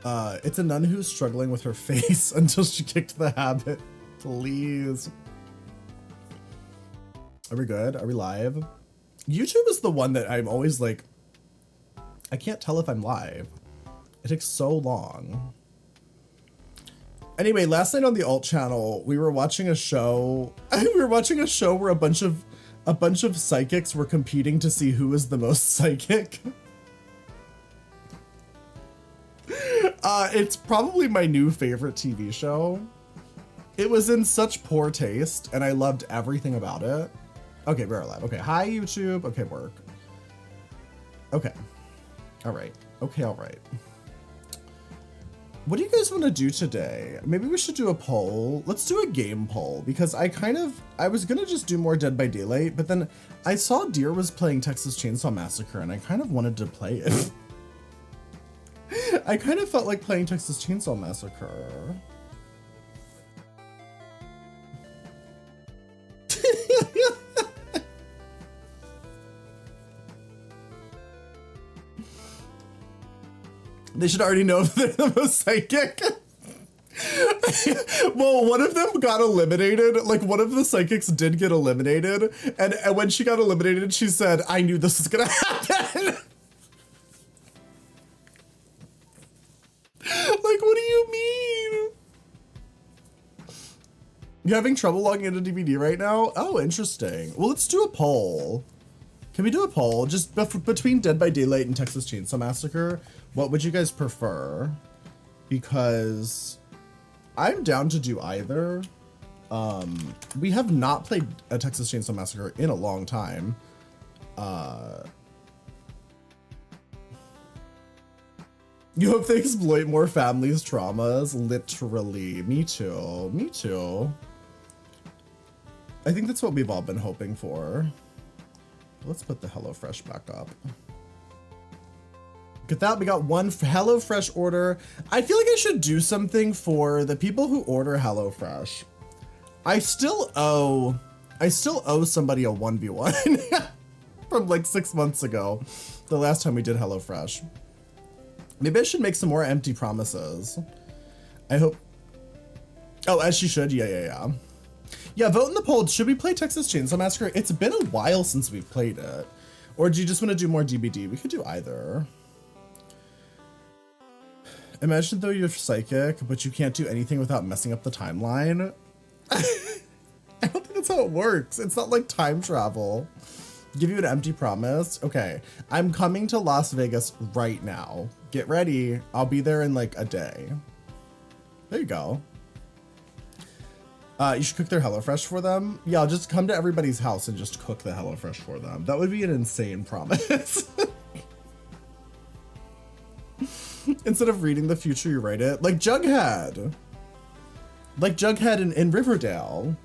It's a nun who's struggling with her face until she kicked the habit. Please. Are we good? Are we live? YouTube is the one that I'm always like, I can't tell if I'm live. It takes so long. Anyway, last night on the alt channel, we were watching a show. Where a bunch of psychics were competing to see who was the most psychic. It's probably my new favorite TV show. It was in such poor taste, and I loved everything about it. Okay, we're live. Okay, hi YouTube. Okay, work. Okay. All right. Okay, all right. What do you guys want to do today? Maybe we should do a poll. Let's do a game poll, because I was gonna just do more Dead by Daylight, but then I saw Deer was playing Texas Chainsaw Massacre, and I kind of wanted to play it. I kind of felt like playing Texas Chainsaw Massacre. They should already know if they're the most psychic. Well, one of them got eliminated. Like, one of the psychics did get eliminated. And when she got eliminated, she said, I knew this was gonna happen. Like, what do you mean? You having trouble logging into DVD right now? Oh, interesting. Well, let's do a poll. Can we do a poll? Just between Dead by Daylight and Texas Chainsaw Massacre, what would you guys prefer? Because I'm down to do either. We have not played a Texas Chainsaw Massacre in a long time. You hope they exploit more families' traumas. Literally. Me too. Me too. I think that's what we've all been hoping for. Let's put the HelloFresh back up. Look at that, we got one HelloFresh order. I feel like I should do something for the people who order HelloFresh. I still owe somebody a 1v1 from like 6 months ago, the last time we did HelloFresh. Maybe I should make some more empty promises. I hope. Oh, as she should. Yeah. Yeah, vote in the poll. Should we play Texas Chainsaw Massacre? It's been a while since we've played it. Or do you just want to do more DBD? We could do either. Imagine though you're psychic, but you can't do anything without messing up the timeline. I don't think that's how it works. It's not like time travel. Give you an empty promise. Okay, I'm coming to Las Vegas right now. Get ready. I'll be there in like a day. There you go. You should cook their HelloFresh for them. Yeah, I'll just come to everybody's house and just cook the HelloFresh for them. That would be an insane promise. Instead of reading the future, you write it. Like Jughead. Like Jughead in Riverdale.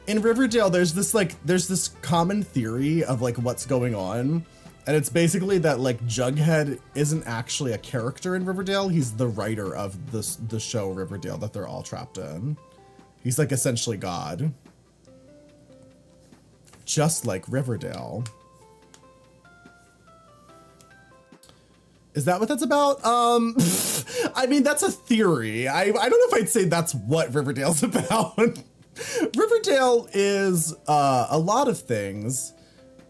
In Riverdale, there's this common theory of like what's going on. And it's basically that like Jughead isn't actually a character in Riverdale. He's the writer of the show Riverdale that they're all trapped in. He's like essentially God. Just like Riverdale. Is that what that's about? I mean, that's a theory. I don't know if I'd say that's what Riverdale's about. Riverdale is a lot of things.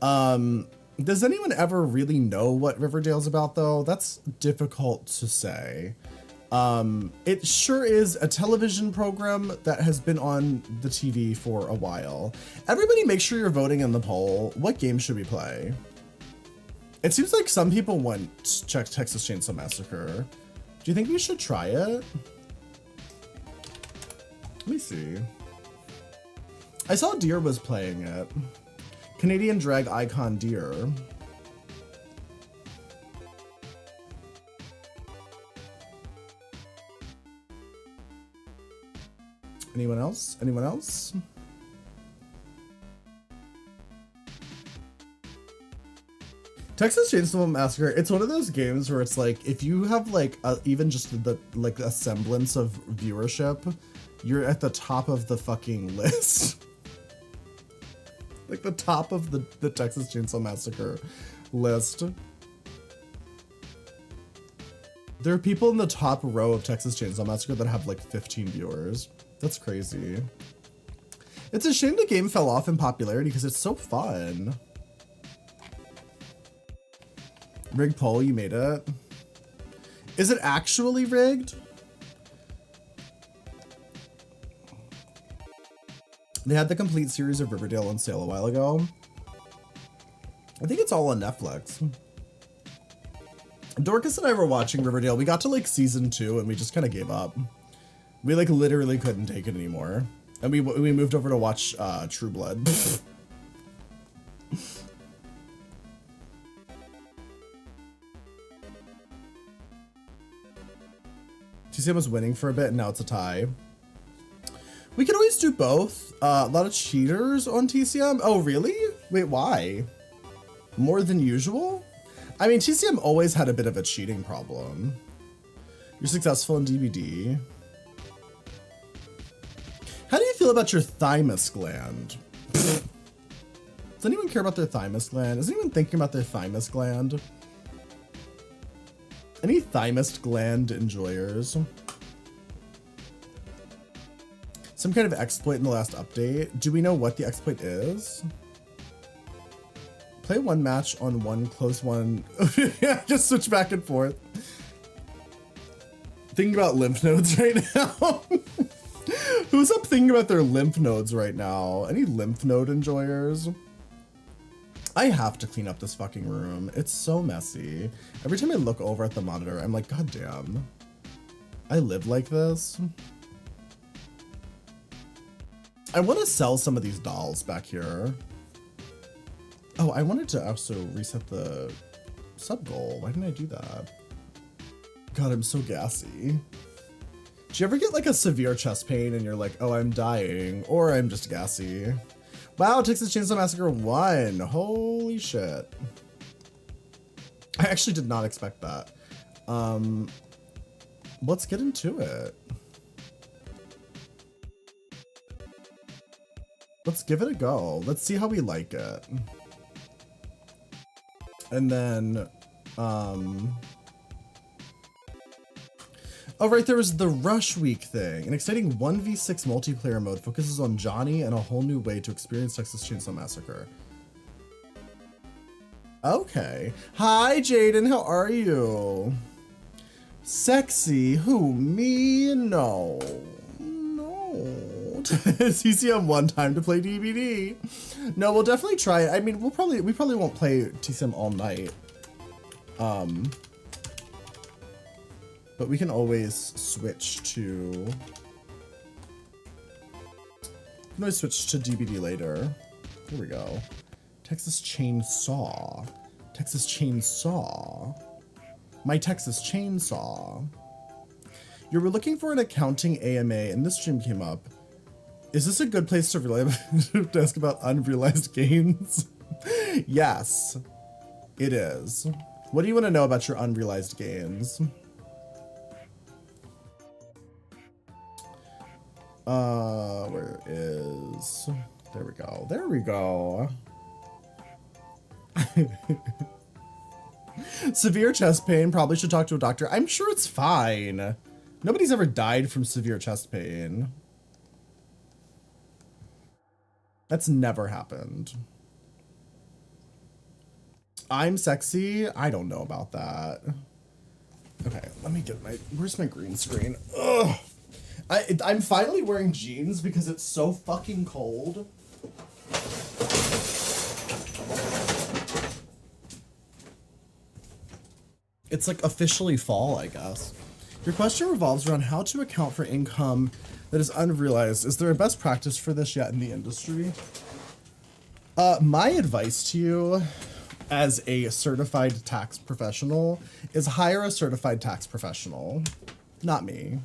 Does anyone ever really know what Riverdale's about though? That's difficult to say. It sure is a television program that has been on the TV for a while. Everybody make sure you're voting in the poll. What game should we play? It seems like some people want Texas Chainsaw Massacre. Do you think we should try it? Let me see. I saw Deer was playing it. Canadian drag icon Deer. Anyone else? Anyone else? Texas Chainsaw Massacre, it's one of those games where it's like, if you have like even just a semblance of viewership, you're at the top of the fucking list. Like the top of the Texas Chainsaw Massacre list. There are people in the top row of Texas Chainsaw Massacre that have like 15 viewers. That's crazy. It's a shame the game fell off in popularity because it's so fun. Rigged poll, you made it. Is it actually rigged? They had the complete series of Riverdale on sale a while ago. I think it's all on Netflix. Dorcas and I were watching Riverdale. We got to like season 2 and we just kind of gave up. We like literally couldn't take it anymore. And we moved over to watch True Blood. TCM was winning for a bit and now it's a tie. We could always do both. A lot of cheaters on TCM. Oh, really? Wait, why? More than usual? I mean, TCM always had a bit of a cheating problem. You're successful in DBD. How do you feel about your thymus gland? Does anyone care about their thymus gland? Is anyone thinking about their thymus gland? Any thymus gland enjoyers? Some kind of exploit in the last update. Do we know what the exploit is? Play one match on one close one. Yeah, just switch back and forth. Thinking about lymph nodes right now. Who's up thinking about their lymph nodes right now? Any lymph node enjoyers? I have to clean up this fucking room. It's so messy. Every time I look over at the monitor, I'm like, God damn. I live like this. I want to sell some of these dolls back here. Oh, I wanted to also reset the sub goal. Why didn't I do that? God, I'm so gassy. Do you ever get like a severe chest pain and you're like, oh, I'm dying, or I'm just gassy? Wow, Texas Chainsaw Massacre 1. Holy shit. I actually did not expect that. Let's get into it. Let's give it a go. Let's see how we like it. And then, oh right, there was the Rush Week thing. An exciting 1v6 multiplayer mode focuses on Johnny and a whole new way to experience Texas Chainsaw Massacre. Okay. Hi, Jaden, how are you? Sexy? Who, me? No. TCM one time to play DBD. No, we'll definitely try it. I mean, we probably won't play TCM all night. But we can always switch to DBD later. Here we go. Texas Chainsaw. Texas Chainsaw. My Texas Chainsaw. You were looking for an accounting AMA and this stream came up. Is this a good place to ask about unrealized gains? Yes, it is. What do you want to know about your unrealized gains? Where is... There we go. There we go. Severe chest pain. Probably should talk to a doctor. I'm sure it's fine. Nobody's ever died from severe chest pain. That's never happened. I'm sexy? I don't know about that. Okay, let me get my... Where's my green screen? Ugh. I'm finally wearing jeans because it's so fucking cold. It's like officially fall, I guess. Your question revolves around how to account for income that is unrealized. Is there a best practice for this yet in the industry? My advice to you as a certified tax professional is hire a certified tax professional, not me.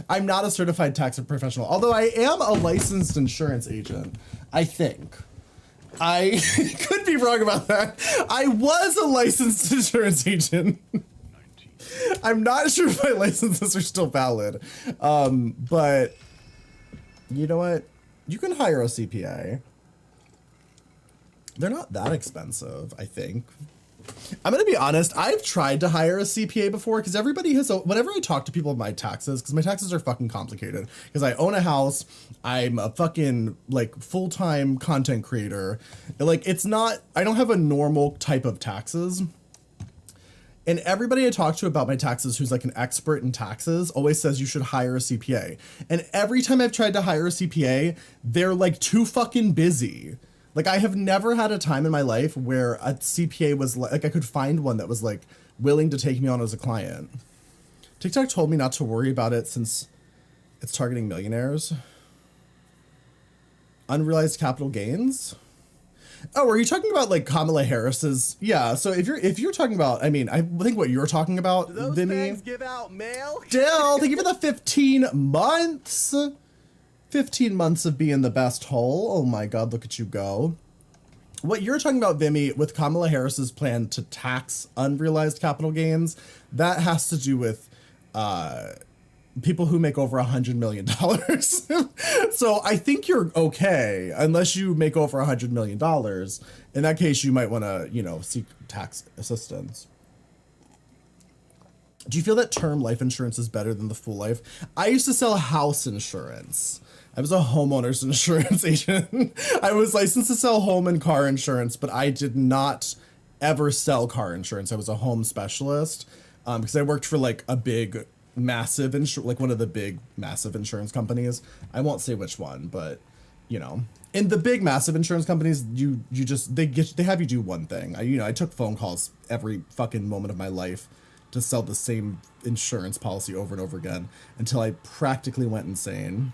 I'm not a certified tax professional, although I am a licensed insurance agent, I think. I could be wrong about that. I was a licensed insurance agent. I'm not sure if my licenses are still valid, but you know what? You can hire a CPA. They're not that expensive, I think. I'm gonna be honest. I've tried to hire a CPA before because everybody has. Whenever I talk to people about my taxes, because my taxes are fucking complicated. Because I own a house, I'm a fucking like full-time content creator. Like it's not. I don't have a normal type of taxes. And everybody I talk to about my taxes who's like an expert in taxes always says you should hire a CPA. And every time I've tried to hire a CPA, they're like too fucking busy. Like I have never had a time in my life where a CPA was like I could find one that was like willing to take me on as a client. TikTok told me not to worry about it since it's targeting millionaires. Unrealized capital gains? Oh, are you talking about like Kamala Harris's? Yeah. So if you're talking about, I mean, I think what you're talking about, those Vimy. bags give out mail? Dill, thank you for the 15 months. 15 months of being the best hole. Oh my God, look at you go. What you're talking about, Vimy, with Kamala Harris's plan to tax unrealized capital gains, that has to do with people who make over $100 million. So I think you're okay, unless you make over $100 million. In that case, you might want to, you know, seek tax assistance. Do you feel that term life insurance is better than the full life? I used to sell house insurance. I was a homeowner's insurance agent. I was licensed to sell home and car insurance, but I did not ever sell car insurance. I was a home specialist because I worked for like a big, massive like one of the big, massive insurance companies. I won't say which one, but you know, in the big, massive insurance companies, you just they have you do one thing. I took phone calls every fucking moment of my life to sell the same insurance policy over and over again until I practically went insane.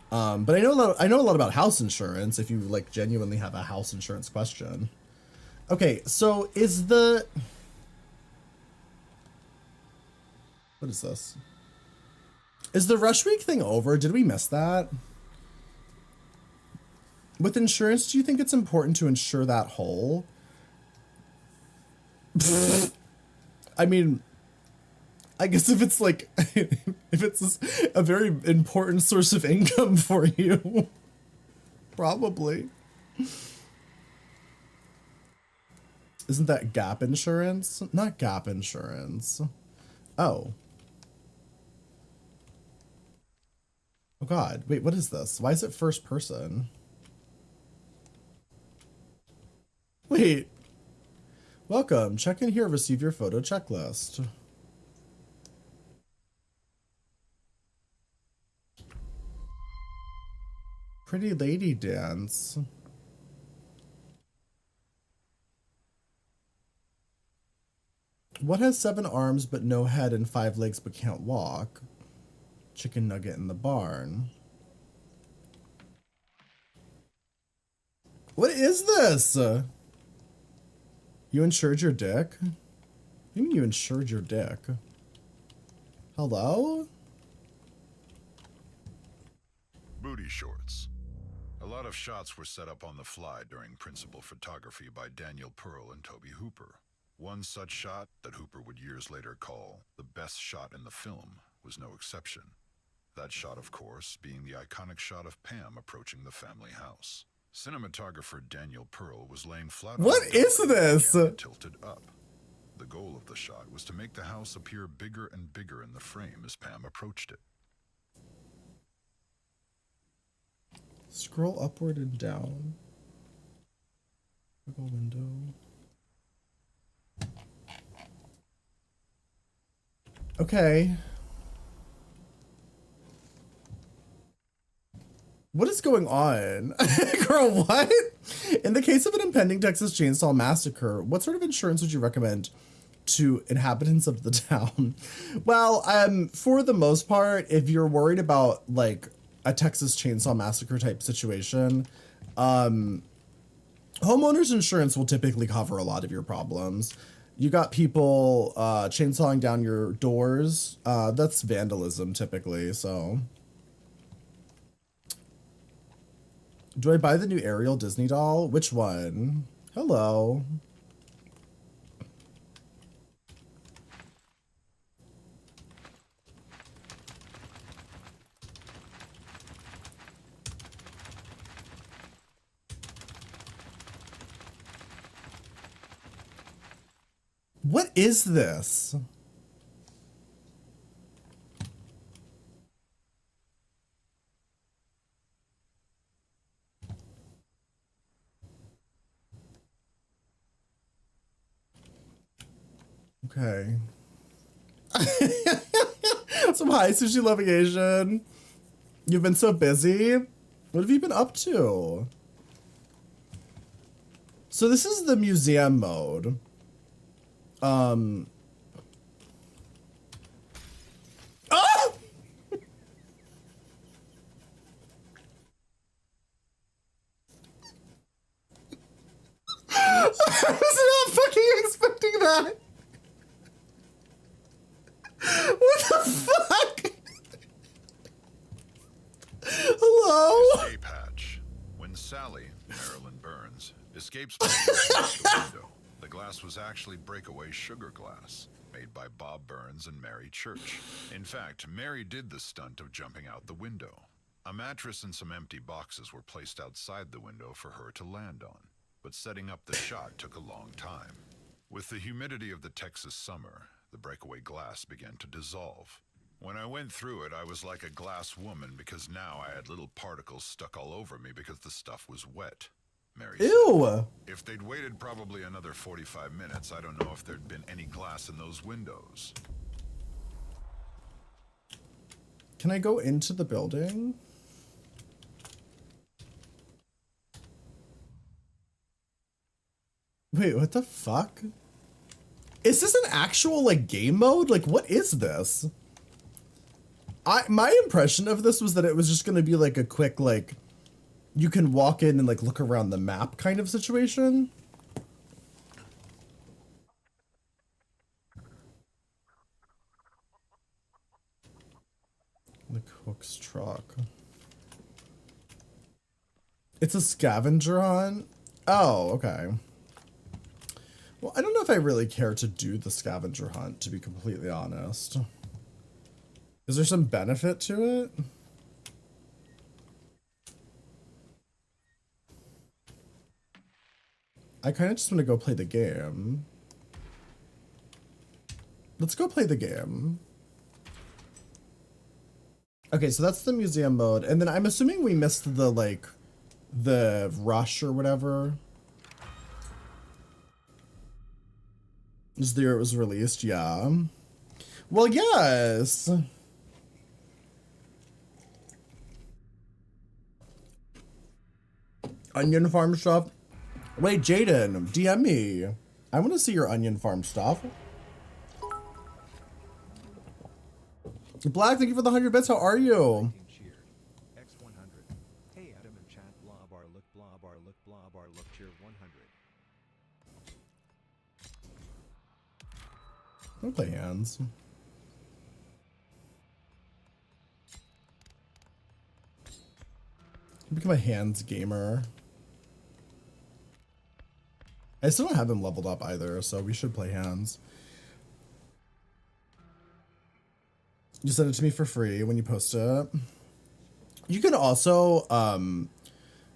But I know a lot about house insurance if you like genuinely have a house insurance question. Okay, so what is this? Is the rush week thing over? Did we miss that? With insurance, do you think it's important to insure that hole? I mean, I guess if it's like, if it's a very important source of income for you, probably. Isn't that gap insurance? Not gap insurance. Oh. Oh God, wait, what is this? Why is it first person? Wait. Welcome, check in here, receive your photo checklist. Pretty lady dance. What has 7 arms but no head and 5 legs but can't walk? Chicken nugget in the barn. What is this? You insured your dick? What do you mean you insured your dick? Hello? Booty shorts. A lot of shots were set up on the fly during principal photography by Daniel Pearl and Toby Hooper. One such shot that Hooper would years later call the best shot in the film was no exception. That shot, of course, being the iconic shot of Pam approaching the family house. Cinematographer Daniel Pearl was laying flat. What is this? Tilted up. The goal of the shot was to make the house appear bigger and bigger in the frame as Pam approached it. Scroll upward and down. Toggle window. Okay. What is going on? Girl, what? In the case of an impending Texas Chainsaw Massacre, what sort of insurance would you recommend to inhabitants of the town? Well, for the most part, if you're worried about like a Texas Chainsaw Massacre type situation, homeowners insurance will typically cover a lot of your problems. You got people chainsawing down your doors. That's vandalism typically, so. Do I buy the new Ariel Disney doll? Which one? Hello. What is this? Okay. Some hi, Sushi Loving Asian. You've been so busy. What have you been up to? So this is the museum mode. Ah! I was not fucking expecting that. What the fuck? Hello? Escape hatch. When Sally, Marilyn Burns, escapes by the window, the glass was actually breakaway sugar glass, made by Bob Burns and Mary Church. In fact, Mary did the stunt of jumping out the window. A mattress and some empty boxes were placed outside the window for her to land on, but setting up the shot took a long time. With the humidity of the Texas summer, the breakaway glass began to dissolve. When I went through it, I was like a glass woman because now I had little particles stuck all over me because the stuff was wet. Mary said. Ew. If they'd waited probably another 45 minutes, I don't know if there'd been any glass in those windows. Can I go into the building? Wait, what the fuck? Is this an actual, like, game mode? Like, what is this? My impression of this was that it was just gonna be, like, a quick, like, you can walk in and, like, look around the map kind of situation. The cook's truck. It's a scavenger hunt? Oh, okay. Well, I don't know if I really care to do the scavenger hunt, to be completely honest. Is there some benefit to it? I kind of just want to go play the game. Let's go play the game. Okay, so that's the museum mode. And then I'm assuming we missed the, like, the rush or whatever. Is the year it was released? Yeah. Well, yes. Onion farm stuff. Wait, Jaden, DM me. I want to see your onion farm stuff. Black, thank you for the 100 bits. How are you? X100. Hey, Adam and chat. Blob, look, cheer 100. I'll play hands. Become a hands gamer. I still don't have him leveled up either, so we should play hands. You send it to me for free when you post it. You can also,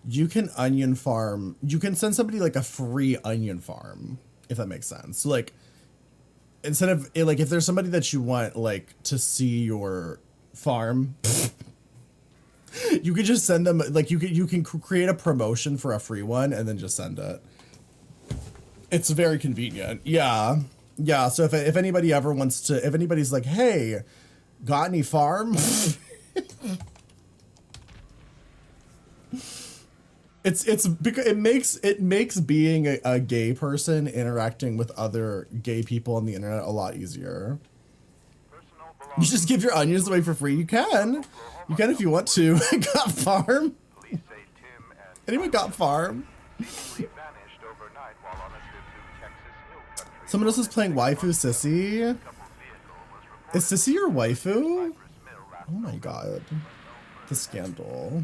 you can onion farm. You can send somebody like a free onion farm, if that makes sense. So like, instead of like, if there's somebody that you want like to see your farm, you could just send them like you can create a promotion for a free one and then just send it. It's very convenient. Yeah. Yeah. So if anybody ever wants to, if anybody's like, hey, got any farm? it's because it makes being a gay person interacting with other gay people on the internet a lot easier. You just give your onions away for free. You can if you want to. Got farm? Anyone got farm? Someone else is playing waifu Sissy. Is Sissy your waifu? Oh my god. The scandal.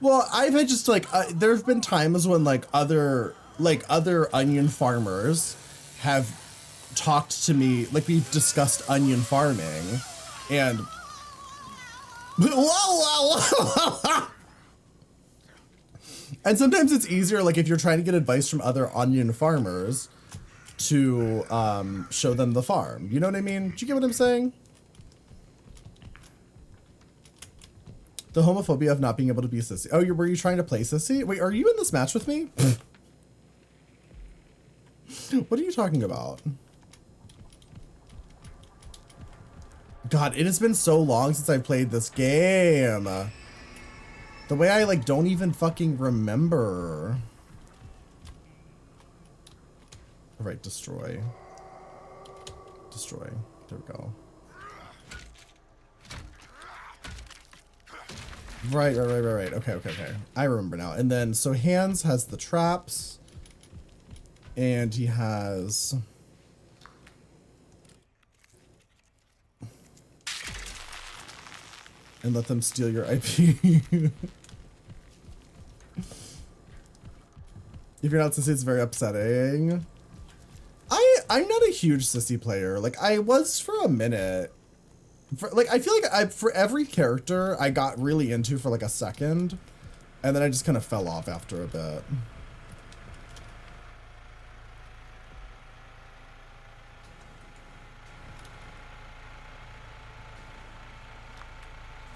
Well, I've had just like there have been times when like other onion farmers have talked to me, like we've discussed onion farming, and whoa. And sometimes it's easier, like if you're trying to get advice from other onion farmers, to show them the farm. You know what I mean? Do you get what I'm saying? The homophobia of not being able to be sissy. Oh, were you trying to play sissy? Wait, are you in this match with me? What are you talking about? God, it has been so long since I've played this game. The way I like don't even fucking remember. All right, destroy. Destroy. There we go. Right. Okay. I remember now. And then, so Hans has the traps. And he has... And let them steal your IP. If you're not sissy, it's very upsetting. I'm not a huge sissy player. Like, I was for a minute. I feel like for every character I got really into for like a second, and then I just kind of fell off after a bit.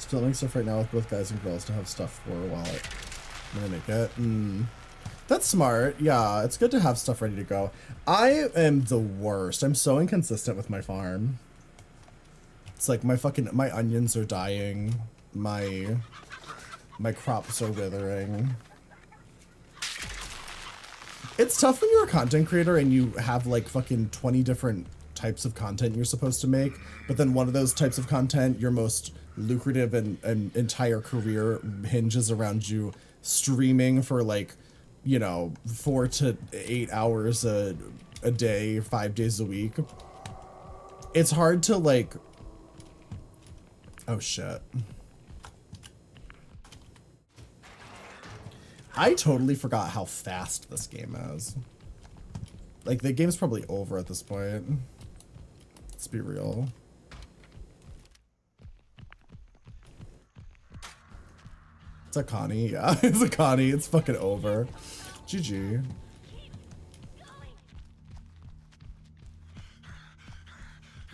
Filming stuff right now with both guys and girls to have stuff for while I'm gonna make it. That's smart. Yeah, it's good to have stuff ready to go. I am the worst. I'm so inconsistent with my farm. It's like my onions are dying. My crops are withering. It's tough when you're a content creator and you have like fucking 20 different types of content you're supposed to make, but then one of those types of content, your most lucrative and entire career hinges around you streaming for like, you know, 4 to 8 hours a day, 5 days a week. It's hard to like, oh shit. I totally forgot how fast this game is. Like, the game's probably over at this point. Let's be real. It's a Connie, yeah. It's a Connie. It's fucking over. GG.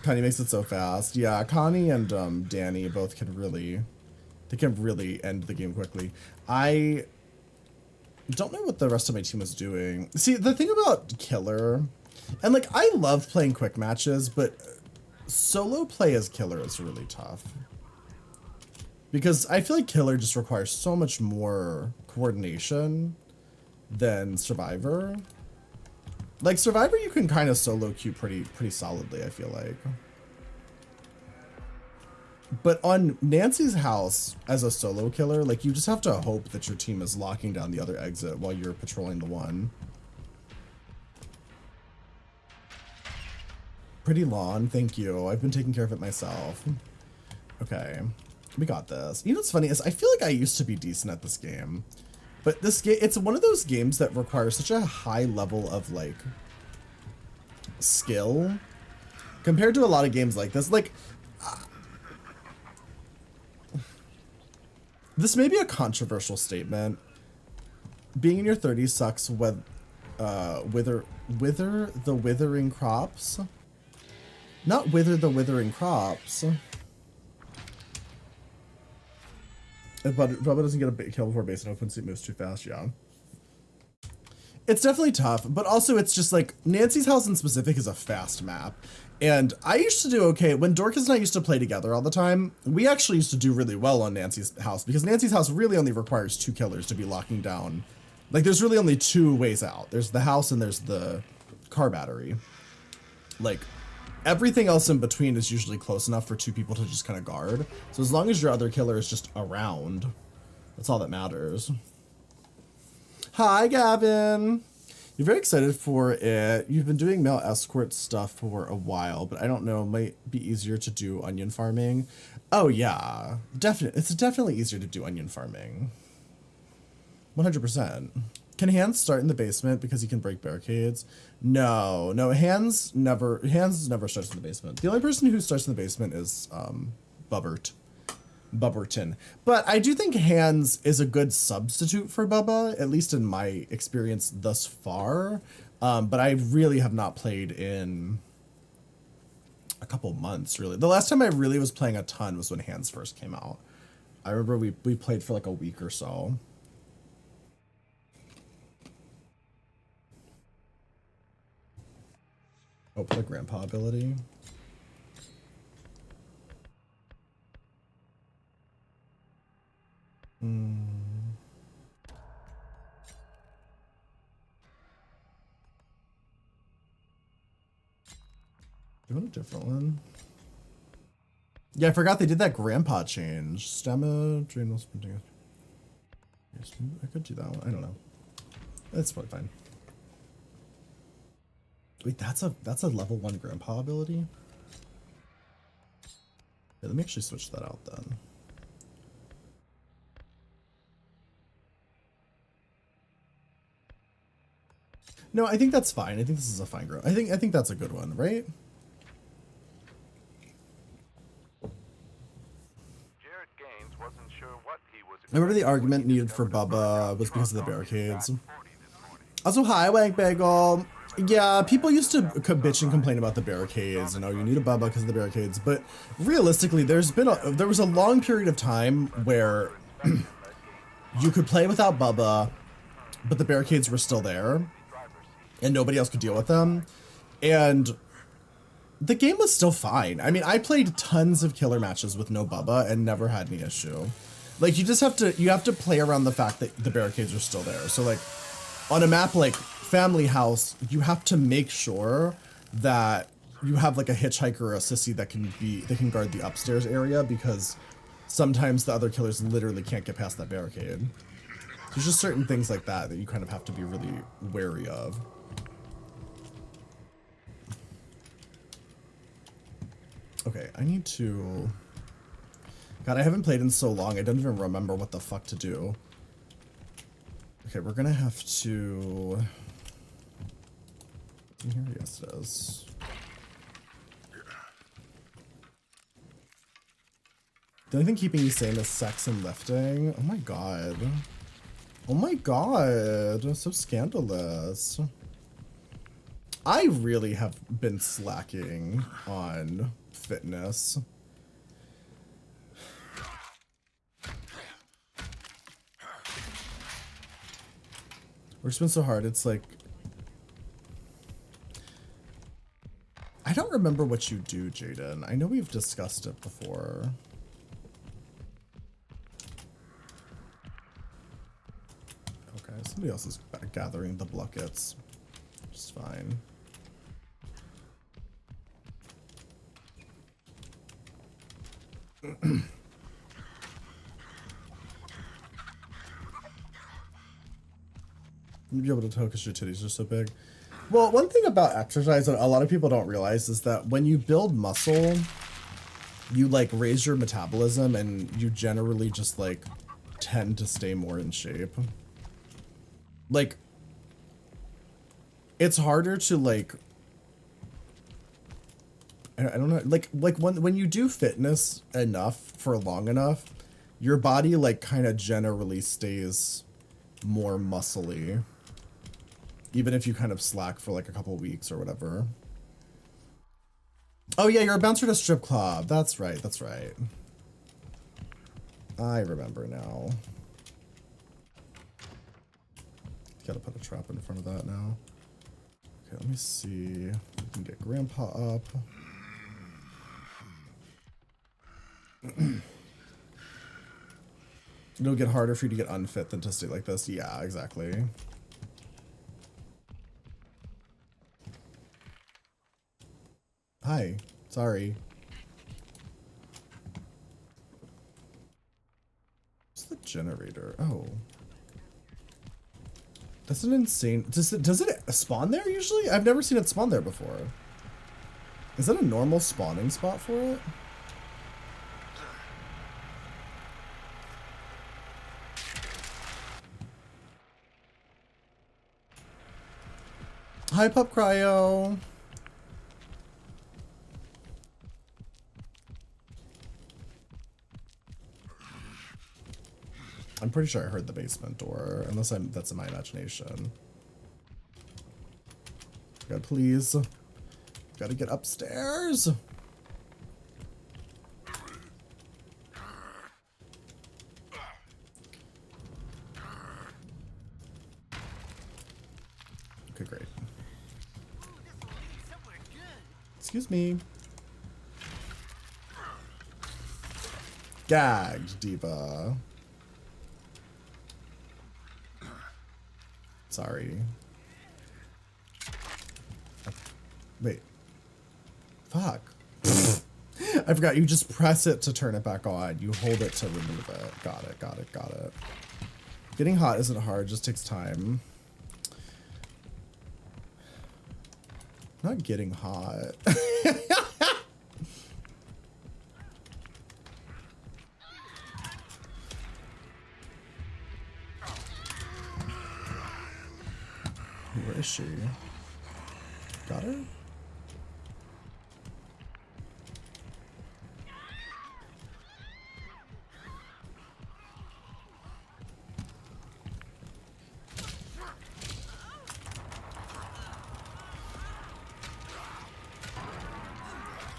Connie makes it so fast. Yeah, Connie and Danny both can really... They can really end the game quickly. I don't know what the rest of my team was doing. See, the thing about Killer... And, like, I love playing quick matches, but solo play as Killer is really tough. Because I feel like Killer just requires so much more coordination than Survivor. Like, Survivor you can kind of solo queue pretty solidly, I feel like. But on Nancy's house, as a solo killer, like, you just have to hope that your team is locking down the other exit while you're patrolling the one. Pretty lawn, thank you. I've been taking care of it myself. Okay. We got this. You know what's funny is I feel like I used to be decent at this game, but this game, it's one of those games that requires such a high level of like skill compared to a lot of games like this. Like, this may be a controversial statement. Being in your 30s sucks with wither the withering crops. Not wither the withering crops. If Bubba doesn't get a kill before base and opens, it moves too fast, yeah. It's definitely tough, but also it's just like, Nancy's house in specific is a fast map. And I used to do okay, when Dorcas and I used to play together all the time, we actually used to do really well on Nancy's house, because Nancy's house really only requires 2 killers to be locking down. Like, there's really only 2 ways out. There's the house and there's the car battery. Like, everything else in between is usually close enough for 2 people to just kind of guard. So as long as your other killer is just around, that's all that matters. Hi, Gavin. You're very excited for it. You've been doing male escort stuff for a while, but I don't know, it might be easier to do onion farming. Oh yeah, definitely. It's definitely easier to do onion farming. 100%. Can Hans start in the basement because he can break barricades? No, Hans never starts in the basement. The only person who starts in the basement is Bubbert. Bubberton. But I do think Hands is a good substitute for Bubba, at least in my experience thus far. But I really have not played in a couple months, really. The last time I really was playing a ton was when Hands first came out. I remember we played for like a week or so. Oh, the grandpa ability. You want a different one? Yeah, I forgot they did that grandpa change. Stamina, drain while sprinting. Yes, I could do that one. I don't know. That's probably fine. Wait, that's a level 1 grandpa ability? Yeah, let me actually switch that out then. No, I think that's fine. I think this is a fine growth. I think that's a good one, right? Jared Gaines wasn't sure what he was. I remember the argument needed for Bubba was because of the barricades. Also, hi, Wank Bagel. Yeah, people used to bitch and complain about the barricades, and oh, you need a Bubba because of the barricades. But realistically, there was a long period of time where you could play without Bubba, but the barricades were still there, and nobody else could deal with them. And the game was still fine. I mean, I played tons of killer matches with no Bubba and never had any issue. Like, you have to play around the fact that the barricades are still there. So like on a map like Family House, you have to make sure that you have like a hitchhiker or a sissy that can guard the upstairs area, because sometimes the other killers literally can't get past that barricade. There's just certain things like that that you kind of have to be really wary of. Okay, I need to... God, I haven't played in so long, I don't even remember what the fuck to do. Okay, we're gonna have to... Here, yes it is. The only thing keeping you sane is sex and lifting. Oh my god. Oh my god, so scandalous. I really have been slacking on fitness. Work's been so hard, it's like... I don't remember what you do, Jaden. I know we've discussed it before. Okay, somebody else is gathering the buckets. Which is fine. You'd be able to tell because your titties are so big. Well, one thing about exercise that a lot of people don't realize is that when you build muscle, you like raise your metabolism and you generally just like tend to stay more in shape. Like, it's harder to like, I don't know, like when you do fitness enough for long enough, your body like kind of generally stays more muscly. Even if you kind of slack for like a couple weeks or whatever. Oh yeah, you're a bouncer at a strip club. That's right, that's right. I remember now. Gotta put a trap in front of that now. Okay, let me see. We can get Grandpa up. It'll get harder for you to get unfit than to stay like this. Yeah, exactly. Hi. Sorry. What's the generator? Oh. That's an insane... Does it spawn there usually? I've never seen it spawn there before. Is that a normal spawning spot for it? Hi, Pup Cryo. I'm pretty sure I heard the basement door, unless that's in my imagination. God, please. Gotta get upstairs. Okay, great. Excuse me. Gagged, diva. Sorry. Wait. Fuck. I forgot, you just press it to turn it back on. You hold it to remove it. Got it, got it, got it. Getting hot isn't hard, just takes time. Not getting hot. Where is she? Got her?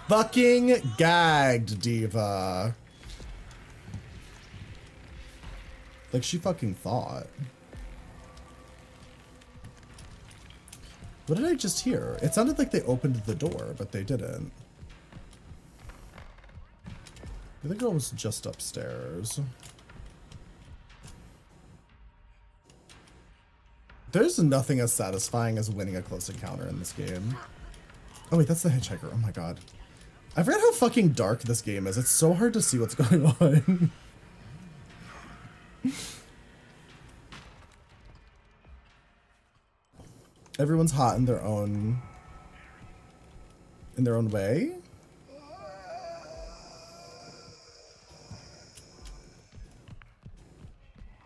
Fucking gagged, diva. Like she fucking thought. What did I just hear? It sounded like they opened the door, but they didn't. The girl was just upstairs. There's nothing as satisfying as winning a close encounter in this game. Oh wait, that's the hitchhiker. Oh my god. I forgot how fucking dark this game is. It's so hard to see what's going on. Everyone's hot in their own way.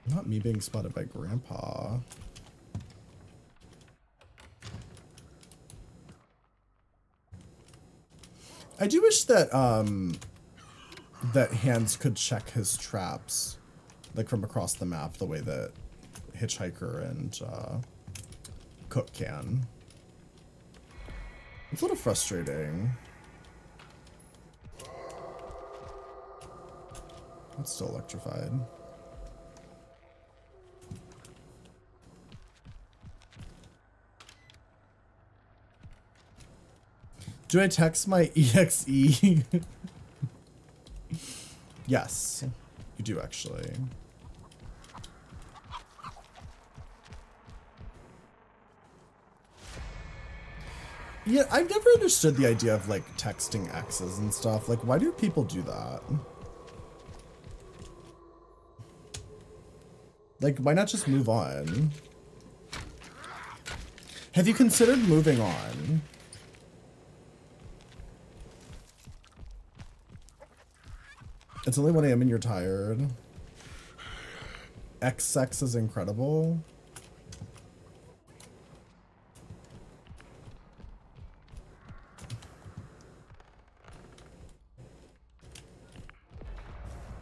Not me being spotted by Grandpa. I do wish that that Hans could check his traps like from across the map the way that Hitchhiker and Cook can. It's a little frustrating. It's still electrified. Do I text my EXE? Yes, you do actually. Yeah, I've never understood the idea of like texting exes and stuff. Like, why do people do that? Like, why not just move on? Have you considered moving on? It's only 1 AM and you're tired. X sex is incredible.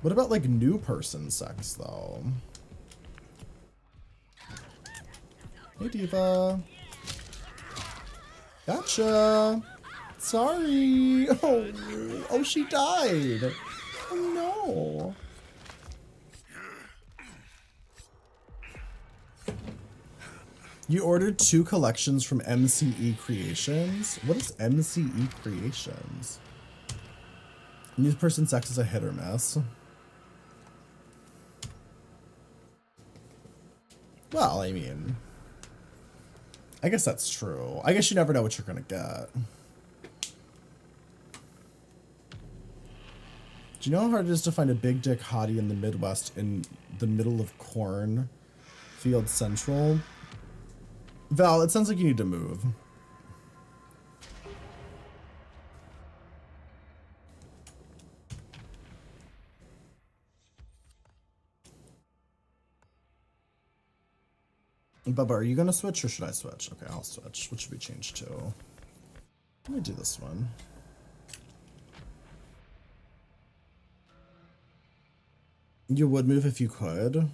What about like new person sex though? Hey Diva. Gotcha. Sorry. Oh, she died. Oh no. You ordered 2 collections from MCE Creations? What is MCE Creations? New person sex is a hit or miss. Well, I mean, I guess that's true. I guess you never know what you're gonna get. Do you know how hard it is to find a big dick hottie in the Midwest in the middle of Cornfield Central? Val, it sounds like you need to move. Bubba, are you gonna switch or should I switch? Okay, I'll switch. What should we change to? Let me do this one. You would move if you could.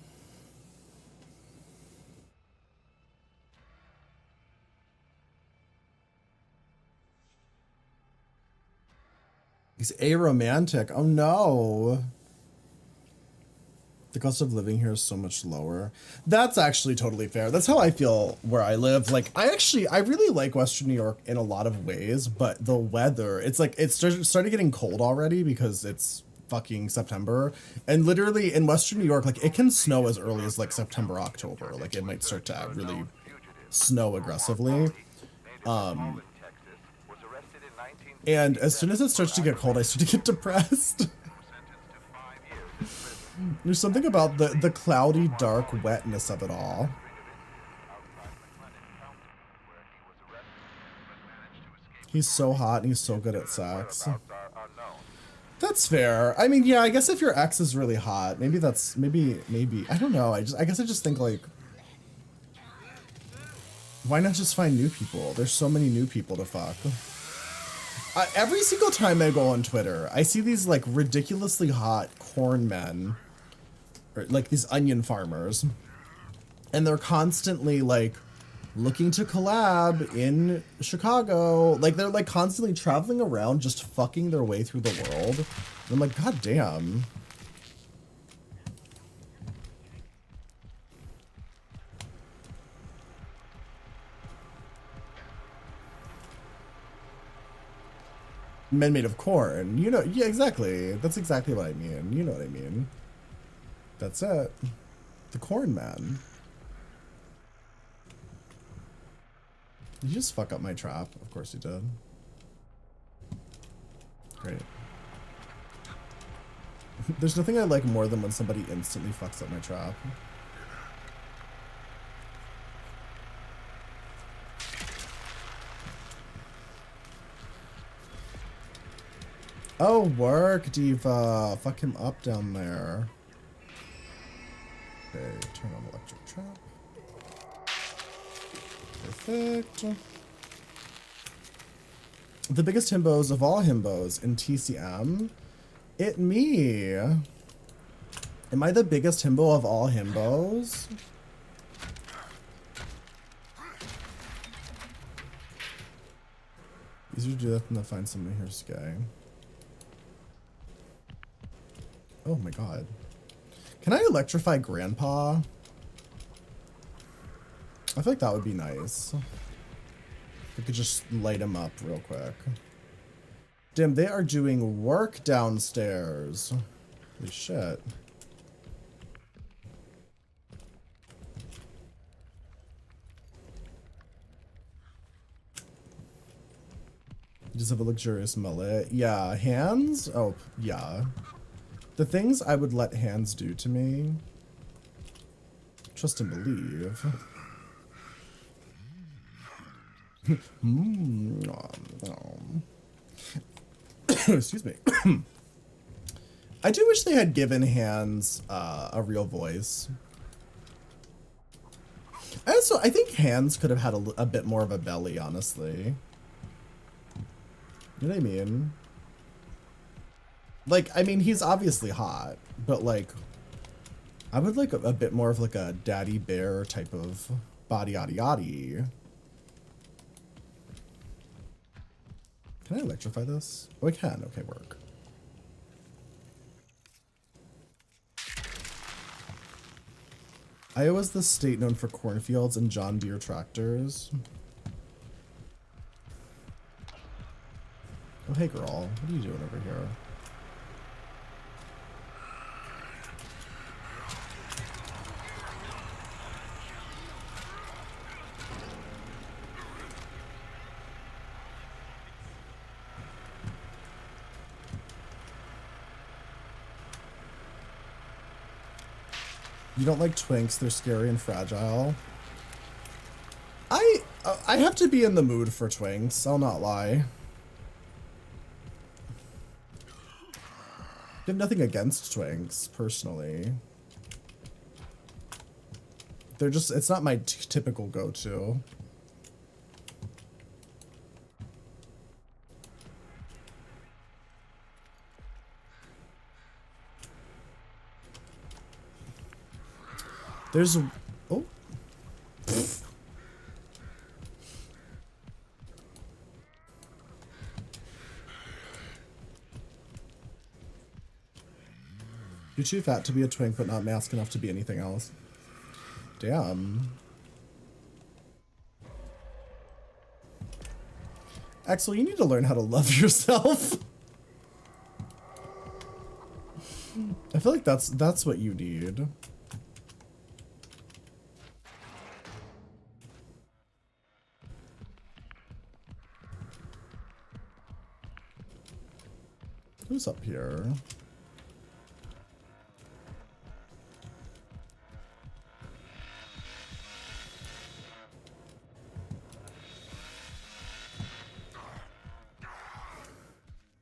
He's aromantic. Oh no. The cost of living here is so much lower. That's actually totally fair. That's how I feel where I live. Like, I really like Western New York in a lot of ways, but the weather, it's like, it's started getting cold already because it's fucking September. And literally in Western New York, like, it can snow as early as like September, October. Like, it might start to really snow aggressively. And as soon as it starts to get cold, I start to get depressed. There's something about the cloudy, dark wetness of it all. He's so hot and he's so good at sex. That's fair. I mean, yeah, I guess if your ex is really hot, maybe that's, maybe, I don't know. I guess I just think like, why not just find new people? There's so many new people to fuck. Every single time I go on Twitter, I see these like ridiculously hot corn men, or like these onion farmers, and they're constantly like looking to collab in Chicago. Like they're like constantly traveling around just fucking their way through the world. And I'm like, God damn. Men made of corn. You know, yeah, exactly. That's exactly what I mean. You know what I mean. That's it. The corn man. Did you just fuck up my trap? Of course you did. Great. There's nothing I like more than when somebody instantly fucks up my trap. Oh, work, Diva. Fuck him up down there. Okay, turn on electric trap. Perfect. The biggest himbos of all himbos in TCM? It me. Am I the biggest himbo of all himbos? Easier to do that than to find someone here's gay. Oh my god. Can I electrify Grandpa? I feel like that would be nice. I could just light him up real quick. Damn, they are doing work downstairs. Holy shit. You just have a luxurious mullet. Yeah, hands? Oh, yeah. The things I would let hands do to me. Trust and believe. Excuse me. I do wish they had given hands a real voice. I think hands could have had a bit more of a belly, honestly. You know what I mean? Like, I mean, he's obviously hot, but like, I would like a bit more of like a daddy bear type of body yaddy yaddy. Can I electrify this? Oh, I can. Okay, work. Iowa's the state known for cornfields and John Deere tractors. Oh, hey girl. What are you doing over here? You don't like twinks, they're scary and fragile. I have to be in the mood for twinks, I'll not lie. I have nothing against twinks, personally. They're just, it's not my typical go-to. There's a... Oh. You're too fat to be a twink, but not mask enough to be anything else. Damn. Axel, you need to learn how to love yourself. I feel like that's what you need. Who's up here?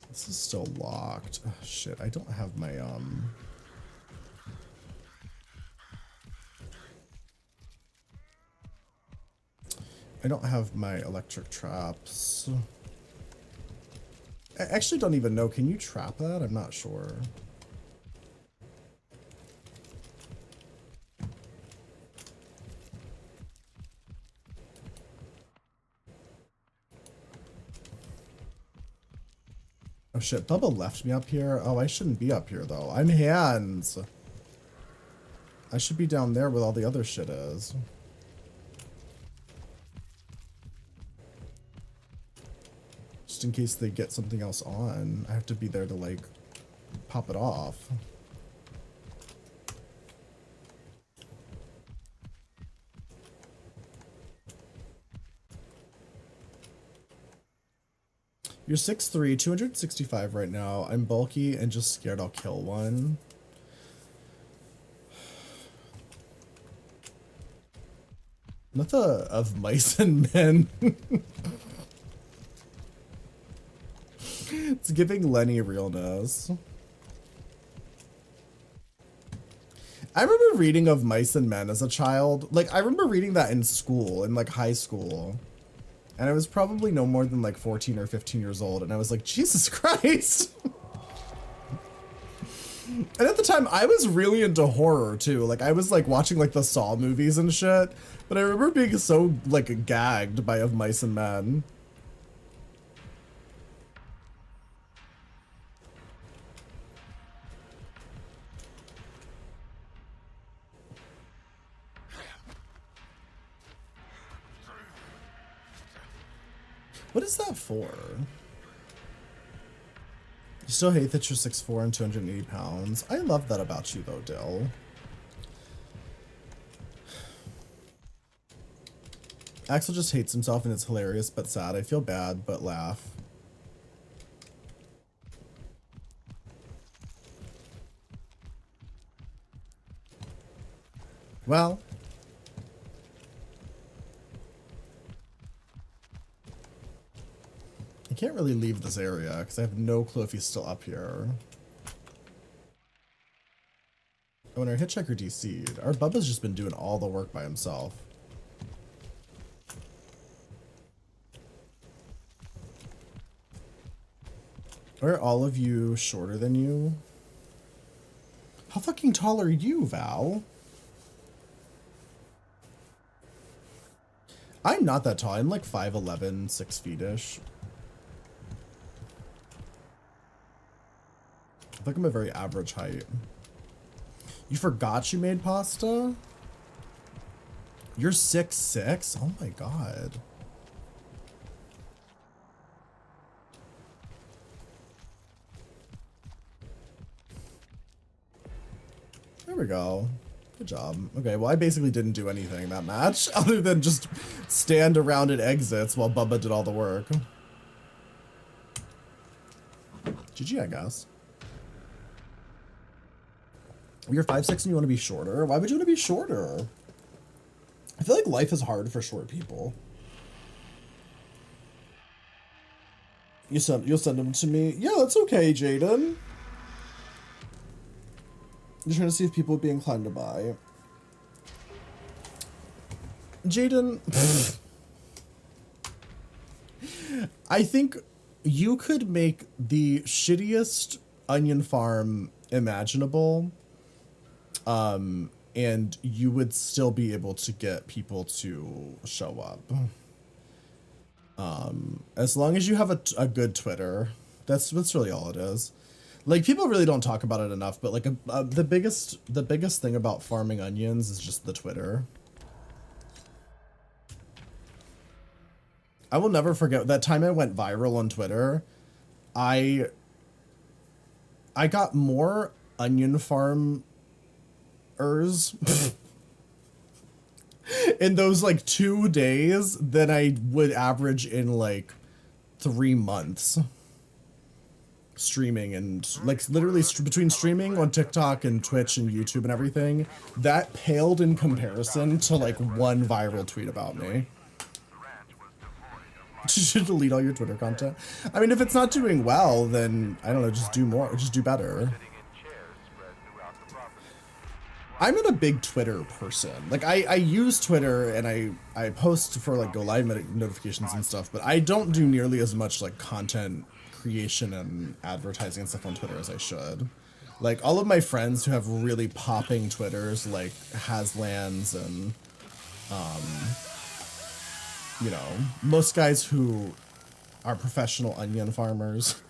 This is still locked. Oh, shit, I don't have my I don't have my electric traps. I actually don't even know. Can you trap that? I'm not sure. Oh shit, Bubba left me up here. Oh, I shouldn't be up here though. I'm hands. I should be down there where all the other shit is. Just in case they get something else on. I have to be there to like pop it off. You're 6'3", 265 right now. I'm bulky and just scared I'll kill one. Not of mice and men. It's giving Lenny realness. I remember reading of Mice and Men as a child. Like, I remember reading that in school, in like high school. And I was probably no more than like 14 or 15 years old. And I was like, Jesus Christ. And at the time, I was really into horror too. Like, I was like watching like the Saw movies and shit. But I remember being so like gagged by Of Mice and Men. What is that for? You still hate that you're 6'4" and 280 pounds. I love that about you though, Dill. Axel just hates himself and it's hilarious but sad. I feel bad but laugh. Well. I can't really leave this area because I have no clue if he's still up here. Oh, and our hitchhiker DC'd. Our Bubba's just been doing all the work by himself. Are all of you shorter than you? How fucking tall are you, Val? I'm not that tall. I'm like 5'11", 6 feet-ish. I think I'm a very average height. You forgot you made pasta? You're 6'6"? Oh my god. There we go. Good job. Okay, well I basically didn't do anything in that match other than just stand around at exits while Bubba did all the work. GG, I guess. You're 5'6" and you want to be shorter? Why would you want to be shorter? I feel like life is hard for short people. You'll send them to me? Yeah, that's okay, Jaden. I'm trying to see if people would be inclined to buy. Jaden. I think you could make the shittiest onion farm imaginable. And you would still be able to get people to show up. As long as you have a good Twitter, that's really all it is. Like people really don't talk about it enough, but like the biggest thing about farming onions is just the Twitter. I will never forget that time I went viral on Twitter. I got more onion farmers in those like 2 days than I would average in like 3 months streaming, and like literally between streaming on TikTok and Twitch and YouTube and everything, that paled in comparison to like one viral tweet about me. You should delete all your Twitter content. I mean, if it's not doing well, then I don't know, just do more, just do better. I'm not a big Twitter person. Like I use Twitter and I post for like go live notifications and stuff, but I don't do nearly as much like content creation and advertising and stuff on Twitter as I should. Like all of my friends who have really popping Twitters like Haslans and you know, most guys who are professional onion farmers,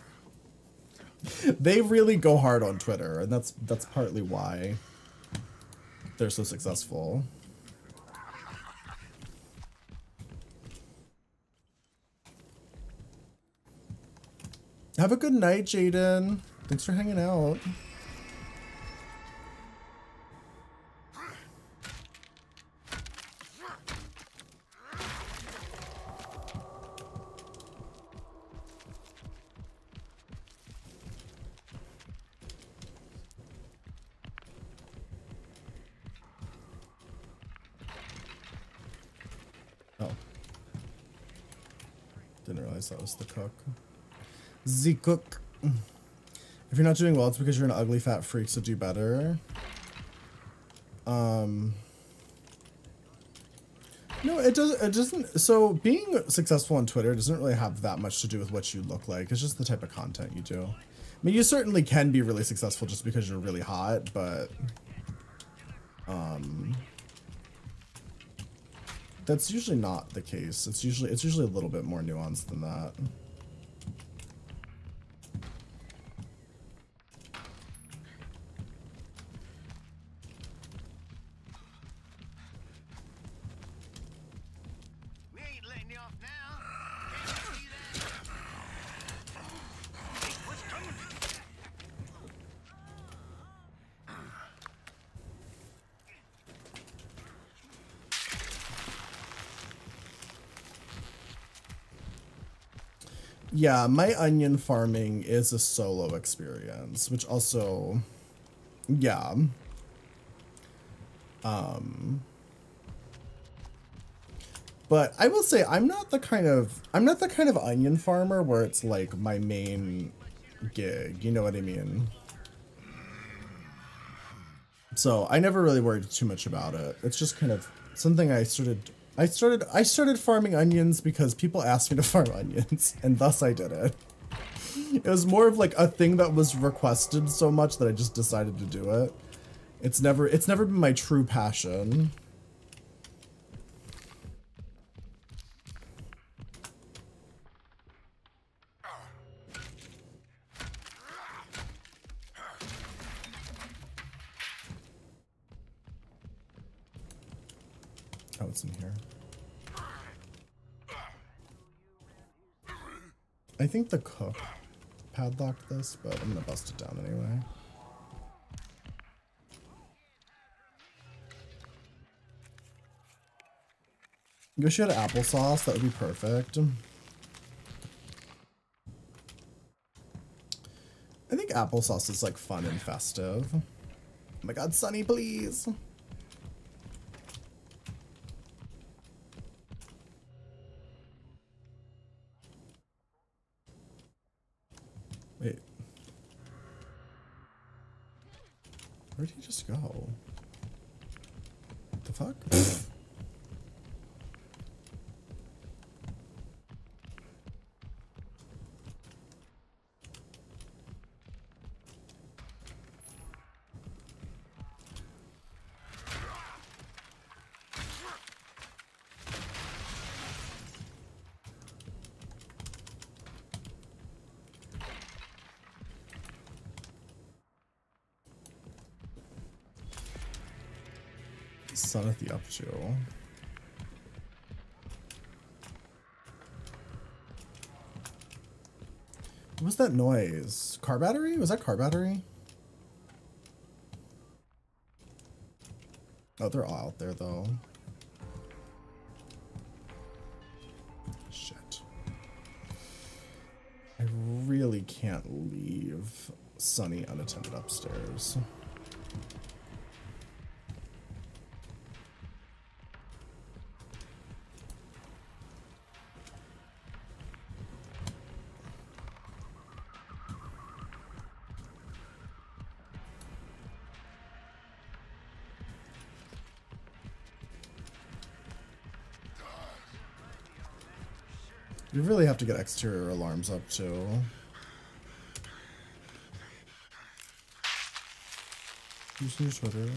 they really go hard on Twitter, and that's partly why they're so successful. Have a good night, Jaden. Thanks for hanging out. Oh. Didn't realize that was the cook. The cook. If you're not doing well, it's because you're an ugly fat freak, so do better. No, it doesn't. So being successful on Twitter doesn't really have that much to do with what you look like. It's just the type of content you do. I mean, you certainly can be really successful just because you're really hot, but that's usually not the case. It's usually a little bit more nuanced than that. Yeah, my onion farming is a solo experience, which also, yeah. But I will say I'm not the kind of onion farmer where it's like my main gig, you know what I mean? So I never really worried too much about it. It's just kind of something I started farming onions because people asked me to farm onions, and thus I did it. It was more of like a thing that was requested so much that I just decided to do it. It's never been my true passion. Oh, it's in here. I think the cook padlocked this, but I'm gonna bust it down anyway. I wish you had applesauce, that would be perfect. I think applesauce is like fun and festive. Oh my god, Sunny, please. Wait. Where'd he just go? What the fuck? Sunathy up to? What was that noise? Car battery? Was that car battery? Oh, they're all out there though. Shit. I really can't leave Sunny unattended upstairs. You really have to get exterior alarms up too. Use your Twitter.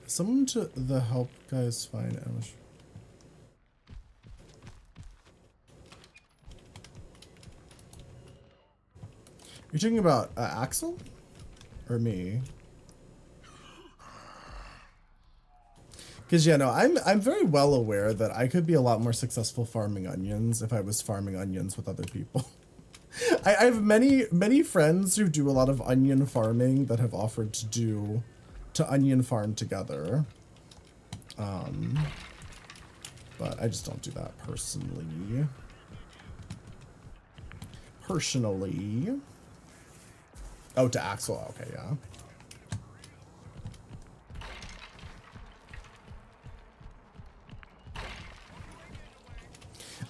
Someone to the help guys find Amish. You're talking about Axel? Or me? Because yeah, no, I'm very well aware that I could be a lot more successful farming onions if I was farming onions with other people. I have many friends who do a lot of onion farming that have offered to onion farm together. But I just don't do that personally. Oh, to Axel. Okay, yeah.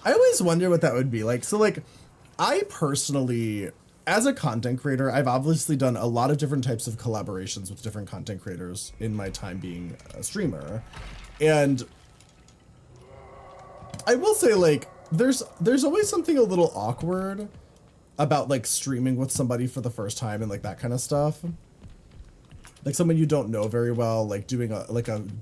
I always wonder what that would be like. So, like, I personally, as a content creator, I've obviously done a lot of different types of collaborations with different content creators in my time being a streamer. And I will say, like, there's always something a little awkward about like streaming with somebody for the first time and like that kind of stuff. Like someone you don't know very well, like doing a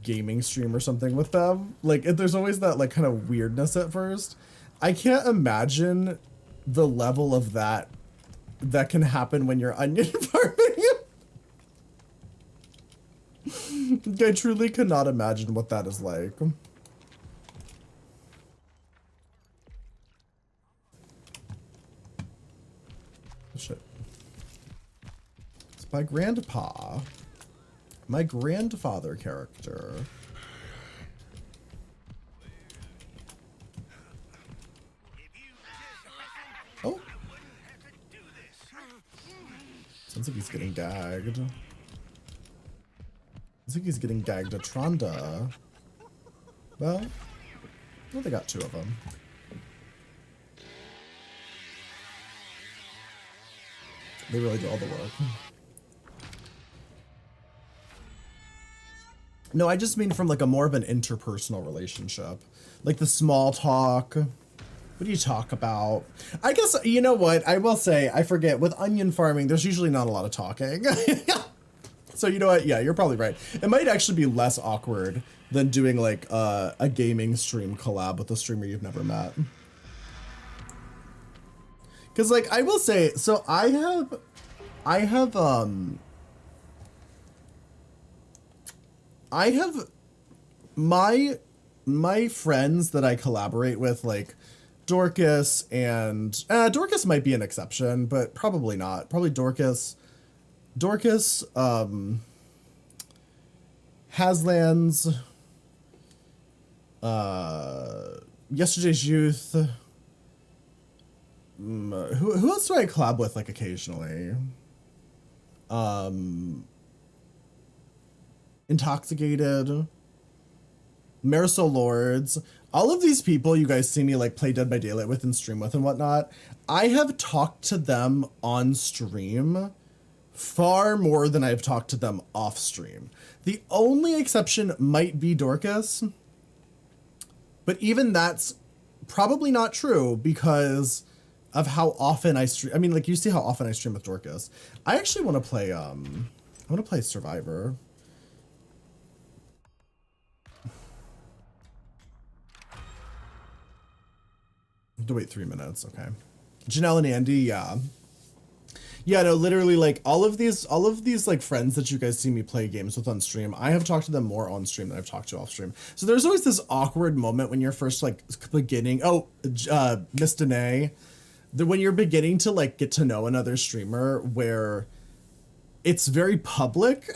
gaming stream or something with them. Like there's always that like kind of weirdness at first. I can't imagine the level of that can happen when you're onion farming. I truly cannot imagine what that is like. Shit. It's my grandpa. My grandfather character. Oh. Sounds like he's getting gagged. Sounds like he's getting gagged at Tronda. Well, they got two of them. They really do all the work. No, I just mean from like a more of an interpersonal relationship. Like the small talk. What do you talk about? I guess, you know what? I will say, I forget, with onion farming, there's usually not a lot of talking. So you know what? Yeah, you're probably right. It might actually be less awkward than doing like a gaming stream collab with a streamer you've never met. Because, like, I will say, so I have my friends that I collaborate with, like Dorcas and Dorcas might be an exception, but probably not. Probably Dorcas, Haslands, Yesterday's Youth. Who else do I collab with, like, occasionally? Intoxicated, Marisol Lords. All of these people you guys see me, like, play Dead by Daylight with and stream with and whatnot, I have talked to them on stream far more than I've talked to them off stream. The only exception might be Dorcas, but even that's probably not true because of how often I stream. I mean, like, you see how often I stream with Dorcas. I actually want to play, I want to play Survivor. I have to wait 3 minutes, okay. Janelle and Andy, yeah. Yeah, no, literally, like, all of these, like, friends that you guys see me play games with on stream, I have talked to them more on stream than I've talked to off stream. So there's always this awkward moment when you're first, like, beginning, Miss Danae, when you're beginning to, like, get to know another streamer where it's very public.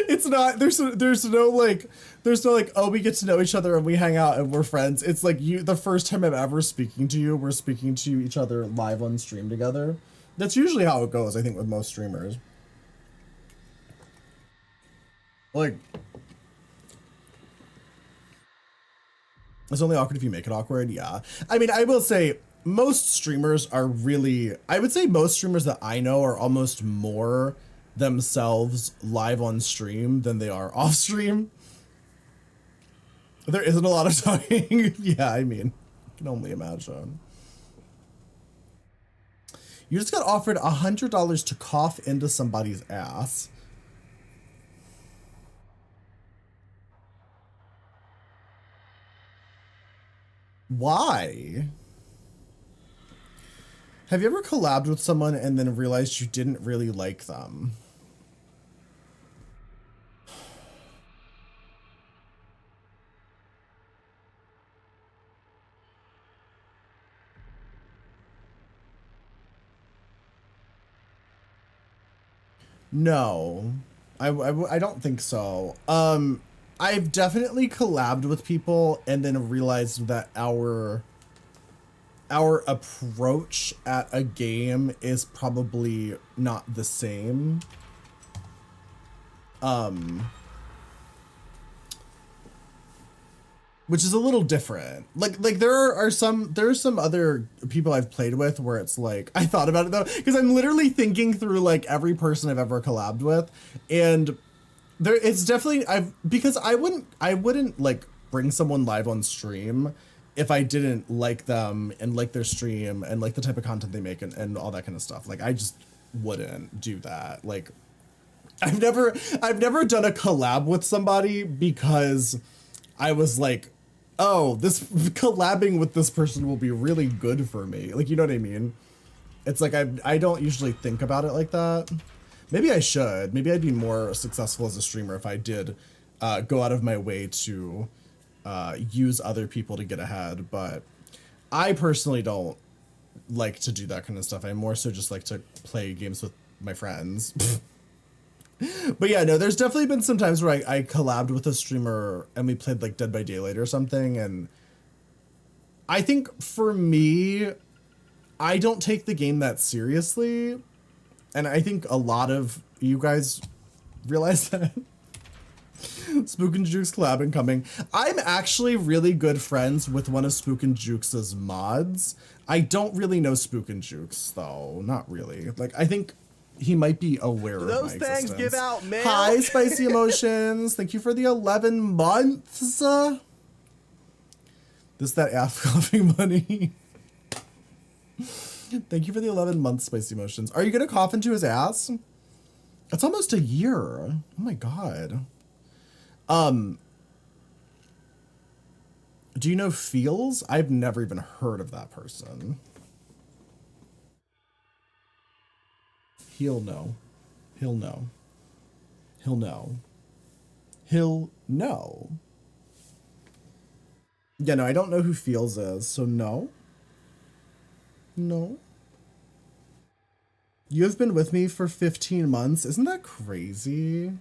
It's not, there's no like, oh, we get to know each other and we hang out and we're friends. It's like the first time I'm ever speaking to you, we're speaking to each other live on stream together. That's usually how it goes, I think, with most streamers. Like, it's only awkward if you make it awkward, yeah. I mean, I will say, most streamers are really, I would say most streamers that I know are almost more themselves live on stream than they are off stream. There isn't a lot of talking. Yeah, I mean, I can only imagine. You just got offered $100 to cough into somebody's ass. Why? Have you ever collabed with someone and then realized you didn't really like them? No, I don't think so. I've definitely collabed with people and then realized that our approach at a game is probably not the same. Which is a little different. Like there are some other people I've played with where it's like, I thought about it though, because I'm literally thinking through like every person I've ever collabed with, and it's definitely, because I wouldn't like bring someone live on stream if I didn't like them and like their stream and like the type of content they make and all that kind of stuff. Like, I just wouldn't do that. Like, I've never done a collab with somebody because I was like, oh, this collabing with this person will be really good for me. Like, you know what I mean? It's like, I don't usually think about it like that. Maybe I should. Maybe I'd be more successful as a streamer if I did go out of my way to use other people to get ahead. But I personally don't like to do that kind of stuff. I more so just like to play games with my friends. But yeah, no, there's definitely been some times where I collabed with a streamer and we played like Dead by Daylight or something. And I think for me, I don't take the game that seriously. And I think a lot of you guys realize that. Spook and Jukes collab incoming. I'm actually really good friends with one of Spook and Jukes' mods. I don't really know Spook and Jukes though, not really. Like, I think he might be aware of my existence. Those things give out mail. Hi, Spicy Emotions. Thank you for the 11 months. That ass coughing money. Thank you for the 11 months, Spicy Emotions. Are you gonna cough into his ass? It's almost a year. Oh my god. Do you know Feels? I've never even heard of that person. He'll know. He'll know. He'll know. He'll know. Yeah, no, I don't know who Feels is, so no. No. You have been with me for 15 months. Isn't that crazy?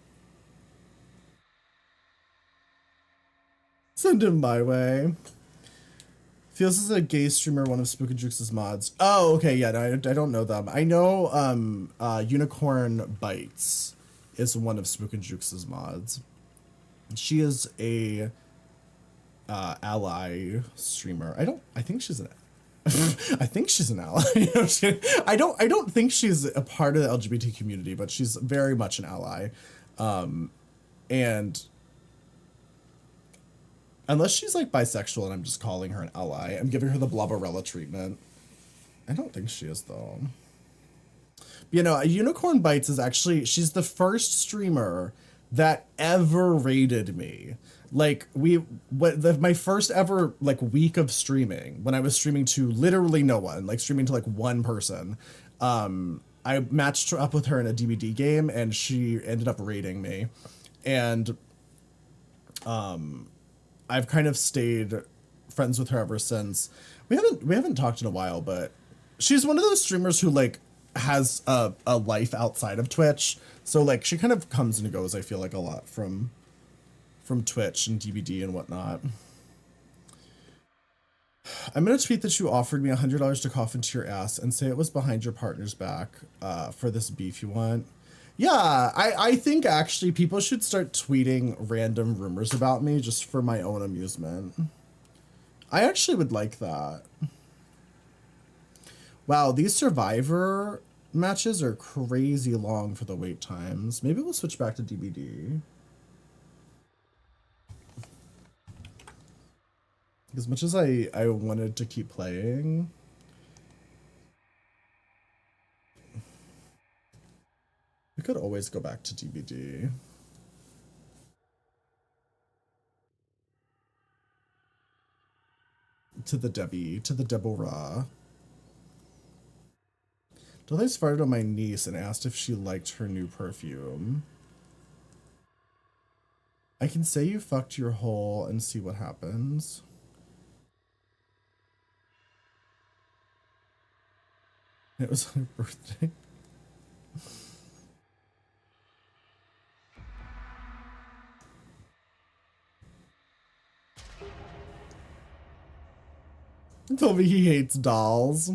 Send him my way. Feels is a gay streamer, one of Spook and Jukes' mods. Oh, okay, yeah, no, I don't know them. I know Unicorn Bites is one of Spook and Jukes' mods. She is a ally streamer. I think she's an I think she's an ally. I don't think she's a part of the LGBT community, but she's very much an ally. And unless she's like bisexual and I'm just calling her an ally, I'm giving her the Blobberella treatment. I don't think she is though. You know, Unicorn Bites is actually, she's the first streamer that ever raided me. Like my first ever like week of streaming, when I was streaming to literally no one, like streaming to like one person, I matched up with her in a DVD game and she ended up raiding me. And I've kind of stayed friends with her ever since. We haven't talked in a while, but she's one of those streamers who like has a life outside of Twitch. So like she kind of comes and goes, I feel like, a lot from Twitch and DVD and whatnot. I'm gonna tweet that you offered me $100 to cough into your ass and say it was behind your partner's back for this beef you want. Yeah, I think actually people should start tweeting random rumors about me just for my own amusement. I actually would like that. Wow, these Survivor matches are crazy long for the wait times. Maybe we'll switch back to DVD. As much as I wanted to keep playing, we could always go back to DVD. To the Deborah. Delight farted on my niece and asked if she liked her new perfume. I can say you fucked your hole and see what happens. It was her birthday. He told me he hates dolls.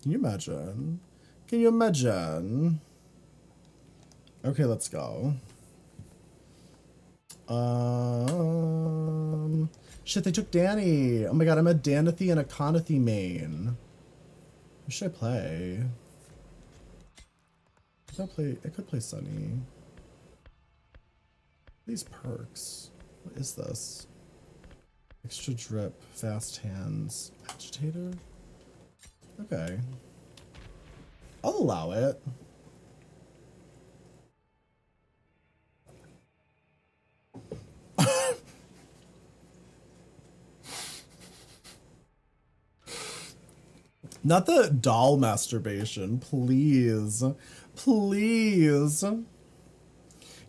Can you imagine? Can you imagine? Okay, let's go. Shit, they took Danny. Oh my god, I'm a Danathy and a Conathy main. Who should I play? I could play Sunny. These perks. What is this? Extra drip, fast hands, agitator? Okay. I'll allow it. Not the doll masturbation, please. Please.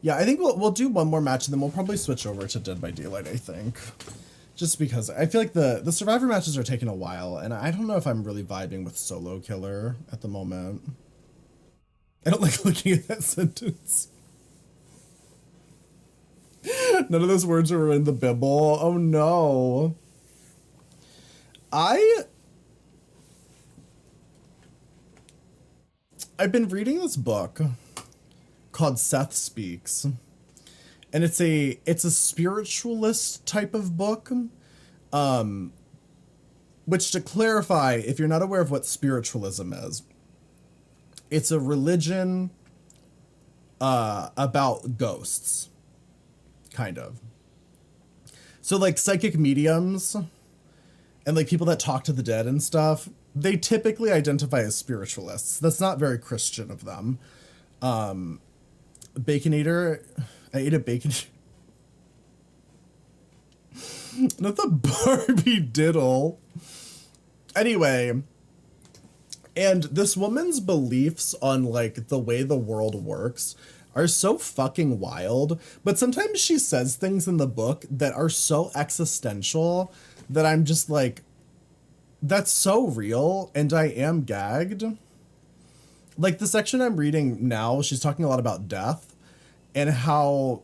Yeah, I think we'll do one more match and then we'll probably switch over to Dead by Daylight, I think. Just because I feel like the Survivor matches are taking a while and I don't know if I'm really vibing with Solo Killer at the moment. I don't like looking at that sentence. None of those words are in the Bible. Oh no. I've been reading this book called Seth Speaks, and it's a spiritualist type of book, which, to clarify, if you're not aware of what spiritualism is, it's a religion about ghosts, kind of. So like psychic mediums and like people that talk to the dead and stuff, they typically identify as spiritualists. That's not very Christian of them. Baconator, I ate a bacon. Not the Barbie diddle. Anyway, and this woman's beliefs on like the way the world works are so fucking wild, but sometimes she says things in the book that are so existential that I'm just like, that's so real, and I am gagged. Like the section I'm reading now, she's talking a lot about death and how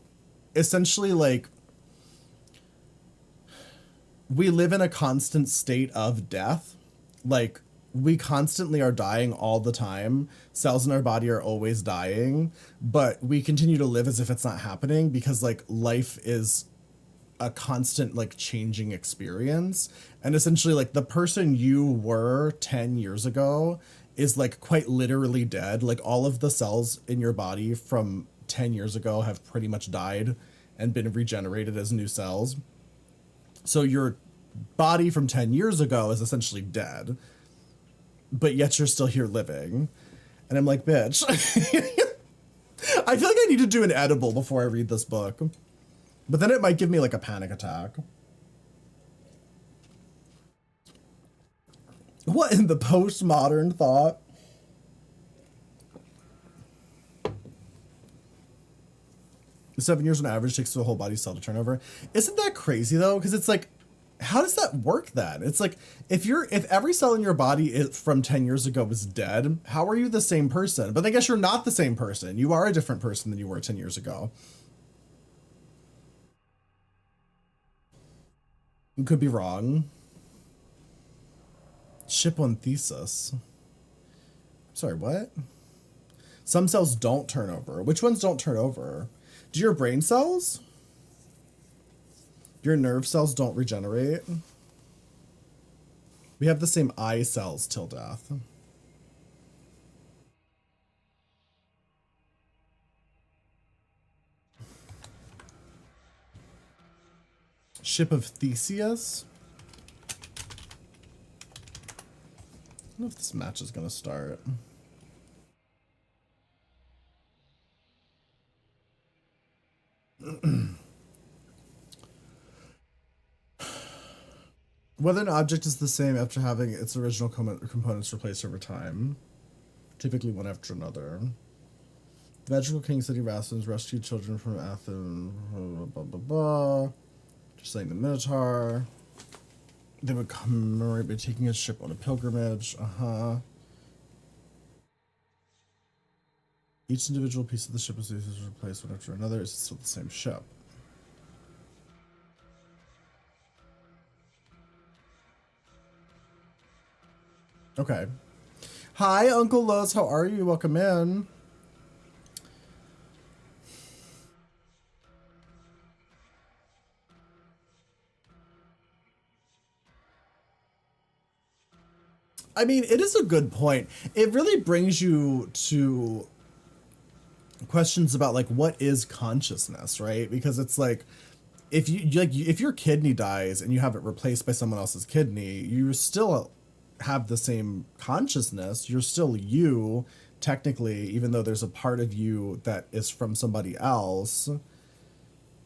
essentially like we live in a constant state of death. Like we constantly are dying all the time. Cells in our body are always dying, but we continue to live as if it's not happening because like life is a constant like changing experience. And essentially like the person you were 10 years ago is like quite literally dead. Like all of the cells in your body from 10 years ago have pretty much died and been regenerated as new cells. So your body from 10 years ago is essentially dead, but yet you're still here living. And I'm like, bitch. I feel like I need to do an edible before I read this book. But then it might give me like a panic attack. What in the postmodern thought? The 7 years on average takes the whole body cell to turn over. Isn't that crazy though? Because it's like, how does that work then? It's like, if every cell in your body from 10 years ago was dead, how are you the same person? But I guess you're not the same person. You are a different person than you were 10 years ago. You could be wrong. Ship on thesis. Sorry, what? Some cells don't turn over. Which ones don't turn over? Do your brain cells? Your nerve cells don't regenerate? We have the same eye cells till death. Ship of Theseus? I don't know if this match is gonna start. Whether an object is the same after having its original components replaced over time, typically one after another. The magical king city Rasmus rescued children from Athens, blah, blah, blah. Just like the Minotaur. They would commemorate by taking a ship on a pilgrimage. Each individual piece of the ship was replaced one after another. It's still the same ship. Okay. Hi, Uncle Lowe's. How are you? Welcome in. I mean, it is a good point. It really brings you to questions about like what is consciousness, right? Because it's like if if your kidney dies and you have it replaced by someone else's kidney, you still have the same consciousness. You're still you technically, even though there's a part of you that is from somebody else.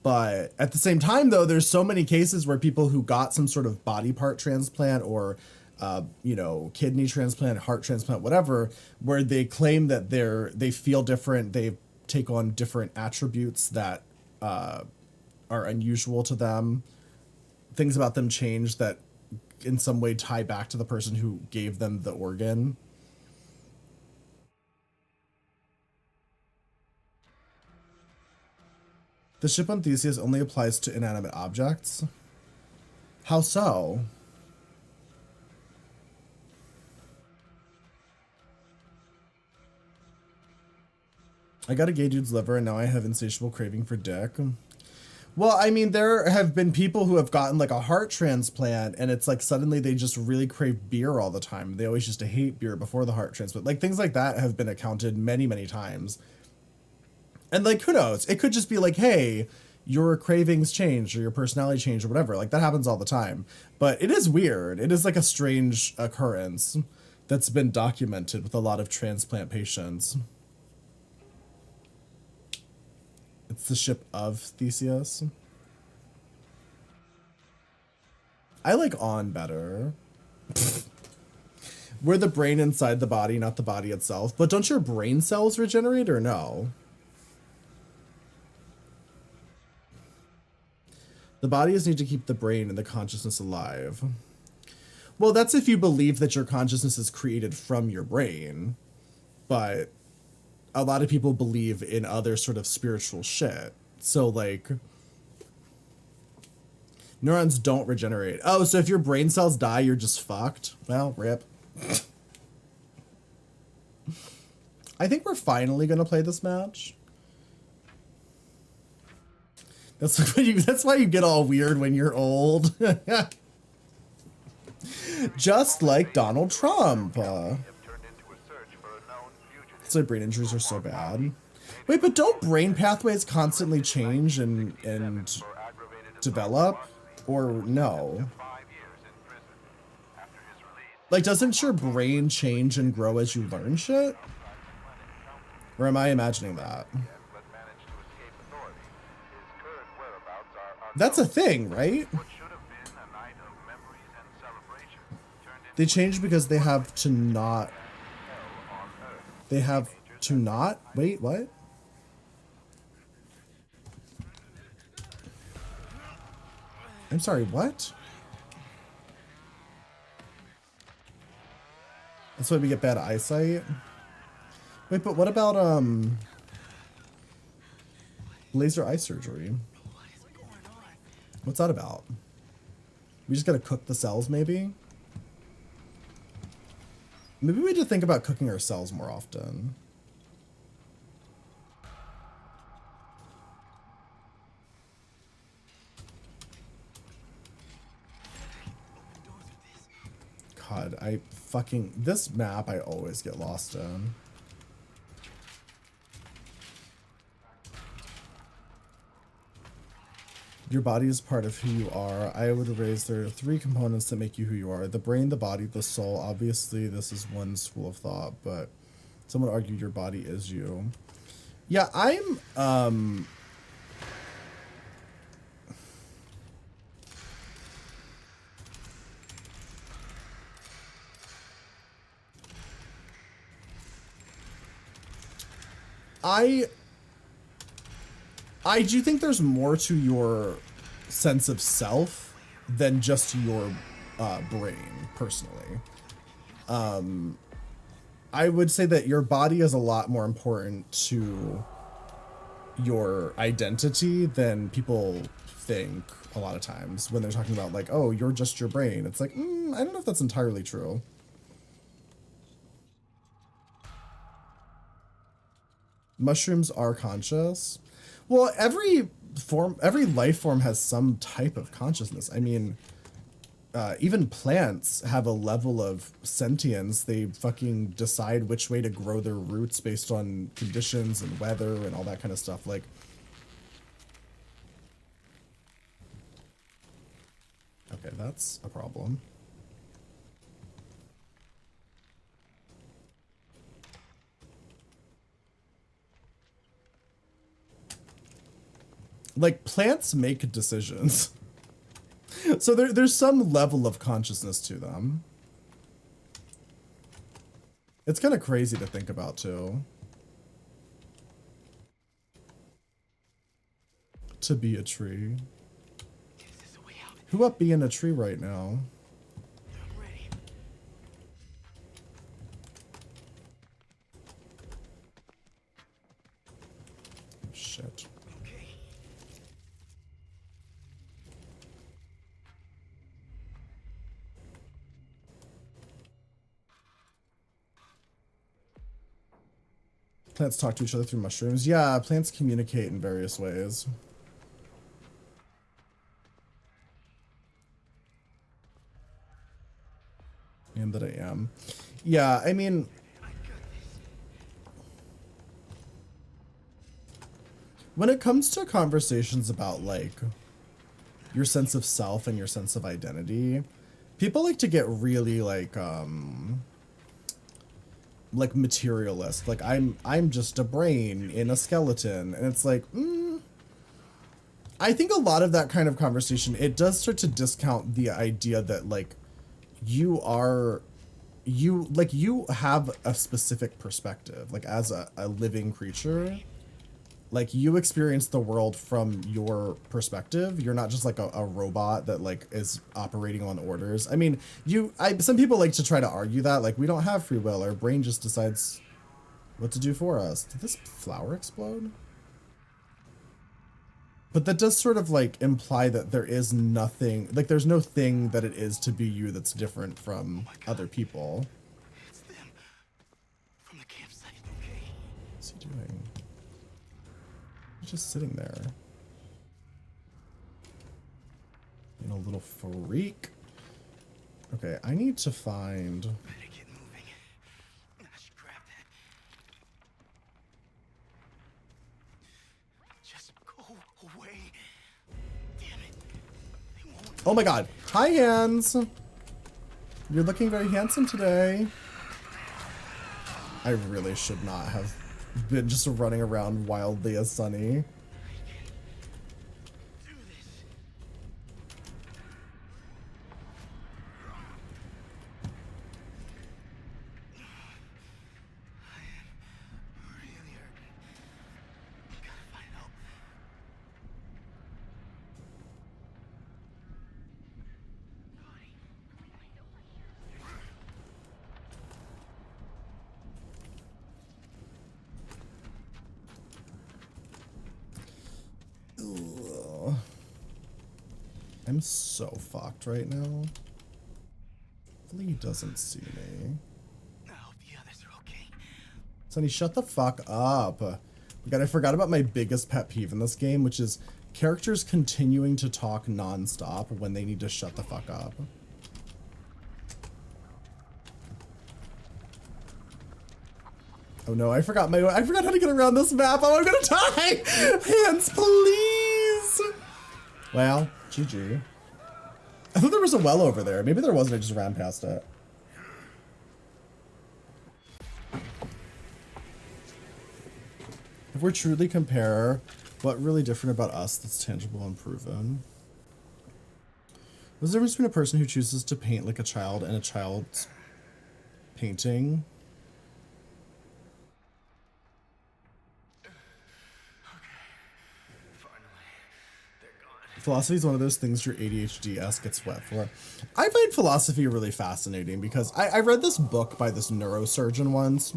But at the same time though, there's so many cases where people who got some sort of body part transplant or you know, kidney transplant, heart transplant, whatever, where they claim that they feel different, they take on different attributes that are unusual to them. Things about them change that in some way tie back to the person who gave them the organ. The ship on Theseus only applies to inanimate objects. How so? I got a gay dude's liver and now I have insatiable craving for dick. Well, I mean, there have been people who have gotten like a heart transplant and it's like suddenly they just really crave beer all the time. They always used to hate beer before the heart transplant. Like things like that have been accounted many, many times. And like, who knows? It could just be like, hey, your cravings changed or your personality changed or whatever. Like that happens all the time. But it is weird. It is like a strange occurrence that's been documented with a lot of transplant patients. It's the ship of Theseus. I like on better. We're the brain inside the body, not the body itself. But don't your brain cells regenerate or no? The body is need to keep the brain and the consciousness alive. Well, that's if you believe that your consciousness is created from your brain. But a lot of people believe in other sort of spiritual shit. So like neurons don't regenerate. Oh, so if your brain cells die, you're just fucked. Well, rip. I think we're finally gonna play this match. That's why you get all weird when you're old. Just like Donald Trump. So brain injuries are so bad. Wait, but don't brain pathways constantly change and develop? Or no? Like, doesn't your brain change and grow as you learn shit? Or am I imagining that? That's a thing, right? What should have been a night of memories and celebration turned into They changed because they have to not. hell on earth. They have to not. Wait, what? I'm sorry, what? That's why we get bad eyesight? Wait, but what about, laser eye surgery? What's that about? We just gotta cook the cells, maybe? Maybe we need to think about cooking our cells more often. God, this map I always get lost in. Your body is part of who you are. I would raise there are 3 components that make you who you are. The brain, the body, the soul. Obviously, this is one school of thought, but some would argue your body is you. Yeah, I do think there's more to your sense of self than just your brain, personally. I would say that your body is a lot more important to your identity than people think a lot of times when they're talking about like, oh, you're just your brain. It's like, I don't know if that's entirely true. Mushrooms are conscious. Well, every life form has some type of consciousness. I mean, even plants have a level of sentience. They fucking decide which way to grow their roots based on conditions and weather and all that kind of stuff. Like, okay, that's a problem. Like, plants make decisions. So there's some level of consciousness to them. It's kind of crazy to think about, too. To be a tree. Who up being a tree right now? Shit. Plants talk to each other through mushrooms. Yeah, plants communicate in various ways. And that I am. Yeah, I mean... when it comes to conversations about, like, your sense of self and your sense of identity, people like to get really, like materialist. Like, I'm just a brain in a skeleton. And it's like, I think a lot of that kind of conversation, it does start to discount the idea that, like, you have a specific perspective, like, as a living creature. Like, you experience the world from your perspective. You're not just like a robot that like is operating on orders. I mean, some people like to try to argue that, like, we don't have free will. Our brain just decides what to do for us. Did this flower explode? But that does sort of like imply that there is nothing, like, there's no thing that it is to be you that's different from other people. It's them. From the campsite, okay? What's he doing? He's just sitting there. You know, little freak. Okay, I need to find... Better get moving. I should grab that. Just go away. Damn it. They won't. Oh my god. Hi, Hands. You're looking very handsome today. I really should not have been just running around wildly as Sunny. Do this. I'm so fucked right now. Hopefully he doesn't see me. I hope the others are okay. Sonny, shut the fuck up. God, I forgot about my biggest pet peeve in this game, which is characters continuing to talk nonstop when they need to shut the fuck up. Oh no, I forgot how to get around this map. Oh, I'm gonna die! Hands, please! Well, GG. I thought there was a well over there. Maybe there wasn't, I just ran past it. If we truly compare what really different about us that's tangible and proven. Was there ever been a person who chooses to paint like a child and a child's painting? Philosophy is one of those things your ADHD ass gets wet for. I find philosophy really fascinating because I read this book by this neurosurgeon once,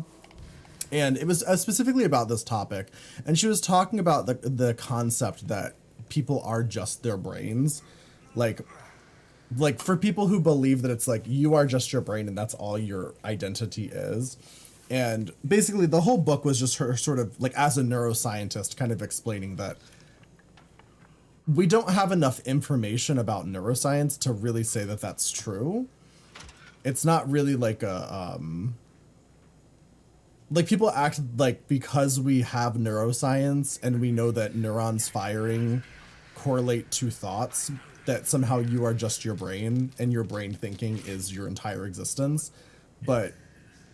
and it was specifically about this topic. And she was talking about the concept that people are just their brains. Like for people who believe that it's like you are just your brain and that's all your identity is. And basically the whole book was just her sort of like as a neuroscientist kind of explaining that we don't have enough information about neuroscience to really say that that's true. It's not really like a, like people act like because we have neuroscience and we know that neurons firing correlate to thoughts, that somehow you are just your brain and your brain thinking is your entire existence. But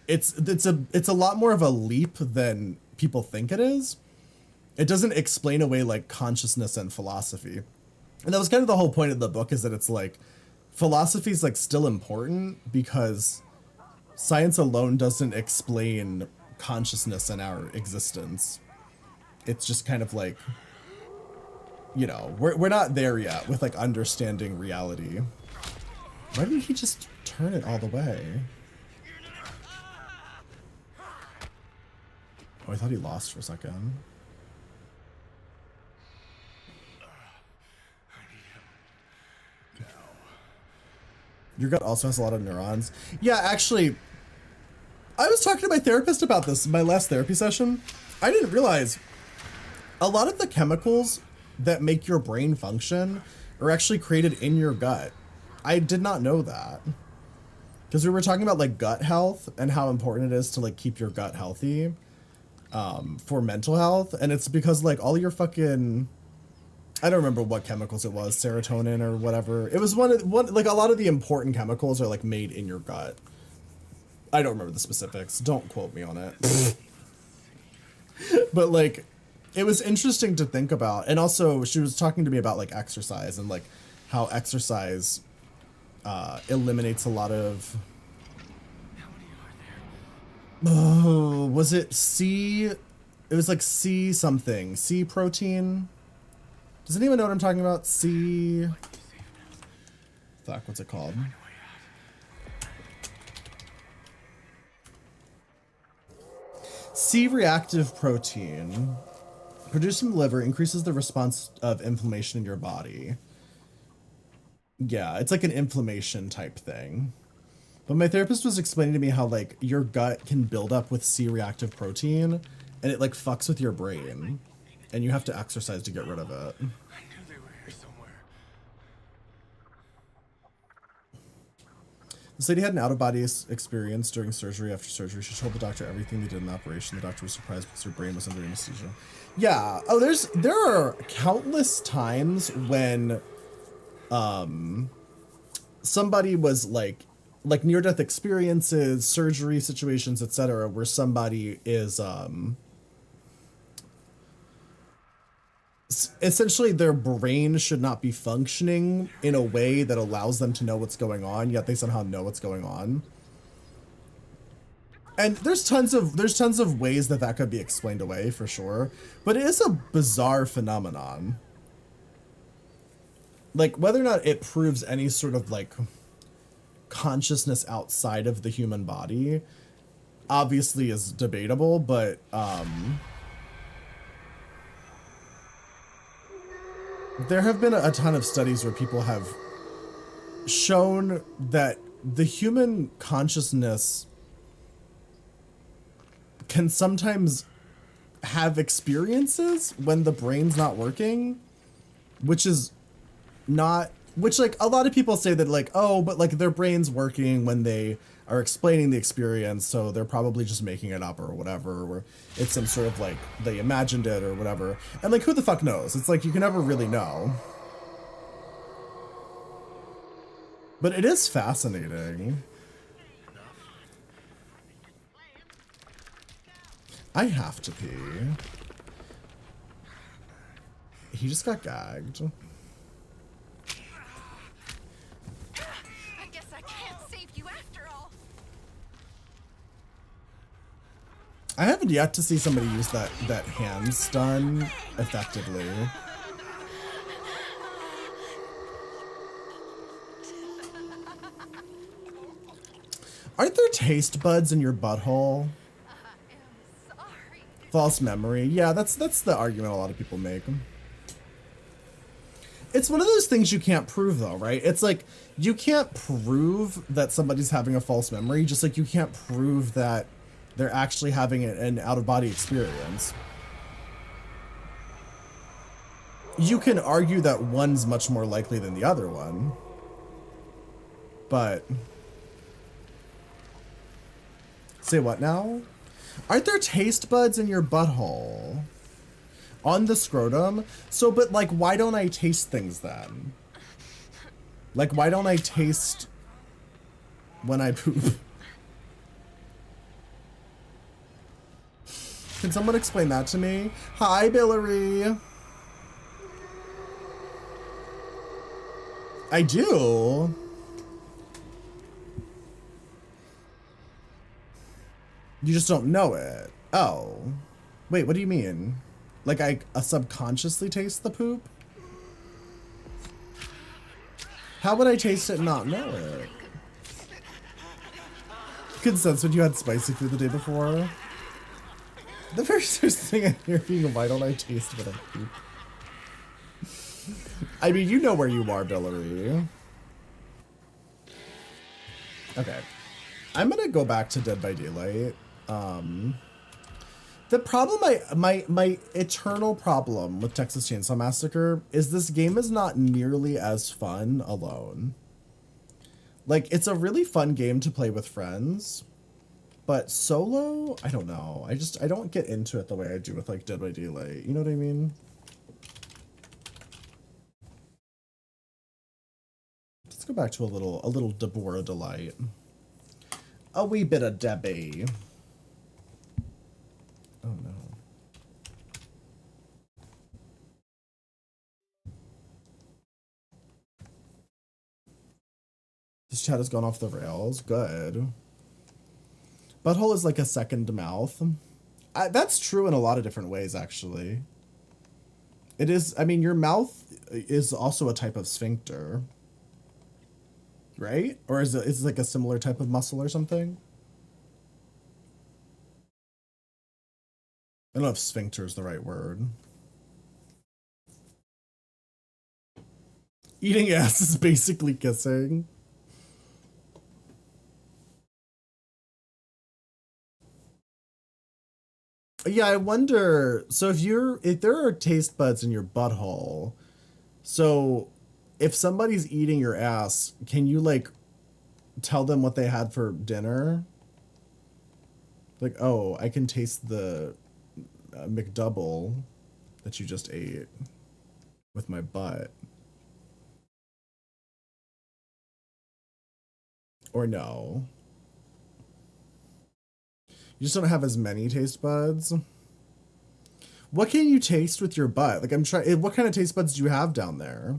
it's a lot more of a leap than people think it is. It doesn't explain away like consciousness and philosophy. And that was kind of the whole point of the book, is that it's like philosophy is like still important because science alone doesn't explain consciousness and our existence. It's just kind of like, you know, we're not there yet with like understanding reality. Why didn't he just turn it all the way? Oh, I thought he lost for a second. Your gut also has a lot of neurons. Yeah, actually, I was talking to my therapist about this in my last therapy session. I didn't realize a lot of the chemicals that make your brain function are actually created in your gut. I did not know that. Because we were talking about like gut health and how important it is to like keep your gut healthy for mental health. And it's because like all your fucking, I don't remember what chemicals it was, serotonin or whatever. It was one like a lot of the important chemicals are like made in your gut. I don't remember the specifics. Don't quote me on it. But like, it was interesting to think about. And also she was talking to me about like exercise and like how exercise eliminates a lot of, oh, was it C? It was like C something, C protein. Does anyone know what I'm talking about? Fuck, what's it called? C-reactive protein, produced in the liver, increases the response of inflammation in your body. Yeah, it's like an inflammation type thing. But my therapist was explaining to me how like your gut can build up with C-reactive protein and it like fucks with your brain. And you have to exercise to get rid of it. I knew they were here somewhere. This lady had an out-of-body experience during surgery. After surgery, she told the doctor everything they did in the operation. The doctor was surprised because her brain was under anesthesia. Yeah. Oh, there are countless times when somebody was like near-death experiences, surgery situations, etc., where somebody is essentially their brain should not be functioning in a way that allows them to know what's going on, yet they somehow know what's going on. And there's tons of ways that could be explained away for sure, but it is a bizarre phenomenon. Like whether or not it proves any sort of like consciousness outside of the human body obviously is debatable, but There have been a ton of studies where people have shown that the human consciousness can sometimes have experiences when the brain's not working, which is not, which like a lot of people say that like, oh, but like their brain's working when they are explaining the experience, so they're probably just making it up or whatever, or it's some sort of like they imagined it or whatever. And like, who the fuck knows? It's like you can never really know. But it is fascinating. I have to pee. He just got gagged. I guess I can't save you after all. I haven't yet to see somebody use that hand stun effectively. Aren't there taste buds in your butthole? Sorry. False memory. Yeah, that's the argument a lot of people make. It's one of those things you can't prove though, right? It's like you can't prove that somebody's having a false memory, just like you can't prove that they're actually having an out-of-body experience. You can argue that one's much more likely than the other one, but... Say what now? Aren't there taste buds in your butthole? On the scrotum? So, but like, why don't I taste things then? Like, why don't I taste when I poop? Can someone explain that to me? Hi, Billary. I do. You just don't know it. Oh. Wait, what do you mean? Like I subconsciously taste the poop? How would I taste it and not know it? Could sense when you had spicy food the day before. The very first thing I hear being, why don't I taste what I poop? I mean, you know where you are, Billary. Okay. I'm gonna go back to Dead by Daylight. The problem, my eternal problem with Texas Chainsaw Massacre is this game is not nearly as fun alone. Like, it's a really fun game to play with friends, but solo, I don't know. I don't get into it the way I do with like Dead by Daylight. You know what I mean? Let's go back to a little Deborah Delight. A wee bit of Debbie. Oh no. This chat has gone off the rails. Good. Butthole is like a second mouth. That's true in a lot of different ways, actually. It is, I mean, your mouth is also a type of sphincter. Right? Or is it like a similar type of muscle or something? I don't know if sphincter is the right word. Eating ass is basically kissing. Yeah, I wonder, so if there are taste buds in your butthole, so if somebody's eating your ass, can you like tell them what they had for dinner? Like, oh, I can taste the McDouble that you just ate with my butt. Or no. You just don't have as many taste buds. What can you taste with your butt? Like, I'm trying, what kind of taste buds do you have down there?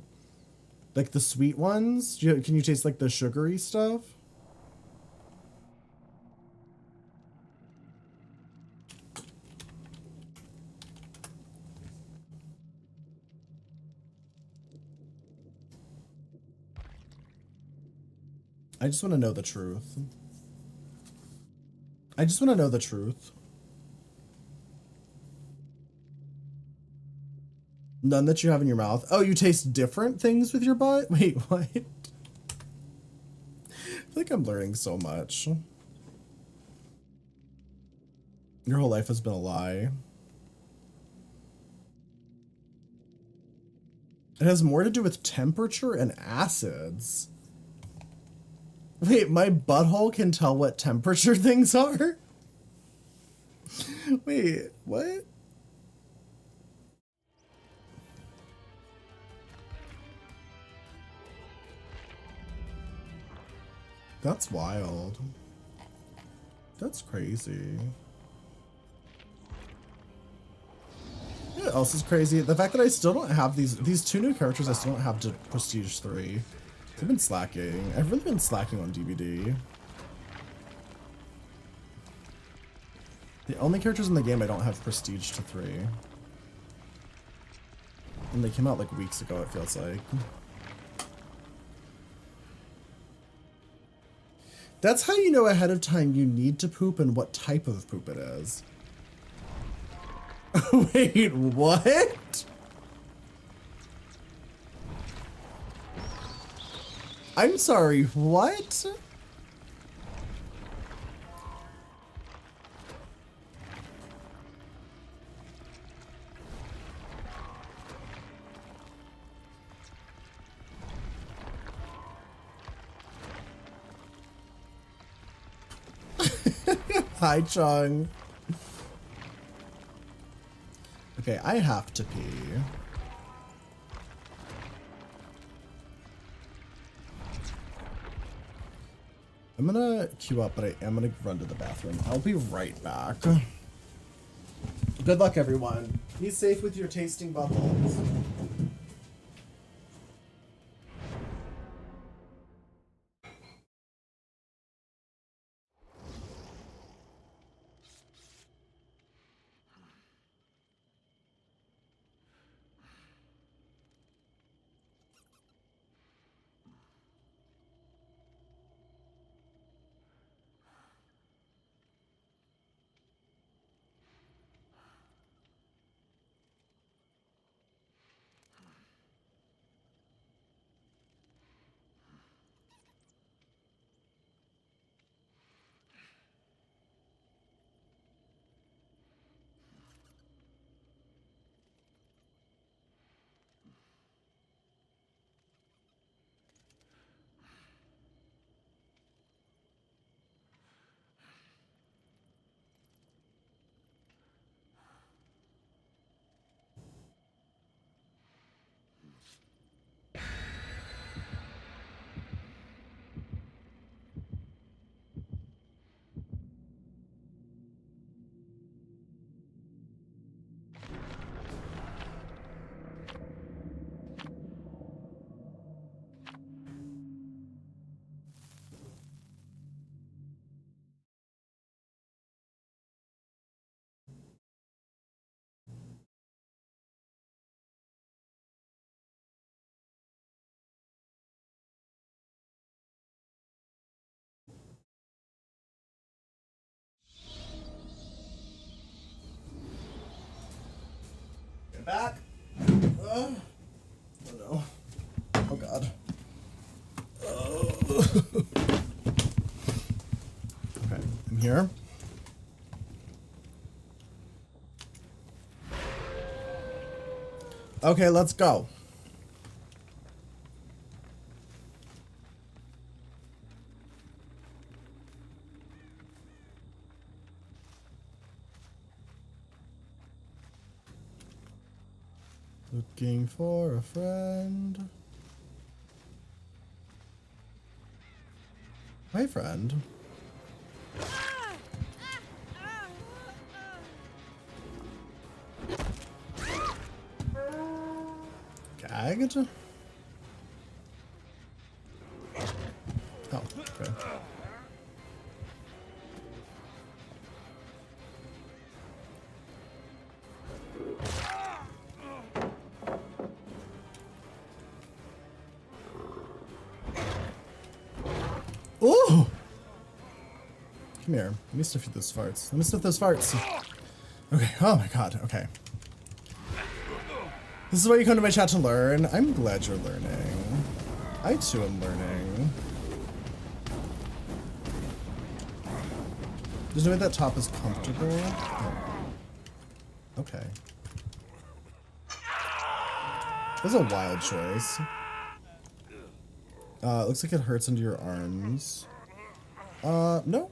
Like the sweet ones? Can you taste like the sugary stuff? I just want to know the truth. I just want to know the truth. None that you have in your mouth. Oh, you taste different things with your butt? Wait, what? I feel like I'm learning so much. Your whole life has been a lie. It has more to do with temperature and acids. Wait, my butthole can tell what temperature things are? Wait, what? That's wild. That's crazy. You know what else is crazy? The fact that I still don't have these two new characters I still don't have to Prestige 3. I've been slacking. I've really been slacking on DVD. The only characters in the game I don't have Prestige to 3. And they came out like weeks ago, it feels like. That's how you know ahead of time you need to poop and what type of poop it is. Wait, what? I'm sorry, what? Hi, Chung. Okay, I have to pee. I'm gonna queue up, but I am gonna run to the bathroom. I'll be right back. Good luck, everyone. Be safe with your tasting bubbles. Back. Oh no. Oh god. Okay, I'm here. Okay, let's go. Looking for a friend. Hi, friend. Gagged? Oh, okay. Ooh! Come here. Let me sniff those farts. Let me sniff those farts. Okay. Oh my god. Okay. This is why you come to my chat to learn. I'm glad you're learning. I too am learning. There's no way that top is comfortable. Oh. Okay. That's a wild choice. Looks like it hurts under your arms. No.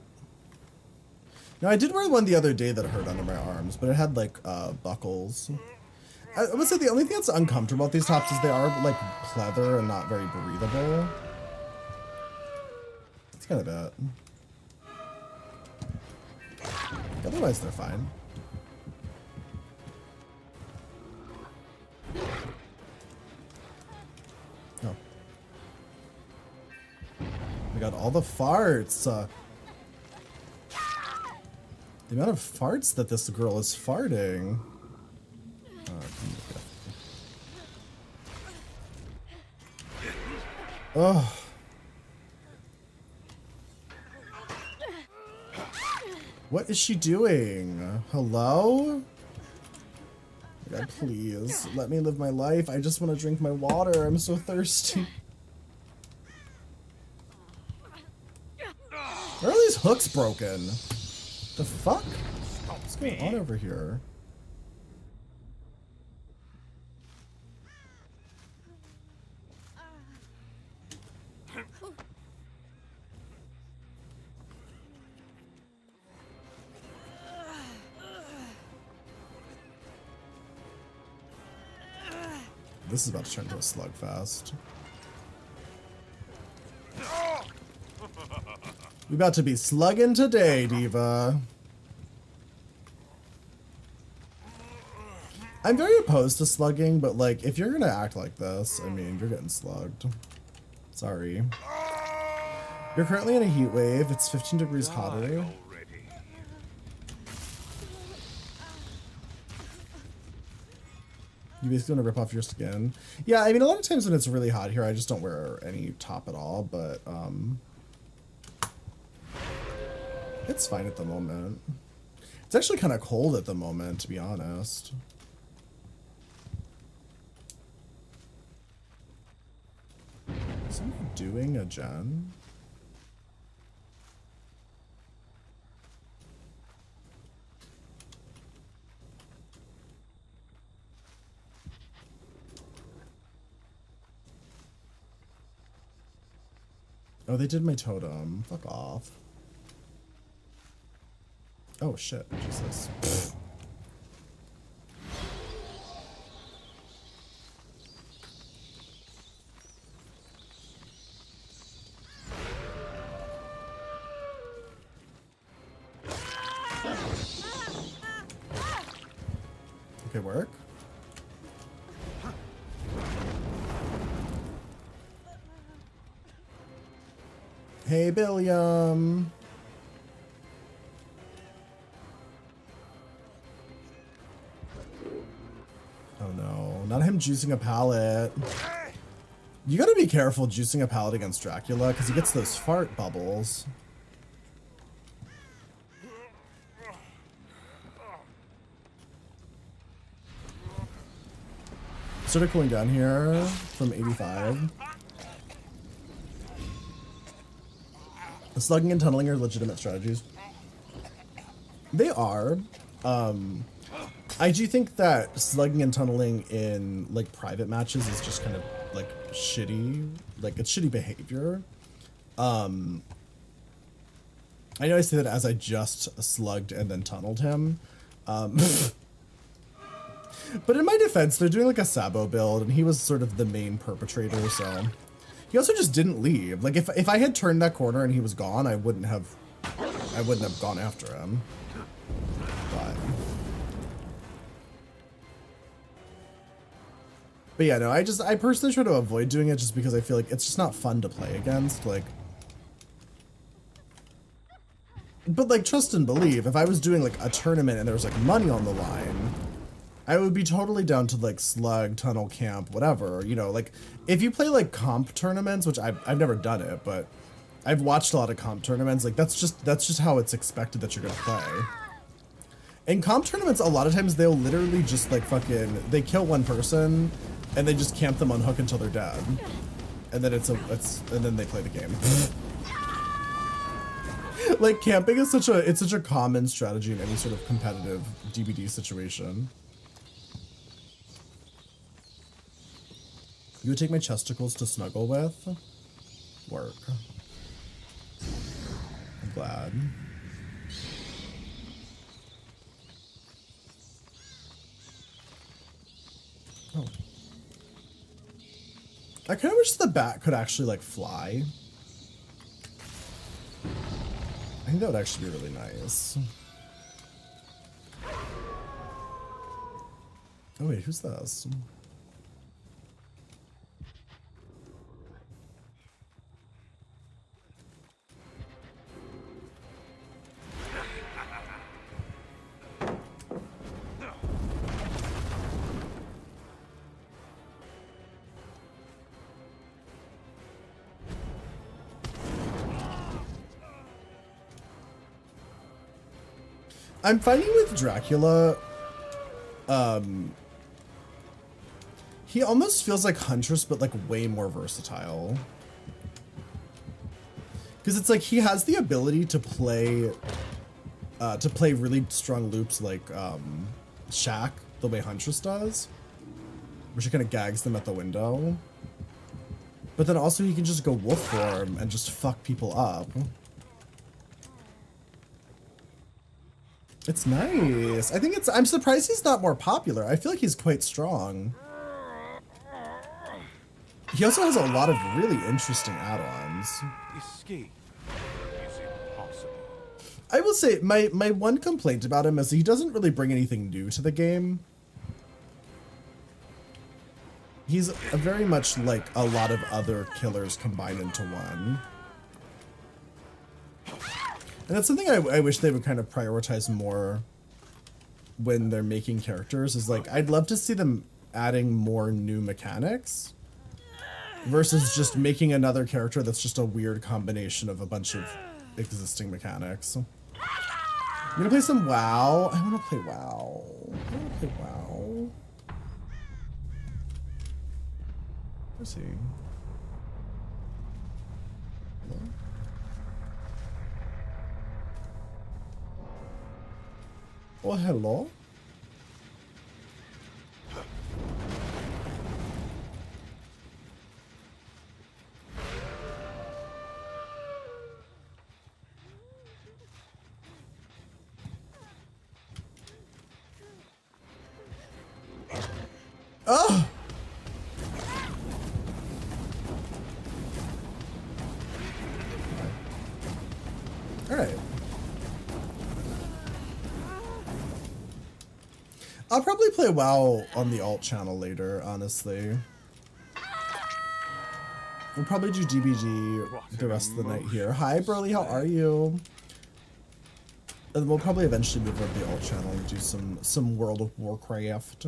No, I did wear one the other day that hurt under my arms, but it had like buckles. I would say the only thing that's uncomfortable with these tops is they are like pleather and not very breathable. That's kind of it. Otherwise, they're fine. Oh. We got all the farts. The amount of farts that this girl is farting. Oh. What is she doing? Hello? God, please, let me live my life. I just want to drink my water. I'm so thirsty. Where are these hooks broken? The fuck? What's going on over here? This is about to turn into a slugfest. We about to be slugging today, Diva. I'm very opposed to slugging, but like, if you're gonna act like this, I mean, you're getting slugged. Sorry. You're currently in a heat wave. It's 15 degrees hotter. You basically want to rip off your skin. Yeah, I mean, a lot of times when it's really hot here, I just don't wear any top at all, but, it's fine at the moment. It's actually kind of cold at the moment, to be honest. Is someone doing a gen? Oh, they did my totem. Fuck off. Oh shit, Jesus. Pfft. Okay, work. Hey, Billiam. Oh no, not him juicing a pallet. You gotta be careful juicing a pallet against Dracula, because he gets those fart bubbles. Started cooling down here from 85. The slugging and tunneling are legitimate strategies. They are. I do think that slugging and tunneling in like private matches is just kind of like shitty. Like it's shitty behavior. I know I say that as I just slugged and then tunneled him. But in my defense, they're doing like a Sabo build and he was sort of the main perpetrator, so. He also just didn't leave. Like if I had turned that corner and he was gone, I wouldn't have gone after him. But yeah, no, I personally try to avoid doing it just because I feel like it's just not fun to play against, like. But like, trust and believe, if I was doing like a tournament and there was like money on the line, I would be totally down to like slug, tunnel, camp, whatever, you know, like if you play like comp tournaments, which I've never done it, but I've watched a lot of comp tournaments, like that's just how it's expected that you're gonna play. In comp tournaments, a lot of times they'll literally just like they kill one person and they just camp them on hook until they're dead. And then and then they play the game. Like camping is such a common strategy in any sort of competitive DBD situation. You would take my chesticles to snuggle with? Work. I'm glad. Oh. I kind of wish the bat could actually like fly. I think that would actually be really nice. Oh wait, who's this? I'm finding with Dracula, he almost feels like Huntress, but like way more versatile. Because it's like he has the ability to play really strong loops like Shaq, the way Huntress does, where she kind of gags them at the window. But then also he can just go wolf form and just fuck people up. It's nice. I'm surprised he's not more popular. I feel like he's quite strong. He also has a lot of really interesting add-ons. Escape is impossible. I will say, my one complaint about him is he doesn't really bring anything new to the game. He's very much like a lot of other killers combined into one. And that's something I wish they would kind of prioritize more when they're making characters, is like, I'd love to see them adding more new mechanics versus just making another character that's just a weird combination of a bunch of existing mechanics. I'm gonna play some WoW. I wanna play WoW. Let's see. Hello? Oh, hello? Oh! All right. I'll probably play WoW on the alt channel later, honestly. We'll probably do DBG the rest of the night here. Hi, Burley, how are you? And we'll probably eventually move over to the alt channel and do some World of Warcraft.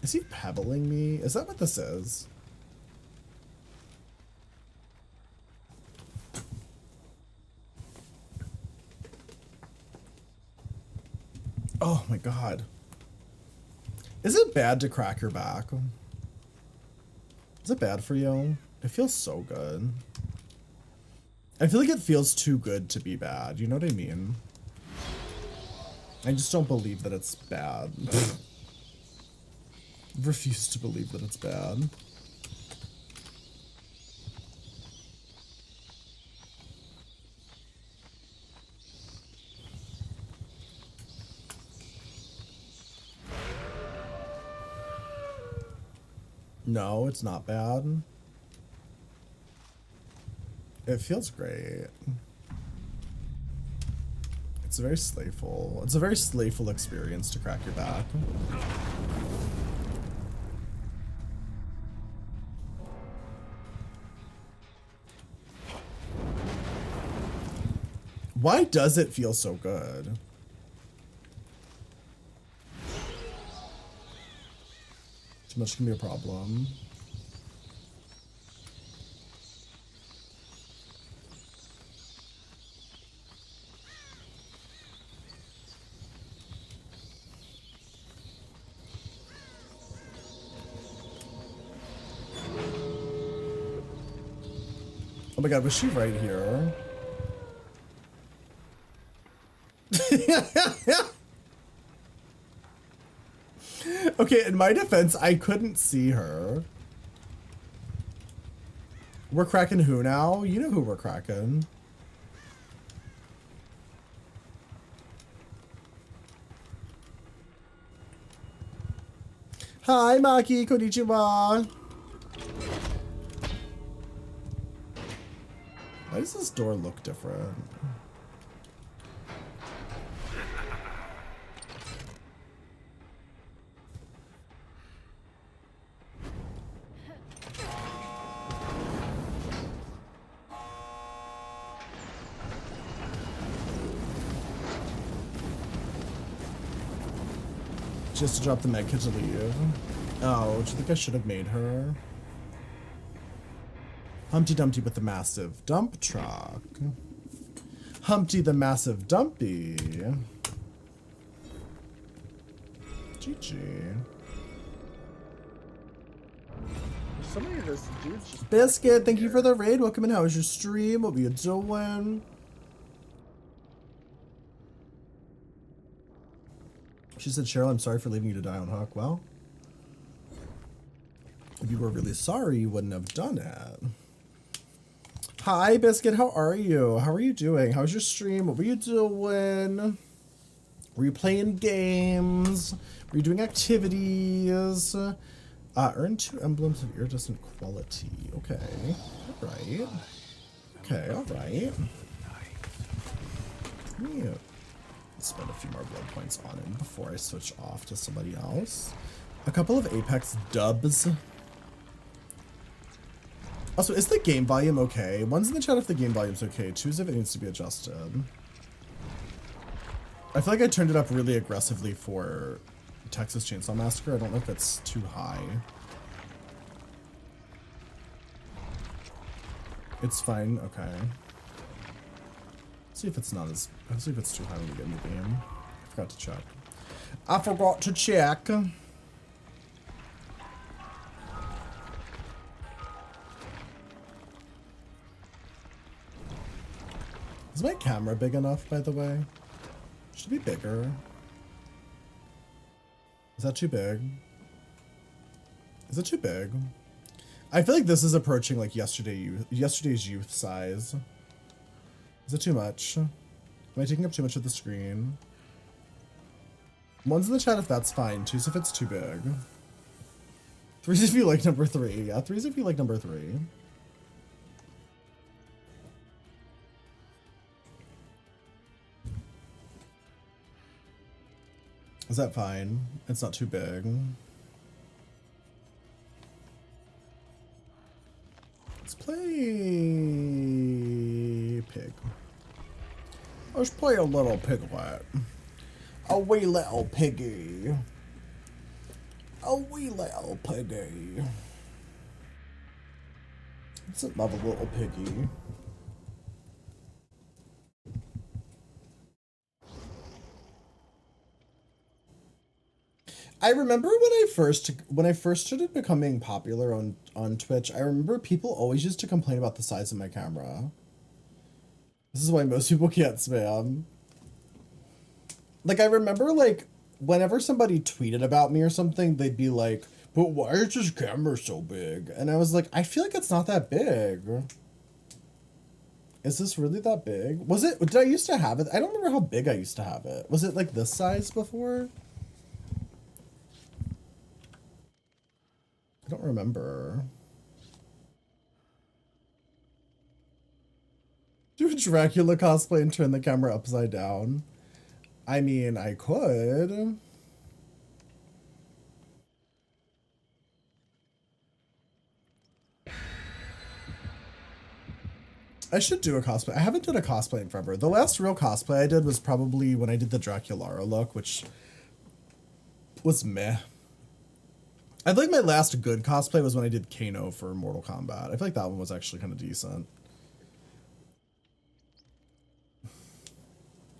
Is he pebbling me? Is that what this is? Oh my god. Is it bad to crack your back? Is it bad for you? It feels so good. I feel like it feels too good to be bad. You know what I mean? I just don't believe that it's bad. Refuse to believe that it's bad. No, it's not bad. It feels great. It's very slayful. It's a very slayful experience to crack your back. Why does it feel so good? Too much can be a problem. my god, was she right here? Okay, in my defense, I couldn't see her. We're cracking who now? You know who we're cracking. Hi, Maki. Konnichiwa. Why does this door look different? Just to drop the med kit to leave. Oh, do you think I should have made her? Humpty Dumpty with the massive dump truck. Humpty the massive dumpy. GG. So many of those dudes just Biscuit, thank you for the raid. Welcome in. How was your stream? What were you doing? She said, Cheryl, I'm sorry for leaving you to die on Hook. Well, if you were really sorry, you wouldn't have done it. Hi, Biscuit. How are you? How are you doing? How was your stream? What were you doing? Were you playing games? Were you doing activities? Earn 2 emblems of iridescent quality. Okay. All right. Okay, all right. Yeah. Spend a few more blood points on him before I switch off to somebody else. A couple of Apex dubs. Also, is the game volume okay? One's in the chat if the game volume's okay. Two's if it needs to be adjusted. I feel like I turned it up really aggressively for Texas Chainsaw Massacre. I don't know if it's too high. It's fine. Okay. See if it's not as... Let's see if it's too high when we get in the game. I forgot to check. I forgot to check. Is my camera big enough, by the way? Should it be bigger? Is that too big? Is it too big? I feel like this is approaching like yesterday's youth size. Is it too much? Am I taking up too much of the screen? One's in the chat if that's fine. Two's if it's too big. Three's if you like number 3. Yeah, three's if you like number 3. Is that fine? It's not too big. Let's play pig. Let's play a little piglet. A wee little piggy. A wee little piggy. Doesn't love a little piggy. I remember when I first started becoming popular on Twitch, I remember people always used to complain about the size of my camera. This is why most people can't spam. Like, I remember, like, whenever somebody tweeted about me or something, they'd be like, but why is this camera so big? And I was like, I feel like it's not that big. Is this really that big? Did I used to have it? I don't remember how big I used to have it. Was it like this size before? I don't remember. Do a Dracula cosplay and turn the camera upside down? I mean, I could. I should do a cosplay. I haven't done a cosplay in forever. The last real cosplay I did was probably when I did the Draculara look, which was meh. I think my last good cosplay was when I did Kano for Mortal Kombat. I feel like that one was actually kind of decent.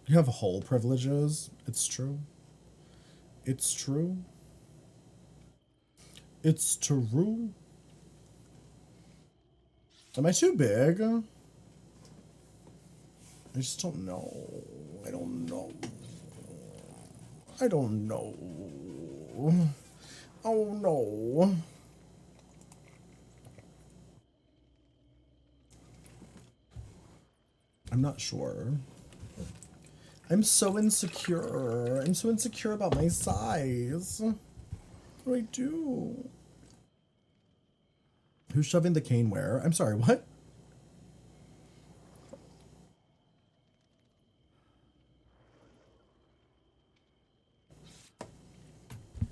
You have whole privileges. It's true. It's true. It's true. Am I too big? I just don't know. I don't know. I don't know. Oh no. I'm not sure. I'm so insecure. I'm so insecure about my size. What do I do? Who's shoving the cane where? I'm sorry, what?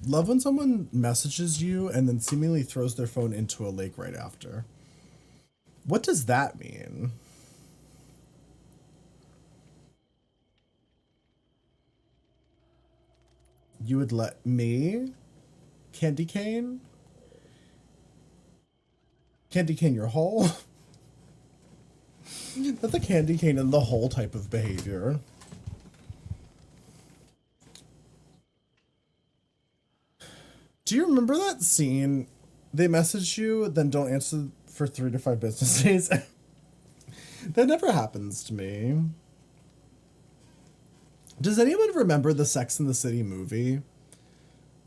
Love when someone messages you and then seemingly throws their phone into a lake right after. What does that mean? You would let me? Candy cane? Candy cane your hole? That's a candy cane in the hole type of behavior. Do you remember that scene? They message you, then don't answer for 3 to 5 business days. That never happens to me. Does anyone remember the Sex and the City movie?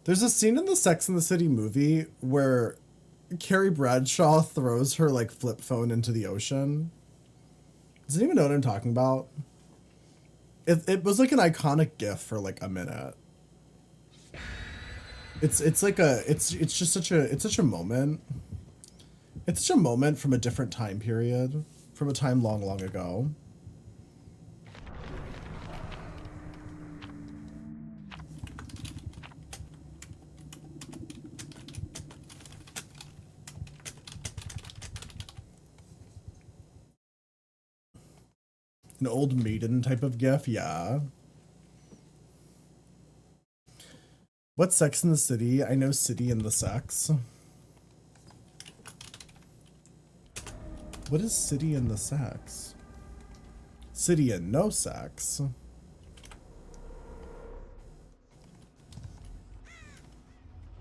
There's a scene in the Sex and the City movie where Carrie Bradshaw throws her like flip phone into the ocean. Does anyone know what I'm talking about? It was like an iconic gif for like a minute. It's just such a moment. It's such a moment from a different time period, from a time long, long ago. An old maiden type of gif, yeah. What's Sex in the City? I know City and the Sex. What is City and the Sex? City and no sex.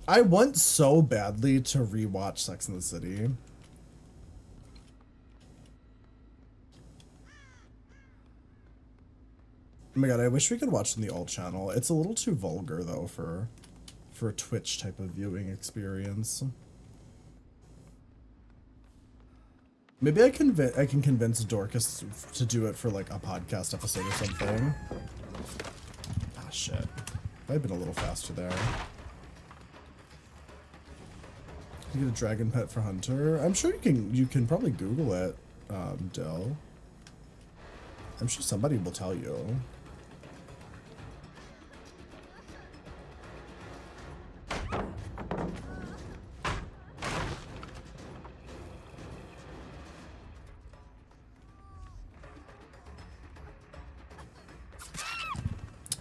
I want so badly to rewatch Sex in the City. Oh my god, I wish we could watch in the alt channel. It's a little too vulgar though for a Twitch type of viewing experience. Maybe I can convince Dorcas to do it for like a podcast episode or something. Ah shit. I've been a little faster there. You get a dragon pet for Hunter. I'm sure you can probably Google it, Dill. I'm sure somebody will tell you.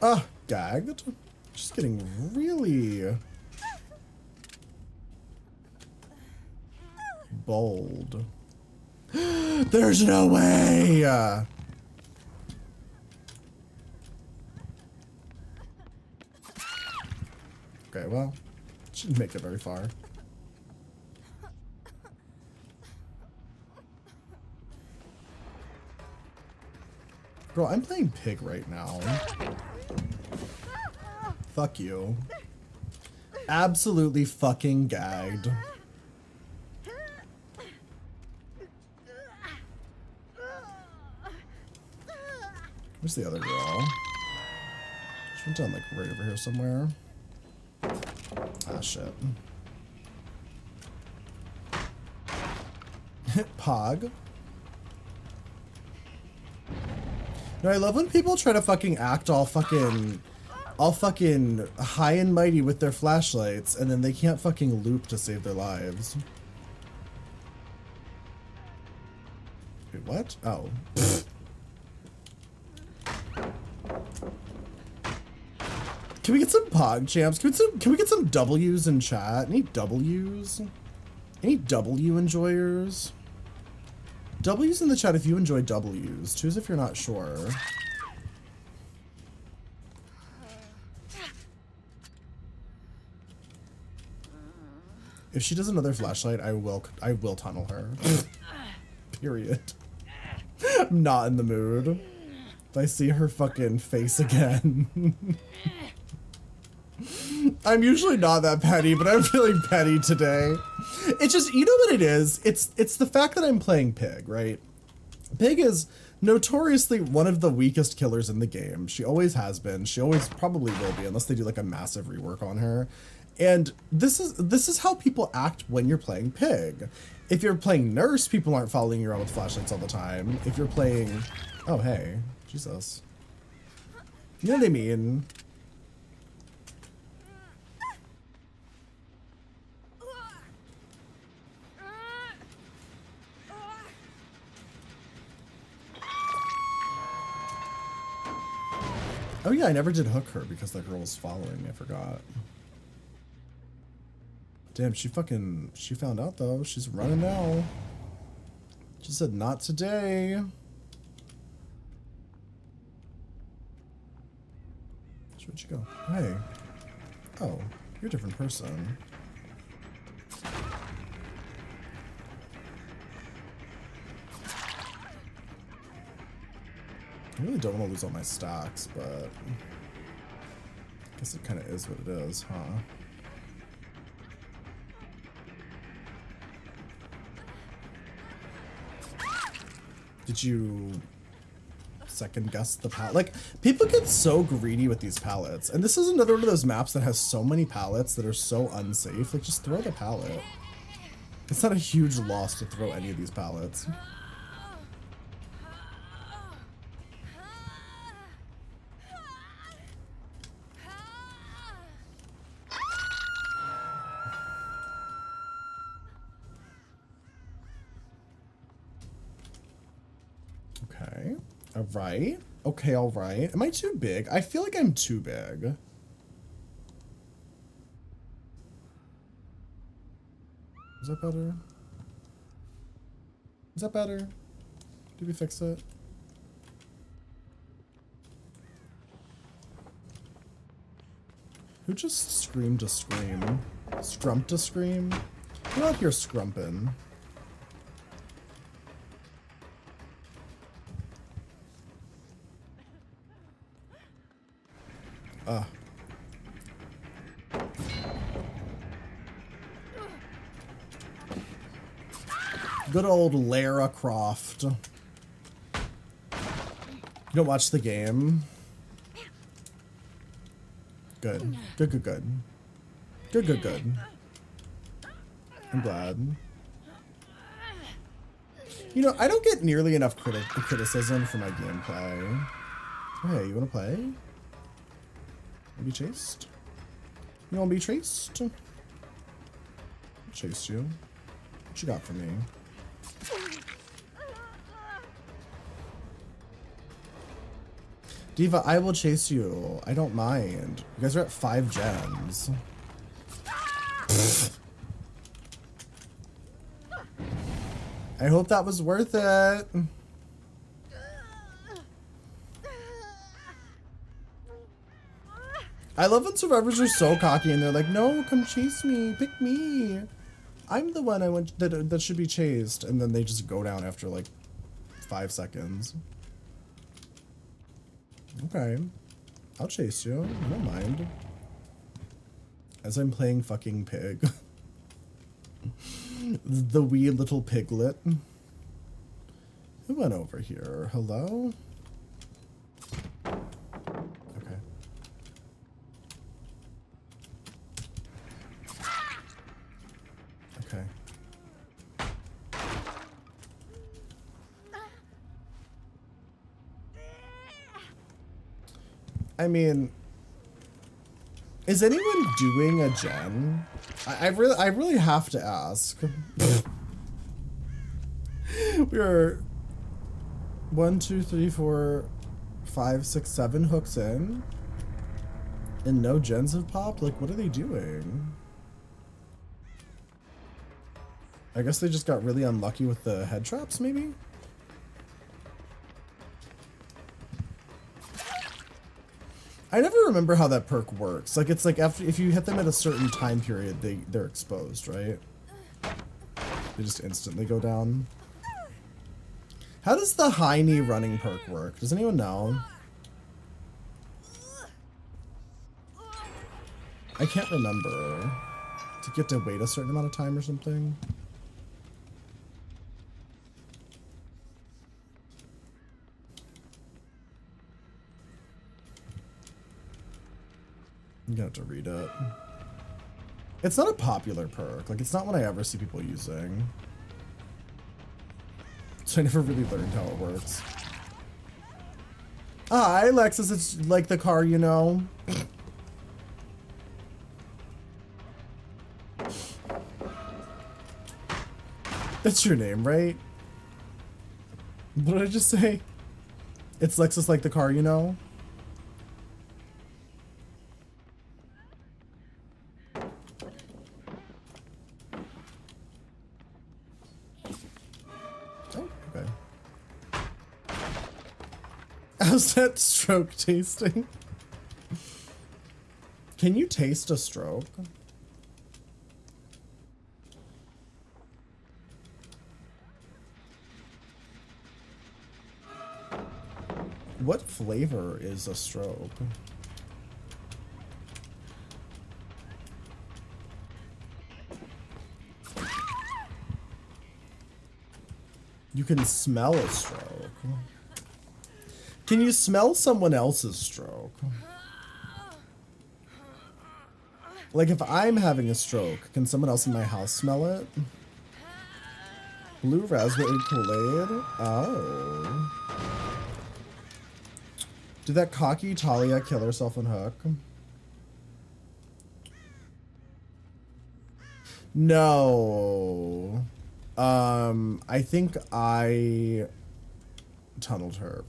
Ah, gagged. Just getting really bold. There's no way. Okay, well, she didn't make it very far. Girl, I'm playing Pig right now. Fuck you. Absolutely fucking gagged. Where's the other girl? She went down like right over here somewhere. Ah, shit. Pog. No, I love when people try to fucking act all fucking high and mighty with their flashlights and then they can't fucking loop to save their lives. Wait, what? Oh. Can we get some Pog champs? Can we get some W's in chat? Any W's? Any W enjoyers? W's in the chat if you enjoy W's. Choose if you're not sure. If she does another flashlight, I will tunnel her. Period. I'm not in the mood. If I see her fucking face again. I'm usually not that petty, but I'm feeling petty today. It's just, you know what it is? It's the fact that I'm playing Pig, right? Pig is notoriously one of the weakest killers in the game. She always has been. She always probably will be, unless they do like a massive rework on her. And this is how people act when you're playing Pig. If you're playing Nurse, people aren't following you around with flashlights all the time. If you're playing, oh hey, Jesus, you know what I mean? Oh yeah, I never did hook her because that girl was following me, I forgot. Damn, she found out though. She's running now. She said, not today. Where'd you go? Hey. Oh, you're a different person. I really don't want to lose all my stocks, but I guess it kind of is what it is, huh? Did you second guess the palette? Like, people get so greedy with these palettes, and this is another one of those maps that has so many palettes that are so unsafe. Like, just throw the palette. It's not a huge loss to throw any of these palettes. Okay. All right. Okay, all right. Am I too big? I feel like I'm too big. Is that better? Is that better? Did we fix it? Who just screamed to scream? Scrump to scream? You're out here scrumping. Good old Lara Croft. You don't watch the game? Good. Good, good, good. Good, good, good. I'm glad. You know, I don't get nearly enough criticism for my gameplay. Hey, you wanna play? Be chased? You wanna be chased? I'll chase you. What you got for me? Diva, I will chase you. I don't mind. You guys are at 5 gems. I hope that was worth it. I love when survivors are so cocky and they're like, no, come chase me, pick me. I'm the one I want that should be chased. And then they just go down after like 5 seconds. Okay. I'll chase you. I don't mind. As I'm playing fucking Pig. The wee little piglet. Who went over here? Hello? Okay. Okay. I mean, is anyone doing a gen? I really have to ask. We're 1, 2, 3, 4, 5, 6, 7 hooks in, and no gens have popped. Like, what are they doing? I guess they just got really unlucky with the head traps, maybe? I never remember how that perk works. Like, it's like after if you hit them at a certain time period, they're exposed, right? They just instantly go down. How does the high knee running perk work? Does anyone know? I can't remember. To get to wait a certain amount of time or something? I'm gonna have to read it. It's not a popular perk. Like, it's not one I ever see people using. So I never really learned how it works. Hi, Lexus. It's like the car, you know. That's your name, right? What did I just say? It's Lexus like the car, you know? Oh, okay. How's that stroke tasting? Can you taste a stroke? What flavor is a stroke? You can smell a stroke. Can you smell someone else's stroke? Like if I'm having a stroke, can someone else in my house smell it? Blue raspberry Kool-Aid? Oh. Did that cocky Talia kill herself on Hook? No. I think I tunneled her.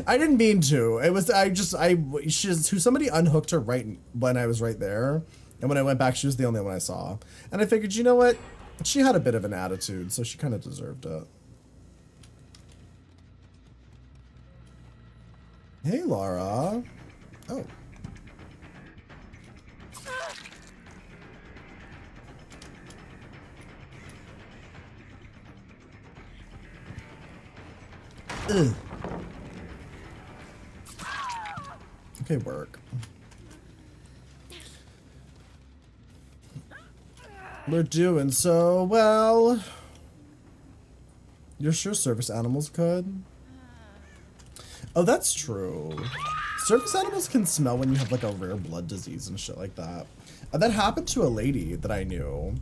I didn't mean to. It was, somebody unhooked her right when I was right there. And when I went back, she was the only one I saw. And I figured, you know what? She had a bit of an attitude, so she kind of deserved it. Hey, Laura. Oh. Ugh. Okay, work. We're doing so well. You're sure service animals could? Oh, that's true. Service animals can smell when you have like a rare blood disease and shit like that. And that happened to a lady that I knew.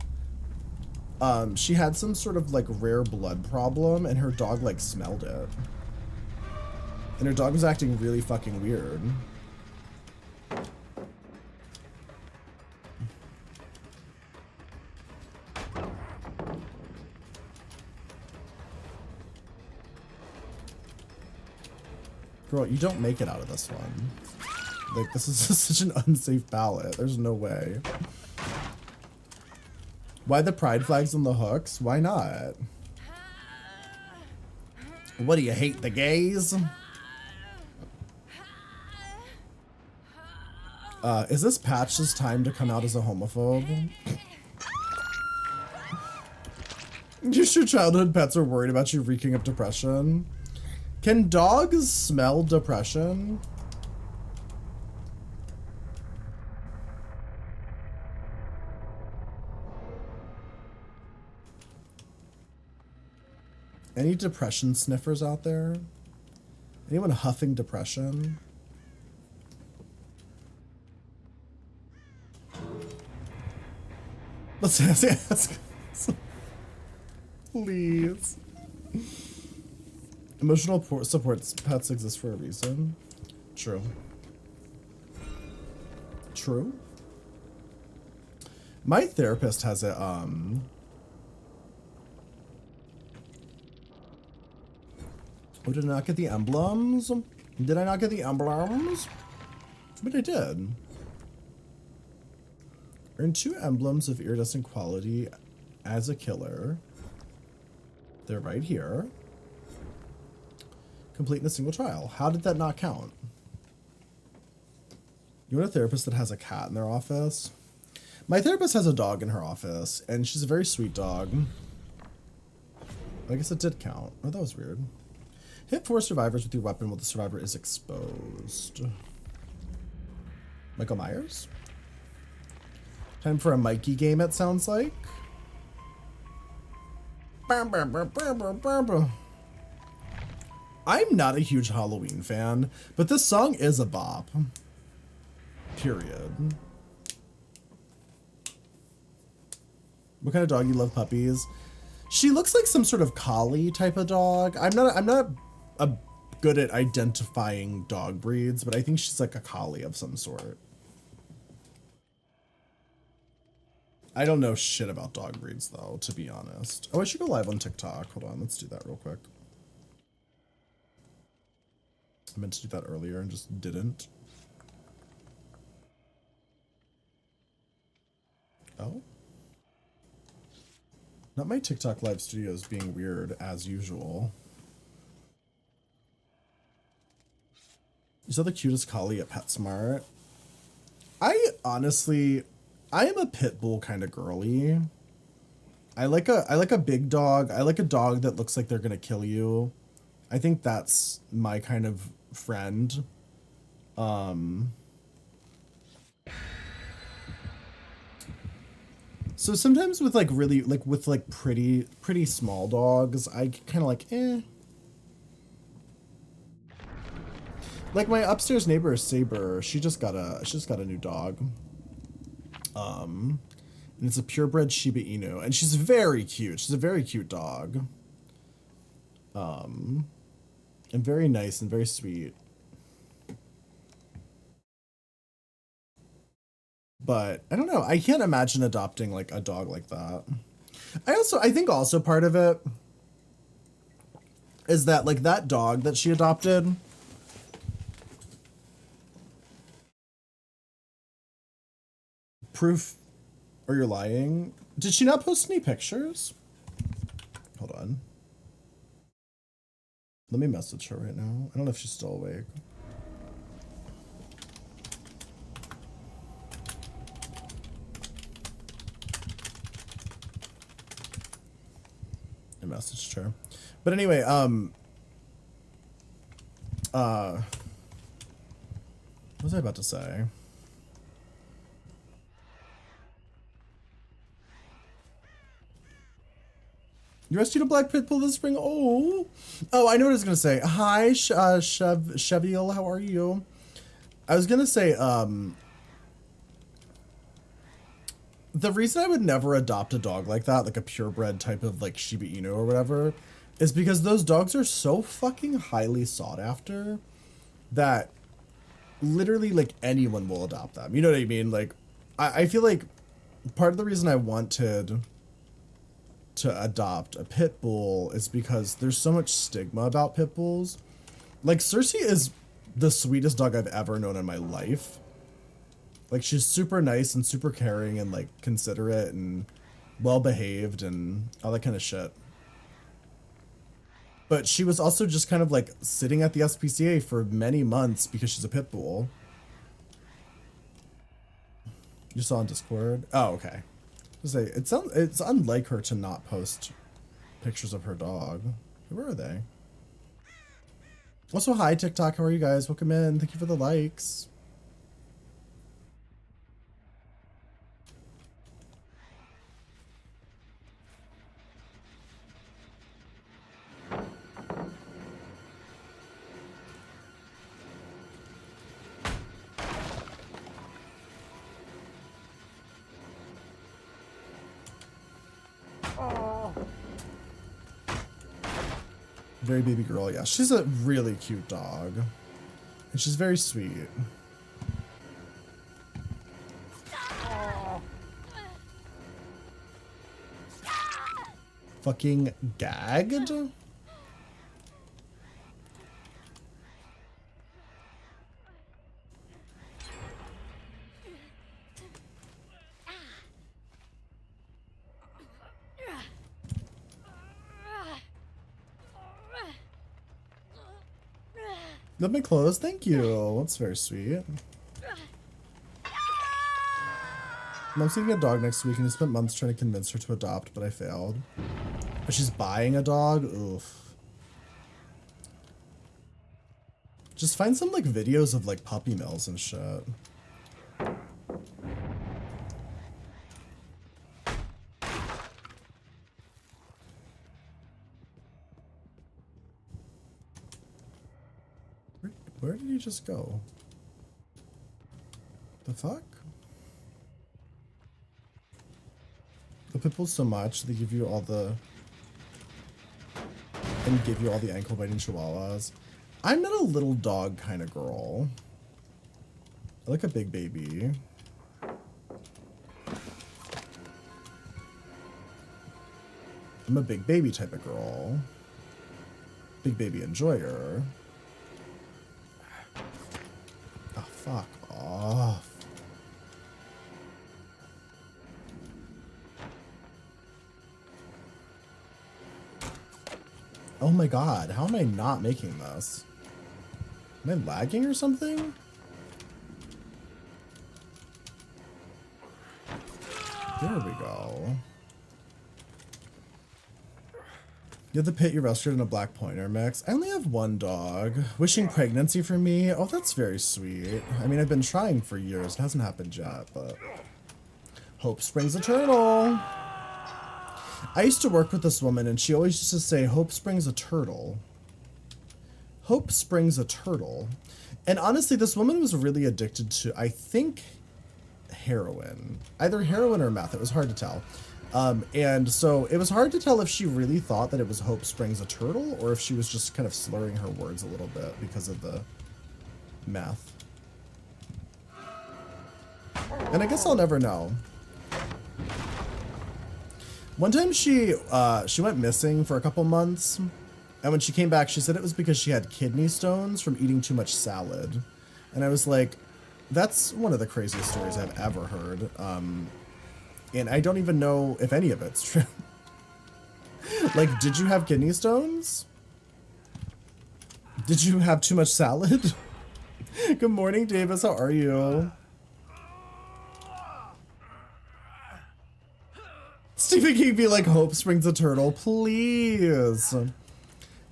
She had some sort of like rare blood problem and her dog like smelled it. And her dog was acting really fucking weird. Girl, you don't make it out of this one. Like, this is just such an unsafe ballot. There's no way. Why the pride flags on the hooks? Why not? What do you hate, the gays? Is this Patch's time to come out as a homophobe? Just your childhood pets are worried about you reeking of depression. Can dogs smell depression? Any depression sniffers out there? Anyone huffing depression? Let's ask. Please. Emotional support pets exist for a reason. True. True. My therapist has a Oh, did I not get the emblems? Did I not get the emblems? But I did. Earn 2 emblems of iridescent quality as a killer. They're right here. Complete in a single trial. How did that not count? You want a therapist that has a cat in their office? My therapist has a dog in her office, and she's a very sweet dog. I guess it did count. Oh, that was weird. Hit 4 survivors with your weapon while the survivor is exposed. Michael Myers? Time for a Mikey game, it sounds like. I'm not a huge Halloween fan, but this song is a bop. Period. What kind of dog you love puppies? She looks like some sort of collie type of dog. I'm not good at identifying dog breeds, but I think she's like a collie of some sort. I don't know shit about dog breeds though, to be honest. Oh, I should go live on TikTok. Hold on, let's do that real quick. I meant to do that earlier and just didn't. Oh. Not my TikTok live studios being weird as usual. You saw the cutest collie at PetSmart. I am a pit bull kind of girly. I like a big dog. I like a dog that looks like they're gonna kill you. I think that's my kind of friend. So sometimes with like really with pretty small dogs, I kind of like eh. Like my upstairs neighbor Saber, she just got a new dog. And it's a purebred Shiba Inu, and she's very cute. She's a very cute dog. And very nice and very sweet. But I don't know. I can't imagine adopting like a dog like that. I think also part of it is that like that dog that she adopted, proof or you're lying. Did she not post any pictures? Hold on. Let me message her right now. I don't know if she's still awake. I messaged her. But anyway, what was I about to say? You rescued a black pit bull this spring. Oh, I know what I was gonna say. Hi, Cheviel, how are you? I was gonna say, the reason I would never adopt a dog like that, like a purebred type of like Shiba Inu or whatever, is because those dogs are so fucking highly sought after that literally like anyone will adopt them. You know what I mean? Like, I feel like part of the reason I wanted to adopt a pit bull is because there's so much stigma about pit bulls. Like Cersei is the sweetest dog I've ever known in my life. Like she's super nice and super caring and like considerate and well behaved and all that kind of shit. But she was also just kind of like sitting at the SPCA for many months because she's a pit bull. You saw on Discord? Oh, okay. It's unlike her to not post pictures of her dog. Where are they? Also, hi TikTok, how are you guys? Welcome in. Thank you for the likes. Very baby girl, yeah. She's a really cute dog. And she's very sweet. Fucking gagged? Let me close. Thank you. That's very sweet. Mom's getting a dog next week and I spent months trying to convince her to adopt, but I failed. But she's buying a dog? Oof. Just find some like videos of like puppy mills and shit. Where did he just go? The fuck? The pitbull's so much, they give you all the... and give you all the ankle biting chihuahuas. I'm not a little dog kind of girl. I like a big baby. I'm a big baby type of girl. Big baby enjoyer. Oh, fuck off. Oh my god, how am I not making this? Am I lagging or something? There we go. You have the pit you rescued in a black pointer mix. I only have one dog. Wishing pregnancy for me? Oh, that's very sweet. I mean, I've been trying for years. It hasn't happened yet, but... Hope springs eternal. I used to work with this woman, and she always used to say, hope springs a turtle. Hope springs a turtle. And honestly, this woman was really addicted to, I think, heroin. Either heroin or meth. It was hard to tell. And so it was hard to tell if she really thought that it was hope springs a turtle, or if she was just kind of slurring her words a little bit because of the meth. And I guess I'll never know. One time she went missing for a couple months, and when she came back, she said it was because she had kidney stones from eating too much salad. And I was like, that's one of the craziest stories I've ever heard. And I don't even know if any of it's true. Like, did you have kidney stones? Did you have too much salad? Good morning, Davis. How are you? Stephen King be like, hope springs a turtle, please.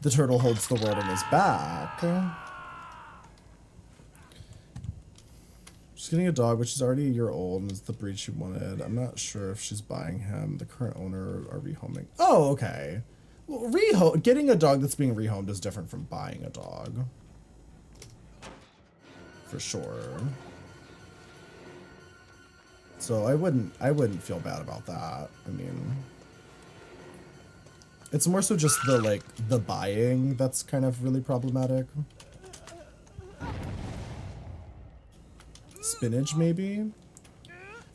The turtle holds the world on his back. She's getting a dog, which is already a year old and is the breed she wanted. I'm not sure if she's buying him. The current owner are rehoming. Oh, okay. Well, getting a dog that's being rehomed is different from buying a dog. For sure. So I wouldn't feel bad about that. I mean, it's more so just the buying that's kind of really problematic. Spinach, maybe?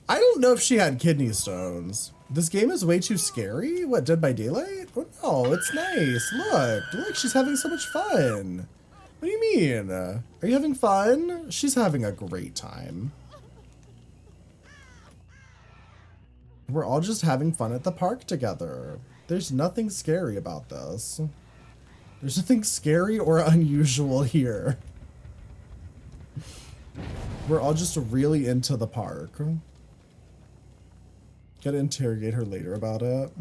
I don't know if she had kidney stones. This game is way too scary? What, Dead by Daylight? Oh no, it's nice. Look, she's having so much fun. What do you mean? Are you having fun? She's having a great time. We're all just having fun at the park together. There's nothing scary about this. There's nothing scary or unusual here. We're all just really into the park. Gotta interrogate her later about it.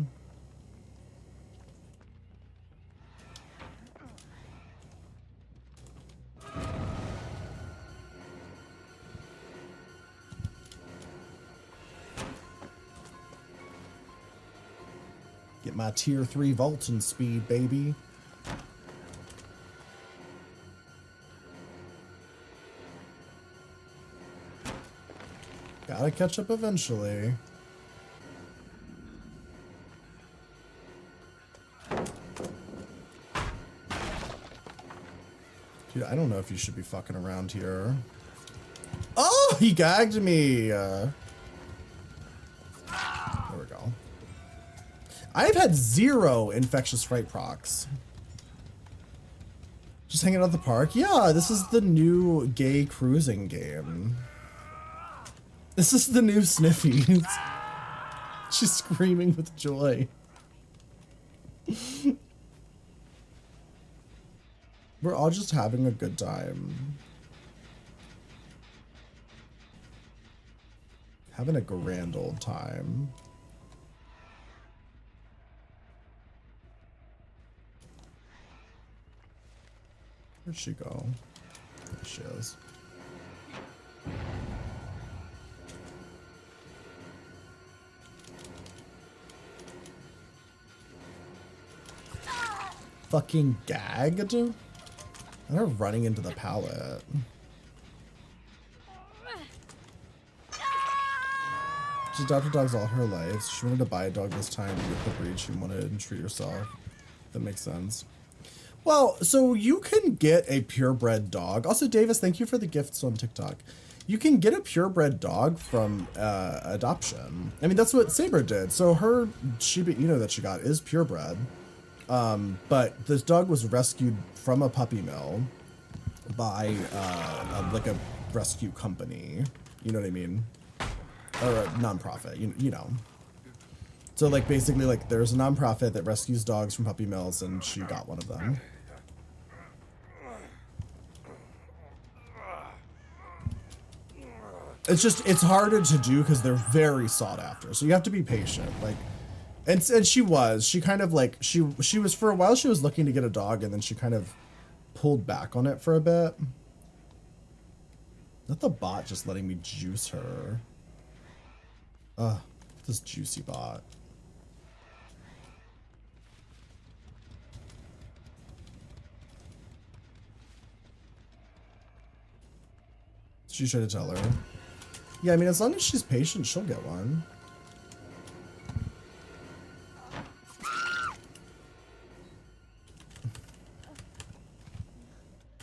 Get my tier 3 vaulting speed, baby. Gotta catch up eventually. Dude, I don't know if you should be fucking around here. Oh, he gagged me. There we go. I've had 0 infectious fright procs. Just hanging out at the park? Yeah, this is the new gay cruising game. This is the new Sniffies. She's screaming with joy. We're all just having a good time. Having a grand old time. Where'd she go? There she is. Fucking gagged? And her running into the pallet. She's adopted dogs all her life. So she wanted to buy a dog this time to get the breed she wanted and treat herself. That makes sense. Well, so you can get a purebred dog. Also, Davis, thank you for the gifts on TikTok. You can get a purebred dog from adoption. I mean, that's what Saber did. So her Shiba Inu that she got is purebred. But this dog was rescued from a puppy mill by like a rescue company. You know what I mean? Or a nonprofit, you know. So like basically like there's a nonprofit that rescues dogs from puppy mills and she got one of them. It's harder to do because they're very sought after. So you have to be patient. Like, and she kind of like, she was for a while, she was looking to get a dog and then she kind of pulled back on it for a bit. Not the bot just letting me juice her. Ugh, this juicy bot. She tried to tell her. Yeah, I mean, as long as she's patient, she'll get one.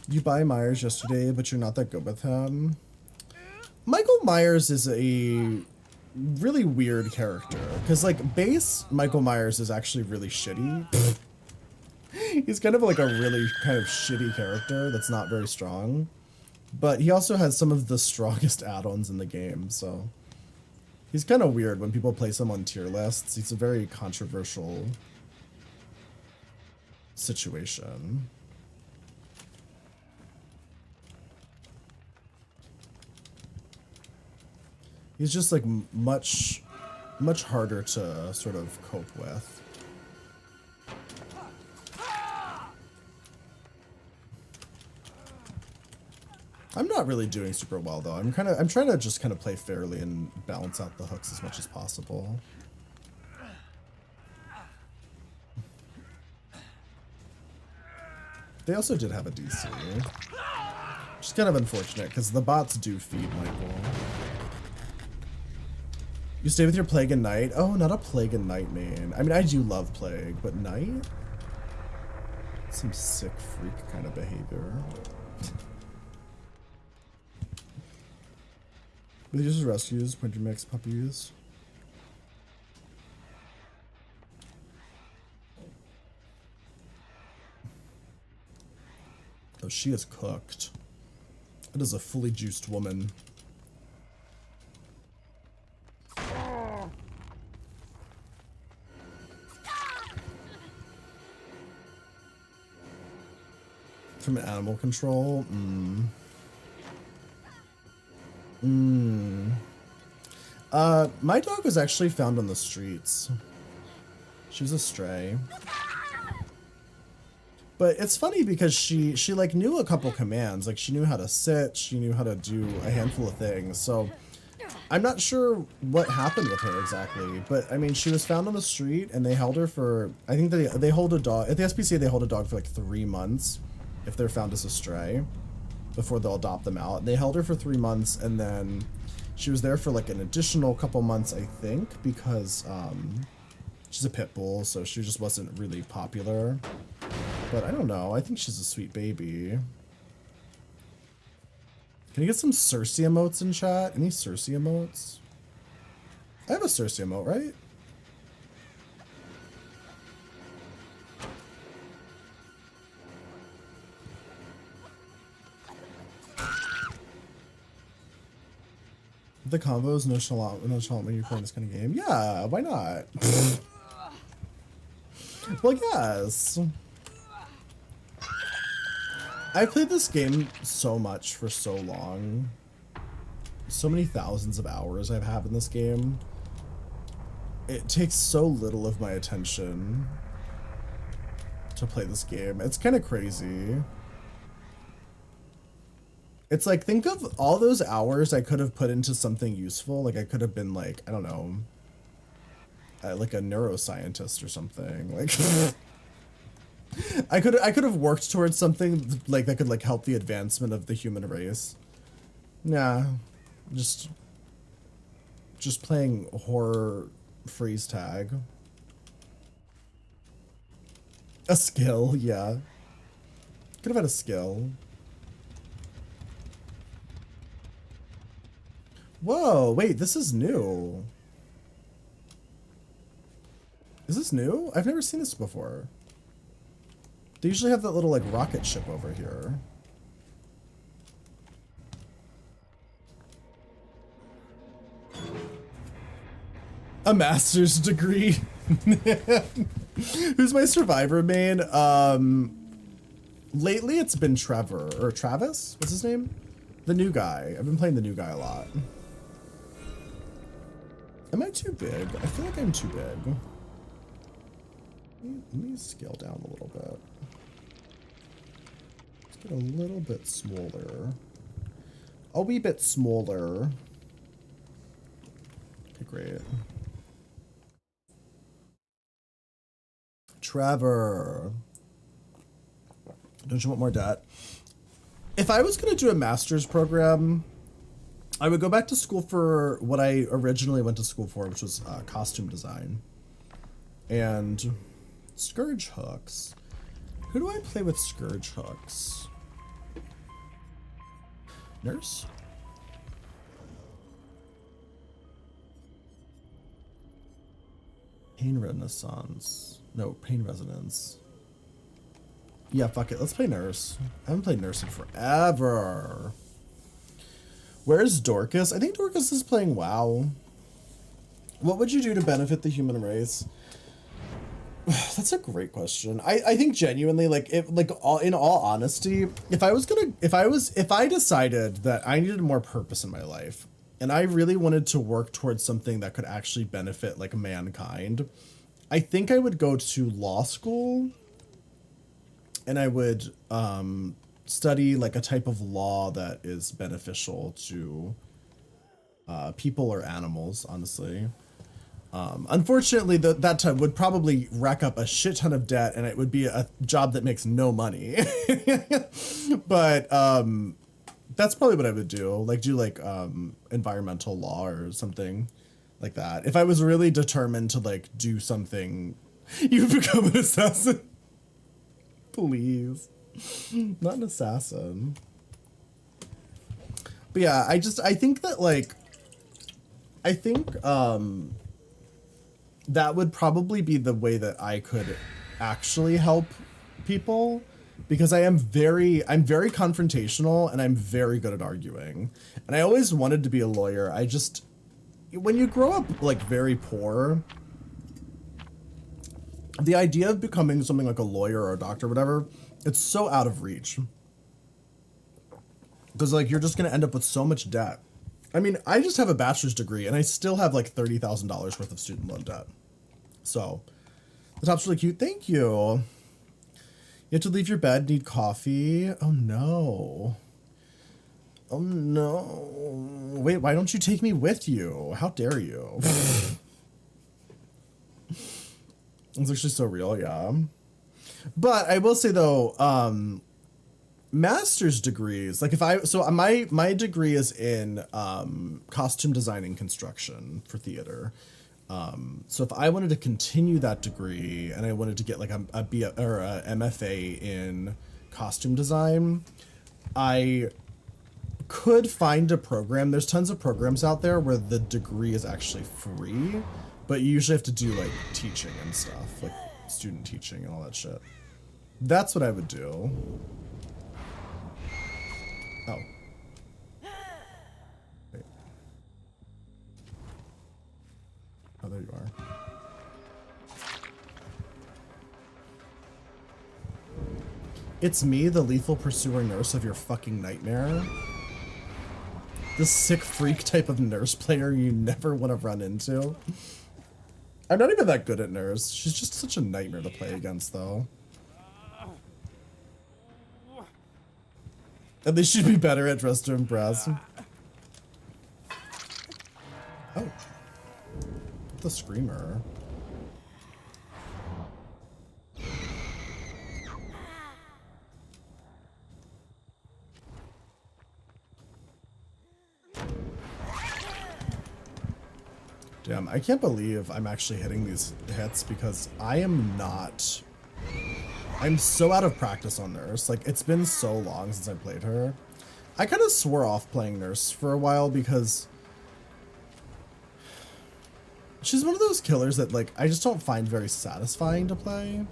You buy Myers yesterday, but you're not that good with him. Michael Myers is a really weird character. Because, like, base Michael Myers is actually really shitty. He's kind of like a really kind of shitty character that's not very strong. But he also has some of the strongest add-ons in the game, so... He's kind of weird when people place him on tier lists. He's a very controversial situation. He's just like much harder to sort of cope with. I'm not really doing super well though. I'm trying to just kind of play fairly and balance out the hooks as much as possible. They also did have a DC. Which is kind of unfortunate because the bots do feed Michael. You stay with your Plague and Night? Oh, not a Plague and Night main. I mean, I do love Plague, but Night? Some sick freak kind of behavior. But these are rescues, Pointer Mix puppies. Oh, she is cooked. That is a fully juiced woman. From animal control? My dog was actually found on the streets. She was a stray. But it's funny because she like knew a couple commands. Like she knew how to sit, she knew how to do a handful of things. So I'm not sure what happened with her exactly, but I mean, she was found on the street and they held her for, I think they hold a dog, at the SPCA they hold a dog for like 3 months if they're found as a stray before they'll adopt them out. And they held her for 3 months and then she was there for like an additional couple months, I think, because she's a pit bull, so she just wasn't really popular. But I don't know, I think she's a sweet baby. Can you get some Cersei emotes in chat? Any Cersei emotes? I have a Cersei emote, right? The combos nonchalant when you're playing this kind of game. Yeah, why not? Well, yes. I've played this game so much for so long. So many thousands of hours I've had in this game. It takes so little of my attention to play this game. It's kind of crazy. It's like, think of all those hours I could have put into something useful. Like I could have been like, I don't know, like a neuroscientist or something. Like I could have worked towards something like that could like help the advancement of the human race. Nah, just playing horror freeze tag. A skill, yeah. Could have had a skill. Whoa, wait, this is new. Is this new? I've never seen this before. They usually have that little like rocket ship over here. A master's degree. Who's my survivor main? Lately it's been Trevor, or Travis? What's his name? The new guy. I've been playing the new guy a lot. Am I too big? I feel like I'm too big. Let me scale down a little bit. Let's get a little bit smaller. A wee bit smaller. Okay, great. Trevor. Don't you want more debt? If I was going to do a master's program, I would go back to school for what I originally went to school for, which was costume design. And Scourge hooks. Who do I play with Scourge hooks? Nurse? Pain Renaissance. No, Pain Resonance. Yeah, fuck it. Let's play Nurse. I haven't played Nurse in forever. Where's Dorcas? I think Dorcas is playing WoW. What would you do to benefit the human race? That's a great question. I think genuinely, like, in all honesty, if I decided that I needed more purpose in my life and I really wanted to work towards something that could actually benefit like mankind, I think I would go to law school and I would study like a type of law that is beneficial to people or animals, honestly. Unfortunately, that time would probably rack up a shit ton of debt and it would be a job that makes no money. But that's probably what I would do. Like do like environmental law or something like that. If I was really determined to like do something, you become an assassin. Please. Not an assassin. But yeah, I think that like, that would probably be the way that I could actually help people, because I'm very confrontational and I'm very good at arguing. And I always wanted to be a lawyer. When you grow up like very poor, the idea of becoming something like a lawyer or a doctor or whatever, it's so out of reach. Because like you're just gonna end up with so much debt. I mean, I just have a bachelor's degree and I still have like $30,000 worth of student loan debt. So the top's really cute. Thank you. You have to leave your bed, need coffee. Oh no. Oh no. Wait, why don't you take me with you? How dare you? It's actually so real, yeah. But I will say though, master's degrees, like my degree is in costume design and construction for theater. So if I wanted to continue that degree and I wanted to get like a MFA in costume design, I could find a program. There's tons of programs out there where the degree is actually free, but you usually have to do like teaching and stuff, like student teaching and all that shit. That's what I would do. Oh. Wait. Oh, there you are. It's me, the lethal pursuer nurse of your fucking nightmare. The sick freak type of nurse player you never want to run into. I'm not even that good at nurse. She's just such a nightmare to play against, though. And they should be better at Dress to Impress. Oh. The screamer. Damn, I can't believe I'm actually hitting these hits because I am not... I'm so out of practice on Nurse. Like, it's been so long since I played her. I kind of swore off playing Nurse for a while because... she's one of those killers that, like, I just don't find very satisfying to play.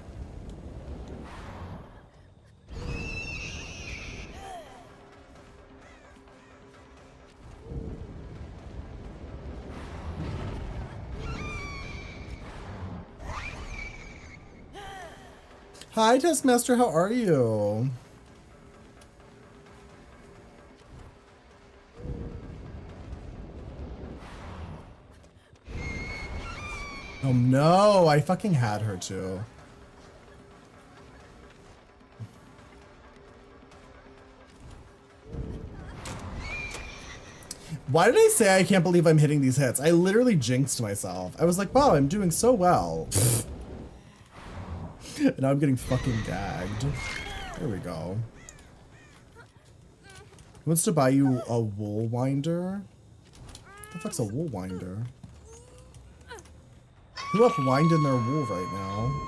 Hi, Taskmaster, how are you? Oh no, I fucking had her too. Why did I say I can't believe I'm hitting these hits? I literally jinxed myself. I was like, wow, I'm doing so well. And now I'm getting fucking gagged. There we go. Who wants to buy you a wool winder? What the fuck's a wool winder? Who up winding their wool right now?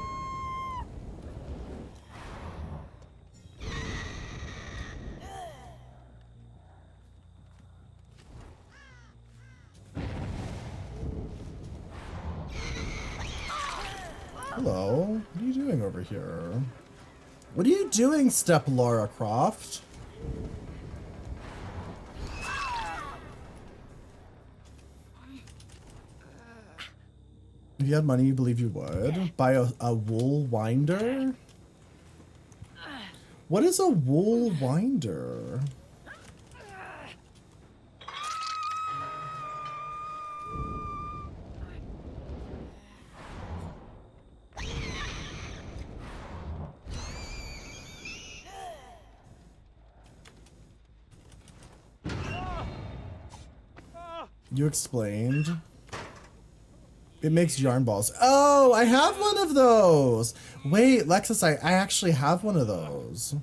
Hello, what are you doing over here? What are you doing, Step Lara Croft? If you had money, you believe you would. Buy a wool winder? What is a wool winder? You explained. It makes yarn balls. Oh, I have one of those. Wait, Lexus, I actually have one of those.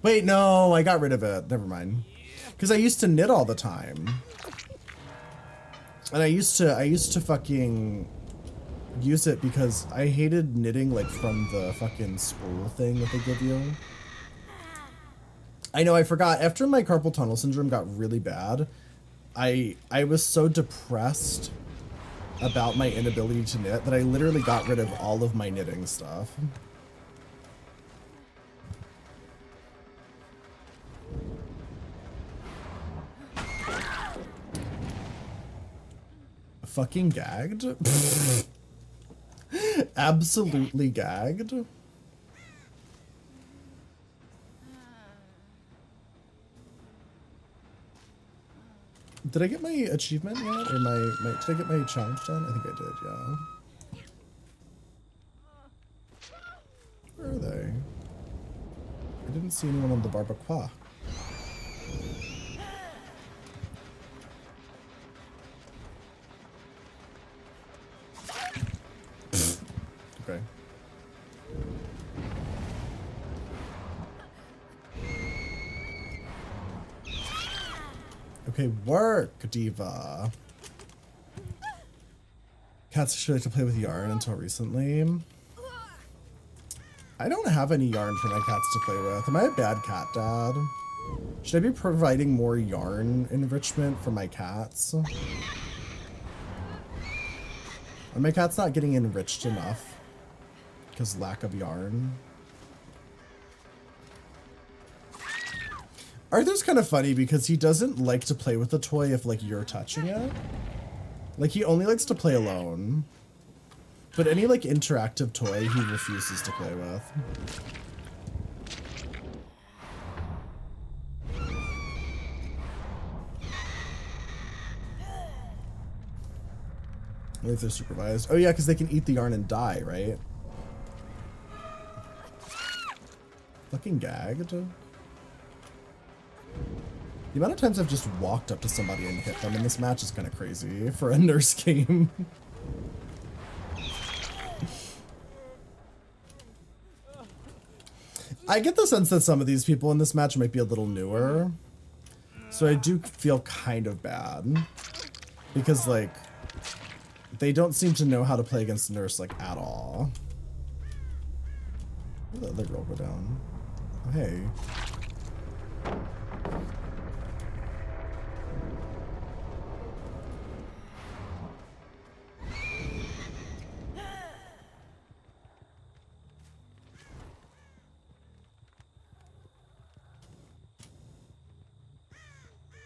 Wait, no, I got rid of it. Never mind. Because I used to knit all the time. And I used to fucking use it because I hated knitting like from the fucking spool thing that they give you. I know, I forgot. After my carpal tunnel syndrome got really bad, I was so depressed about my inability to knit that I literally got rid of all of my knitting stuff. Fucking gagged? Absolutely gagged? Did I get my achievement yet? Or did I get my challenge done? I think I did, yeah. Where are they? I didn't see anyone on the barbacoa. Okay. Okay, work, Diva. Cats actually like to play with yarn until recently. I don't have any yarn for my cats to play with. Am I a bad cat dad? Should I be providing more yarn enrichment for my cats? Are my cats not getting enriched enough? Because lack of yarn? Arthur's kind of funny because he doesn't like to play with the toy if, like, you're touching it. Like, he only likes to play alone. But any, like, interactive toy he refuses to play with. Only if they're supervised. Oh, yeah, because they can eat the yarn and die, right? Fucking gagged. The amount of times I've just walked up to somebody and hit them in this match is kind of crazy for a nurse game. I get the sense that some of these people in this match might be a little newer. So I do feel kind of bad. Because, like, they don't seem to know how to play against nurse, like, at all. Where did the other girl go down? Oh, hey.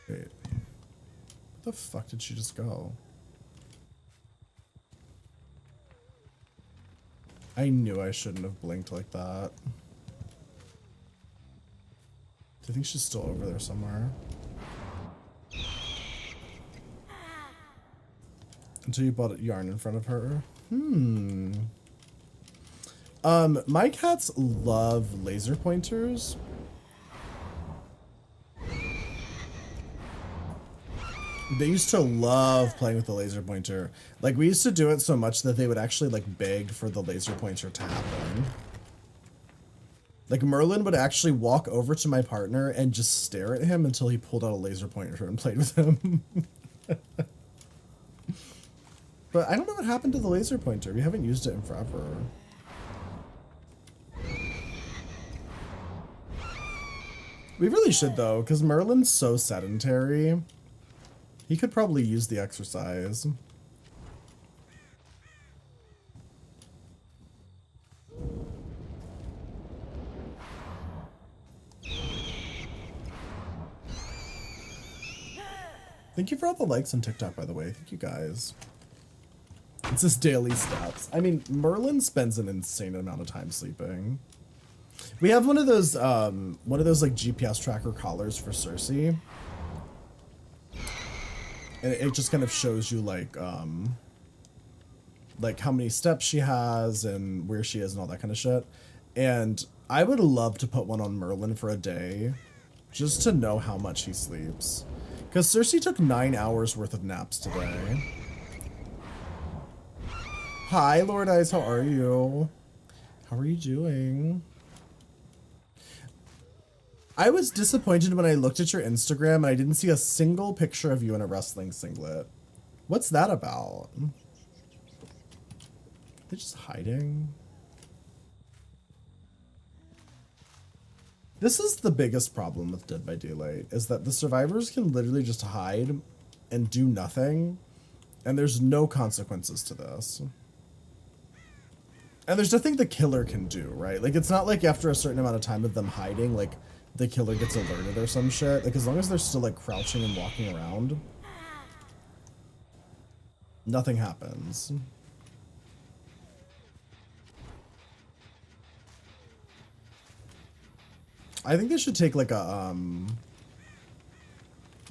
Wait. Where the fuck did she just go? I knew I shouldn't have blinked like that. Do you think she's still over there somewhere? Until you bought a yarn in front of her? My cats love laser pointers. They used to love playing with the laser pointer. Like, we used to do it so much that they would actually, like, beg for the laser pointer to happen. Like, Merlin would actually walk over to my partner and just stare at him until he pulled out a laser pointer and played with him. But I don't know what happened to the laser pointer. We haven't used it in forever. We really should, though, because Merlin's so sedentary. He could probably use the exercise. Thank you for all the likes on TikTok, by the way. Thank you guys. It's his daily steps. I mean, Merlin spends an insane amount of time sleeping. We have one of those like GPS tracker collars for Cersei. And it just kind of shows you like how many steps she has and where she is and all that kind of shit. And I would love to put one on Merlin for a day just to know how much he sleeps. Because Cersei took 9 hours worth of naps today. Hi, Lord Eyes, how are you? How are you doing? I was disappointed when I looked at your Instagram and I didn't see a single picture of you in a wrestling singlet. What's that about? They're just hiding. This is the biggest problem with Dead by Daylight, is that the survivors can literally just hide and do nothing, and there's no consequences to this. And there's nothing the killer can do, right? Like, it's not like after a certain amount of time of them hiding, like, the killer gets alerted or some shit. Like, as long as they're still, like, crouching and walking around, nothing happens. I think they should take, like, a,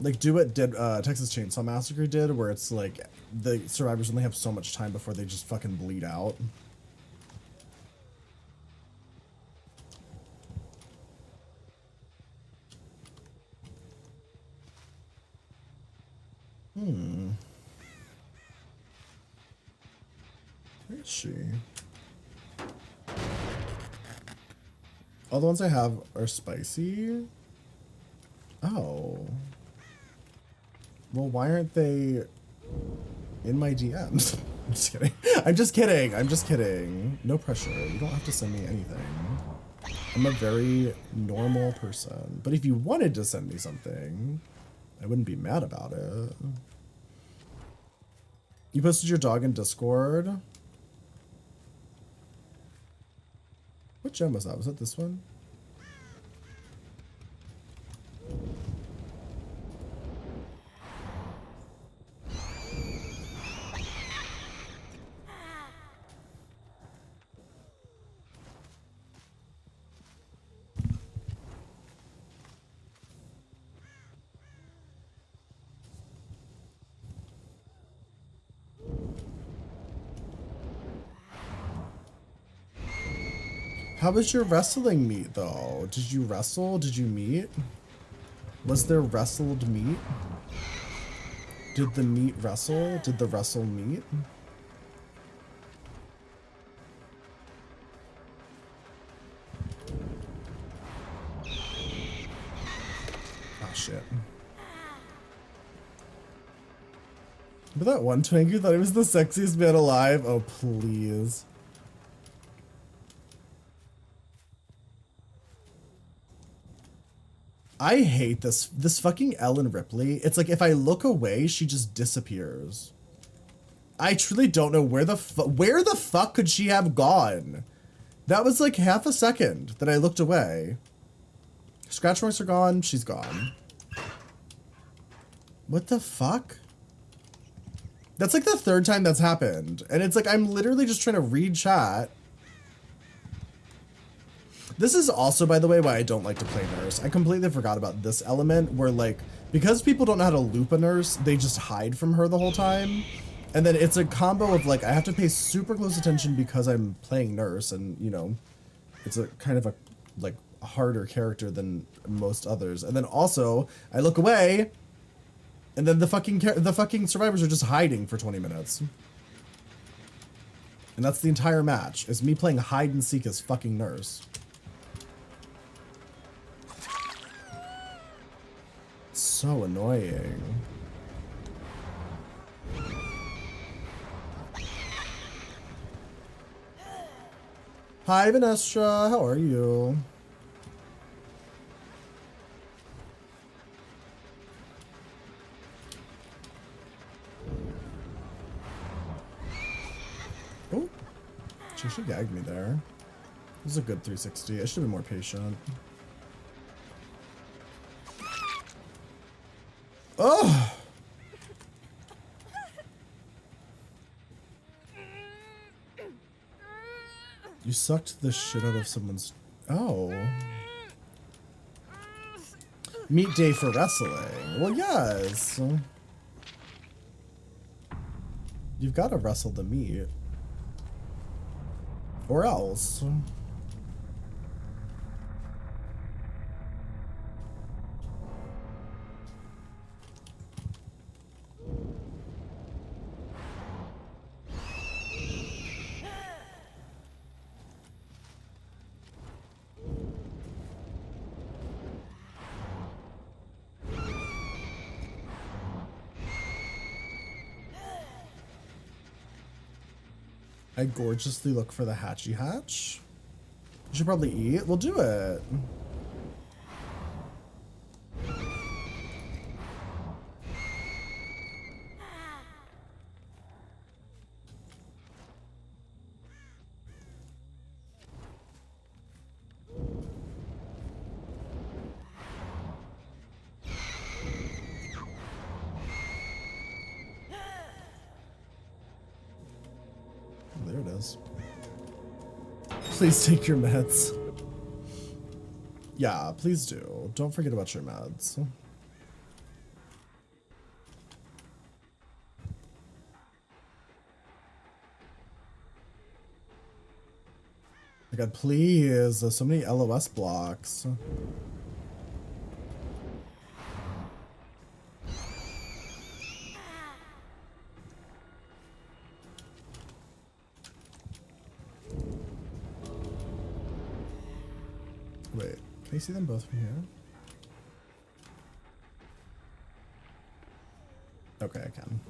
like, do what Texas Chainsaw Massacre did, where it's, like, the survivors only have so much time before they just fucking bleed out. Where is she? All the ones I have are spicy. Oh. Well, why aren't they in my DMs? I'm just kidding. I'm just kidding. I'm just kidding. No pressure. You don't have to send me anything. I'm a very normal person. But if you wanted to send me something, I wouldn't be mad about it. You posted your dog in Discord? What gem was that? Was that this one? How was your wrestling meet, though? Did you wrestle? Did you meet? Was there wrestled meat? Did the meat wrestle? Did the wrestle meat? Oh shit. But that one twink who thought he was the sexiest man alive? Oh please. I hate this fucking Ellen Ripley. It's like if I look away, she just disappears. I truly don't know where the fuck could she have gone? That was like half a second that I looked away. Scratch marks are gone, she's gone. What the fuck? That's like the third time that's happened. And it's like I'm literally just trying to read chat. This is also, by the way, why I don't like to play nurse. I completely forgot about this element where, like, because people don't know how to loop a nurse, they just hide from her the whole time. And then it's a combo of, like, I have to pay super close attention because I'm playing nurse and, you know, it's a kind of a, like, harder character than most others. And then also, I look away and then the fucking survivors are just hiding for 20 minutes. And that's the entire match, is me playing hide and seek as fucking nurse. So annoying. Hi, Vanessa. How are you? Oh, she should gag me there. This is a good 360. I should be more patient. Oh! You sucked the shit out of someone's... Oh. Meat day for wrestling. Well, yes. You've got to wrestle the meat. Or else. I gorgeously look for the hatchy hatch. You should probably eat. We'll do it. There it is. Please take your meds. Yeah, please do. Don't forget about your meds. My God, please. There's so many LOS blocks. Wait, can you see them both from here? Okay, I can.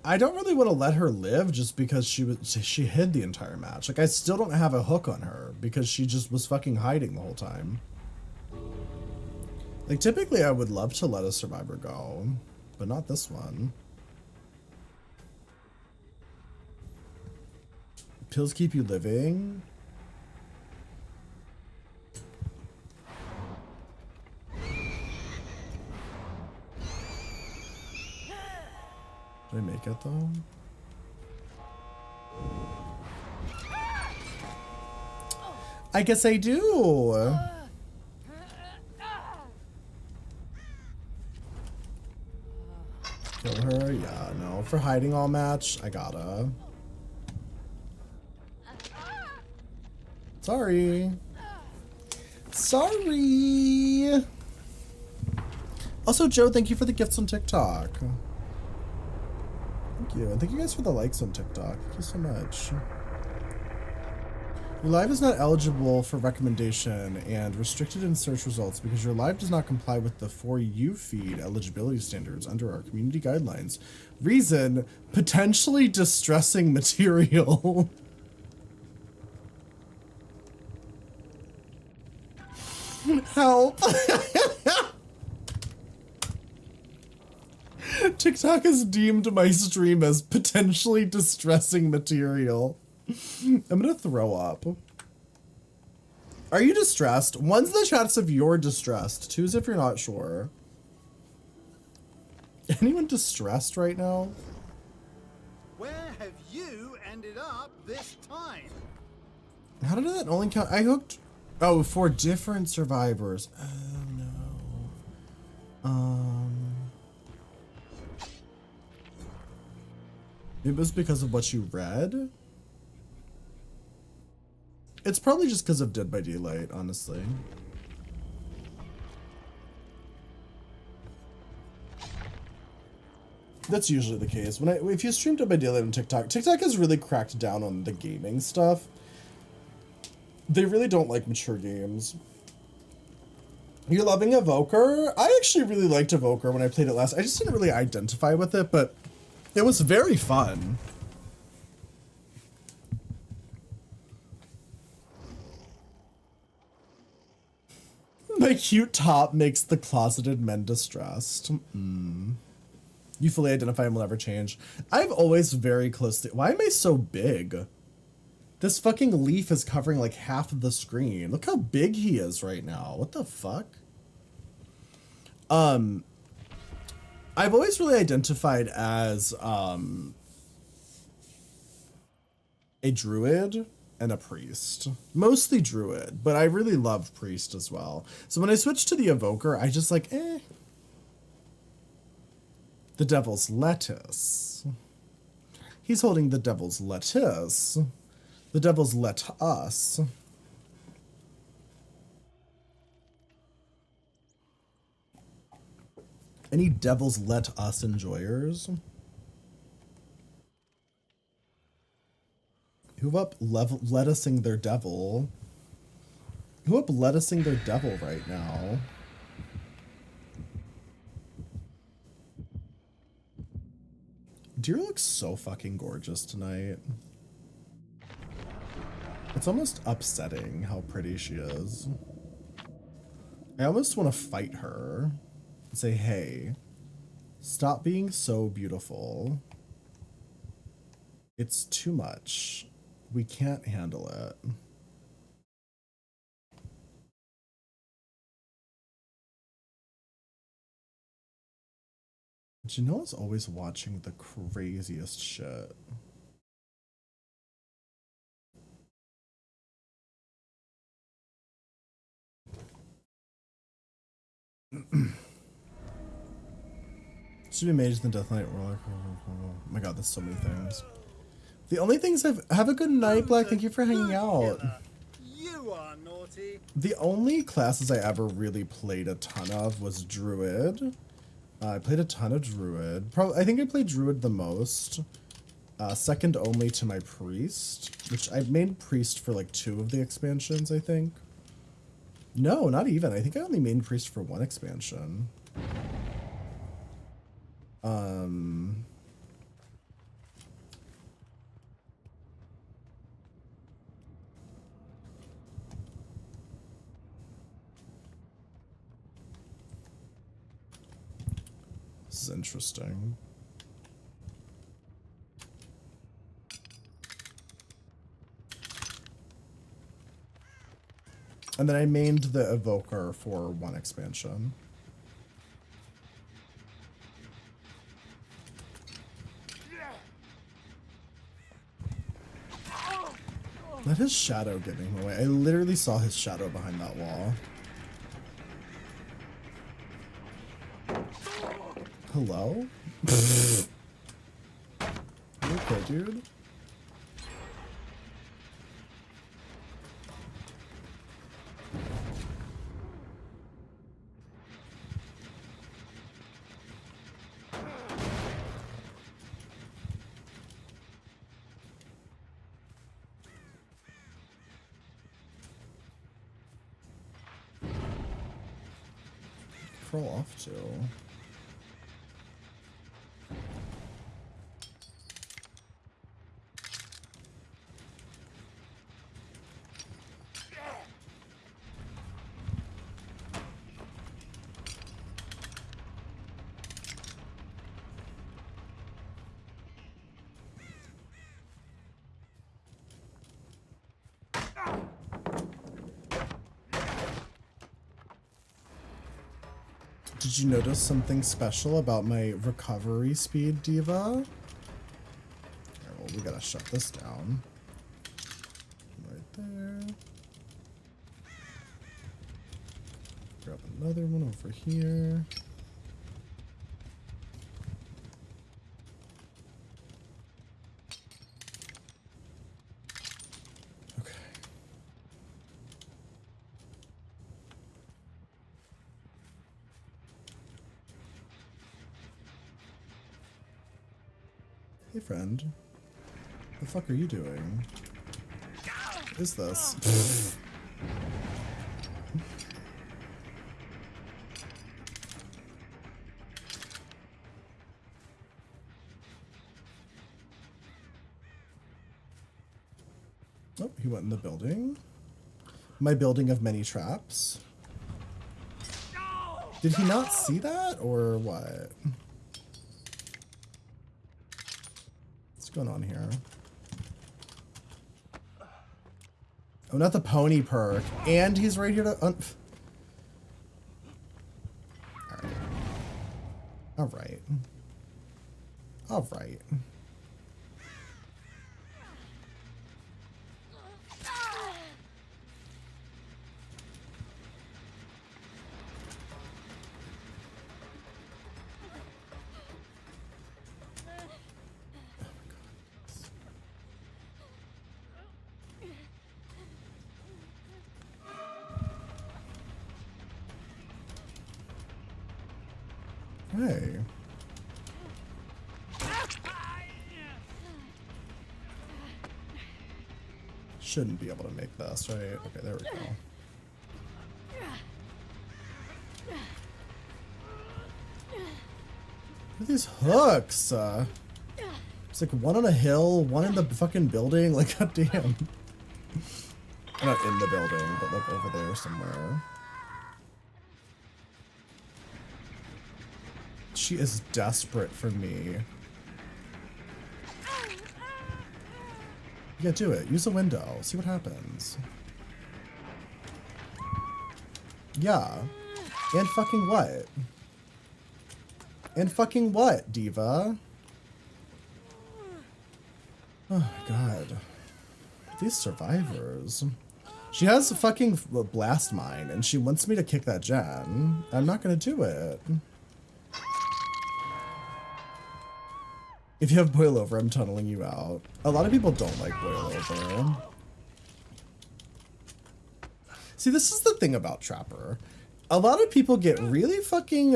I don't really want to let her live just because she hid the entire match. Like, I still don't have a hook on her because she just was fucking hiding the whole time. Like, typically I would love to let a survivor go, but not this one. Pills keep you living? Do I make it though? I guess I do. Kill her, yeah. for hiding all match. I gotta. Sorry. Sorry. Also, Joe, thank you for the gifts on TikTok. Thank you. And thank you guys for the likes on TikTok. Thank you so much. Your live is not eligible for recommendation and restricted in search results because your live does not comply with the For You feed eligibility standards under our community guidelines. Reason, potentially distressing material. Help. TikTok has deemed my stream as potentially distressing material. I'm gonna throw up. Are you distressed? One's the chats if you're distressed. Two's if you're not sure. Anyone distressed right now? Where have you ended up this time? How did that only count? I hooked. Oh, for different survivors. Oh no. It was because of what you read? It's probably just because of Dead by Daylight, honestly. That's usually the case. If you stream Dead by Daylight on TikTok, TikTok has really cracked down on the gaming stuff. They really don't like mature games. You're loving Evoker? I actually really liked Evoker when I played it last. I just didn't really identify with it, but it was very fun. My cute top makes the closeted men distressed. You fully identify and will never change. I've always very closely... Why am I so big? This fucking leaf is covering like half of the screen. Look how big he is right now. What the fuck? I've always really identified as a druid and a priest. Mostly druid, but I really love priest as well. So when I switched to the evoker, I just like, The devil's lettuce. He's holding the devil's lettuce. The devil's let us. Any devil's let us enjoyers? Who up lettucing their devil? Who up lettucing their devil right now? Deer looks so fucking gorgeous tonight. It's almost upsetting how pretty she is. I almost want to fight her and say, hey, stop being so beautiful. It's too much. We can't handle it. Janelle's always watching the craziest shit. Should be amazed in the Death Knight. Oh my god, there's so many things. The only things have a good night, Black. Thank you for hanging out. You are naughty. The only classes I ever really played a ton of was Druid. I played a ton of Druid. I think I played Druid the most. Second only to my Priest, which I made Priest for like 2 of the expansions, I think. No, not even. I think I only made Priest for 1 expansion. This is interesting. And then I mained the Evoker for 1 expansion. Let his shadow get him away. I literally saw his shadow behind that wall. Hello? Okay, dude. Crawl off to. Did you notice something special about my recovery speed, Diva? Alright, well, we gotta shut this down. Right there. Grab another one over here. Okay. Hey, friend. The fuck are you doing? What is this? Oh, he went in the building. My building of many traps. Did he not see that, or what? What's going on here? Oh, not the pony perk. And he's right here to... Alright. Alright. Hey. Shouldn't be able to make this, right? Okay, there we go. Look at these hooks. It's like one on a hill, one in the fucking building. Like, goddamn. Not in the building, but like over there somewhere. She is desperate for me. Yeah, do it. Use a window. See what happens. Yeah. And fucking what? And fucking what, Diva? Oh my god. These survivors. She has a fucking blast mine, and she wants me to kick that gen. I'm not gonna do it. If you have boil over, I'm tunneling you out. A lot of people don't like boil over. See, this is the thing about Trapper. A lot of people get really fucking,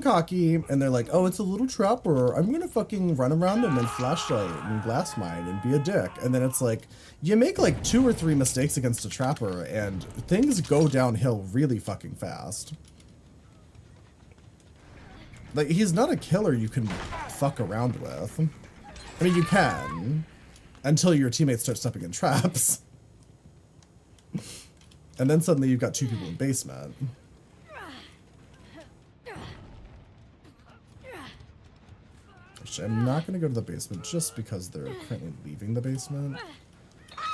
cocky, and they're like, oh, it's a little Trapper. I'm gonna fucking run around him and flashlight and glass mine and be a dick. And then it's like, you make like 2 or 3 mistakes against a Trapper and things go downhill really fucking fast. Like, he's not a killer you can fuck around with. I mean, you can. Until your teammates start stepping in traps. And then suddenly you've got 2 people in basement. Which I'm not going to go to the basement just because they're currently leaving the basement.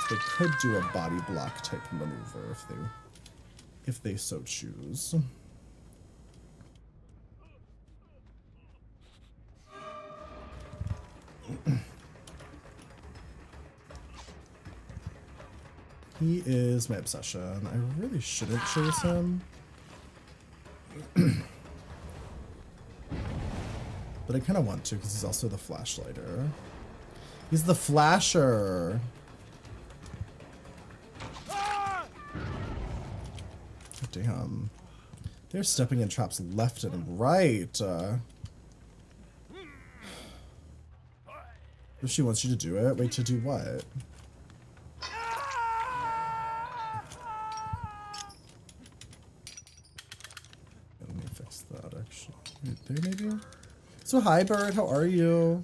So they could do a body block type maneuver if they so choose. He is my obsession. I really shouldn't chase him. But I kind of want to because he's also the flashlighter. He's the flasher. Damn. They're stepping in traps left and right. If she wants you to do it, wait to do what? Let me fix that actually. Right there maybe? So hi Bird, how are you?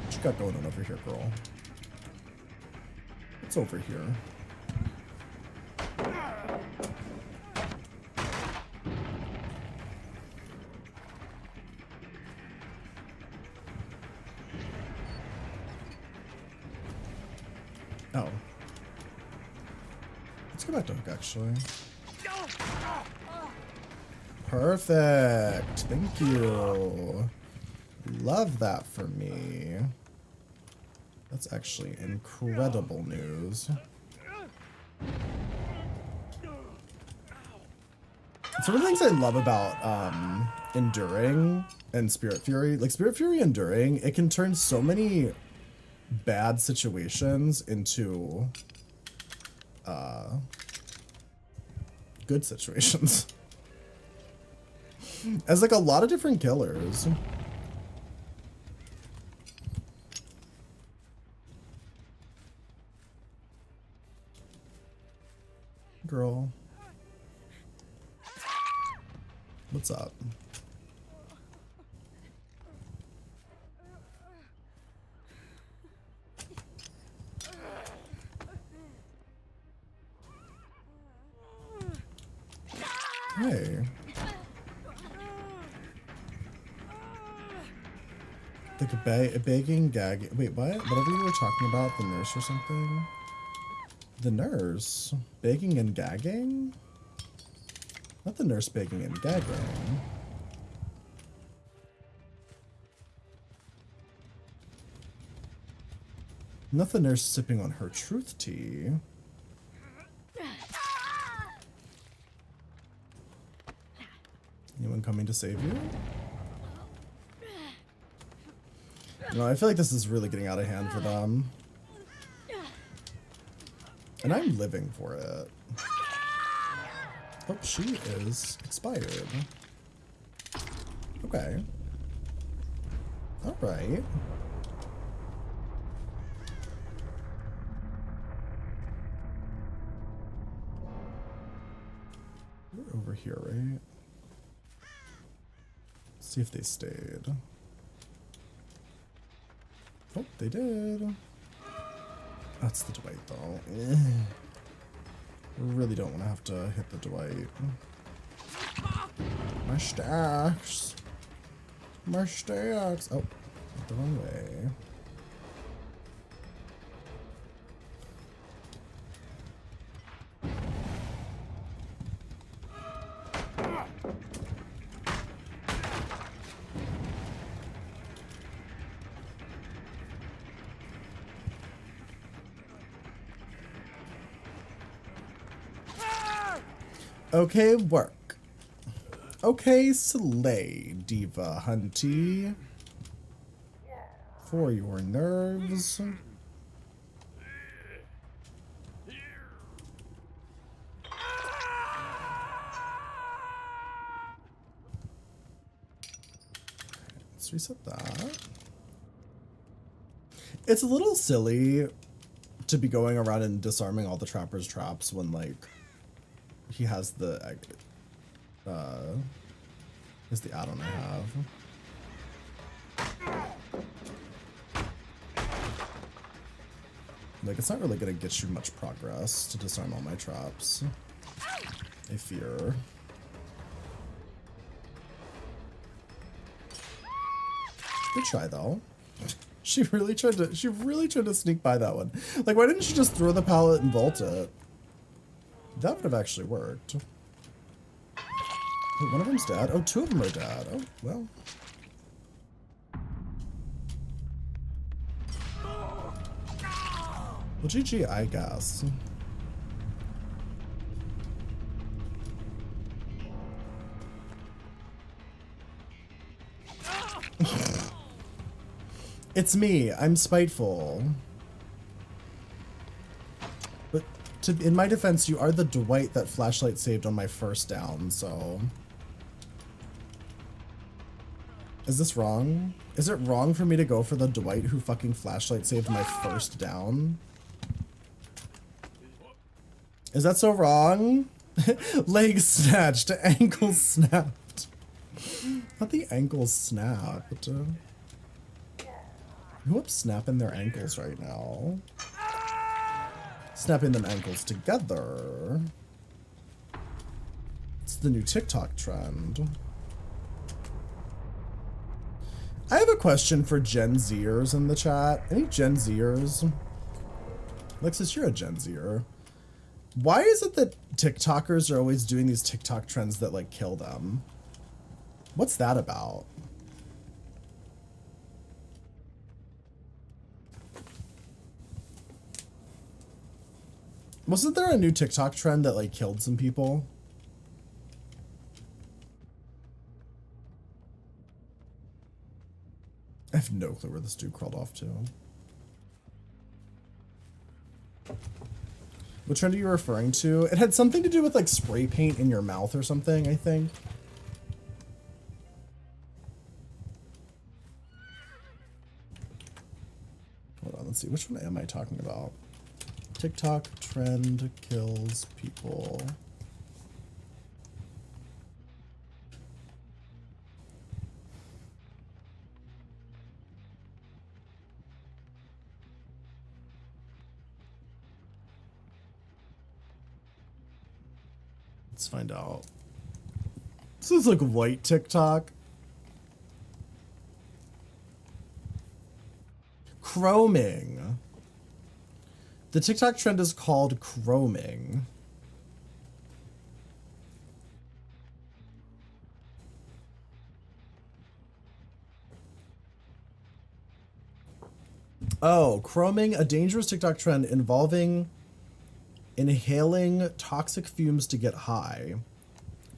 What you got going on over here, girl? What's over here? Oh. Let's go back to Hook, actually. Perfect. Thank you. Love that for me. That's actually incredible news. So one of the things I love about Enduring and Spirit Fury, like Spirit Fury Enduring, it can turn so many bad situations into good situations. As like a lot of different killers. Girl. What's up? Hey. Like a begging, gagging. Wait, what? Whatever you were talking about, the nurse or something? The nurse? Begging and gagging? Not the nurse begging and gagging. Not the nurse sipping on her truth tea. Anyone coming to save you? No, I feel like this is really getting out of hand for them. And I'm living for it. Oh, she is expired. Okay. Alright. We're over here, right? Let's see if they stayed. Oh, they did. That's the Dwight, though. Really don't want to have to hit the Dwight. My stacks. My stacks. Oh, went the wrong way. Okay, work. Okay, slay, Diva Hunty. For your nerves. Let's reset that. It's a little silly to be going around and disarming all the Trapper's traps when, like, he has the add-on I have. Like, it's not really gonna get you much progress to disarm all my traps, I fear. Good try though. She really tried to sneak by that one. Like, why didn't she just throw the pallet and vault it? That would have actually worked. Wait, one of them's dead? Oh, two of them are dead. Oh, well. Well, GG, I guess. It's me. I'm spiteful. But in my defense, you are the Dwight that Flashlight saved on my first down, so... Is this wrong? Is it wrong for me to go for the Dwight who fucking Flashlight saved my first down? Is that so wrong? Legs snatched, ankles snapped. Not the ankles snapped. Who up snapping their ankles right now? Snapping them ankles together. It's the new TikTok trend. I have a question for Gen Zers in the chat. Any Gen Zers? Alexis, you're a Gen Zer. Why is it that TikTokers are always doing these TikTok trends that like kill them? What's that about? Wasn't there a new TikTok trend that like killed some people? I have no clue where this dude crawled off to. What trend are you referring to? It had something to do with like spray paint in your mouth or something, I think. Hold on, let's see. Which one am I talking about? TikTok trend kills people. Let's find out. This is like white TikTok. Chroming. The TikTok trend is called chroming. Oh, chroming, a dangerous TikTok trend involving inhaling toxic fumes to get high,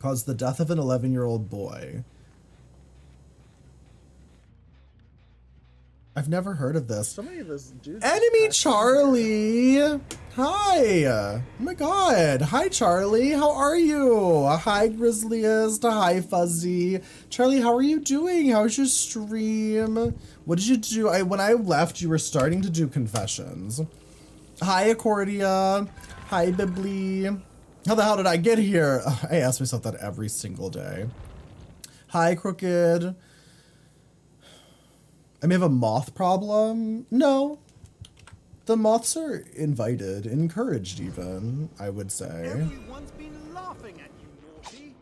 caused the death of an 11-year-old boy. I've never heard of this. So many of those dudes. Enemy Charlie! Hi! Oh my god. Hi, Charlie. How are you? Hi, Grizzliest. Hi, Fuzzy. Charlie, how are you doing? How's your stream? What did you do? When I left, you were starting to do confessions. Hi, Accordia. Hi, Bibli. How the hell did I get here? I ask myself that every single day. Hi, Crooked. I may have a moth problem. No. The moths are invited, encouraged even, I would say. Everyone's been laughing at you, naughty.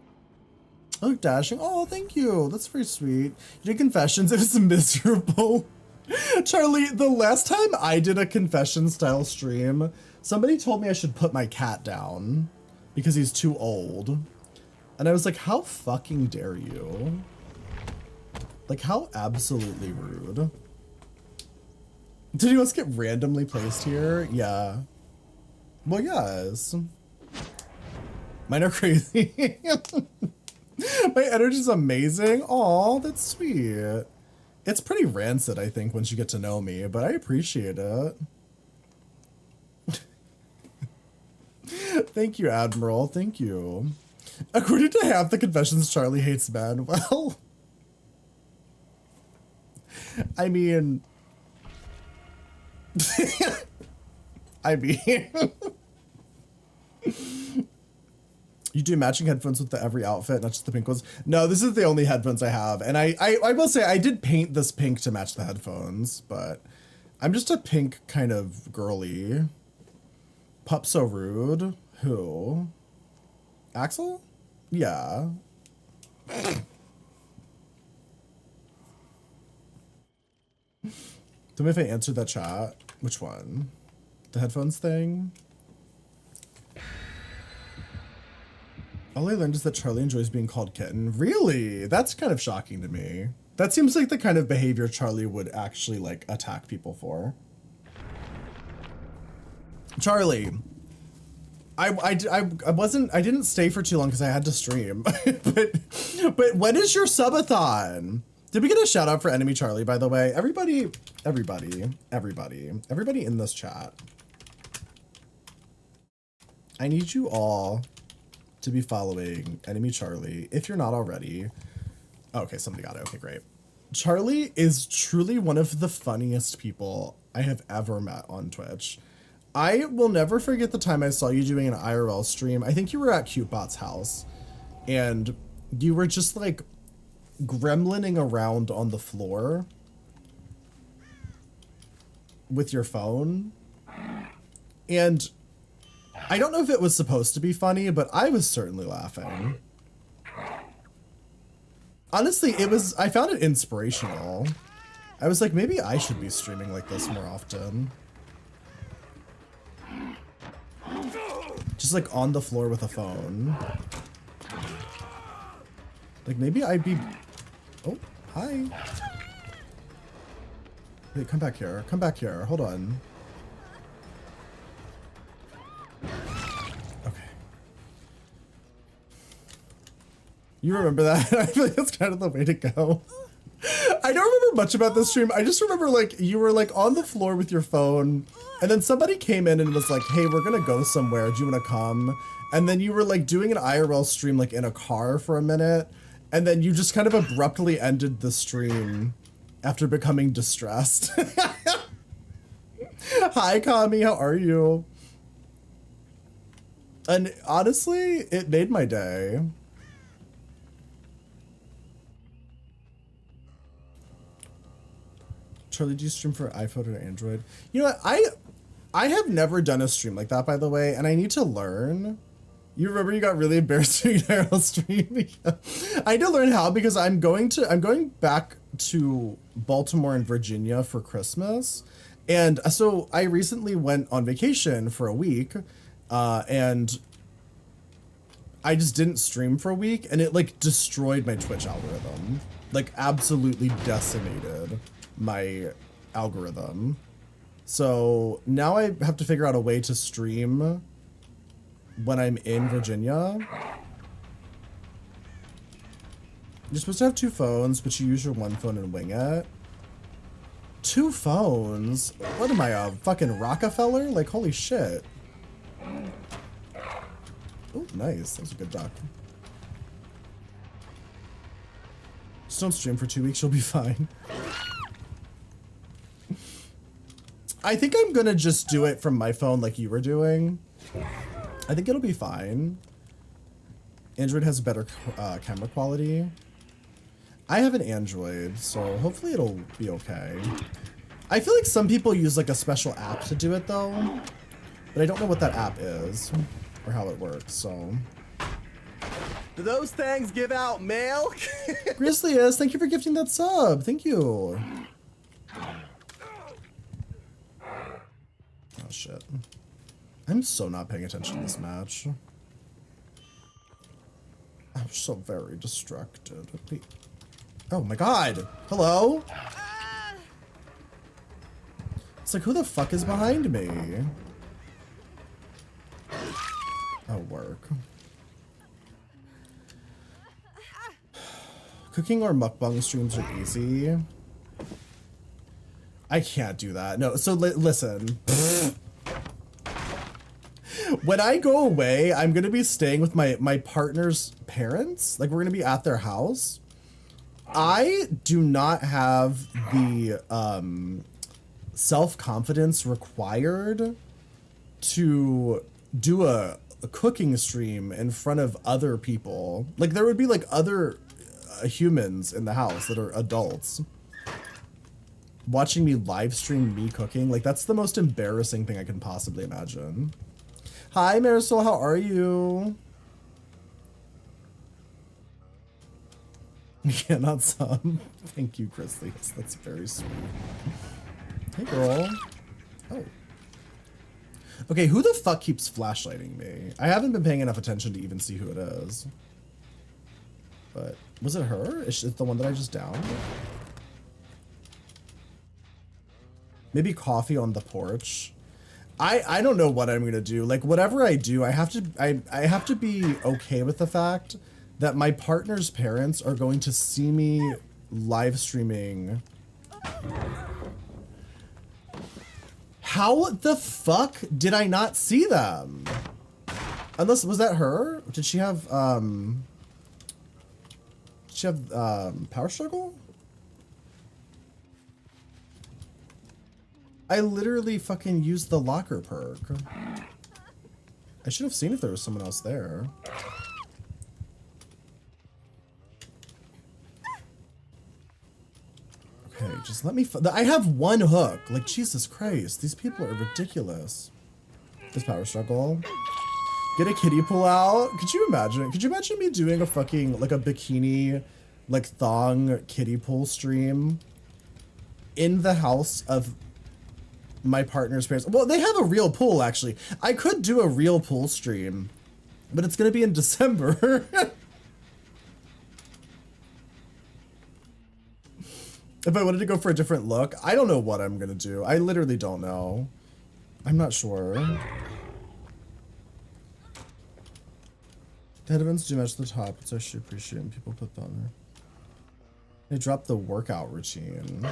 Oh, Dashing. Oh, thank you. That's very sweet. You did confessions. It was miserable. Charlie, the last time I did a confession style stream, somebody told me I should put my cat down because he's too old. And I was like, how fucking dare you? Like, how absolutely rude. Did you just get randomly placed here? Yeah. Well, yes. Mine are crazy. My energy's amazing. Aw, that's sweet. It's pretty rancid, I think, once you get to know me, but I appreciate it. Thank you, Admiral. Thank you. According to half the confessions, Charlie hates men. Well, I mean, you do matching headphones with every outfit, not just the pink ones. No, this is the only headphones I have. And I will say I did paint this pink to match the headphones, but I'm just a pink kind of girly. Pup so rude. Who? Axel? Yeah. Tell me if I answered that chat. Which one? The headphones thing? All I learned is that Charlie enjoys being called kitten. Really? That's kind of shocking to me. That seems like the kind of behavior Charlie would actually like attack people for. Charlie, I didn't stay for too long because I had to stream. but when is your subathon? Did we get a shout out for Enemy Charlie, by the way? Everybody in this chat. I need you all to be following Enemy Charlie if you're not already. Oh, okay, somebody got it. Okay, great. Charlie is truly one of the funniest people I have ever met on Twitch. I will never forget the time I saw you doing an IRL stream. I think you were at CuteBot's house and you were just like gremlining around on the floor with your phone. And I don't know if it was supposed to be funny, but I was certainly laughing. Honestly, I found it inspirational. I was like, maybe I should be streaming like this more often. Just like on the floor with a phone. Like maybe I'd be... Oh, hi. Wait, come back here. Come back here. Hold on. Okay. You remember that? I feel like that's kind of the way to go. I don't remember much about this stream. I just remember like you were like on the floor with your phone and then somebody came in and was like, hey, we're gonna go somewhere. Do you wanna come? And then you were like doing an IRL stream like in a car for a minute. And then you just kind of abruptly ended the stream after becoming distressed. Hi, Kami, how are you? And honestly, it made my day. Charlie, do you stream for iPhone or Android? You know what? I have never done a stream like that, by the way, and I need to learn. You remember you got really embarrassed doing an IRL stream? I need to learn how because I'm going back to Baltimore and Virginia for Christmas. And so I recently went on vacation for a week, and I just didn't stream for a week, and it like destroyed my Twitch algorithm. Like absolutely decimated my algorithm. So now I have to figure out a way to stream when I'm in Virginia. You're supposed to have 2 phones, but you use your one phone and wing it. 2 phones? What am I, a fucking Rockefeller? Like, holy shit. Oh, nice. That was a good duck. Just don't stream for 2 weeks, you'll be fine. I think I'm gonna just do it from my phone like you were doing. I think it'll be fine. Android has better camera quality. I have an Android, so hopefully it'll be okay. I feel like some people use like a special app to do it though, but I don't know what that app is or how it works, so. Do those things give out milk? Grizzly is, thank you for gifting that sub. Thank you. Oh shit. I'm so not paying attention to this match. I'm so very distracted. Oh my god! Hello? It's like, who the fuck is behind me? Oh, work. Cooking or mukbang streams are easy. I can't do that. No, so listen. When I go away, I'm gonna be staying with my partner's parents. Like, we're gonna be at their house. I do not have the self-confidence required to do a cooking stream in front of other people. Like, there would be like other humans in the house that are adults watching me live stream me cooking. Like, that's the most embarrassing thing I can possibly imagine. Hi, Marisol, how are you? Yeah, not some. Thank you, Grizzly. That's very sweet. Hey, girl. Oh. Okay, who the fuck keeps flashlighting me? I haven't been paying enough attention to even see who it is. But was it her? Is it the one that I just downed? Maybe coffee on the porch. I don't know what I'm gonna do. Like whatever I do, I have to be okay with the fact that my partner's parents are going to see me live streaming. How the fuck did I not see them? Unless, was that her? Did she have Power Struggle? I literally fucking used the locker perk. I should have seen if there was someone else there. Okay, just let me. I have one hook. Like, Jesus Christ, these people are ridiculous. This Power Struggle. Get a kiddie pool out. Could you imagine? Could you imagine me doing a fucking like a bikini, like thong kiddie pool stream in the house of my partner's parents? Well, they have a real pool actually. I could do a real pool stream, but it's gonna be in December. If I wanted to go for a different look, I don't know what I'm gonna do. I literally don't know. I'm not sure. The headbands do match the top. It's actually appreciating people put that on there. They dropped the workout routine.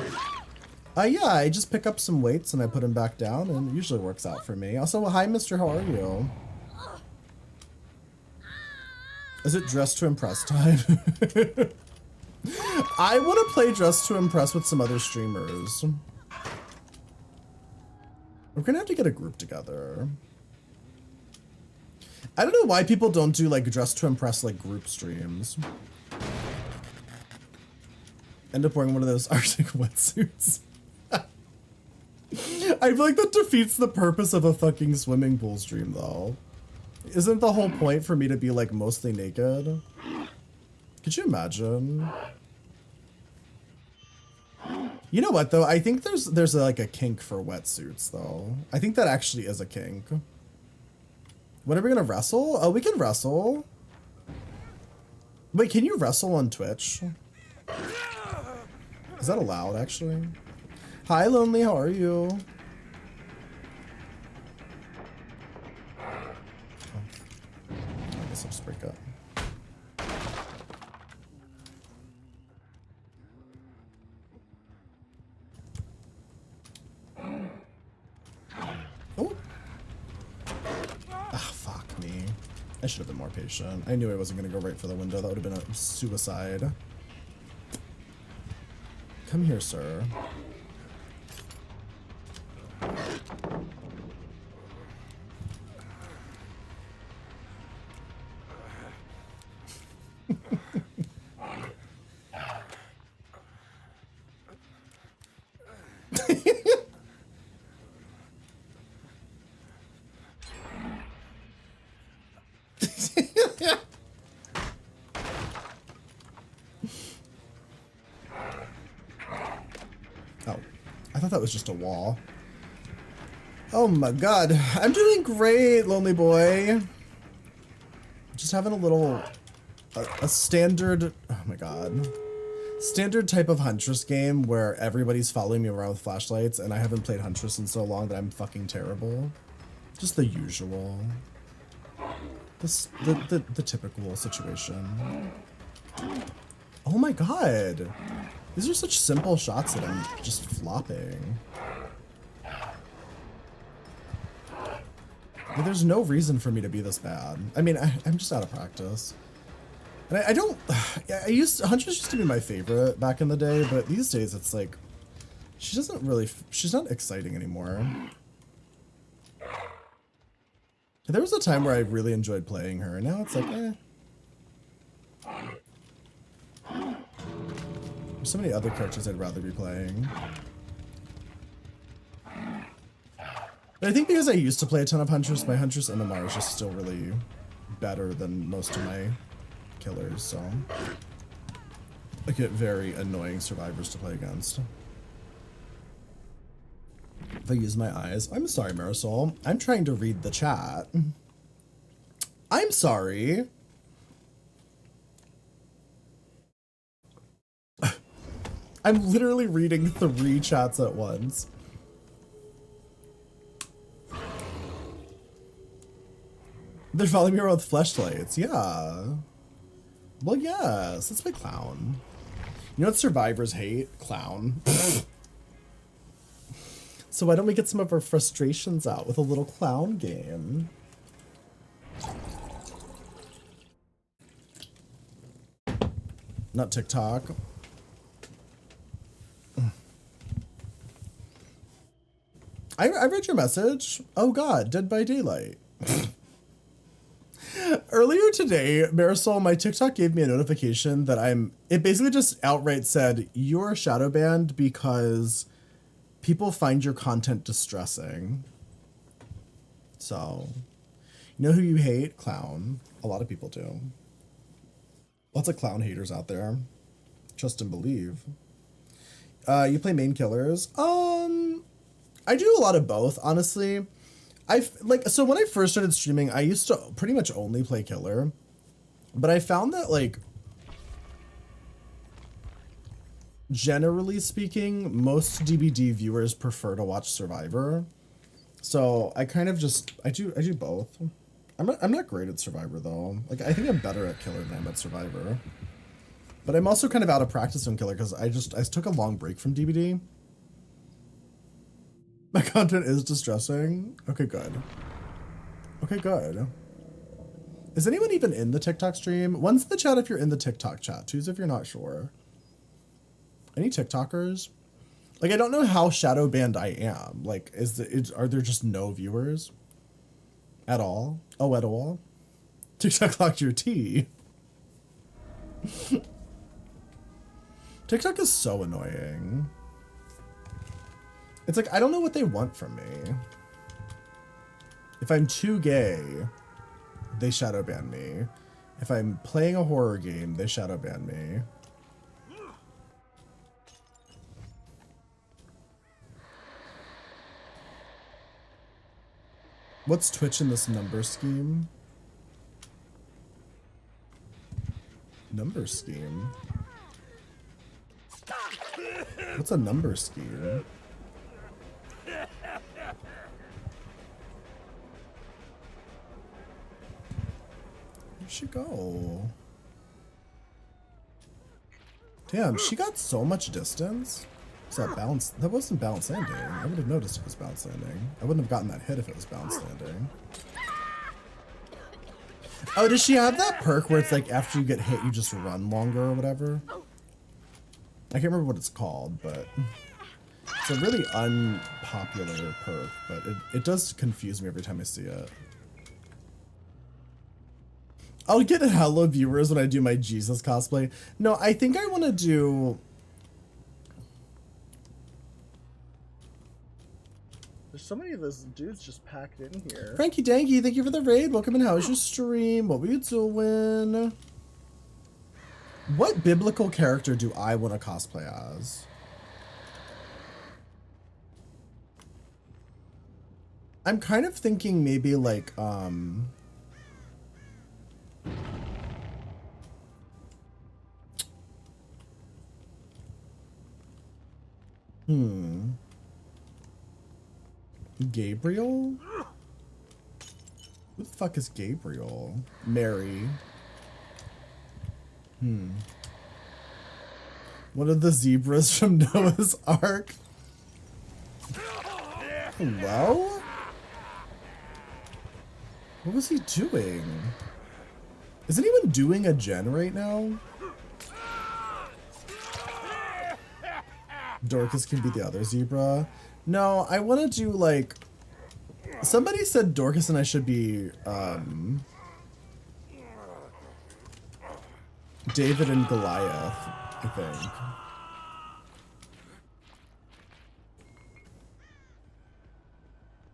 Yeah, I just pick up some weights and I put them back down, and it usually works out for me. Also, hi, Mr. How are you? Is it dress to impress time? I want to play Dress to Impress with some other streamers. We're gonna have to get a group together. I don't know why people don't do like Dress to Impress like group streams. End up wearing one of those Arctic wetsuits. I feel like that defeats the purpose of a fucking swimming pool stream though. Isn't the whole point for me to be like mostly naked? Could you imagine? You know what though? I think there's like a kink for wetsuits though. I think that actually is a kink. When are we gonna wrestle? Oh, we can wrestle. Wait, can you wrestle on Twitch? Is that allowed actually? Hi Lonely, how are you? Oh. I guess I'll just break up. Oh. Ah, fuck me. I should have been more patient. I knew I wasn't going to go right for the window. That would have been a suicide. Come here, sir. Oh, I thought that was just a wall. Oh my god, I'm doing great, lonely boy. Just having a little, a standard, oh my god. Standard type of Huntress game where everybody's following me around with flashlights and I haven't played Huntress in so long that I'm fucking terrible. Just the usual. The typical situation. Oh my god. These are such simple shots that I'm just flopping. Like, there's no reason for me to be this bad. I mean, I'm just out of practice. And I don't... Huntress used to be my favorite back in the day, but these days it's like... She doesn't really... She's not exciting anymore. There was a time where I really enjoyed playing her, and now it's like, eh. There's so many other characters I'd rather be playing. But I think because I used to play a ton of Huntress, my Huntress MMR is just still really better than most of my killers, so I get very annoying survivors to play against. If I use my eyes. I'm sorry, Marisol. I'm trying to read the chat. I'm sorry. I'm literally reading 3 chats at once. They're following me around with fleshlights. Yeah. Well, yes. That's my clown. You know what survivors hate? Clown. So why don't we get some of our frustrations out with a little clown game? Not TikTok. I read your message. Oh God, Dead by Daylight. Earlier today, Marisol, my TikTok gave me a notification that it basically just outright said, you're shadow banned because people find your content distressing. So, you know who you hate? Clown. A lot of people do. Lots of clown haters out there. Trust and believe. You play main killers? I do a lot of both, honestly. So when I first started streaming, I used to pretty much only play killer. But I found that, like, generally speaking, most DBD viewers prefer to watch Survivor. So I kind of just, I do both. I'm not great at Survivor though. Like, I think I'm better at killer than I'm at Survivor. But I'm also kind of out of practice on killer because I took a long break from DBD. My content is distressing. Okay, good. Okay, good. Is anyone even in the TikTok stream? One's in the chat if you're in the TikTok chat. Two's if you're not sure. Any TikTokers? Like, I don't know how shadow banned I am. Like, are there just no viewers? At all? Oh, at all? TikTok locked your tea. TikTok is so annoying. It's like, I don't know what they want from me. If I'm too gay, they shadow ban me. If I'm playing a horror game, they shadow ban me. What's Twitch in this number scheme? Number scheme? What's a number scheme? Where'd she go? Damn, she got so much distance. Was that bounce? That wasn't bounce landing. I would have noticed if it was bounce landing. I wouldn't have gotten that hit if it was bounce landing. Oh, does she have that perk where it's like after you get hit, you just run longer or whatever? I can't remember what it's called, but it's a really unpopular perk, but it does confuse me every time I see it. I'll get hella viewers when I do my Jesus cosplay. No, I think I want to do... There's so many of those dudes just packed in here. Frankie Danky, thank you for the raid. Welcome in. How's your stream? What were you doing? What biblical character do I want to cosplay as? I'm kind of thinking maybe like, Gabriel? Who the fuck is Gabriel? Mary. One of the zebras from Noah's Ark. Hello? What was he doing? Is anyone doing a gen right now? Dorcas can be the other zebra. No, I want to do like... Somebody said Dorcas and I should be, David and Goliath, I think.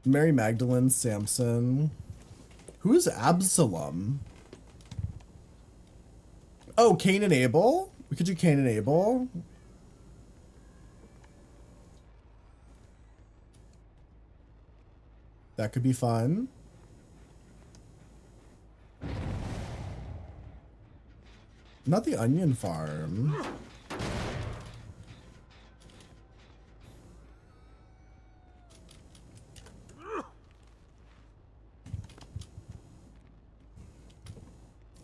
Mary Magdalene, Samson. Who is Absalom? Oh, Cain and Abel? We could do Cain and Abel. That could be fun. Not the onion farm.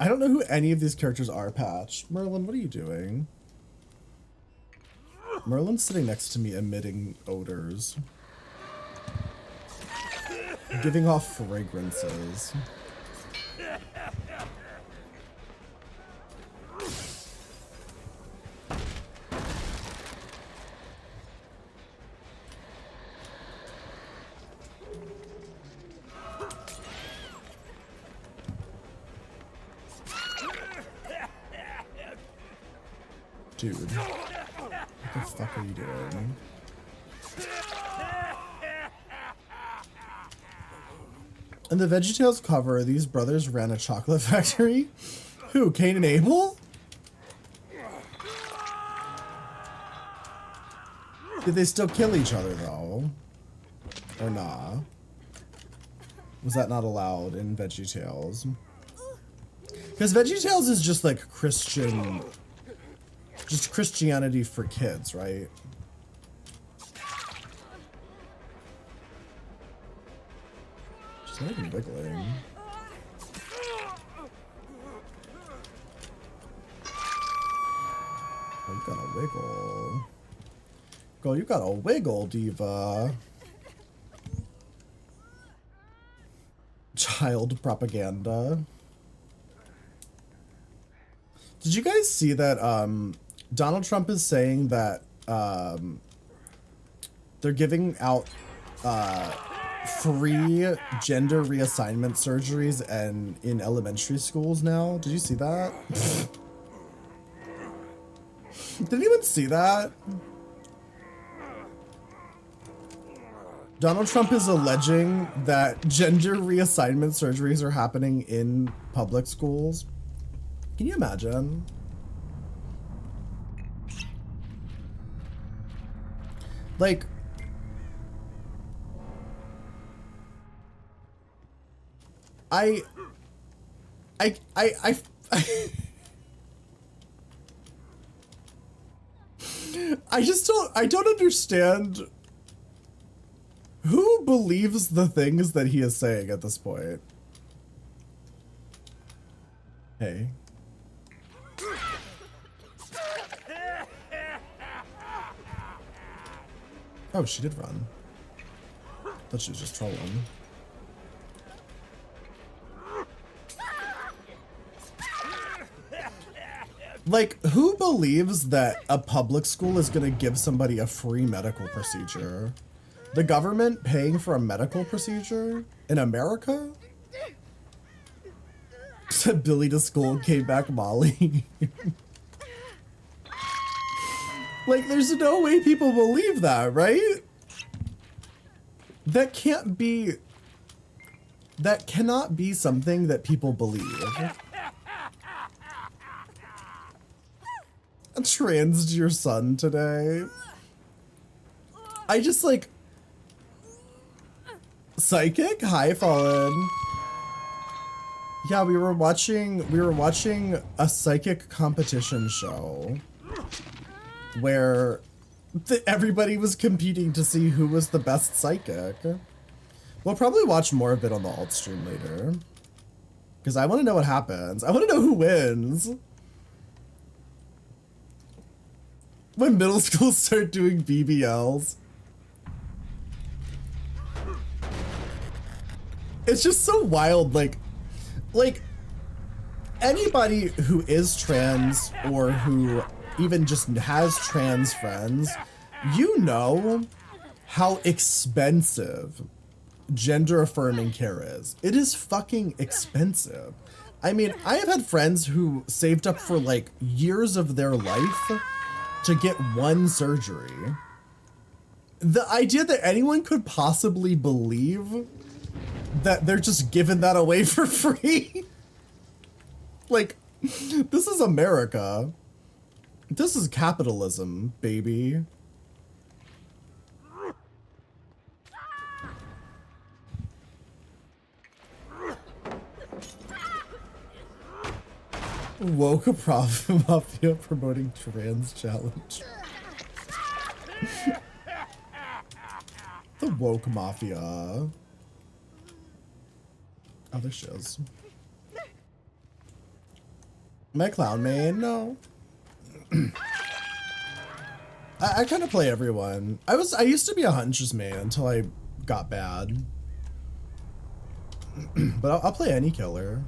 I don't know who any of these characters are, Patch. Merlin, what are you doing? Merlin's sitting next to me emitting odors. Giving off fragrances. Dude, what the fuck are you doing? In the VeggieTales cover, these brothers ran a chocolate factory. Who, Cain and Abel? Did they still kill each other though? Or nah? Was that not allowed in VeggieTales? Because VeggieTales is just like Christian... Just Christianity for kids, right? She's not even wiggling. Oh, you got a wiggle. Girl, you got a wiggle, diva. Child propaganda. Did you guys see that, Donald Trump is saying that they're giving out free gender reassignment surgeries and in elementary schools now? Did you see that? Did anyone see that? Donald Trump is alleging that gender reassignment surgeries are happening in public schools. Can you imagine? Like, I don't understand who believes the things that he is saying at this point. Hey. Oh, she did run. Thought she was just trolling. Like, who believes that a public school is gonna give somebody a free medical procedure? The government paying for a medical procedure in America? Said Billy to school, came back Molly. Like, there's no way people believe that, right? That can't be... That cannot be something that people believe. Transed your son today. I just, like... Psychic? Hi, Fallen. Yeah, we were watching a psychic competition show where everybody was competing to see who was the best psychic. We'll probably watch more of it on the alt stream later. Because I want to know what happens. I want to know who wins. When middle schools start doing BBLs. It's just so wild, like anybody who is trans or who even just has trans friends, you know how expensive gender affirming care is. It is fucking expensive. I mean, I have had friends who saved up for like years of their life to get one surgery. The idea that anyone could possibly believe that they're just giving that away for free. Like, this is America. This is capitalism, baby. woke mafia promoting trans challenge. The woke mafia. Oh, there she is. My clown main? No. I kind of play everyone. I used to be a Huntress main until I got bad. But I'll play any killer.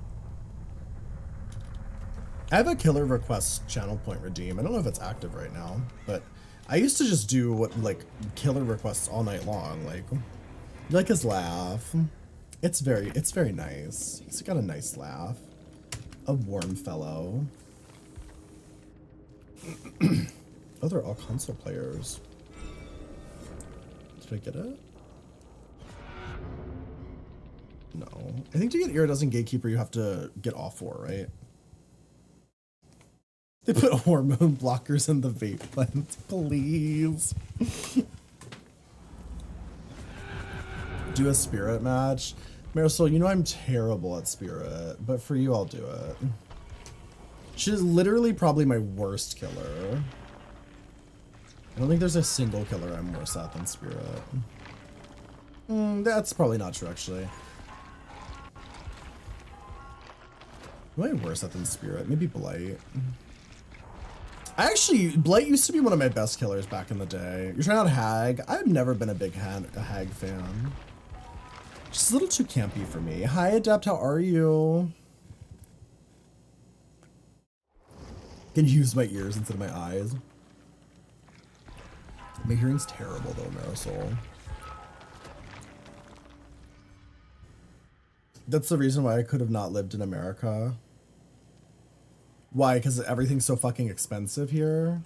I have a killer request channel point redeem. I don't know if it's active right now, but I used to just do like killer requests all night long. Like, you like his laugh? It's very nice. He's got a nice laugh. A warm fellow. Oh, they're all console players. Did I get it? No. I think to get Iridescent Gatekeeper, you have to get all 4, right? They put hormone blockers in the vape blend. Please. Do a spirit match. Marisol, you know I'm terrible at spirit, but for you, I'll do it. She's literally probably my worst killer. I don't think there's a single killer I'm worse at than spirit. That's probably not true, actually. Who am I worse at than spirit? Maybe Blight. Blight used to be one of my best killers back in the day. You're trying out Hag? I've never been a big Hag fan. Just a little too campy for me. Hi, Adept, how are you? Can use my ears instead of my eyes. My hearing's terrible though, Marisol. That's the reason why I could have not lived in America. Why? Because everything's so fucking expensive here?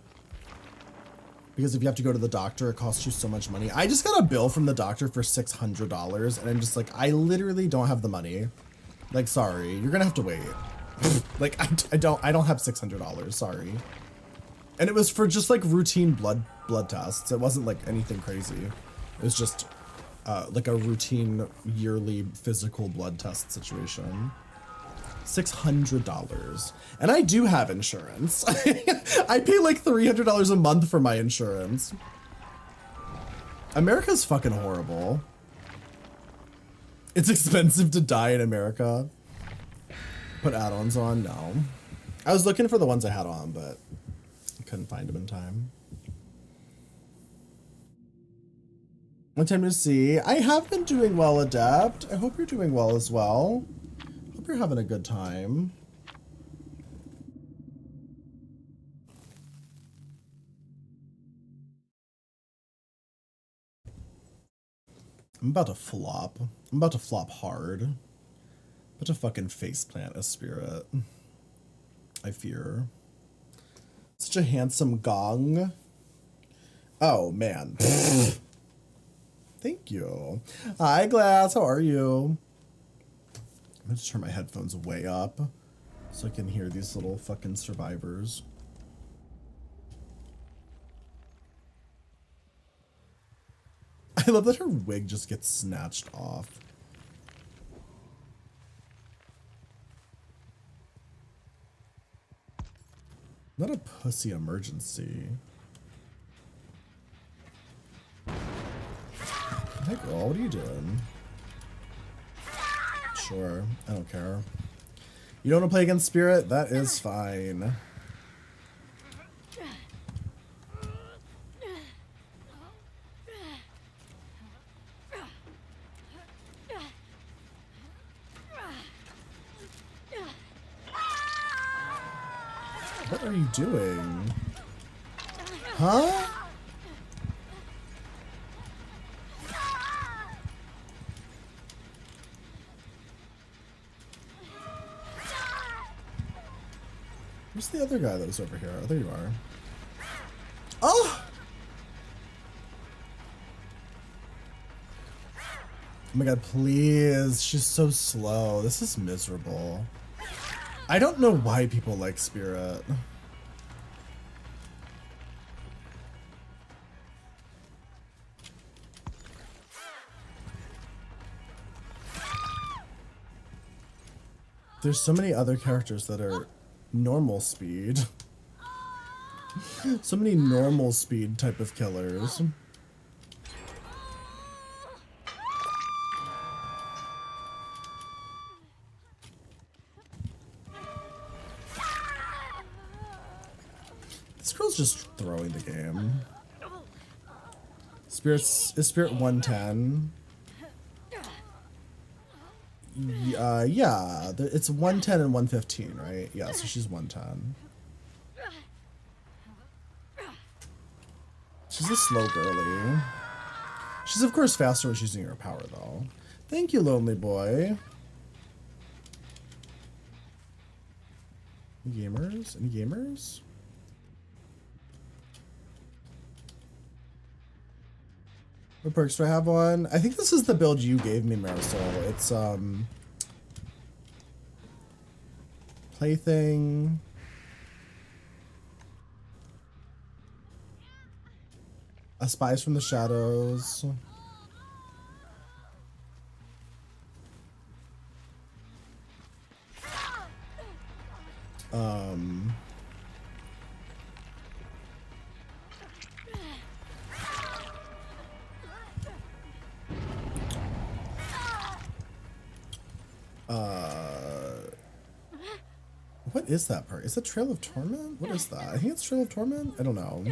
Because if you have to go to the doctor, it costs you so much money. I just got a bill from the doctor for $600 and I'm just like, I literally don't have the money. Like, sorry, you're gonna have to wait. Like, I don't have $600, sorry. And it was for just like routine blood tests. It wasn't like anything crazy. It was just like a routine yearly physical blood test situation. $600. And I do have insurance. I pay like $300 a month for my insurance. America's fucking horrible. It's expensive to die in America. Put add-ons on? No. I was looking for the ones I had on, but I couldn't find them in time. What time to see? I have been doing well, Adept. I hope you're doing well as well. Hope you're having a good time. I'm about to flop. I'm about to flop hard. I'm about to fucking faceplant a spirit. I fear. Such a handsome gong. Oh, man. Thank you. Hi, Glass. How are you? I'm gonna just turn my headphones way up so I can hear these little fucking survivors. I love that her wig just gets snatched off. Not a pussy emergency. Hey girl, what are you doing? Sure, I don't care. You don't want to play against Spirit? That is fine. What are you doing? Huh? Where's the other guy that was over here? Oh, there you are. Oh! Oh my god, please. She's so slow. This is miserable. I don't know why people like Spirit. There's so many other characters that are normal speed. So many normal speed type of killers. This girl's just throwing the game. Is Spirit 110? Yeah, it's 110 and 115, right? Yeah, so she's 110. She's a slow girly. She's of course faster when she's using her power though. Thank you, lonely boy. Any gamers? Any gamers? What perks do I have on? I think this is the build you gave me, Marisol. It's Plaything. A Spies from the Shadows. What is that perk? Is it Trail of Torment? What is that? I think it's Trail of Torment? I don't know.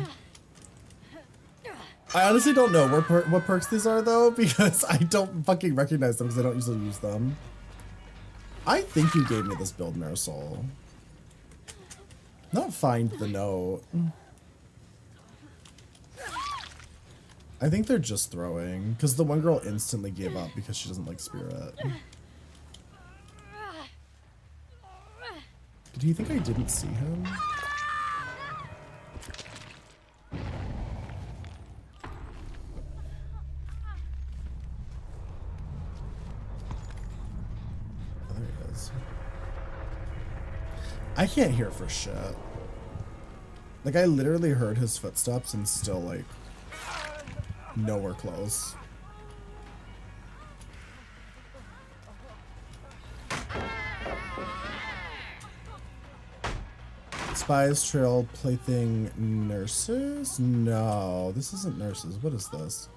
I honestly don't know what perks these are though, because I don't fucking recognize them because I don't usually use them. I think you gave me this build, Marisol. Not find the note. I think they're just throwing, because the one girl instantly gave up because she doesn't like Spirit. Do you think I didn't see him? Oh, there he is. I can't hear for shit. Like, I literally heard his footsteps and still, like, nowhere close. Spies, Trail, Plaything, Nurses? No, this isn't Nurses. What is this?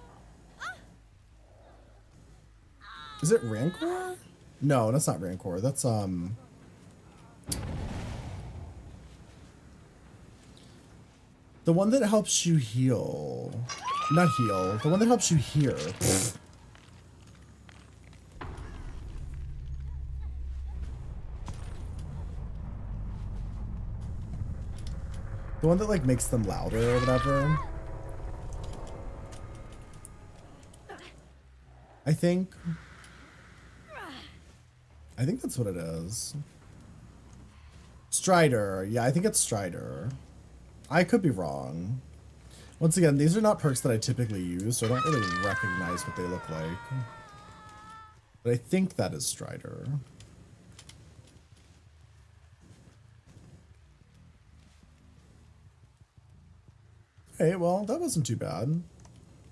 Is it Rancor? No, that's not Rancor. That's, the one that helps you heal. Not heal. The one that helps you hear. The one that, like, makes them louder or whatever. I think that's what it is. Strider. Yeah, I think it's Strider. I could be wrong. Once again, these are not perks that I typically use, so I don't really recognize what they look like. But I think that is Strider. Okay, well, that wasn't too bad,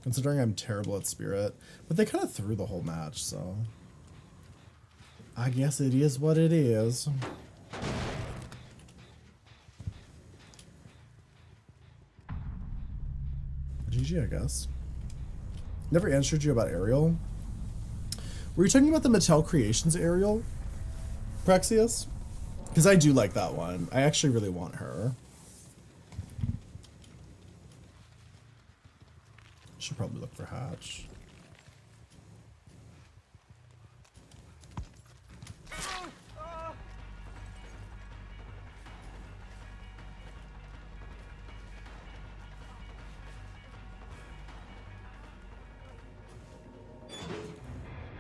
considering I'm terrible at Spirit. But they kind of threw the whole match, so I guess it is what it is. GG, I guess. Never answered you about Ariel. Were you talking about the Mattel Creations Ariel, Praxius? Because I do like that one. I actually really want her. Should probably look for Hatch.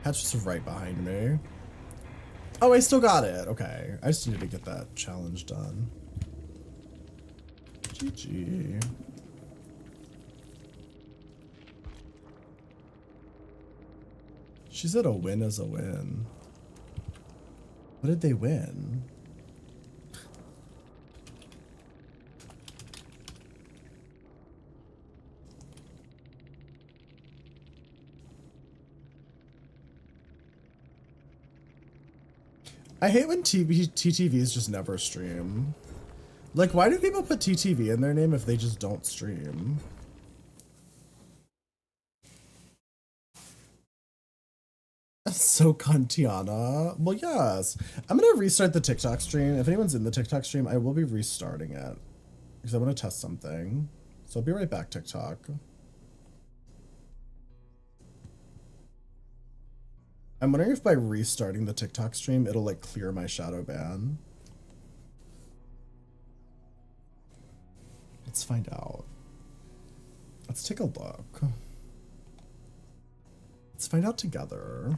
Hatch was right behind me. Oh, I still got it. Okay. I just needed to get that challenge done. GG. She said a win is a win. What did they win? I hate when TTVs just never stream. Like, why do people put TTV in their name if they just don't stream? So Kantiana. Well, yes. I'm gonna restart the TikTok stream. If anyone's in the TikTok stream, I will be restarting it because I want to test something. So I'll be right back, TikTok. I'm wondering if by restarting the TikTok stream, it'll like clear my shadow ban. Let's find out. Let's take a look. Let's find out together.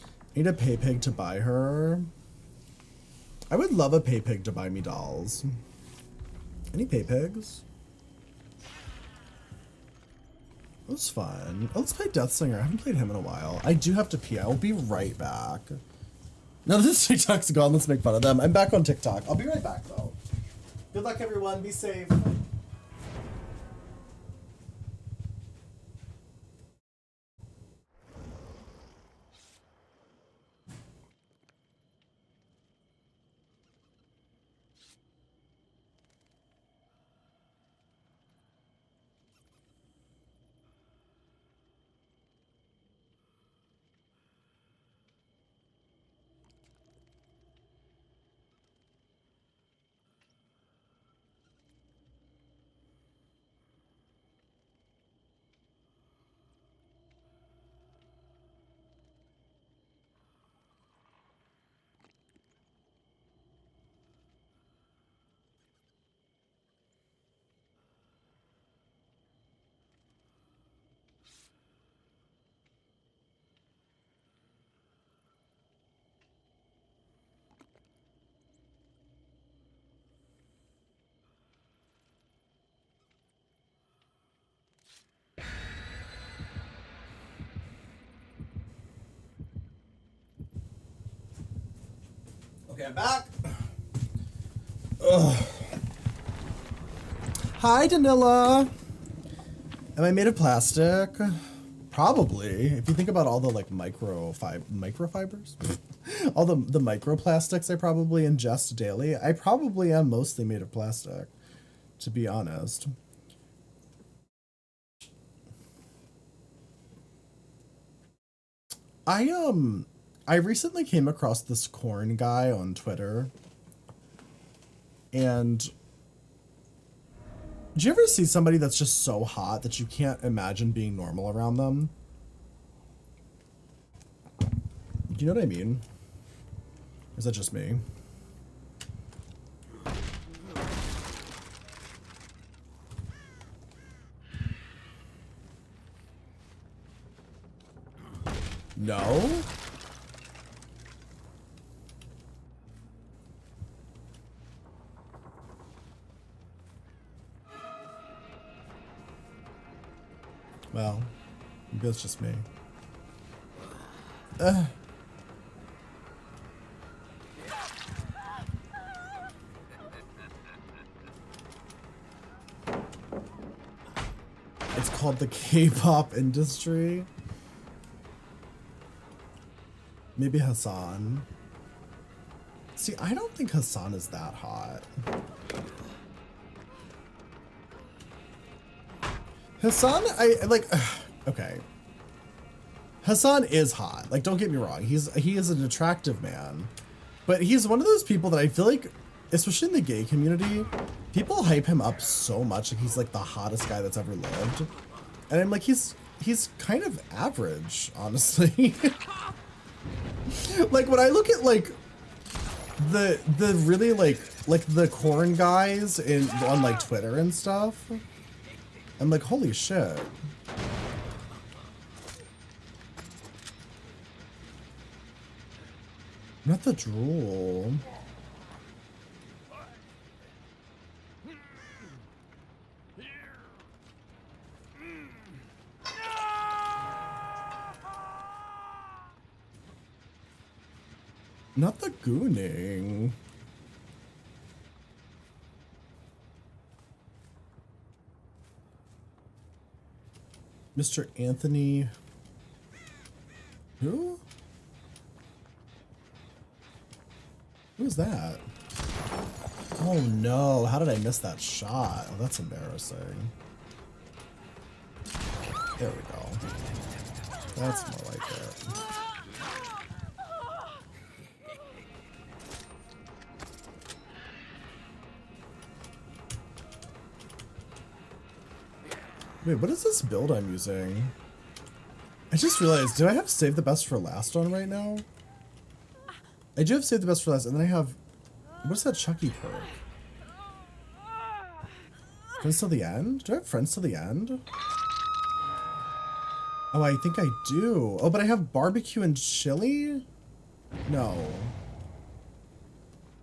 I need a pay pig to buy her. I would love a pay pig to buy me dolls. Any pay pigs? That was fun. Oh, let's play Deathslinger. I haven't played him in a while. I do have to pee. I will be right back. Now that this TikTok's gone, let's make fun of them. I'm back on TikTok. I'll be right back, though. Good luck, everyone. Be safe. Okay, I'm back. Ugh. Hi, Danila. Am I made of plastic? Probably. If you think about all the like microfibers, all the microplastics I probably ingest daily, I probably am mostly made of plastic, to be honest. I recently came across this corn guy on Twitter, and do you ever see somebody that's just so hot that you can't imagine being normal around them? Do you know what I mean? Or is that just me? No? Well, maybe it's just me. It's called the K-pop industry. Maybe Hassan. See, I don't think Hassan is that hot. Hassan, okay. Hassan is hot. Like, don't get me wrong. He is an attractive man. But he's one of those people that I feel like, especially in the gay community, people hype him up so much. Like, he's like the hottest guy that's ever lived. And I'm like, he's kind of average, honestly. Like, when I look at like the really like the corn guys on like Twitter and stuff, I'm like, holy shit. Not the drool. Not the gooning. Mr. Anthony. Who? was that? Oh no, how did I miss that shot? Oh, that's embarrassing. There we go. That's more like it. Wait, what is this build I'm using? I just realized, do I have Save the Best for Last on right now? I do have Save the Best for Last, and then I have... What's that Chucky perk? Friends till the End? Do I have Friends till the End? Oh, I think I do. Oh, but I have Barbecue and Chili? No.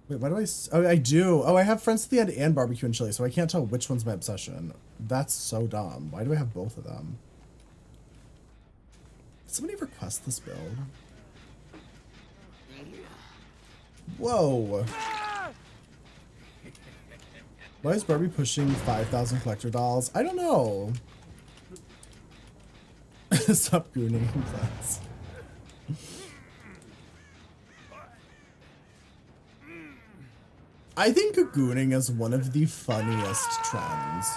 Wait, why do Oh, I do. Oh, I have Friends to the End and Barbecue and Chili, so I can't tell which one's my obsession. That's so dumb. Why do I have both of them? Did somebody request this build? Whoa. Why is Barbie pushing 5,000 collector dolls? I don't know. Stop gooning in class. I think gooning is one of the funniest trends.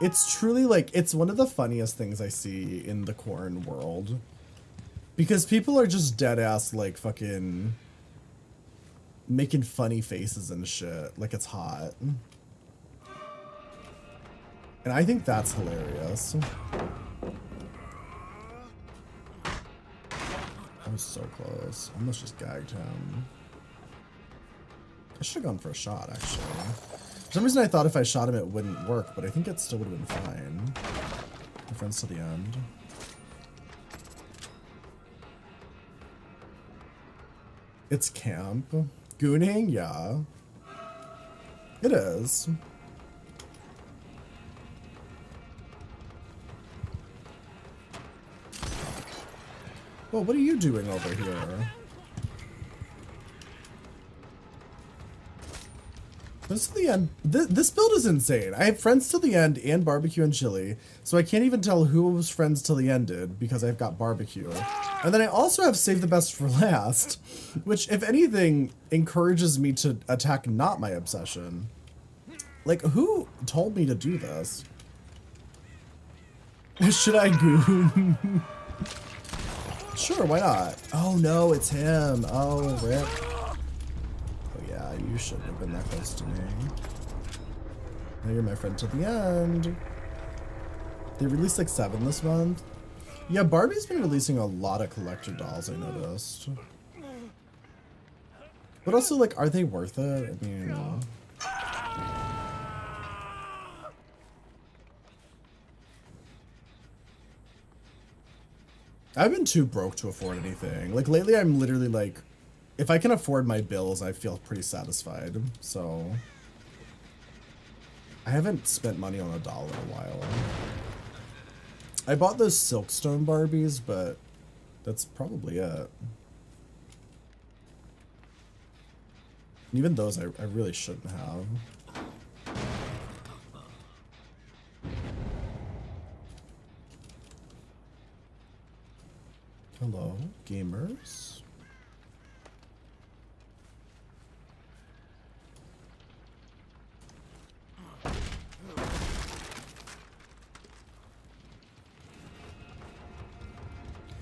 It's truly like, it's one of the funniest things I see in the corn world. Because people are just dead ass like fucking making funny faces and shit. Like it's hot. And I think that's hilarious. I was so close. I almost just gagged him. I should have gone for a shot, actually. For some reason I thought if I shot him it wouldn't work, but I think it still would have been fine. My friends to the end. It's camp. Gooning? Yeah. It is. Well, what are you doing over here? Friends to the End. This build is insane. I have Friends to the End and Barbecue and Chili, so I can't even tell who was Friends till the Ended because I've got Barbecue. And then I also have Save the Best for Last, which, if anything, encourages me to attack not my obsession. Like, who told me to do this? Should I goon? Sure, why not? Oh no, it's him. Oh, rip. You shouldn't have been that close to me. Now you're my friend to the end. They released like 7 this month. Yeah, Barbie's been releasing a lot of collector dolls, I noticed. But also, like, are they worth it? I mean... I've been too broke to afford anything. Like, lately I'm literally like... If I can afford my bills, I feel pretty satisfied, so... I haven't spent money on a doll in a while. I bought those Silkstone Barbies, but that's probably it. Even those I really shouldn't have. Hello, gamers.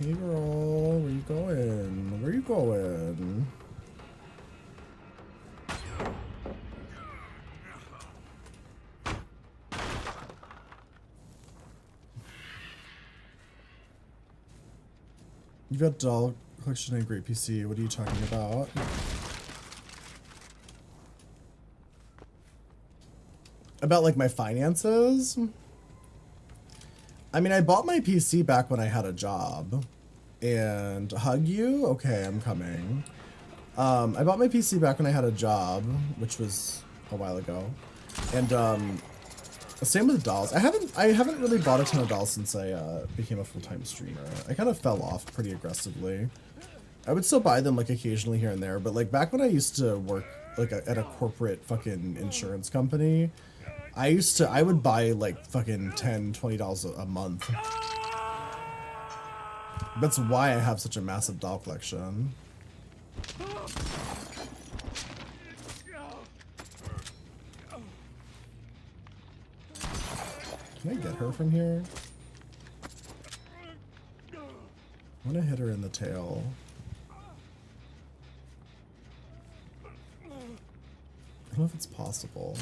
Hey girl, where you going? Where you going? You've got doll collection and great PC. What are you talking about? About like my finances? I mean, I bought my PC back when I had a job. And hug you? Okay, I'm coming. I bought my PC back when I had a job, which was a while ago. And same with dolls. I haven't really bought a ton of dolls since I became a full-time streamer. I kind of fell off pretty aggressively. I would still buy them like occasionally here and there, but like back when I used to work like at a corporate fucking insurance company, I would buy like fucking $10, $20 a month. That's why I have such a massive doll collection. Can I get her from here? I want to hit her in the tail. I don't know if it's possible.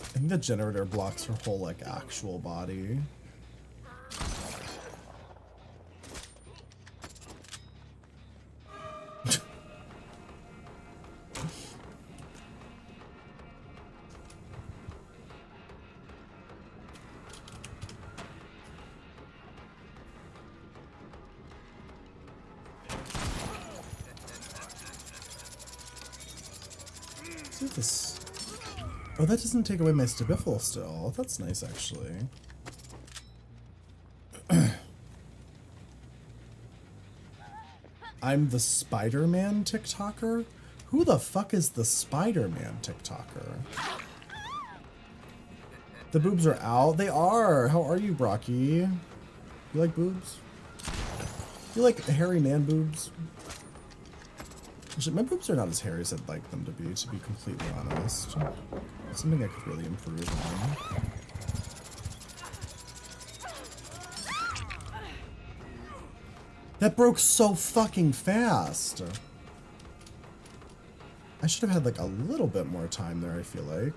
I think the generator blocks her whole, like, actual body. See this. Oh, that doesn't take away my Stabiffle still. That's nice, actually. I'm the Spider-Man TikToker? Who the fuck is the Spider-Man TikToker? The boobs are out? They are! How are you, Brocky? You like boobs? You like hairy man boobs? Actually, my boobs are not as hairy as I'd like them to be completely honest. It's something I could really improve on. That broke so fucking fast! I should have had like a little bit more time there, I feel like.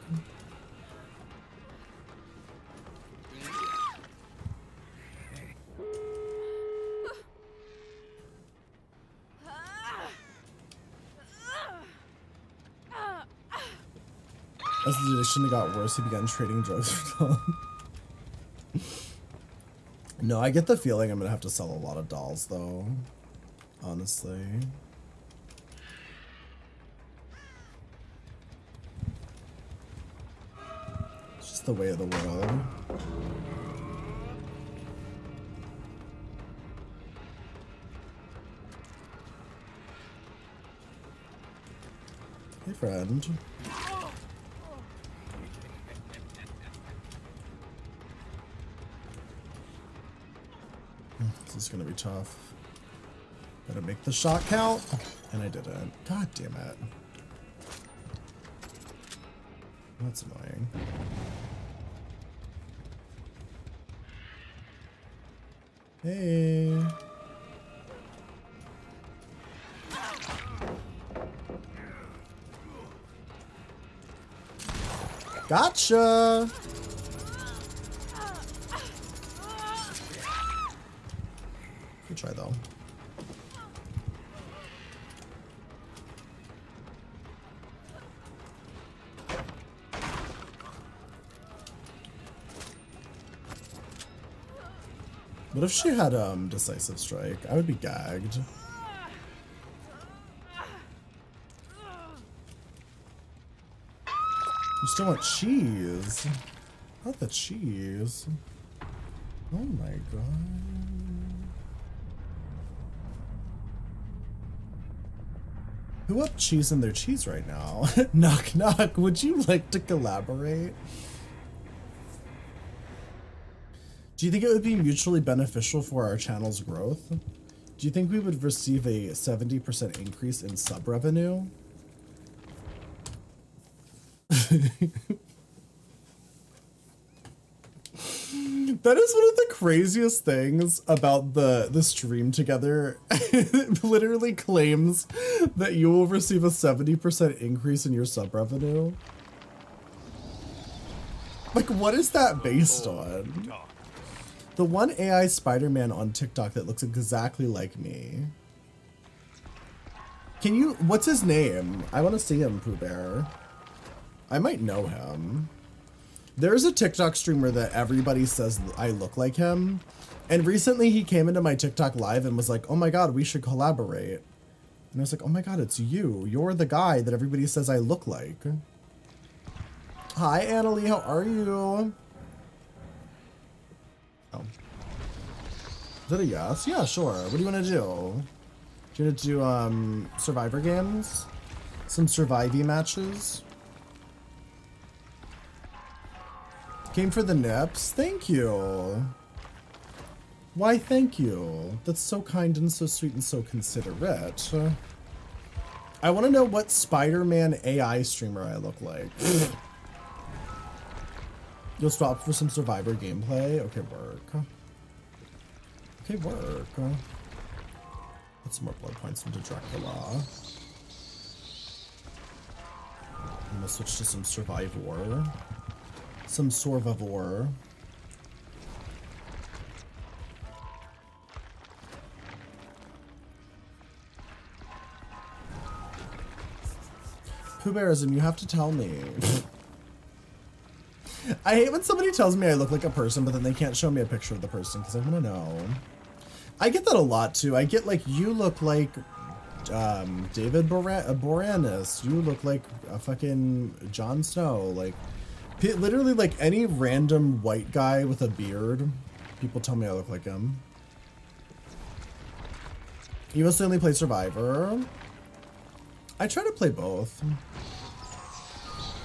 As the addiction got worse, he began trading drugs for Tom. No, I get the feeling I'm gonna have to sell a lot of dolls, though. Honestly. It's just the way of the world. Hey, friend. This is gonna be tough. Gotta make the shot count, and I didn't. God damn it. That's annoying. Hey. Gotcha! Good try, though. What if she had decisive strike? I would be gagged. You still want cheese? Not the cheese. Oh my god. Who up cheese in their cheese right now? Knock knock, would you like to collaborate? Do you think it would be mutually beneficial for our channel's growth? Do you think we would receive a 70% increase in sub revenue? That is one of the craziest things about the stream together. It literally claims that you will receive a 70% increase in your sub revenue. Like, what is that based on? The one AI Spider-Man on TikTok that looks exactly like me. Can you, what's his name? I want to see him, Pooh Bear. I might know him. There's a TikTok streamer that everybody says I look like him. And recently he came into my TikTok live and was like, oh my god, we should collaborate. And I was like, oh my god, it's you. You're the guy that everybody says I look like. Hi, Annalie, how are you? Oh. Is that a yes? Yeah, sure. What do you want to do? Do you want to do, Survivor games? Some Survivey matches? Came for the nips? Thank you. Why, thank you. That's so kind and so sweet and so considerate. I want to know what Spider-Man AI streamer I look like. You'll swap for some Survivor gameplay? Okay, work. Okay, work. Put some more blood points into Dracula. I'm gonna switch to some Survivor. Some Sorvivor. Pooh Bearism, you have to tell me. I hate when somebody tells me I look like a person, but then they can't show me a picture of the person because I want to know. I get that a lot too. I get like, you look like David Boreanaz. You look like a fucking Jon Snow. Like, literally like any random white guy with a beard. People tell me I look like him. You mostly only play Survivor. I try to play both.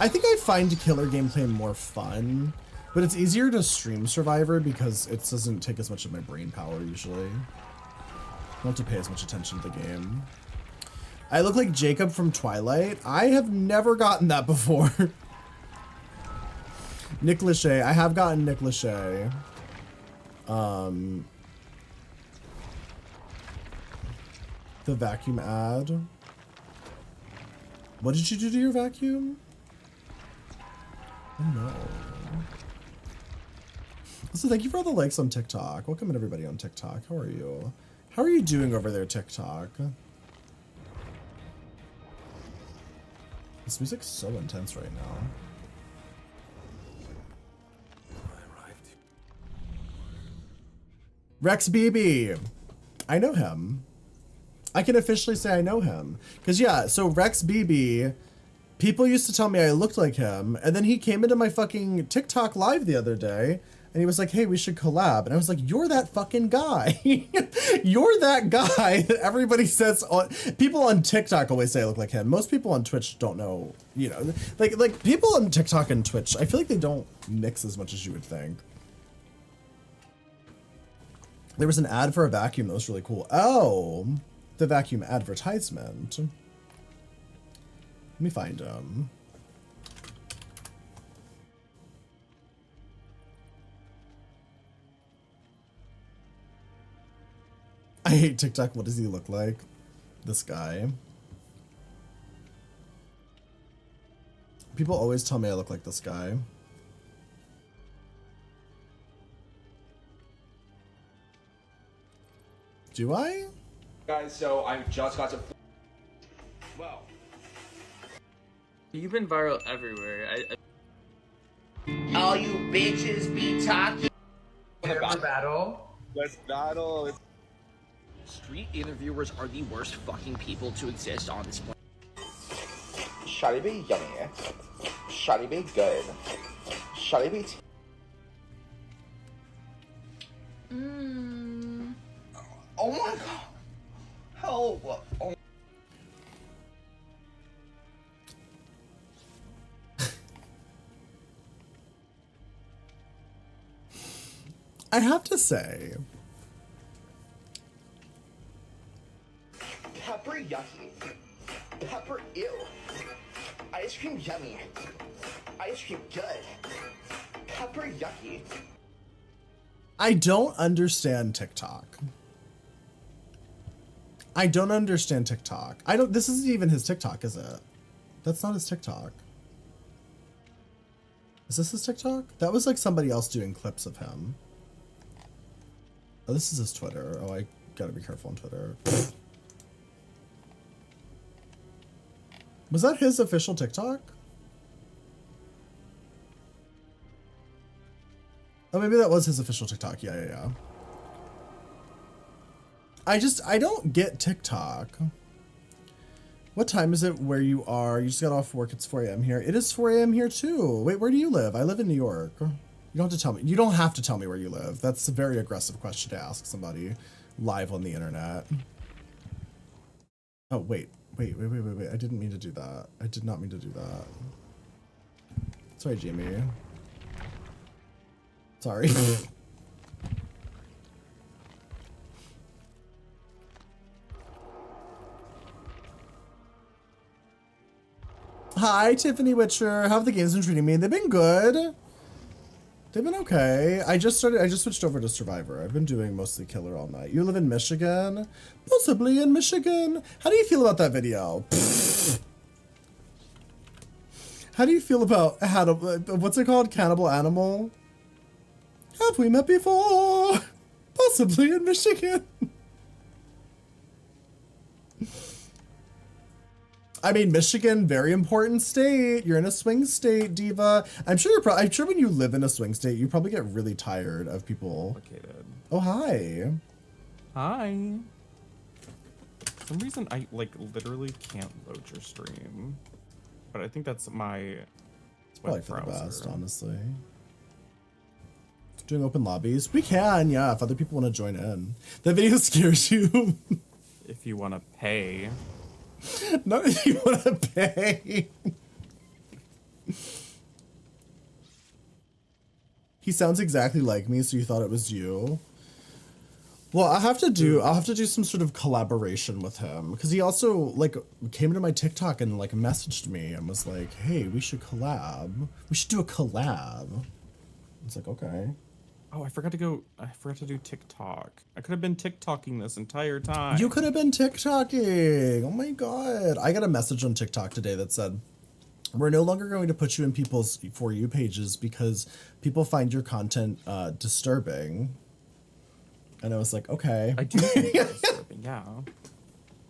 I think I find killer gameplay more fun, but it's easier to stream Survivor because it doesn't take as much of my brain power usually. I don't have to pay as much attention to the game. I look like Jacob from Twilight. I have never gotten that before. Nick Lachey. I have gotten Nick Lachey. The vacuum ad. What did you do to your vacuum? Oh no. So thank you for all the likes on TikTok. Welcome everybody on TikTok. How are you? How are you doing over there, TikTok? This music's so intense right now. Rex BB. I know him. I can officially say I know him. Because yeah, so Rex BB, people used to tell me I looked like him, and then he came into my fucking TikTok live the other day, and he was like, hey, we should collab. And I was like, you're that fucking guy. You're that guy that everybody says, people on TikTok always say I look like him. Most people on Twitch don't know, you know, like people on TikTok and Twitch, I feel like they don't mix as much as you would think. There was an ad for a vacuum that was really cool. Oh, the vacuum advertisement. Let me find him. I hate TikTok. What does he look like? This guy. People always tell me I look like this guy. Do I? Guys, so I just got to. Well, you've been viral everywhere. All you bitches be talking. Battle. Let's battle. Street interviewers are the worst fucking people to exist on this planet. Shawty be yummy. Shawty be good. Shawty be. Oh my god. Help. Oh. I have to say, Pepper yucky. Pepper ew. Ice cream yummy. Ice cream good. Pepper yucky. I don't understand TikTok. I don't understand TikTok. This isn't even his TikTok, is it? That's not his TikTok. Is this his TikTok? That was like somebody else doing clips of him. Oh, this is his Twitter. Oh, I gotta be careful on Twitter. Was that his official TikTok? Oh, maybe that was his official TikTok. Yeah. I don't get TikTok. What time is it where you are? You just got off work. It's 4 a.m. here. It is 4 a.m. here too. Wait, where do you live? I live in New York. You don't have to tell me. You don't have to tell me where you live. That's a very aggressive question to ask somebody live on the internet. Oh, wait. I didn't mean to do that. I did not mean to do that. Sorry, Jamie. Sorry. Hi, Tiffany Witcher. How have the games been treating me? They've been good. They've been okay. I just switched over to Survivor. I've been doing mostly Killer all night. You live in Michigan? Possibly in Michigan. How do you feel about that video? How do you feel about what's it called? Cannibal Animal? Have we met before? Possibly in Michigan. I mean, Michigan, very important state. You're in a swing state, Diva. I'm sure when you live in a swing state, you probably get really tired of people. Complicated. Oh, hi. Hi. For some reason, I like literally can't load your stream, but I think that's my. It's probably for the best, honestly. Doing open lobbies, we can, yeah. If other people want to join in, that video scares you. If you want to pay. Not if you want to pay. He sounds exactly like me, so you thought it was you. Well, I'll have to do some sort of collaboration with him, because he also like came into my TikTok and like messaged me and was like, "Hey, we should collab. We should do a collab." It's like, okay. Oh, I forgot to do TikTok. I could have been TikToking this entire time. You could have been TikToking. Oh my god. I got a message on TikTok today that said, "We're no longer going to put you in people's For You pages because people find your content disturbing." And I was like, okay. I do think it's disturbing, yeah.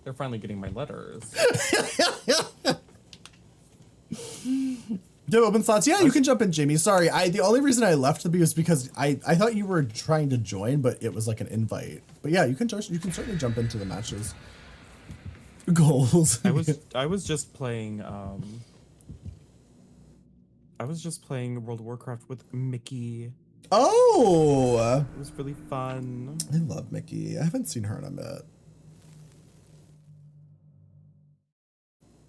They're finally getting my letters. Do open slots. Yeah, you can jump in, Jamie. Sorry, the only reason I left the video was because I thought you were trying to join, but it was like an invite. But yeah, you can certainly jump into the matches. Goals. I was just playing World of Warcraft with Mickey. Oh, it was really fun. I love Mickey. I haven't seen her in a bit.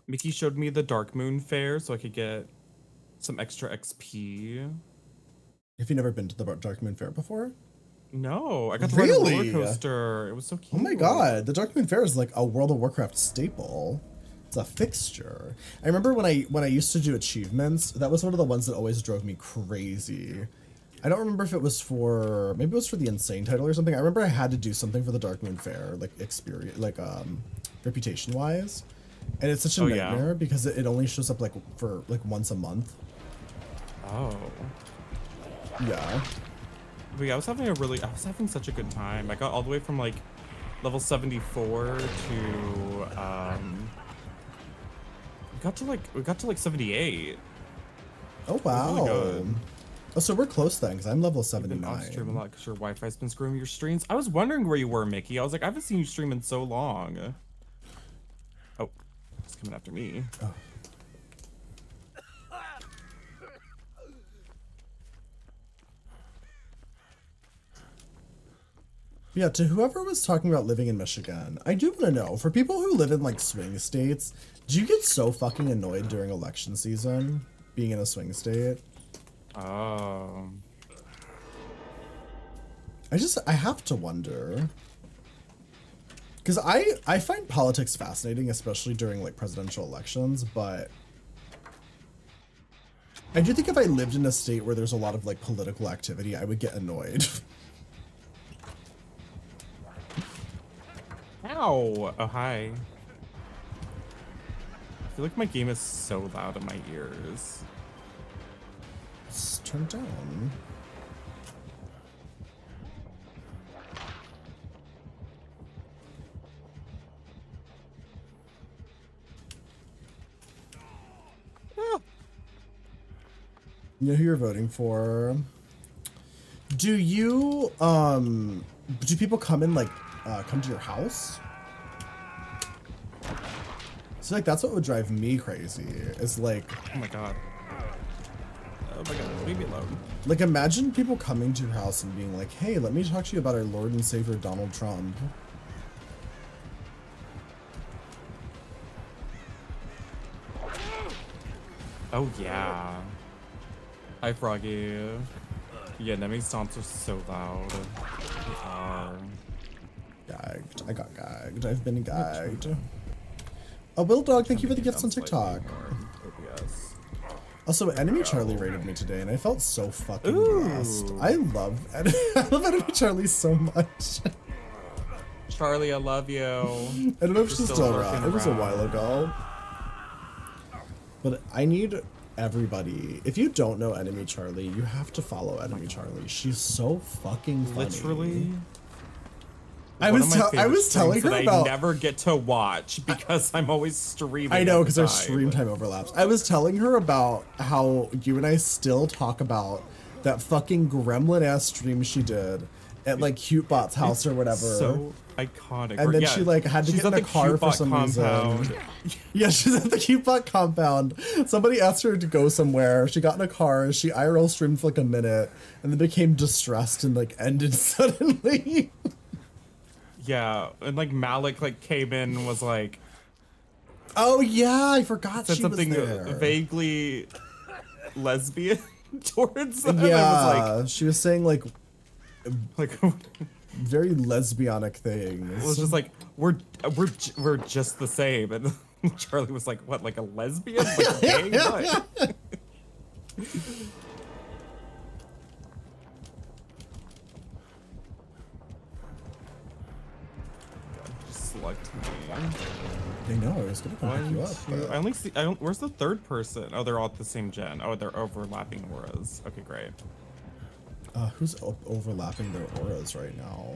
Mickey showed me the Dark Moon Fair so I could get some extra XP. Have you never been to the Dark Moon Fair before? No, I got to ride a roller coaster. It was so cute. Oh my god, the Dark Moon Fair is like a World of Warcraft staple. It's a fixture. I remember when I used to do achievements, that was one of the ones that always drove me crazy. I don't remember if it was for, maybe it was for the Insane title or something. I remember I had to do something for the Dark Moon Fair, like experience, like reputation wise. And it's such a nightmare because it only shows up like for like once a month. Oh. Yeah. But yeah, I was having such a good time. I got all the way from like level 74 to we got to like 78. Oh wow. Really good. Oh, so we're close then, because I'm level 79. Off stream a lot because your Wi-Fi's been screwing your streams. I was wondering where you were, Mickey. I was like, I haven't seen you stream in so long. Oh, it's coming after me. Oh. Yeah, to whoever was talking about living in Michigan, I do want to know, for people who live in like swing states, do you get so fucking annoyed during election season being in a swing state? Oh. I have to wonder. Because I find politics fascinating, especially during like presidential elections, but I do think if I lived in a state where there's a lot of like political activity, I would get annoyed. Ow! Oh, hi. I feel like my game is so loud in my ears. Let's turn it down. You know who you're voting for? Do you, do people come in, like, come to your house? So, like, that's what would drive me crazy, is, like... Oh my god. Oh my god, leave me alone. Like, imagine people coming to your house and being like, hey, let me talk to you about our Lord and Savior Donald Trump. Oh yeah. Hi Froggy. Yeah, enemy stomps are so loud. They are. Gagged. I got gagged. I've been gagged. Oh, Will Dog, thank you for the gifts on TikTok. OBS. Also, Enemy Charlie rated me today, and I felt so fucking blessed. I love Enemy Charlie so much. Charlie, I love you. I don't know if she's still around. It was a while ago. But I need everybody. If you don't know Enemy Charlie, you have to follow Enemy Charlie. She's so fucking funny. Literally. I was telling her about. I never get to watch because I'm always streaming. I know, because our stream time overlaps. I was telling her about how you and I still talk about that fucking gremlin ass stream she did at like Cutebot's house or whatever. So iconic. And then she like had to get in a car for some reason. Yeah, she's at the Cutebot compound. Somebody asked her to go somewhere. She got in a car. She IRL streamed for like a minute, and then became distressed and like ended suddenly. Yeah, and like Malik like came in and was like, "Oh yeah, I forgot said she something was there." Vaguely lesbian towards them. Yeah, was like, she was saying like very lesbianic things. It was just like we're just the same, and Charlie was like, "What, like a lesbian? Like gay? What?" Select me. I know, I was gonna come pick you up. I only see. Where's the third person? Oh, they're all at the same gen. Oh, they're overlapping auras. Okay, great. Who's overlapping their auras right now?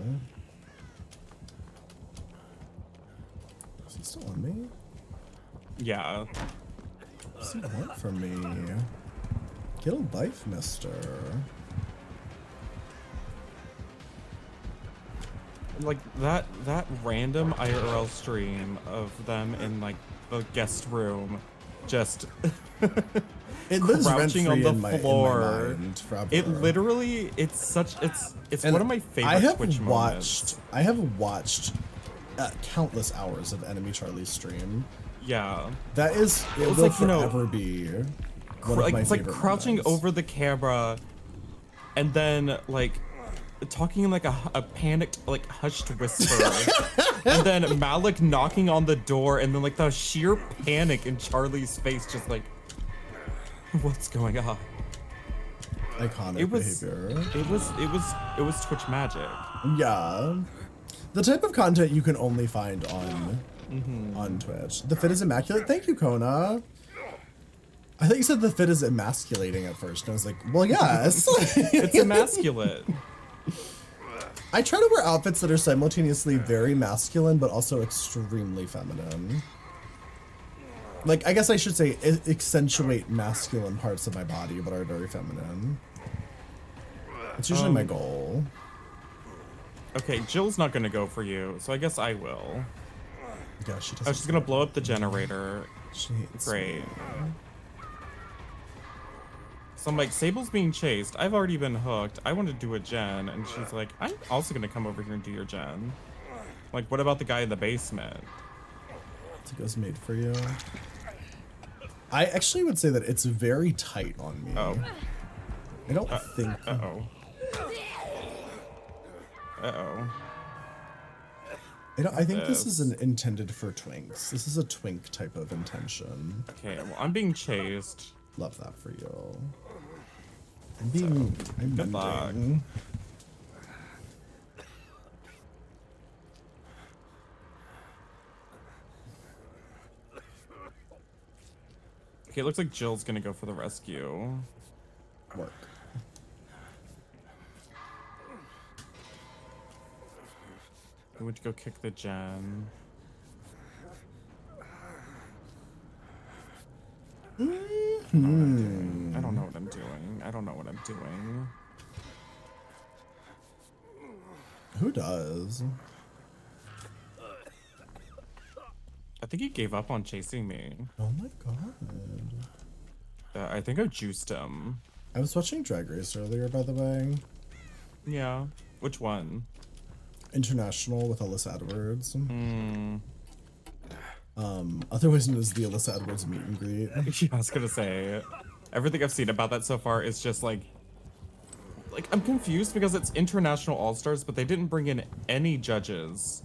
Is he still on me? Yeah. What's he want from me? Get a life, mister. Like that random IRL stream of them in like the guest room, just it lives crouching on the floor. In my mind forever. It literally, it's one of my favorite Twitch moments. I have watched countless hours of Enemy Charlie stream. Yeah, that is it will like, forever be one of my it's like crouching moments. over the camera, and then like talking in like a panicked, like hushed whisper, and then Malik knocking on the door, and then like the sheer panic in Charlie's face, just like, what's going on? Iconic behavior. It was Twitch magic. Yeah, the type of content you can only find on Twitch. The fit is immaculate. Thank you, Kona. I thought you said the fit is emasculating at first, and I was like, well, yes. It's emasculate. I try to wear outfits that are simultaneously very masculine, but also extremely feminine. Like, I guess I should say accentuate masculine parts of my body, but are very feminine. It's usually my goal. Okay, Jill's not gonna go for you, so I guess I will. Yeah, she doesn't. Oh, she's gonna blow up the generator. Great. So I'm like, Sable's being chased. I've already been hooked. I want to do a gen. And she's like, I'm also going to come over here and do your gen. Like, what about the guy in the basement? Tico's made for you. I actually would say that it's very tight on me. Oh. I don't think... Uh-oh. Uh-oh. I think this is intended for twinks. This is a twink type of intention. Okay, well, I'm being chased. Love that for you. I'm good luck. Okay, it looks like Jill's gonna go for the rescue. Work. I went to go kick the gen. I don't know what I'm doing. I don't know what I'm doing. Who does? I think he gave up on chasing me. Oh my god. I think I juiced him. I was watching Drag Race earlier, by the way. Yeah. Which one? International with Alyssa Edwards. Otherwise known as the Alyssa Edwards meet and greet. Yeah, I was gonna say, everything I've seen about that so far is just like I'm confused because it's International All-Stars, but they didn't bring in any judges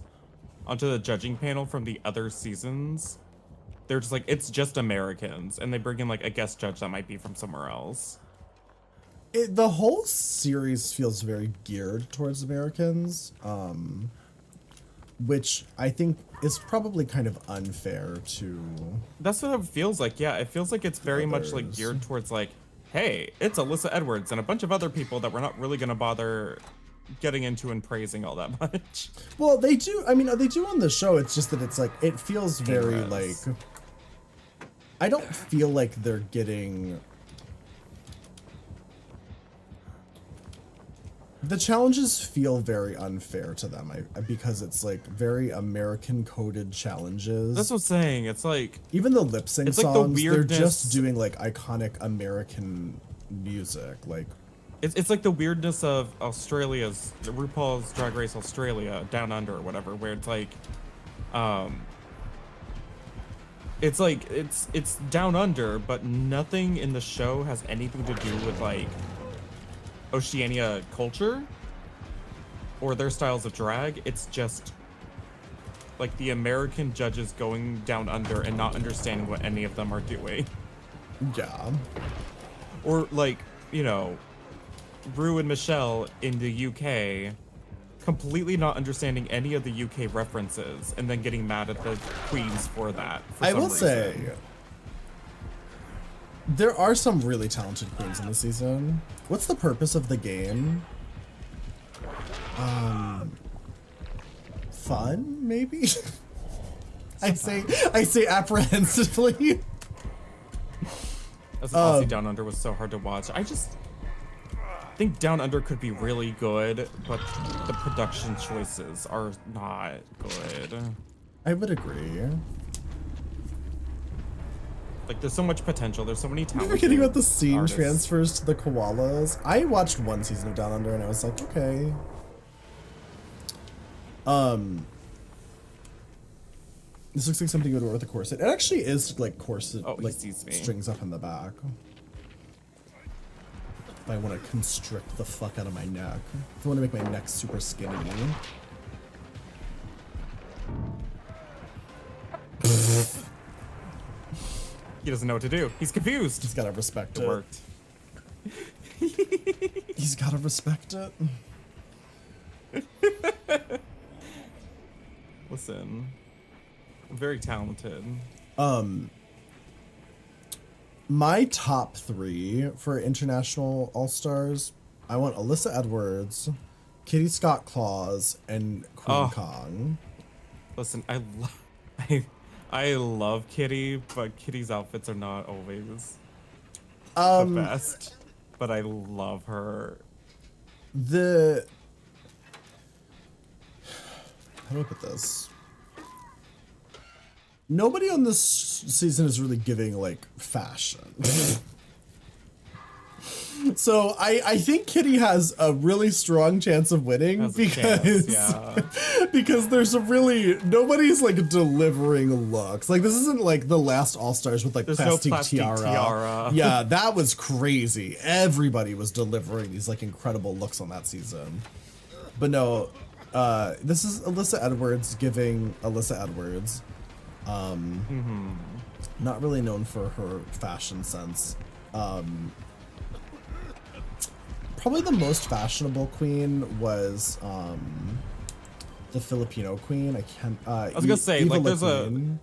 onto the judging panel from the other seasons. they're just like, it's just Americans, and they bring in like a guest judge that might be from somewhere else. The whole series feels very geared towards Americans, which I think is probably kind of unfair to. That's what it feels like. Yeah, it feels like it's very much like others. geared towards like, hey, it's Alyssa Edwards and a bunch of other people that we're not really gonna bother getting into and praising all that much. Well, they do. I mean, they do on the show. It's just that it's like it feels very Yes. like. I don't feel like they're getting. The challenges feel very unfair to them because it's like very American coded challenges. That's what I'm saying. It's like Even the lip sync it's like the songs, they're weirdness- just doing like iconic American music. Like, it's like the weirdness of Australia's RuPaul's Drag Race Australia Down Under or whatever, where it's like, it's like it's Down Under, but nothing in the show has anything to do with like Oceania culture or their styles of drag. It's just like the American judges going down under and not understanding what any of them are doing. yeah. Or like, you know, Rue and Michelle in the UK completely not understanding any of the UK references and then getting mad at the queens for that. For I some will reason. say, there are some really talented queens in the season. What's the purpose of the game? Fun, maybe? I say apprehensively. As Aussie Down Under was so hard to watch. I think Down Under could be really good, but the production choices are not good. I would agree. Like, there's so much potential. There's so many You're talented forgetting about the scene artists. transfers to the koalas. I watched one season of Down Under and I was like, okay. This looks like something you would wear with a corset. It actually is like corset, Oh, he like sees me. strings up in the back. If I want to constrict the fuck out of my neck. If I want to make my neck super skinny. He doesn't know what to do. He's confused. He's gotta respect It it. worked. He's gotta respect it. Listen, I'm very talented. My top 3 for international all-stars, I want Alyssa Edwards, Kitty Scott Claus, and Queen Kong. Listen, I love Kitty, but Kitty's outfits are not always the best. But I love her. How do I put this? Nobody on this season is really giving like fashion. So I think Kitty has a really strong chance of winning Has a because chance, yeah. because there's a really nobody's like delivering looks. Like this isn't like the last All Stars with like There's no plastic, plastic tiara. Yeah, that was crazy. Everybody was delivering these like incredible looks on that season. But no, this is Alyssa Edwards giving Alyssa Edwards. Not really known for her fashion sense. Probably the most fashionable queen was the Filipino queen. I can't. I was gonna say, like, there's queen.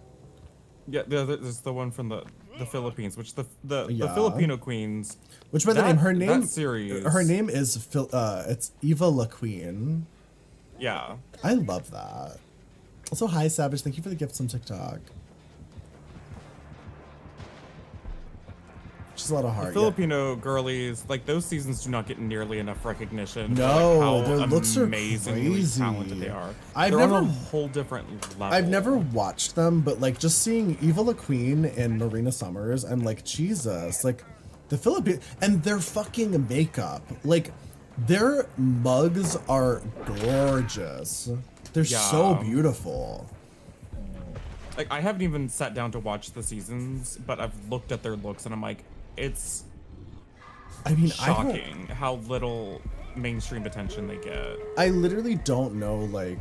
there's the one from the Philippines, which the Yeah. Filipino queens. Which by the name, her name, that series, her name is it's Eva La Queen. Yeah. I love that. Also, hi Savage, thank you for the gifts on TikTok. She's a lot of heart. The Filipino girlies, like those seasons, do not get nearly enough recognition. for, No, like, how their looks are amazingly crazy. talented they are. I've They're on never- a whole different level. I've never watched them, but like just seeing Eva La Queen and Marina Summers, I'm like, Jesus, like the Philippines and their fucking makeup. Like their mugs are gorgeous. They're so Yeah. beautiful. Like, I haven't even sat down to watch the seasons, but I've looked at their looks and I'm like, it's I mean, shocking how little mainstream attention they get. I literally don't know, like,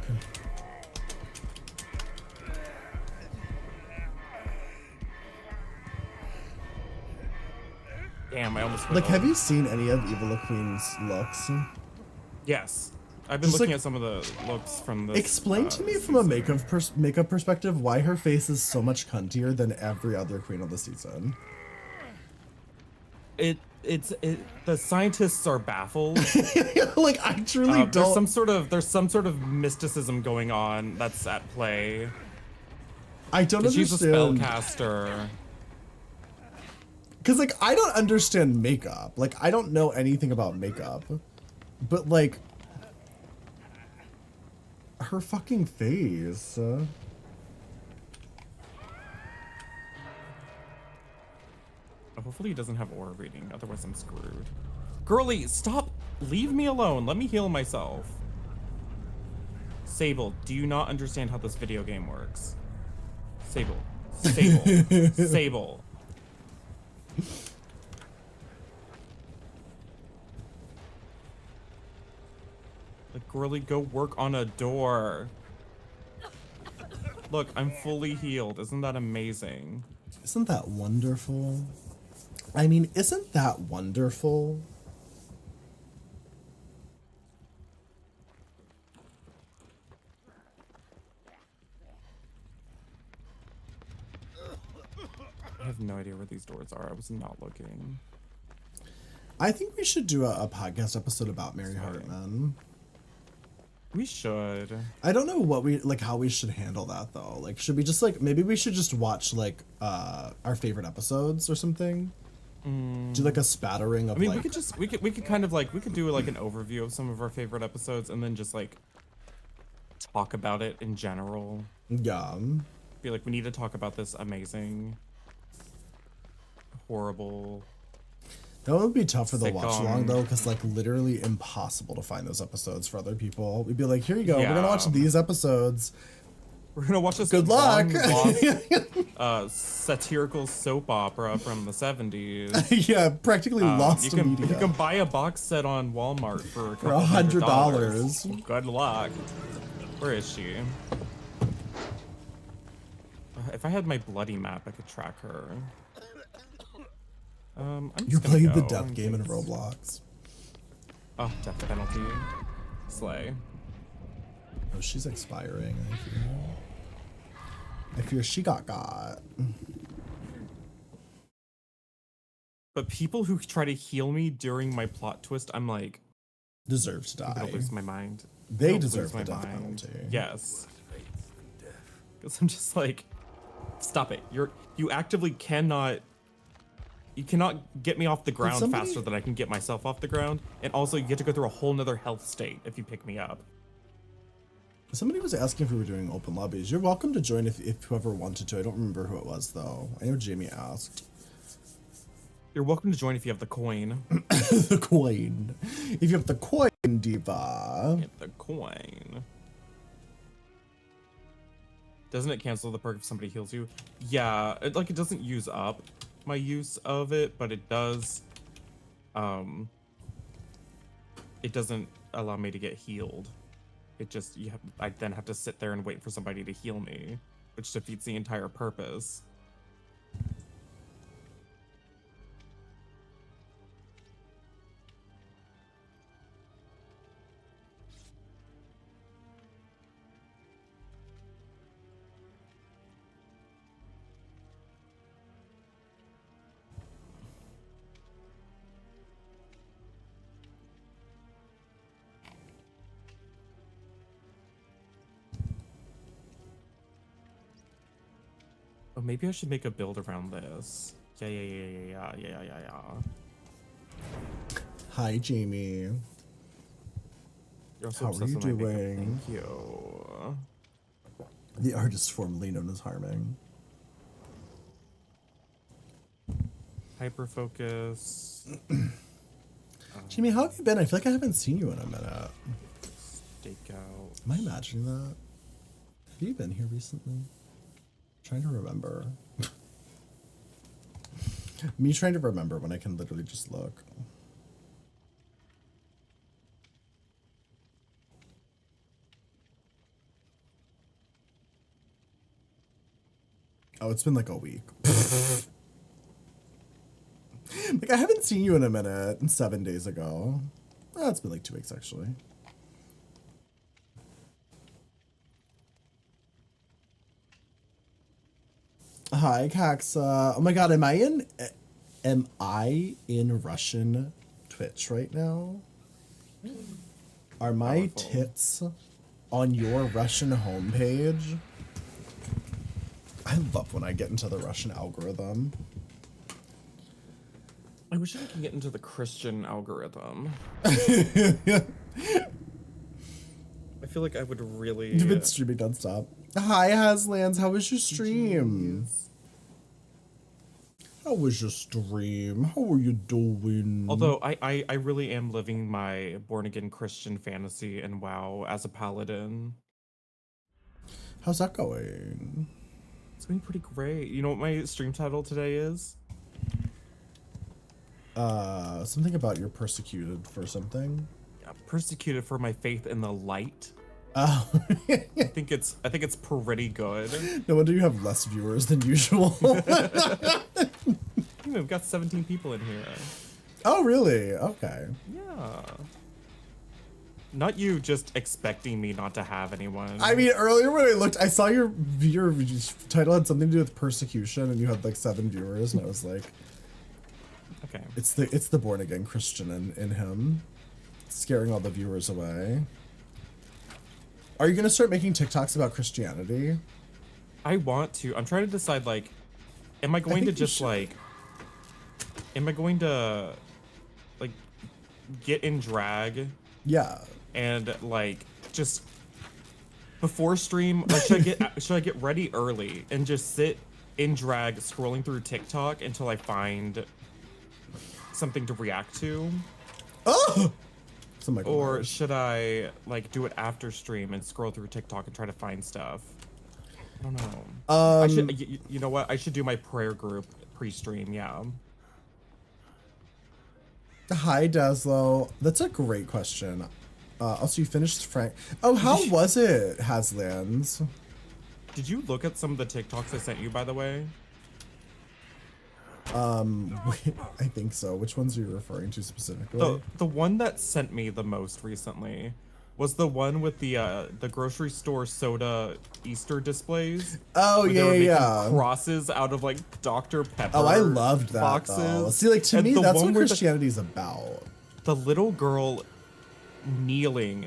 Damn, I almost Like, have whittled. you seen any of Evil Queen's looks? Yes. I've been Just, looking like, at some of the looks from this. Explain to me from a makeup perspective why her face is so much cuntier than every other queen of the season. The scientists are baffled. Like, I truly don't. There's some sort of mysticism going on that's at play. I don't She's a understand. spellcaster. Because, like, I don't understand makeup. Like, I don't know anything about makeup. But, like, her fucking face. Hopefully he doesn't have aura reading, otherwise I'm screwed. Girly, stop! Leave me alone. Let me heal myself. Sable, do you not understand how this video game works? Sable. Sable. Sable. Like, girly, go work on a door. Look, I'm fully healed. Isn't that amazing? Isn't that wonderful? I mean, isn't that wonderful? I have no idea where these doors are. I was not looking. I think we should do a podcast episode about Mary Sorry. Hartman. We should. I don't know what how we should handle that though. Like, should we just maybe we should just watch our favorite episodes or something? Do like a spattering of I mean, we could kind of we could do like an overview of some of our favorite episodes and then just like talk about it in general. Yeah. Be like, we need to talk about this amazing, horrible. That would be tough for the Sitcom. watch along though, because like literally impossible to find those episodes for other people. We'd be like, here you go, we're gonna watch Yeah. these episodes. We're gonna watch this Good luck. long-lost, satirical soap opera from the 70s. Yeah, practically lost to media. You can buy a box set on Walmart for a For couple $100. Good luck. Where is she? If I had my bloody map, I could track her. I'm just You're gonna playing the go death game in case- Roblox. Oh, death penalty. Slay. Oh, she's expiring. I fear she got. But people who try to heal me during my plot twist, I'm like, Deserve to I'm die. gonna lose my mind. They Don't deserve lose the my death mind. penalty. Yes. Because I'm just like, stop it. You actively cannot. You cannot get me off the ground somebody- faster than I can get myself off the ground. And also, you get to go through a whole nother health state if you pick me up. Somebody was asking if we were doing open lobbies. You're welcome to join if whoever wanted to. I don't remember who it was though. I know Jamie asked. You're welcome to join if you have the coin. The coin. If you have the coin, diva. Get the coin. Doesn't it cancel the perk if somebody heals you? Yeah, it doesn't use up my use of it, but it does. It doesn't allow me to get healed. It just I then have to sit there and wait for somebody to heal me, which defeats the entire purpose. Oh, maybe I should make a build around this. Yeah. Hi, Jamie. You're also How are obsessed you with my makeup. doing? Thank you. The artist formerly known as Harming. Hyper focus. Jamie, how have you been? I feel like I haven't seen you in a minute. Stakeout. Am I imagining that? Have you been here recently? Trying to remember. Me trying to remember when I can literally just look. Oh, it's been like a week. Like, I haven't seen you in a minute. 7 days ago. It's been like 2 weeks, actually. Hi, Kaxa. Oh my god, am I in Russian Twitch right now? Are my tits on your Russian homepage? I love when I get into the Russian algorithm. I wish I could get into the Christian algorithm. I feel like I would really. You've been streaming nonstop. Hi, Haslans. How was your stream? How was your stream? How are you doing? Although I really am living my born again Christian fantasy in WoW as a paladin. How's that going? It's going pretty great. You know what my stream title today is? Something about you're persecuted for something. Persecuted for my faith in the light. Oh. I think it's pretty good. No wonder you have less viewers than usual. We've got 17 people in here. Oh, really? Okay. Yeah. Not you just expecting me not to have anyone. I mean, earlier when I looked, I saw your title had something to do with persecution, and you had like 7 viewers, and I was like, okay, it's the born again Christian in him, scaring all the viewers away. Are you gonna start making TikToks about Christianity? I want to. I'm trying to decide, like, am I going to just like, am I going to like get in drag? Yeah. And like just before stream, or should I get ready early and just sit in drag scrolling through TikTok until I find something to react to? Oh! Or should I like do it after stream and scroll through TikTok and try to find stuff? I don't know. I should, you know what? I should do my prayer group pre-stream. Yeah. Hi, Daslo. That's a great question. Also, you finished Frank. Oh, how was it, Haslands? Did you look at some of the TikToks I sent you, by the way? I think so. Which ones are you referring to specifically? The one that sent me the most recently was the one with the grocery store soda Easter displays. Oh, yeah. Crosses out of like Dr. Pepper. Oh, I loved that. Boxes. Though. See, like to me, that's what Christianity's about. The little girl kneeling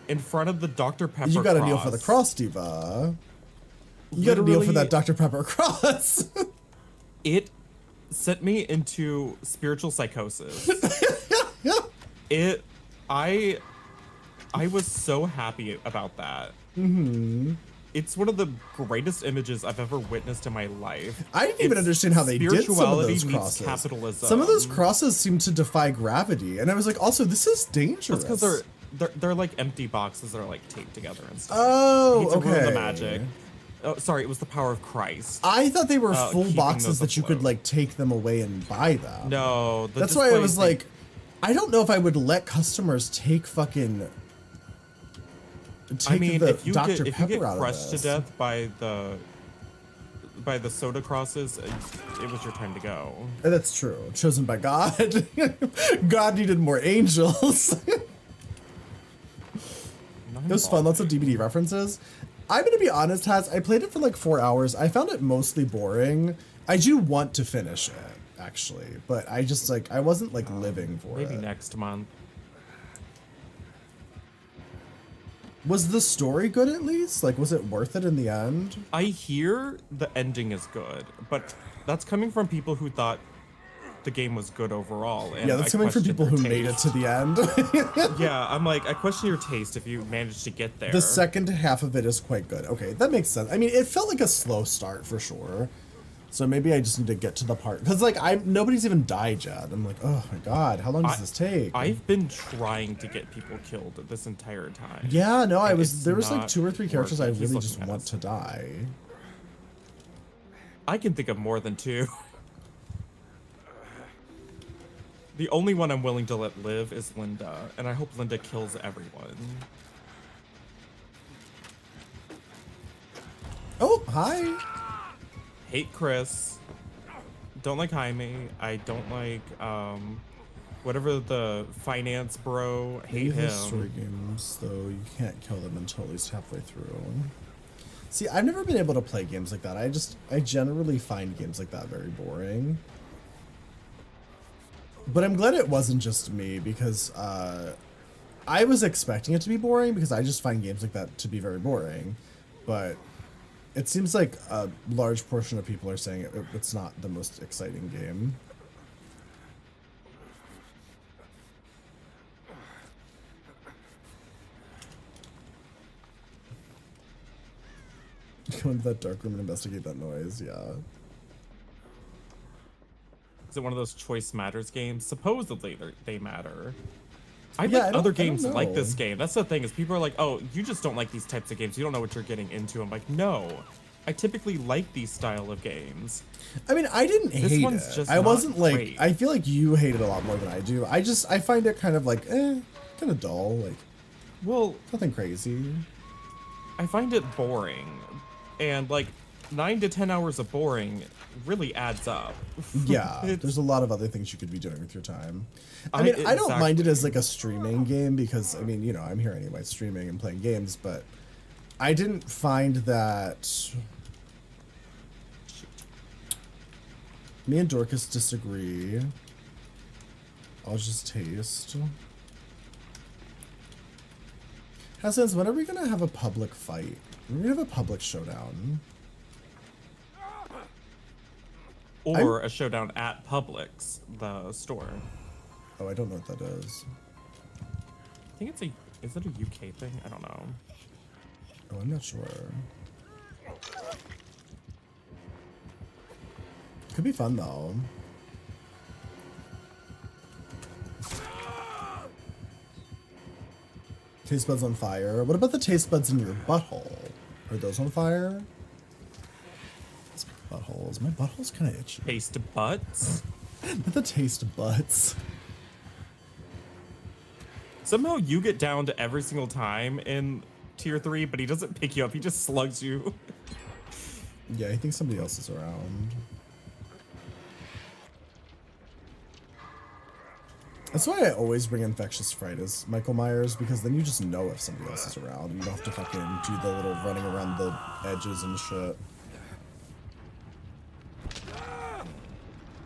in front of the Dr. Pepper. You gotta kneel for the cross, Diva. You gotta kneel for that Dr. Pepper cross. It sent me into spiritual psychosis. I was so happy about that. Mm-hmm. It's one of the greatest images I've ever witnessed in my life. I didn't even understand how they did some of those crosses. Capitalism. Some of those crosses seem to defy gravity, and I was like, also, this is dangerous. That's because they're like empty boxes that are like taped together and stuff. Oh, okay. okay. The magic. Oh, sorry, it was the power of Christ. I thought they were full boxes that you could like take them away and buy them. No, that's why I was like, I don't know if I would let customers take fucking. I mean, if you get crushed to death by the soda crosses, it was your time to go. That's true. Chosen by God. God needed more angels. It was fun. Lots of DBD references. I'm gonna be honest, I played it for like 4 hours. I found it mostly boring. I do want to finish it, actually, but I just like I wasn't like living for it. Maybe next month. Was the story good at least? Like, was it worth it in the end? I hear the ending is good, but that's coming from people who thought the game was good overall. And yeah, that's coming from people who made it to the end. Yeah, I'm like, I question your taste if you managed to get there. The second half of it is quite good. Okay, that makes sense. I mean, it felt like a slow start for sure. So maybe I just need to get to the part because like nobody's even died yet. I'm like, oh my god, how long does this take? I've been trying to get people killed this entire time. Yeah, no, there was like 2 or 3 characters I really just want to die. I can think of more than 2. The only one I'm willing to let live is Linda, and I hope Linda kills everyone. Oh, hi. Hate Chris. don't like Jaime. I don't like whatever the finance bro. Hate Maybe history him. games, though, you can't kill them until at least halfway through. See, I've never been able to play games like that. I generally find games like that very boring. But I'm glad it wasn't just me, because I was expecting it to be boring, because I just find games like that to be very boring. But it seems like a large portion of people are saying it's not the most exciting game. Go into that dark room and investigate that noise, yeah. Is it one of those choice matters games? Supposedly they matter. I Yeah, like other I don't games like know. this game. That's the thing, is people are like, oh, you just don't like these types of games. You don't know what you're getting into. I'm like, no. I typically like these style of games. I mean, I didn't This hate one's it. just I not wasn't like, great. I feel like you hate it a lot more than I do. I find it kind of like, kind of dull. Like, Well, nothing crazy. I find it boring. And like 9 to 10 hours of boring really adds up. Yeah, It's- there's a lot of other things you could be doing with your time. I I- mean, I don't mind it exactly. as like a streaming game because, I mean, you know, I'm here anyway, streaming and playing games, but I didn't find that... Me and Dorcas disagree. I'll just taste. Hassans, when are we gonna have a public fight? We're gonna have a public showdown. Or a showdown at Publix, the store. Oh, I don't know what that is. I think is it a UK thing? I don't know. Oh, I'm not sure. Could be fun though. Taste buds on fire. What about the taste buds in your butthole? Are those on fire? It's my buttholes. My butthole's kind of itchy. Taste butts? Not the taste buds. Somehow you get down to every single time in tier 3, but he doesn't pick you up. He just slugs you. Yeah, I think somebody else is around. That's why I always bring Infectious Fright as Michael Myers, because then you just know if somebody else is around. And you don't have to fucking do the little running around the edges and shit.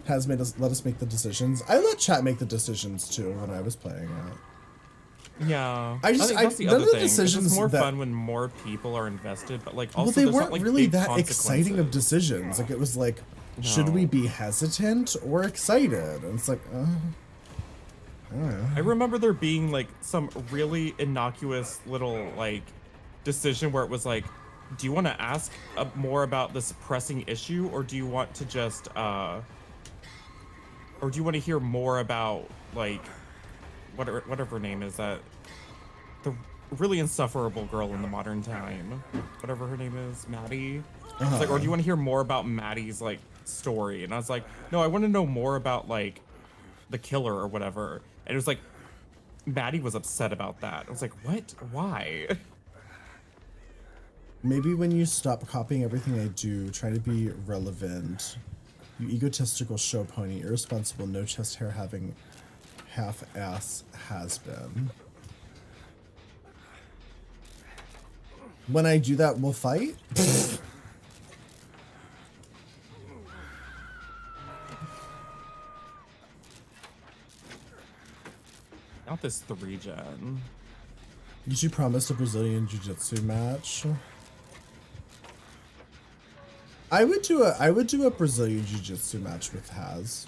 Has made us let us make the decisions. I let chat make the decisions too when I was playing it. Yeah. I just- think I- that's the none other of the thing. is decisions It's more that- fun when more people are invested, but like also Well, they there's weren't not, like, really big that exciting of consequences. decisions. Like, it was like, should No. we be hesitant or excited? And it's like, I don't know. I remember there being like some really innocuous little like decision where it was like, do you want to ask more about this pressing issue, or do you want to just or do you want to hear more about like whatever her name is, that the really insufferable girl in the modern time, whatever her name is, Maddie. It's like, or do you want to hear more about Maddie's like story? And I was like, no, I want to know more about like the killer or whatever. And it was like, Maddie was upset about that. I was like, what? Why? Maybe when you stop copying everything I do, try to be relevant. You egotistical show pony, irresponsible, no chest hair having half-ass has-been. When I do that, we'll fight? Not this 3-gen. You should promise a Brazilian Jiu-Jitsu match. I would do a Brazilian Jiu-Jitsu match with Haz.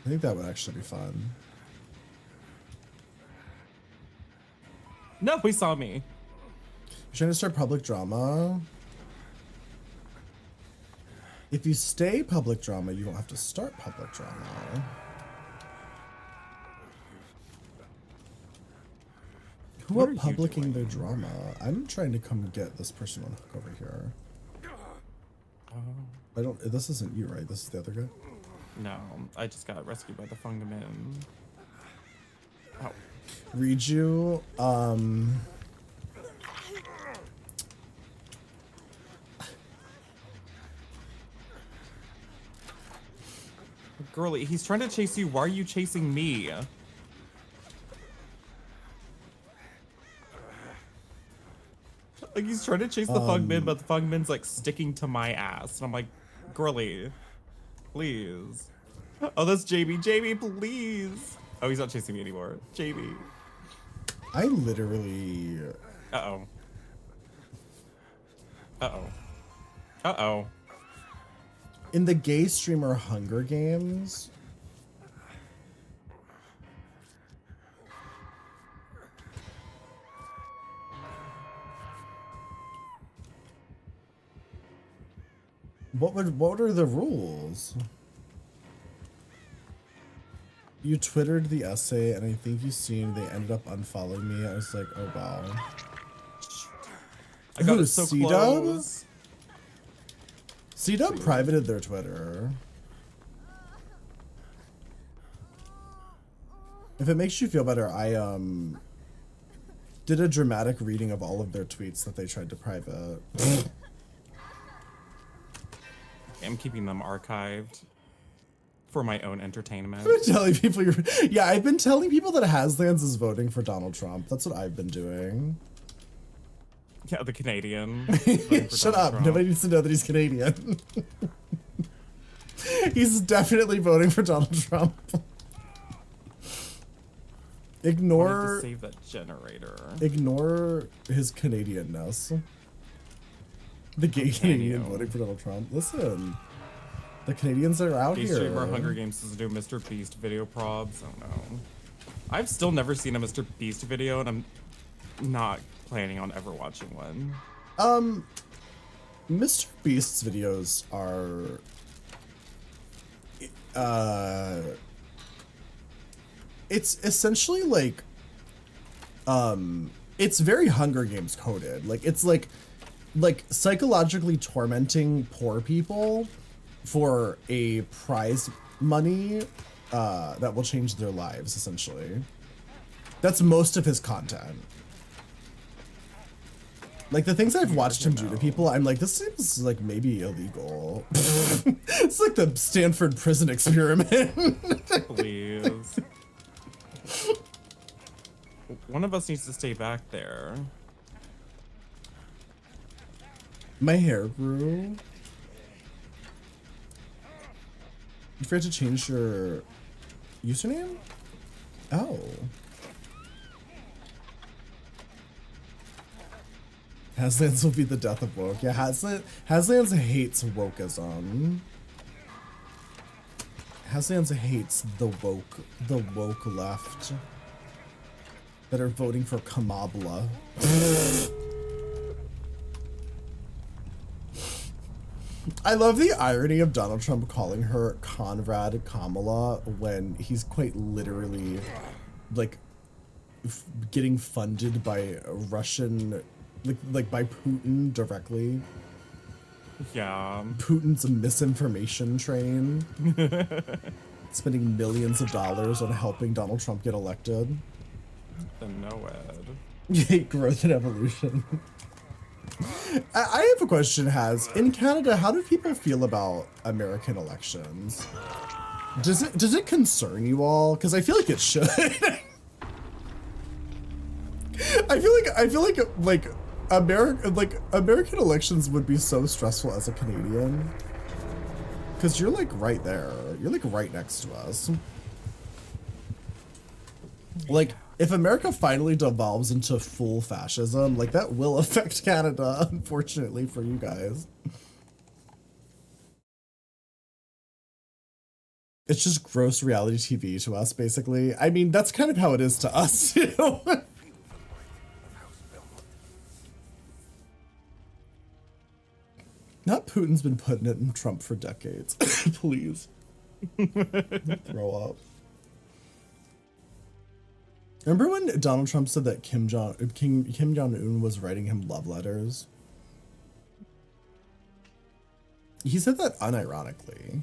I think that would actually be fun. No, he saw me. You're trying to start public drama. If you stay public drama, you don't have to start public drama. Who What are are you publicing their drama? I'm trying to come get this person on hook over here. I don't. This isn't you, right? This is the other guy. No, I just got rescued by the Fungamin. Ow. Read you. Girly, he's trying to chase you. Why are you chasing me? Like, he's trying to chase the Fugman, but the Fugman's like sticking to my ass. And I'm like, girly, please. Oh, that's JB. JB, please. Oh, he's not chasing me anymore. JB. I literally... Uh-oh. Uh-oh. Uh-oh. In the gay streamer Hunger Games... What are the rules? You twittered the essay, and I think you seen they ended up unfollowing me. I was like, oh wow. I got Who, it so C-Dub? close. C-Dub privated their Twitter. If it makes you feel better, I did a dramatic reading of all of their tweets that they tried to private. I'm keeping them archived for my own entertainment. I've been telling people yeah, I've been telling people that Haslands is voting for Donald Trump. That's what I've been doing. Yeah, the Canadian. Shut up. Nobody needs to know that he's Canadian. He's definitely voting for Donald Trump. I wanted to Ignore save that generator. Ignore his Canadianness. The gay Canadian know. voting for Donald Trump. Listen, the Canadians are out Gay here. streamer Hunger Games is do Mr. Beast video probs. Oh no. I've still never seen a Mr. Beast video, and I'm not planning on ever watching one. Mr. Beast's videos are it's essentially like it's very Hunger Games coded. Like it's like psychologically tormenting poor people for a prize money that will change their lives, essentially. That's most of his content. Like the things I've watched him do to people, I'm like, this seems like maybe illegal. It's like the Stanford prison experiment. Please. One of us needs to stay back there. My hair grew. You forgot to change your username? Oh. Haslands will be the death of woke. Yeah, Haslands hates wokeism. Haslands hates the woke left that are voting for Kamala. I love the irony of Donald Trump calling her Conrad Kamala when he's quite literally like getting funded by Russian, like by Putin directly. Yeah. Putin's misinformation train. Spending millions of dollars on helping Donald Trump get elected. The NOED. You hate growth and evolution. I have a question, in Canada, how do people feel about American elections? Does it concern you all? Because I feel like it should. I feel like American elections would be so stressful as a Canadian. Because you're like right there. You're like right next to us. Like, if America finally devolves into full fascism, like that will affect Canada, unfortunately for you guys. It's just gross reality TV to us, basically. I mean, that's kind of how it is to us, too. Not Putin's been putting it in Trump for decades. Please. Throw up. Remember when Donald Trump said that Kim Jong-un was writing him love letters? He said that unironically.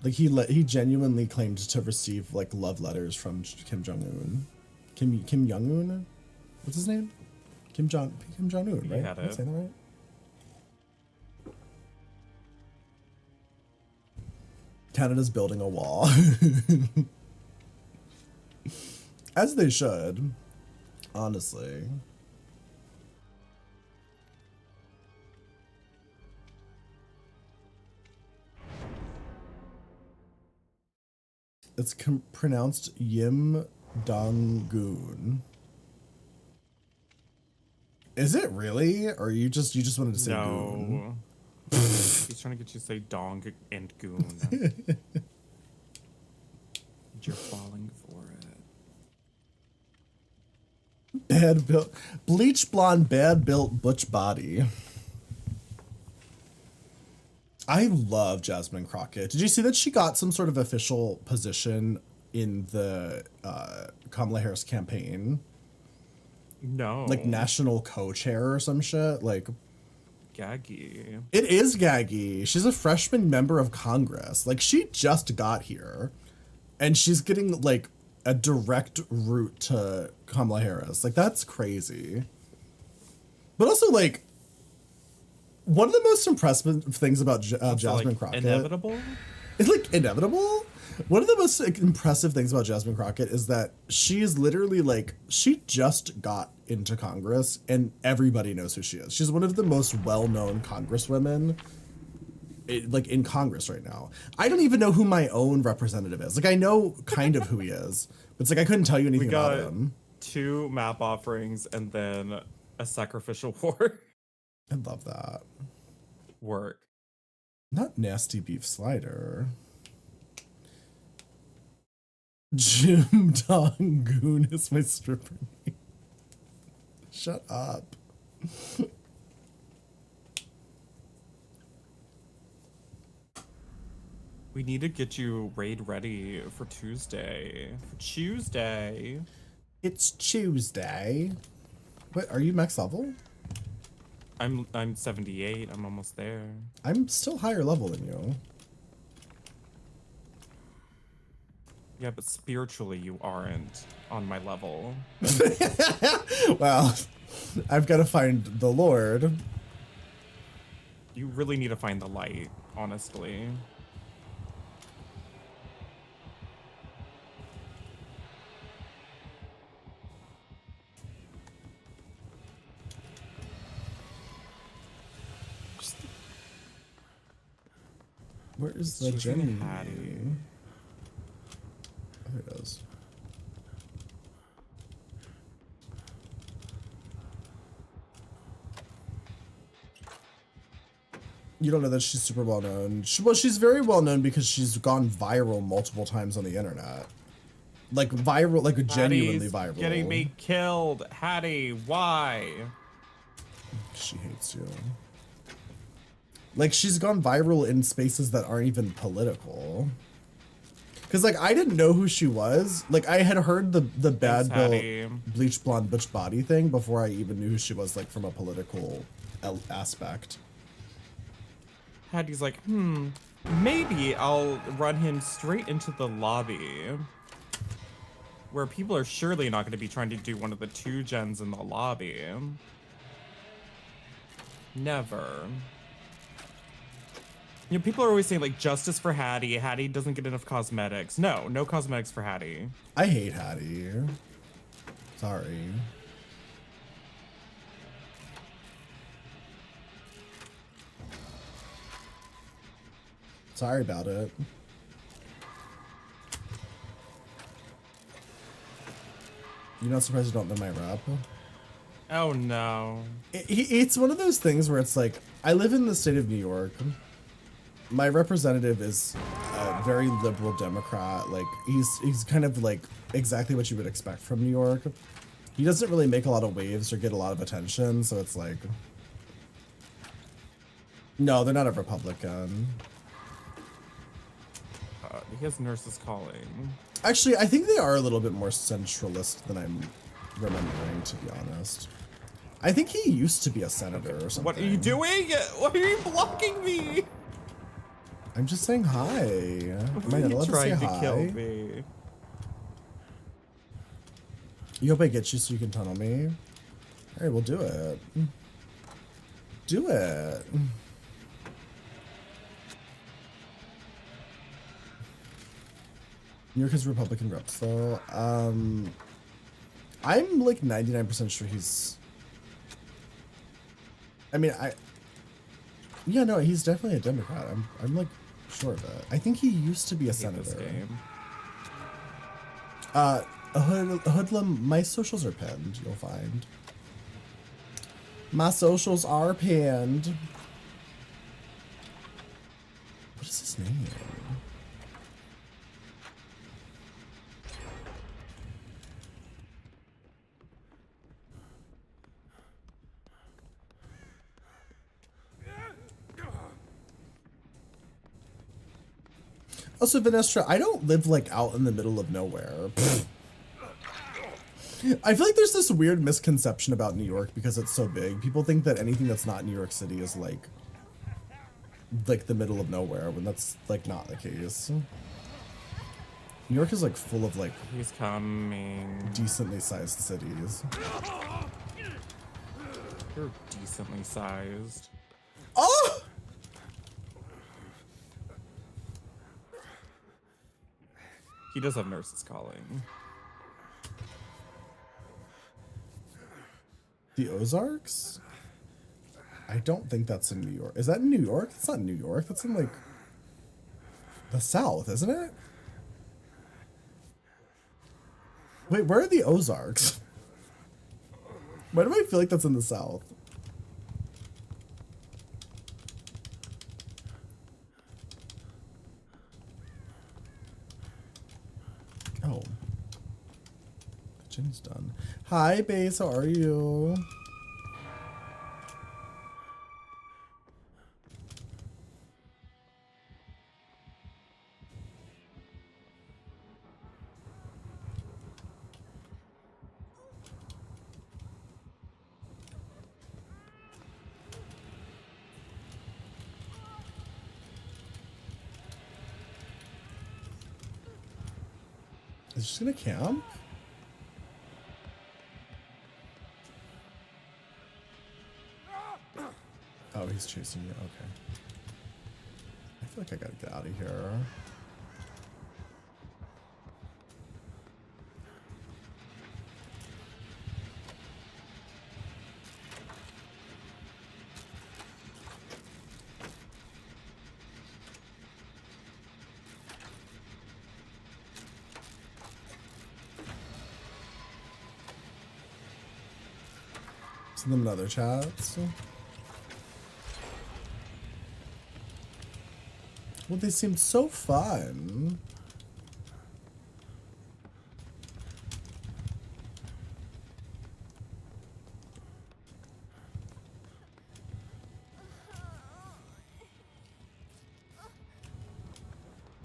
Like he genuinely claimed to receive like love letters from Kim Jong-un. Kim Jong-un? What's his name? Kim Jong-un, right? Had Am I saying that right? Canada's building a wall. As they should, honestly. It's pronounced Yim Dongoon. Is it really? Or you just wanted to say goon? No. He's trying to get you to say dong and goon. You're falling for it. Bad built, bleach blonde, bad built butch body. I love Jasmine Crockett. Did you see that she got some sort of official position in the Kamala Harris campaign? No. Like national co-chair or some shit? Like, gaggy. it is gaggy. She's a freshman member of Congress. Like, she just got here. And she's getting, like, a direct route to Kamala Harris. Like, that's crazy. But also, like, one of the most impressive things about Jasmine like, Crockett... Inevitable? It's, like, inevitable? One of the most like, impressive things about Jasmine Crockett is that she is literally, like, she just got into Congress, and everybody knows who she is. She's one of the most well-known congresswomen like in Congress right now. I don't even know who my own representative is. Like, I know kind of who he is, but it's like I couldn't tell you anything about him. 2 map offerings and then a sacrificial war. I love that. Work. Not nasty beef slider. Jim Dongoon is my stripper name. Shut up. We need to get you raid ready for Tuesday. It's Tuesday. What, are you max level? I'm 78. I'm almost there. I'm still higher level than you. Yeah, but spiritually you aren't on my level. Well, I've got to find the Lord. You really need to find the light, honestly. Where is the She's Jenny? Hattie. Oh, there it is. You don't know that she's super well known. Well, she's very well known because she's gone viral multiple times on the internet. Like viral, like genuinely viral. Getting me killed. Hattie, why? She hates you. Like, she's gone viral in spaces that aren't even political. Because, like, I didn't know who she was. Like, I had heard the bad built bleach blonde butch body thing before I even knew who she was, like, from a political aspect. Hattie's like, maybe I'll run him straight into the lobby. Where people are surely not going to be trying to do one of the 2 gens in the lobby. Never. You know, people are always saying, like, justice for Hattie. Hattie doesn't get enough cosmetics. No, no cosmetics for Hattie. I hate Hattie. Sorry. Sorry about it. You're not surprised you don't know my rap? Oh, no. It's one of those things where it's like, I live in the state of New York. My representative is a very liberal Democrat. Like, he's kind of like exactly what you would expect from New York. He doesn't really make a lot of waves or get a lot of attention, so it's like... No, they're not a Republican. He has nurses calling. Actually, I think they are a little bit more centralist than I'm remembering, to be honest. I think he used to be a senator or something. What are you doing? Why are you blocking me? I'm just saying hi. Am I not allowed to say hi? Kill me. You hope I get you so you can tunnel me? Alright, we'll do it. Do it. New York is Republican reps though. I'm like 99% sure he's. I mean, yeah, no, he's definitely a Democrat. I'm like sure of it. I think he used to be a senator. A hoodlum. My socials are pinned. You'll find. My socials are pinned. What is his name? Also, Vanessa, I don't live like out in the middle of nowhere. I feel like there's this weird misconception about New York because it's so big. People think that anything that's not New York City is like the middle of nowhere, when that's like not the case. New York is like full of like he's coming decently sized cities. You're decently sized. Oh! He does have nurses calling. The Ozarks? I don't think that's in New York. Is that in New York? That's not in New York. That's in like the South, isn't it? Wait, where are the Ozarks? Why do I feel like that's in the South? Oh. The gym's done. Hi, Base. How are you? Is she gonna camp? Oh, he's chasing you. Okay. I feel like I gotta get out of here. Send them another chats. Well, they seemed so fun.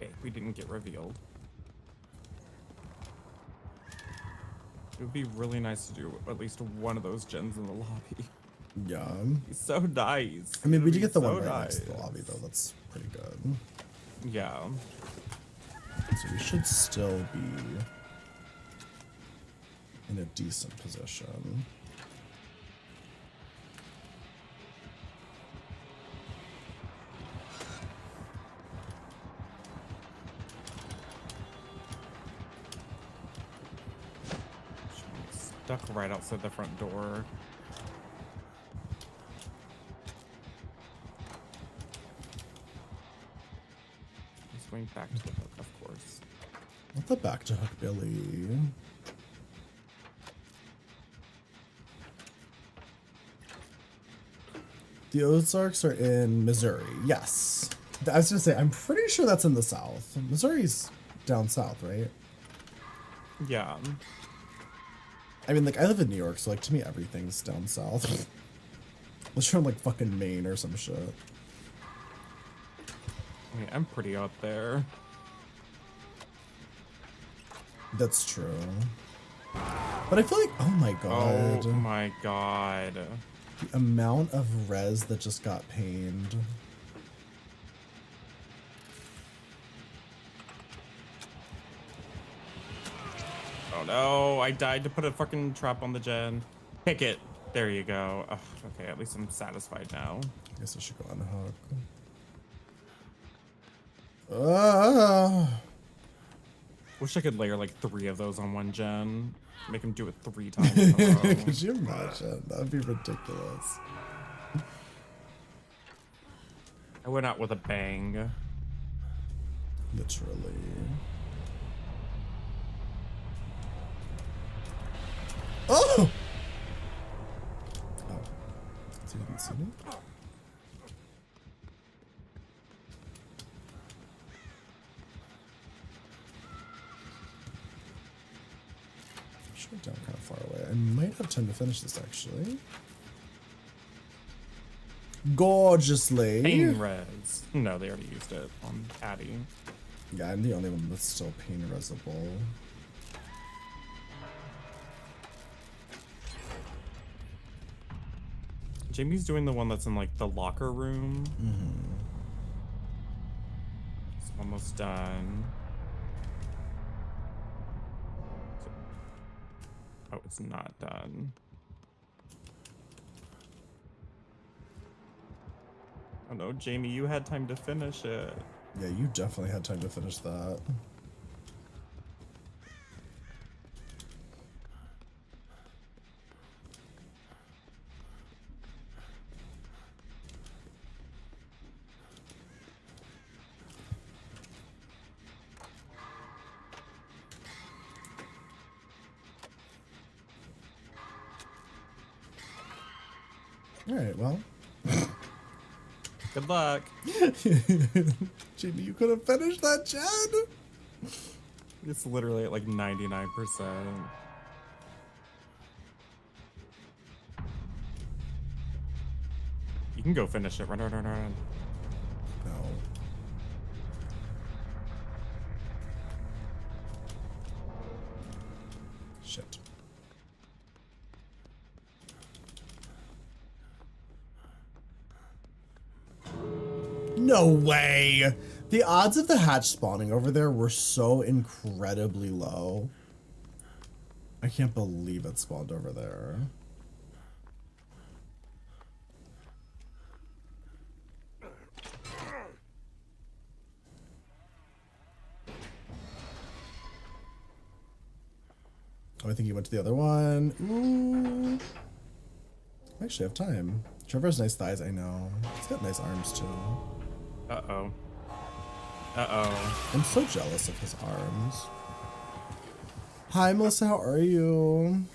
Okay, we didn't get revealed. It would be really nice to do at least one of those gens in the lobby. Yeah. He's so nice. I mean, we did He's get the so one right nice. next to the lobby, though. That's pretty good. Yeah. So we should still be in a decent position. Stuck right outside the front door. Just going back to the hook, of course. Not the back to hook Billy. The Ozarks are in Missouri. Yes. I was gonna say, I'm pretty sure that's in the South. Missouri's down south, right? Yeah. I mean, like, I live in New York, so, like, to me, everything's down south. Unless you're in, like, fucking Maine or some shit. I mean, I'm pretty out there. That's true. But I feel like, oh my god. Oh my god. The amount of res that just got pained. Oh no, I died to put a fucking trap on the gen. Pick it. There you go. Ugh, okay, at least I'm satisfied now. I guess I should go on the hook. Wish I could layer like 3 of those on one gen. Make him do it 3 times in a row. Could you imagine? That would be ridiculous. I went out with a bang. Literally. Oh! Oh. So you didn't see me? Down kind of far away. I might have time to finish this actually. Gorgeously. Pain res. No, they already used it on Addie. Yeah, I'm the only one that's still pain resable. Jamie's doing the one that's in like the locker room. It's almost done. Oh, it's not done. Oh no, Jamie, you had time to finish it. Yeah, you definitely had time to finish that. All right, well. Good luck. Jamie, you could have finished that, Chad. It's literally at like 99%. You can go finish it. Run, run, run, run. No. Shit. No way! The odds of the hatch spawning over there were so incredibly low. I can't believe it spawned over there. Oh, I think he went to the other one. Ooh. I actually have time. Trevor has nice thighs, I know. He's got nice arms too. Uh-oh. Uh-oh. I'm so jealous of his arms. Hi, Melissa, how are you?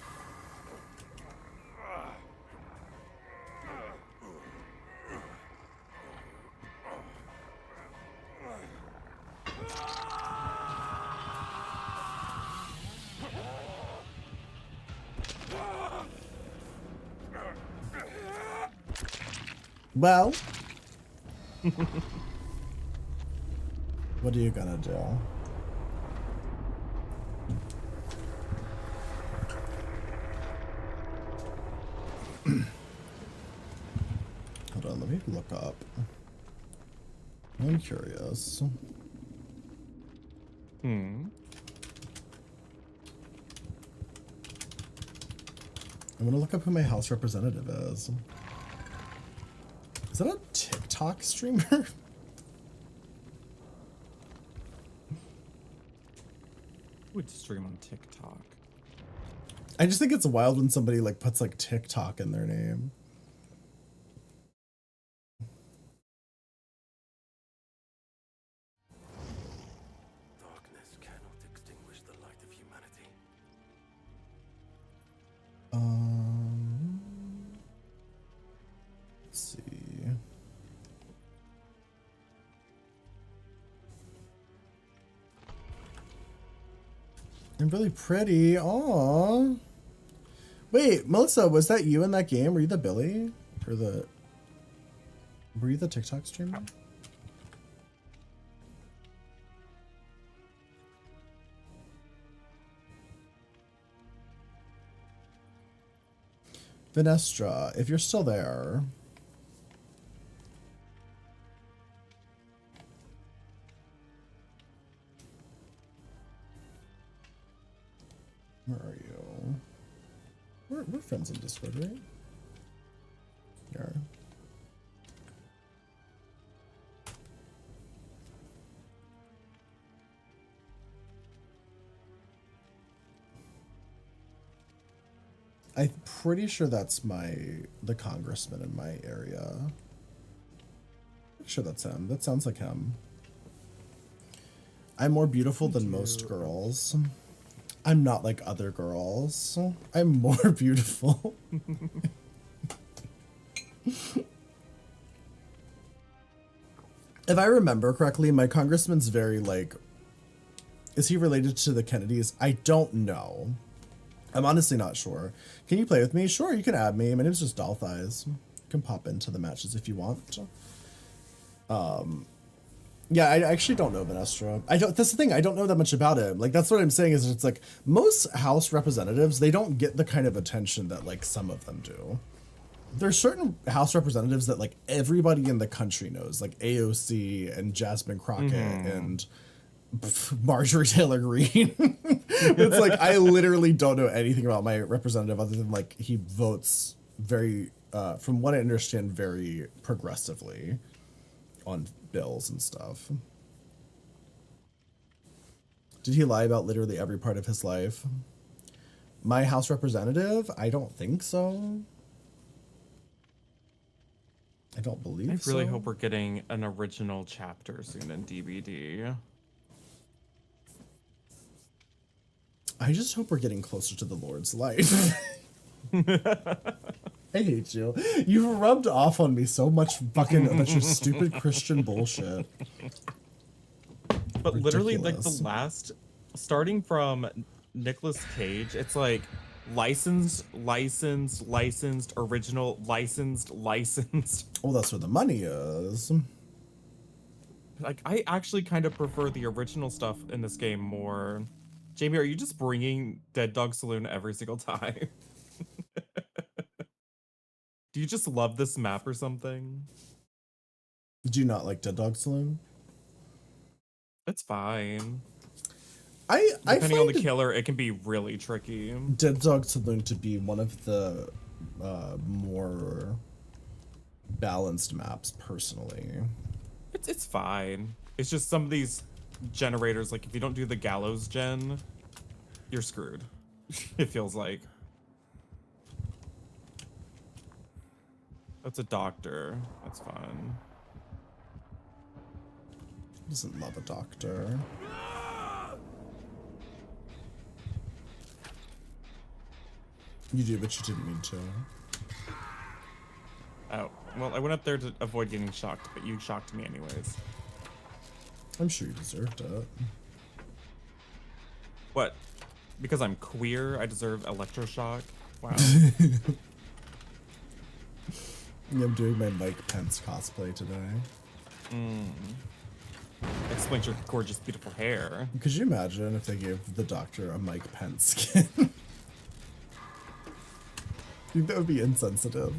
Well, what are you gonna do? Hold on, let me look up. I'm curious. I'm gonna look up who my house representative is. Is that a TikTok streamer? Would stream on TikTok. I just think it's wild when somebody like puts like TikTok in their name. Darkness cannot extinguish the light of humanity. Let's see. I'm really pretty. Aww. Wait, Melissa, was that you in that game? Were you the Billy? Or the... Were you the TikTok streamer? Vinestra, if you're still there... Where are you? We're friends in Discord, right? Yeah. I'm pretty sure that's the congressman in my area. Sure, that's him. That sounds like him. I'm more beautiful than most girls. I'm not like other girls. I'm more beautiful. If I remember correctly, my congressman's very like, is he related to the Kennedys? I don't know. I'm honestly not sure. Can you play with me? Sure, you can add me. My name's just Doll Thighs. You can pop into the matches if you want. Yeah, I actually don't know Vanestra. That's the thing, I don't know that much about him. Like, that's what I'm saying is it's like, most House representatives, they don't get the kind of attention that like some of them do. There's certain House representatives that like everybody in the country knows, like AOC and Jasmine Crockett and Marjorie Taylor Greene. It's like, I literally don't know anything about my representative other than like he votes very, from what I understand, very progressively on bills and stuff. Did he lie about literally every part of his life? My House representative? I don't think so. I don't believe so. I really hope we're getting an original chapter soon in DBD. I just hope we're getting closer to the Lord's light. I hate you. You've rubbed off on me so much fucking about your stupid Christian bullshit. But literally, like the last, starting from Nicolas Cage, it's like licensed, original, licensed. Oh, that's where the money is. Like, I actually kind of prefer the original stuff in this game more. Jamie, are you just bringing Dead Dog Saloon every single time? Do you just love this map or something? Do you not like Dead Dog Saloon? It's fine. Depending on the killer, it can be really tricky. Dead Dog Saloon to be one of the more balanced maps, personally. It's fine. It's just some of these generators, like if you don't do the gallows gen, you're screwed. It feels like. That's a doctor. That's fun. Doesn't love a doctor. You do, but you didn't mean to. Oh, well, I went up there to avoid getting shocked, but you shocked me anyways. I'm sure you deserved it. What? Because I'm queer, I deserve electroshock? Wow. Yeah, I'm doing my Mike Pence cosplay today. Explains your gorgeous, beautiful hair. Could you imagine if they gave the doctor a Mike Pence skin? I think that would be insensitive.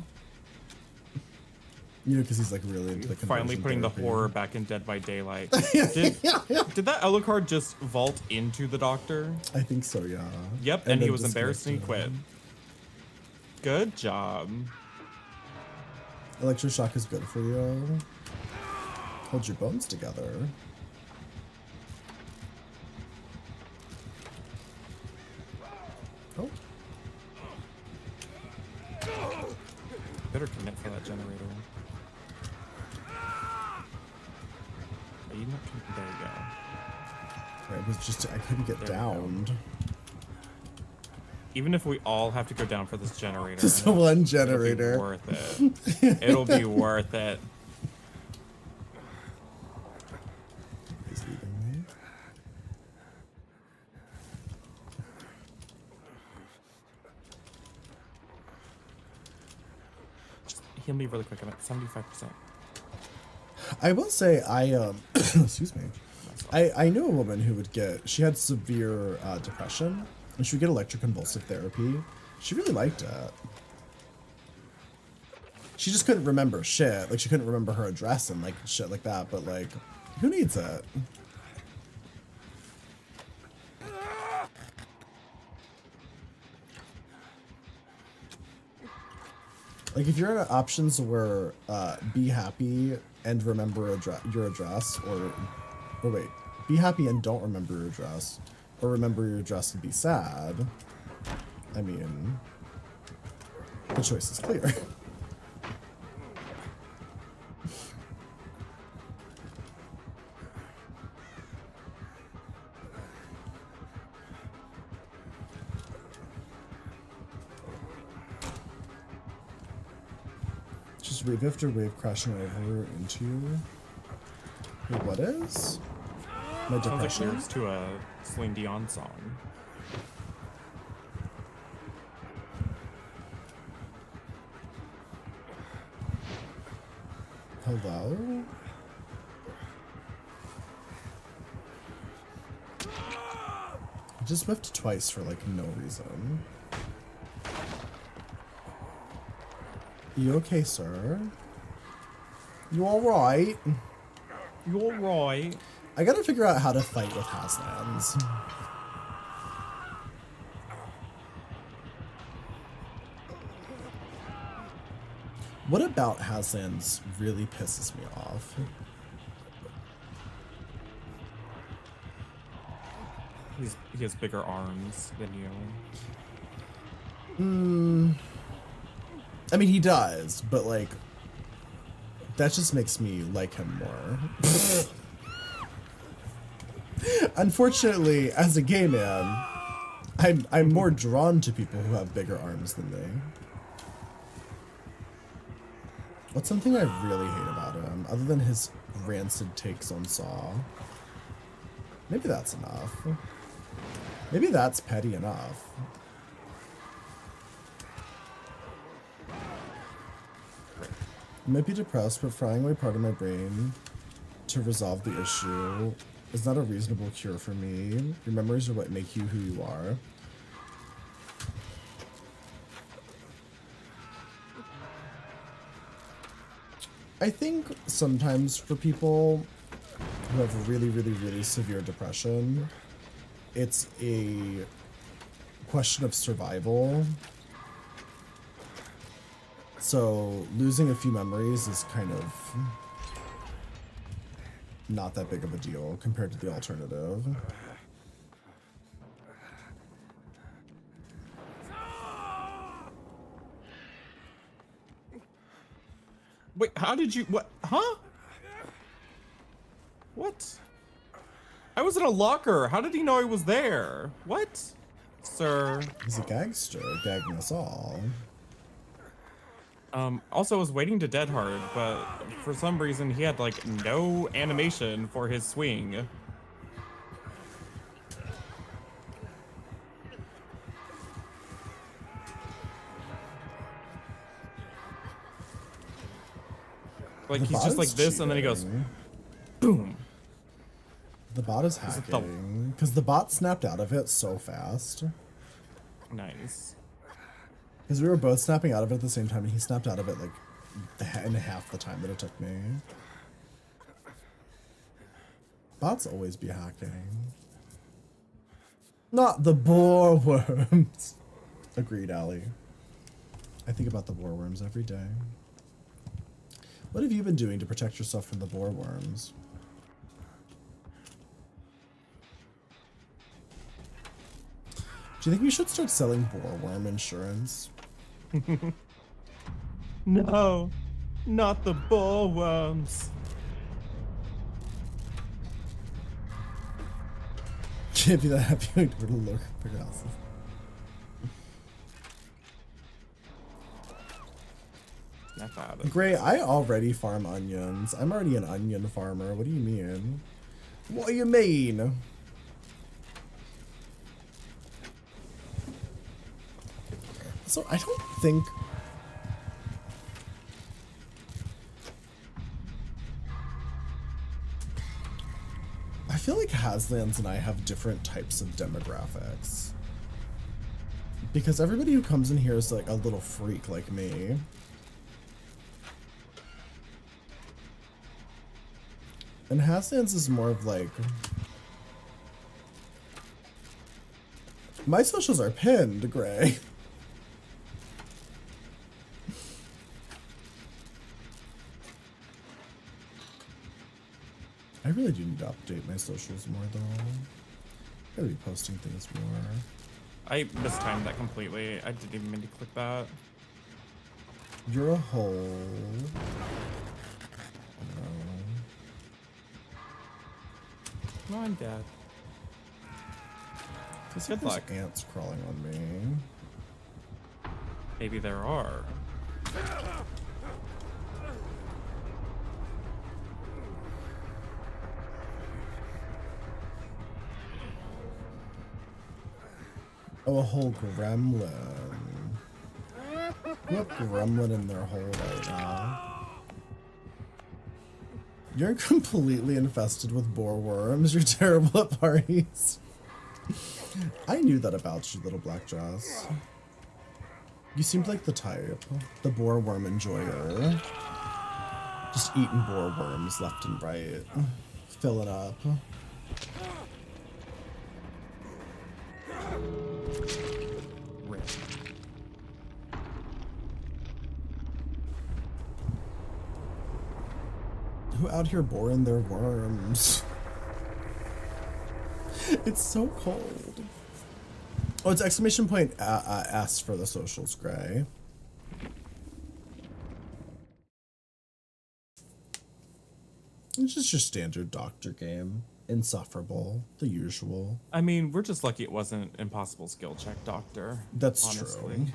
You know, because he's like really into the Finally putting therapy. the horror back in Dead by Daylight. Did that Alucard just vault into the doctor? I think so, yeah. Yep, and he then was embarrassed and he quit. Good job. Electroshock is good for you. Hold your bones together. Oh. Better commit for that generator. Are you not? There you go. It was just, I couldn't get downed. Even if we all have to go down for this generator. Just the one generator. It'll be worth it. It'll be worth it. He's leaving me. Just heal me really quick. I'm at 75%. I will say, excuse me. I knew a woman who would she had severe depression, and she would get electroconvulsive therapy. She really liked it. She just couldn't remember shit. Like, she couldn't remember her address and, like, shit like that, but, like, who needs it? Like, if you're in options where be happy and remember your address, or wait, be happy and don't remember your address, or remember your address and be sad, I mean, The choice is clear. Just wave after wave crashing over into you. Wait, what is? My Sounds like depression? lyrics to a Celine Dion song. Hello? I just whiffed twice for like no reason. You okay, sir? You alright? You're right. I gotta figure out how to fight with Haslands. What about Haslands really pisses me off? He has bigger arms than you. I mean, he does, but like, that just makes me like him more. Unfortunately, as a gay man, I'm more drawn to people who have bigger arms than me. What's something I really hate about him, other than his rancid takes on Saw? Maybe that's enough. Maybe that's petty enough. I might be depressed, but frying away part of my brain to resolve the issue is not a reasonable cure for me. Your memories are what make you who you are. I think sometimes for people who have really, really, really severe depression, it's a question of survival. So losing a few memories is kind of not that big of a deal compared to the alternative. Wait, how did you, what, huh? What? I was in a locker. How did he know I was there? What? Sir. He's a gangster, gagging us all. Also I was waiting to dead hard, but for some reason he had like no animation for his swing. Like The he's bot just like is this and then he goes, cheating. boom. The bot is it hacking. Because the bot snapped out of it so fast. Nice. Because we were both snapping out of it at the same time, and he snapped out of it like in half the time that it took me. Bots always be hacking. Not the boar worms. Agreed, Allie. I think about the boar worms every day. What have you been doing to protect yourself from the boar worms? Do you think we should start selling boar worm insurance? No, not the boar worms. Can't be that happy when we're to look for houses. Not bad. Great, I already farm onions. I'm already an onion farmer. What do you mean? What do you mean? So I don't think... I feel like Haslands and I have different types of demographics. Because everybody who comes in here is like a little freak like me. And Haslands is more of like... My socials are pinned, Gray. I really do need to update my socials more though. Gotta be posting things more. I mistimed that completely. I didn't even mean to click that. You're a hole. No, I'm dead. Feels Good like luck. there's ants crawling on me. Maybe there are. Oh, a whole gremlin. What gremlin in their hole right now? You're completely infested with boar worms. You're terrible at parties. I knew that about you, little black Joss. You seemed like the type. The boar worm enjoyer. Just eating boar worms left and right. Fill it up. Rip. Who out here boring their worms? It's so cold. Oh, it's exclamation point S for the socials, Gray. It's just your standard doctor game. Insufferable. The usual. I mean, we're just lucky it wasn't impossible skill check, Doctor. That's honestly. true.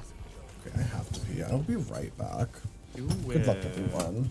Okay, I have to pee. I'll be right back. Do Good luck, it. everyone.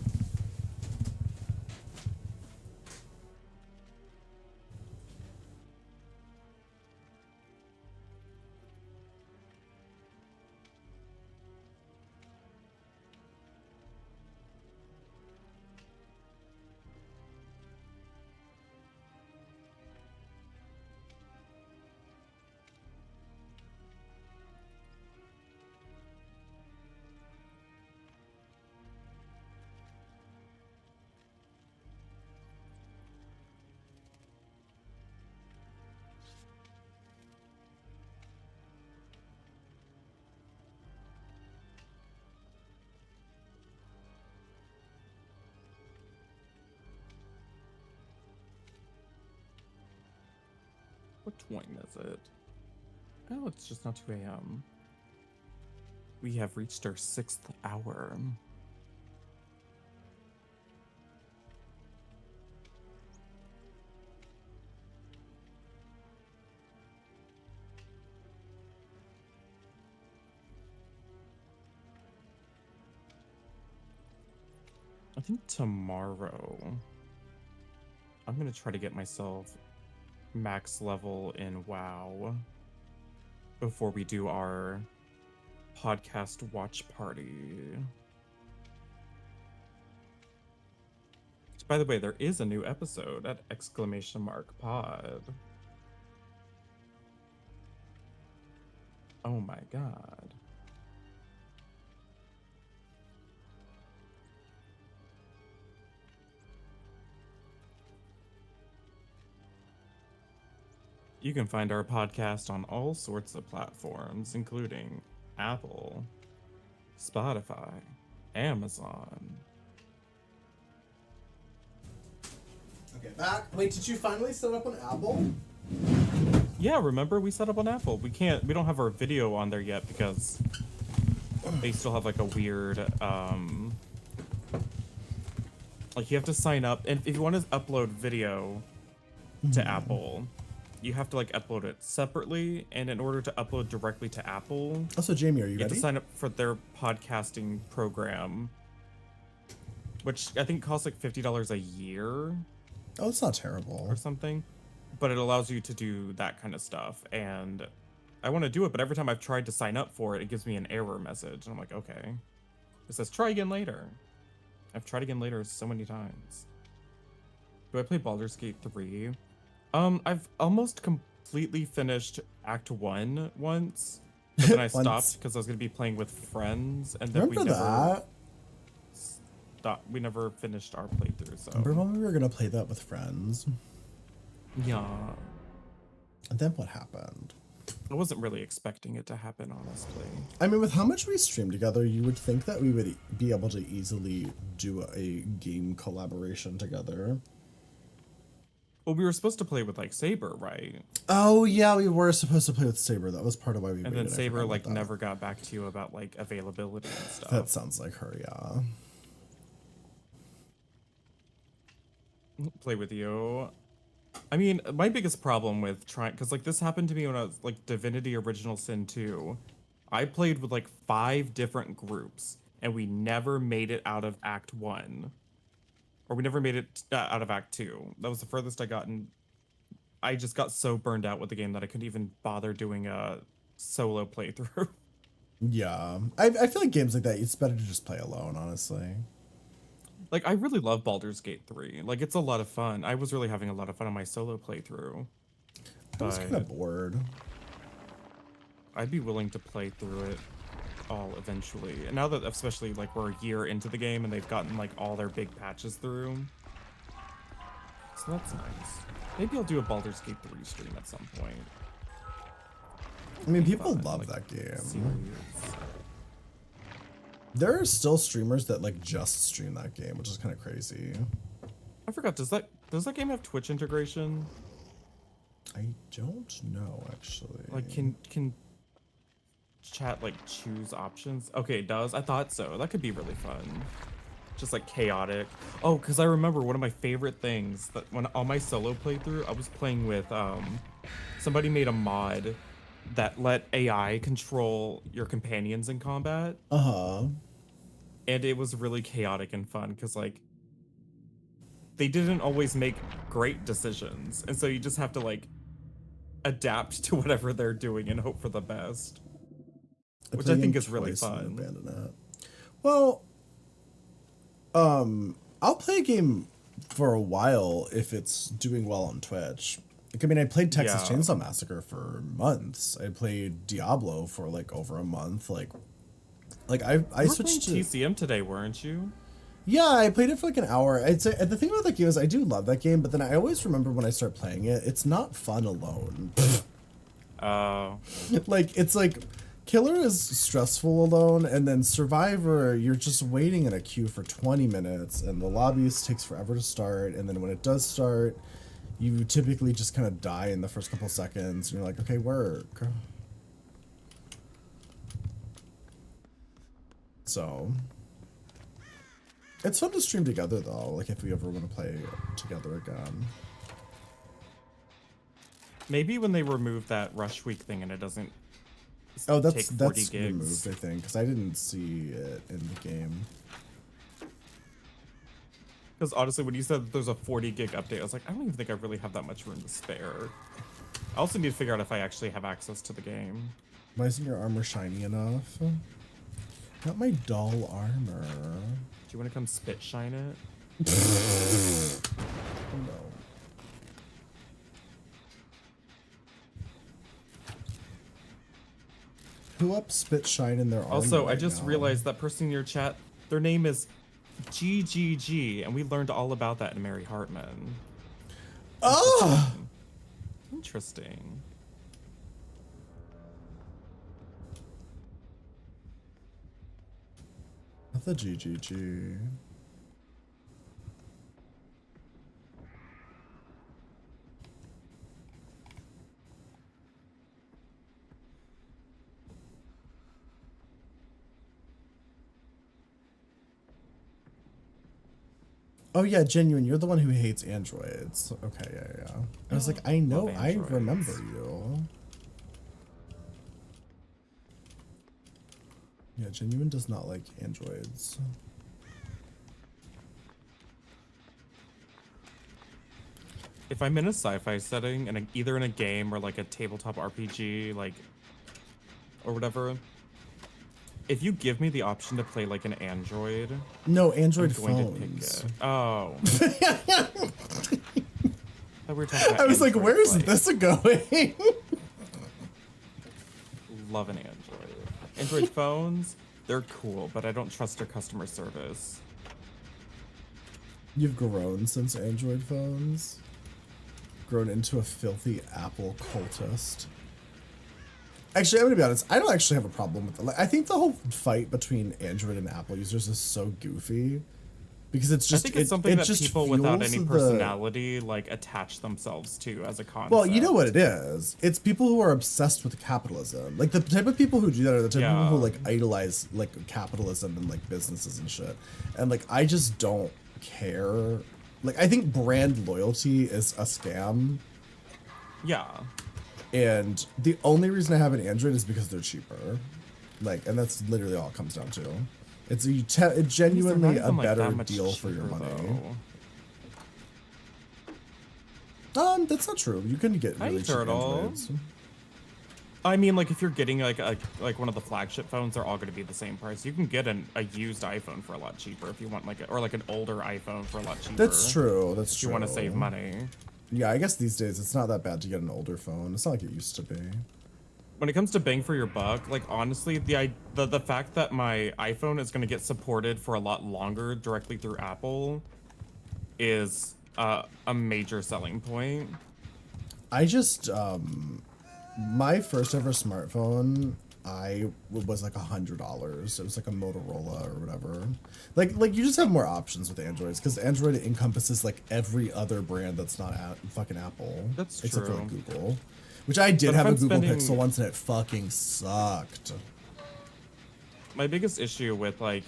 What time is it? Oh, it's just not 2 a.m. We have reached our 6th hour. I think tomorrow I'm gonna try to get myself max level in WoW before we do our podcast watch party. By the way, there is a new episode at !pod. Oh my god. You can find our podcast on all sorts of platforms, including Apple, Spotify, Amazon. Okay, back. Wait, did you finally set up an Apple? Yeah, remember we set up on Apple. We don't have our video on there yet because they still have like a weird like you have to sign up, and if you want to upload video to Apple, you have to like upload it separately, and in order to upload directly to Apple, Also, Jamie, are you you have ready? to sign up for their podcasting program, which I think costs like $50 a year Oh, it's not terrible. or something, but it allows you to do that kind of stuff. And I want to do it, but every time I've tried to sign up for it, it gives me an error message, and I'm like, okay. It says try again later. I've tried again later so many times. Do I play Baldur's Gate 3? I've almost completely finished Act 1 once, but then I Once. stopped because I was gonna be playing with friends, and then Remember that? we never finished our playthrough. So Remember when we were gonna play that with friends? yeah, And then what happened? I wasn't really expecting it to happen, honestly. I mean, with how much we stream together, you would think that we would be able to easily do a game collaboration together. Well, we were supposed to play with like Saber, right? Oh yeah, we were supposed to play with Saber. That was part of why we And waited. then I Saber forgot about like that. never got back to you about like availability and stuff. That sounds like her, yeah. Play with you. I mean, my biggest problem with trying, because like this happened to me when I was like Divinity Original Sin 2. I played with like 5 different groups, and we never made it out of Act 1. Or we never made it out of Act 2. That was the furthest I got, and I just got so burned out with the game that I couldn't even bother doing a solo playthrough. Yeah, I feel like games like that, it's better to just play alone, honestly. Like, I really love Baldur's Gate 3. Like, it's a lot of fun. I was really having a lot of fun on my solo playthrough. I was kind of bored. I'd be willing to play through it all eventually. And now that, especially, like, we're a year into the game and they've gotten, like, all their big patches through. So that's nice. Maybe I'll do a Baldur's Gate 3 stream at some point. I mean, people Fun, love like, that game. serious. There are still streamers that like just stream that game, which is kind of crazy. I forgot, does that game have Twitch integration? I don't know, actually. Like, can chat like choose options? Okay, it does. I thought so. That could be really fun. Just like chaotic. Oh, because I remember one of my favorite things that when on my solo playthrough, I was playing with somebody made a mod that let AI control your companions in combat. Uh-huh. And it was really chaotic and fun because like they didn't always make great decisions. And so you just have to like adapt to whatever they're doing and hope for the best. Which I think is really fun. Well, I'll play a game for a while if it's doing well on Twitch. Like, I mean, I played Texas Yeah. Chainsaw Massacre for months. I played Diablo for like over a month. Like I You were switched to playing TCM today, weren't you? Yeah, I played it for like an hour. I'd say the thing about that game is I do love that game, but then I always remember when I start playing it, it's not fun alone. Like, it's like Killer is stressful alone, and then Survivor, you're just waiting in a queue for 20 minutes, and the lobbies takes forever to start, and then when it does start, you typically just kind of die in the first couple seconds, and you're like, okay, work. So, it's fun to stream together, though, like if we ever want to play together again. Maybe when they remove that Rush Week thing and it doesn't Oh, take that's 40 gigs. removed, I think, because I didn't see it in the game. Because honestly, when you said that there's a 40 gig update, I was like, I don't even think I really have that much room to spare. I also need to figure out if I actually have access to the game. Why isn't your armor shiny enough? Not my dull armor. Do you want to come spit shine it? No. Who up spit shine in their armor? Also, I right just now? realized that person in your chat, their name is GGG, and we learned all about that in Mary Hartman. Oh! Interesting. Not the GGG. Oh yeah, Genuine, you're the one who hates androids. Okay, yeah. I was like, I know, Love I androids. remember you. Yeah, Genuine does not like androids. If I'm in a sci-fi setting, and either in a game or like a tabletop RPG, like, or whatever, if you give me the option to play like an android, No, android I'm going phones. to pick it. Oh. I, we were talking about I was like, Android where is Play. this going? Love an Android. Android phones, they're cool, but I don't trust their customer service. You've grown since android phones? Grown into a filthy Apple cultist. Actually, I'm gonna be honest, I don't actually have a problem with it. Like, I think the whole fight between Android and Apple users is so goofy. because it's just I think it's something it that just people without fuels any the- personality like attach themselves to as a concept. Well, you know what it is. It's people who are obsessed with capitalism. Like the type of people who do that are the type of people who like idolize like capitalism and like businesses and shit. And like I just don't care. Like I think brand loyalty is a scam. Yeah. And the only reason I have an Android is because they're cheaper. Like, and that's literally all it comes down to. It's genuinely a better deal for your money. That's not true. You can get really cheap Androids. I mean, like if you're getting like one of the flagship phones, they're all going to be the same price. You can get a used iPhone for a lot cheaper if you want or like an older iPhone for a lot cheaper. That's true. That's if true. you want to save money. Yeah, I guess these days it's not that bad to get an older phone. It's not like it used to be. When it comes to bang for your buck, like honestly, the fact that my iPhone is going to get supported for a lot longer directly through Apple is a major selling point. I just my first ever smartphone, was like $100. It was like a Motorola or whatever. Like you just have more options with Androids because Android encompasses like every other brand that's not fucking Apple. That's except true. for like Google, which I did But if have a I'm Google spending- Pixel once and it fucking sucked. My biggest issue with like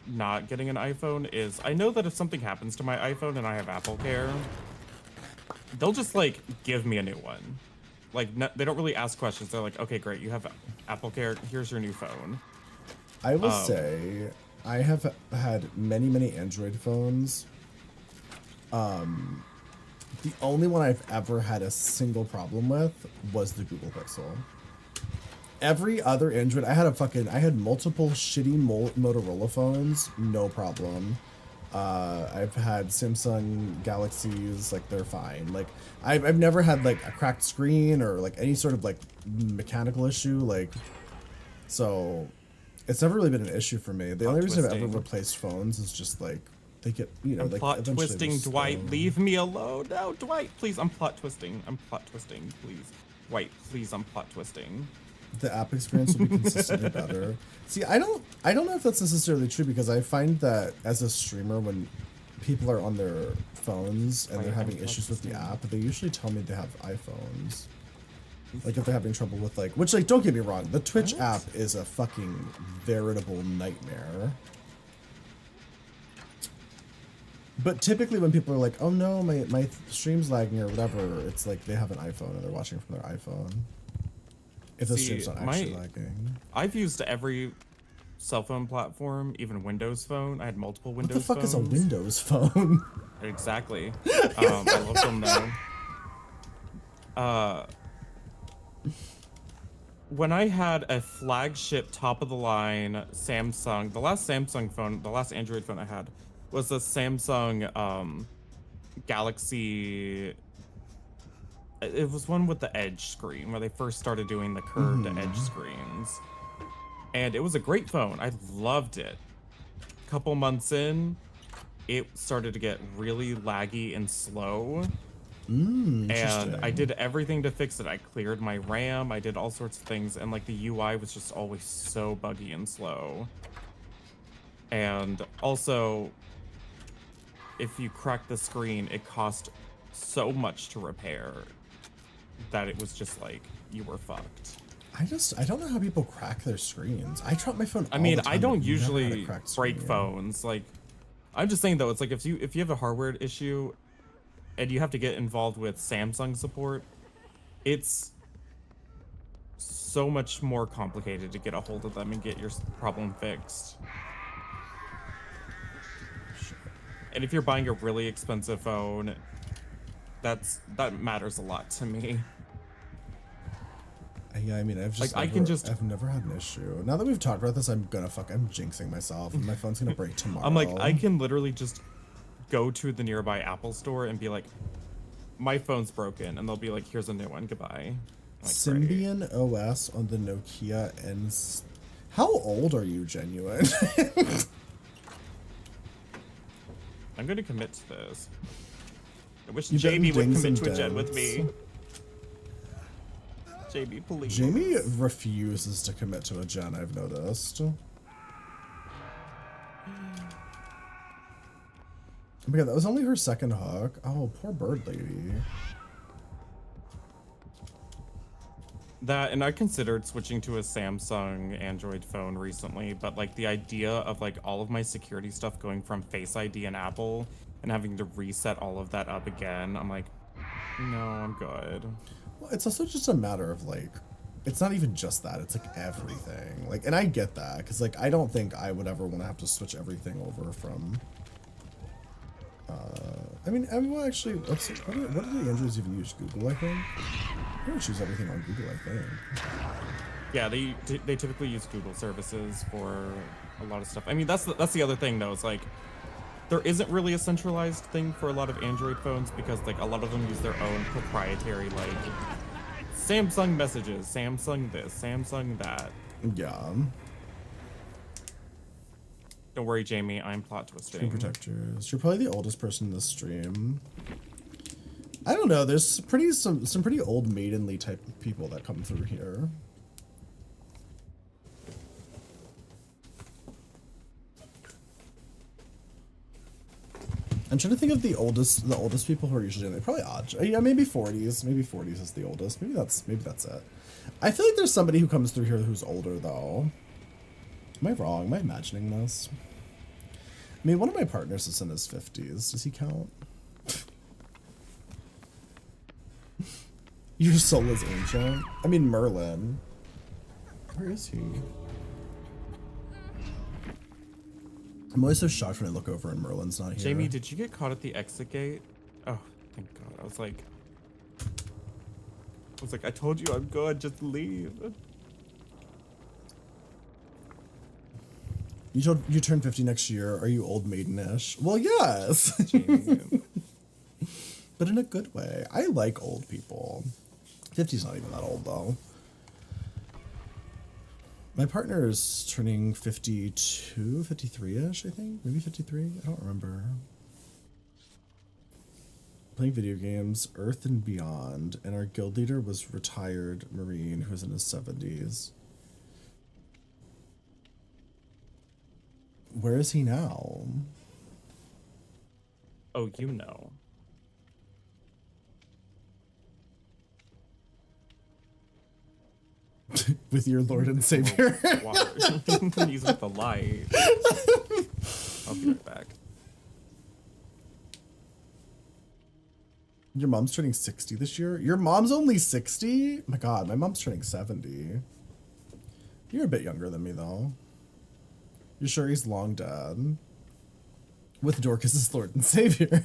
not getting an iPhone is I know that if something happens to my iPhone and I have Apple Care, they'll just like give me a new one. Like they don't really ask questions. They're like, okay, great, you have Apple Care. Here's your new phone. I will say I have had many Android phones. The only one I've ever had a single problem with was the Google Pixel. Every other Android, I had multiple shitty Motorola phones, no problem. I've had Samsung Galaxies, like they're fine. Like I've never had like a cracked screen or like any sort of like mechanical issue. Like, so it's never really been an issue for me. The only reason I've ever replaced phones is just like they get, you know, I'm like plot eventually twisting, just, Dwight. Leave me alone. No, Dwight, please. I'm plot twisting. Please. Dwight, please. I'm plot twisting. the app experience will be consistently better. See, I don't know if that's necessarily true because I find that as a streamer, when people are on their phones and they're having issues with the app, they usually tell me they have iPhones. Like if they're having trouble with like, which like, don't get me wrong, the Twitch app is a fucking veritable nightmare. But typically when people are like, oh no, my stream's lagging or whatever, it's like they have an iPhone and they're watching from their iPhone. If the stream's not actually lagging. I've used every cell phone platform, even Windows Phone. I had multiple What Windows the fuck phones. is a Windows phone? Exactly. I love them though. When I had a flagship top of the line Samsung, the last Samsung phone, the last Android phone I had was the Samsung Galaxy. It was one with the edge screen where they first started doing the curved edge screens. And it was a great phone. I loved it. A couple months in, it started to get really laggy and slow. And I did everything to fix it. I cleared my RAM, I did all sorts of things, and like the UI was just always so buggy and slow. And also, if you crack the screen, it cost so much to repair that it was just like, you were fucked. I don't know how people crack their screens. I drop my phone I mean, all the time. I don't I've never had a usually cracked break screen. phones. Like, I'm just saying though, it's like if you have a hardware issue and you have to get involved with Samsung support, it's so much more complicated to get a hold of them and get your problem fixed. And if you're buying a really expensive phone, that matters a lot to me. Yeah, I mean, I've just Like, I've never had an issue. Now that we've talked about this, I'm jinxing myself. And my phone's gonna break tomorrow. I'm like, I can literally just go to the nearby Apple store and be like, my phone's broken, and they'll be like, here's a new one, goodbye. Like, Symbian OS on the Nokia N. How old are you, Genuine? I'm gonna commit to this. I wish You've Jamie would been dings commit and to a gen with don'ts. me. Jamie, please. Jamie refuses to commit to a gen, I've noticed. Oh my god, that was only her second hook. Oh, poor bird lady. That, and I considered switching to a Samsung Android phone recently, but like the idea of like all of my security stuff going from Face ID and Apple and having to reset all of that up again, I'm like, no, I'm good. Well, it's also just a matter of like, it's not even just that, it's like everything. Like, and I get that, because like, I don't think I would ever want to have to switch everything over from, I mean, well, actually, let's see, what are the Androids you've used? Google, I think? I don't choose everything on Google, I think. Yeah, they typically use Google services for a lot of stuff. I mean, that's the other thing though. It's like there isn't really a centralized thing for a lot of Android phones because like a lot of them use their own proprietary like Samsung messages, Samsung this, Samsung that. Yeah. Don't worry, Jamie. I'm plot twisting. Screen protectors. You're probably the oldest person in this stream. I don't know. There's some pretty old maidenly type of people that come through here. I'm trying to think of the oldest people who are usually in there. Probably odd. Yeah, maybe 40s. Maybe 40s is the oldest. Maybe that's it. I feel like there's somebody who comes through here who's older though. Am I wrong? Am I imagining this? I mean, one of my partners is in his 50s. Does he count? Your soul is ancient. I mean, Merlin. Where is he? I'm always so shocked when I look over and Merlin's not here. Jamie, did you get caught at the exit gate? Oh, thank God. I was like, I told you I'm good. Just leave. You turn 50 next year. Are you old maidenish? Well, yes. But in a good way. I like old people. 50's not even that old though. My partner is turning 52, 53-ish, I think. Maybe 53. I don't remember. Playing video games, Earth and Beyond, and our guild leader was retired Marine who was in his 70s. Where is he now? Oh, you know. With your Lord and Savior. He's with the light. I'll be right back. Your mom's turning 60 this year? Your mom's only 60? Oh my god, my mom's turning 70. You're a bit younger than me though. You sure he's long dead? With Dorcas as Lord and Savior.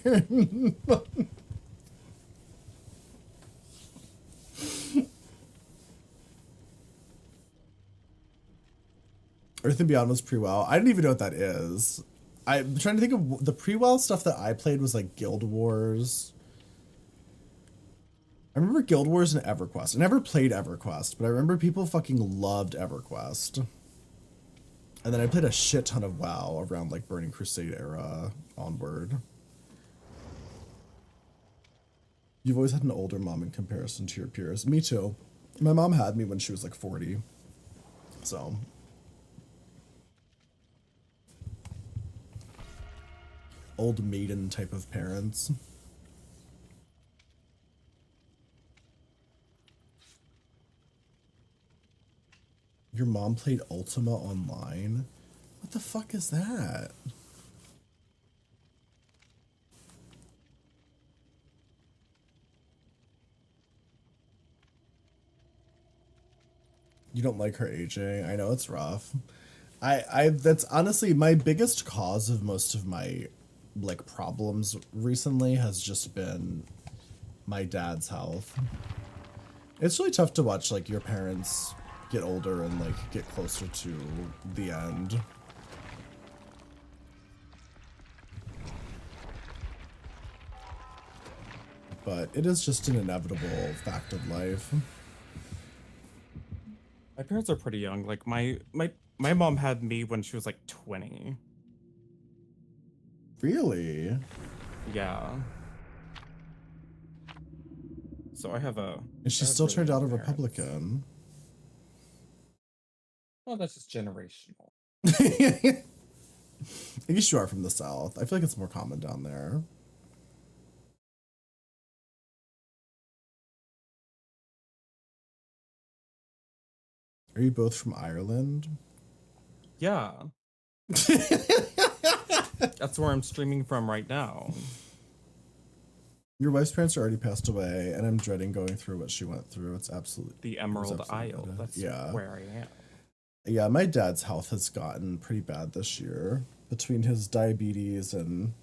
Earth and Beyond was pre-WoW. I didn't even know what that is. I'm trying to think of the pre-WoW stuff that I played was like Guild Wars. I remember Guild Wars and EverQuest. I never played EverQuest, but I remember people fucking loved EverQuest. And then I played a shit ton of WoW around like Burning Crusade era onward. You've always had an older mom in comparison to your peers. Me too. My mom had me when she was like 40. So. Old maiden type of parents. Your mom played Ultima Online? What the fuck is that? You don't like her aging? I know it's rough. That's honestly my biggest cause of most of my like problems recently has just been my dad's health. It's really tough to watch like your parents get older and like get closer to the end. But it is just an inevitable fact of life. My parents are pretty young. Like my mom had me when she was like 20. Really? Yeah. So I have a. And she still turned out a Republican. Well, that's just generational. I guess you are from the South. I feel like it's more common down there. Are you both from Ireland? Yeah. That's where I'm streaming from right now. Your wife's parents are already passed away, and I'm dreading going through what she went through. It's absolutely The Emerald absolutely Isle. bad. That's Yeah. where I am. Yeah, my dad's health has gotten pretty bad this year. Between his diabetes and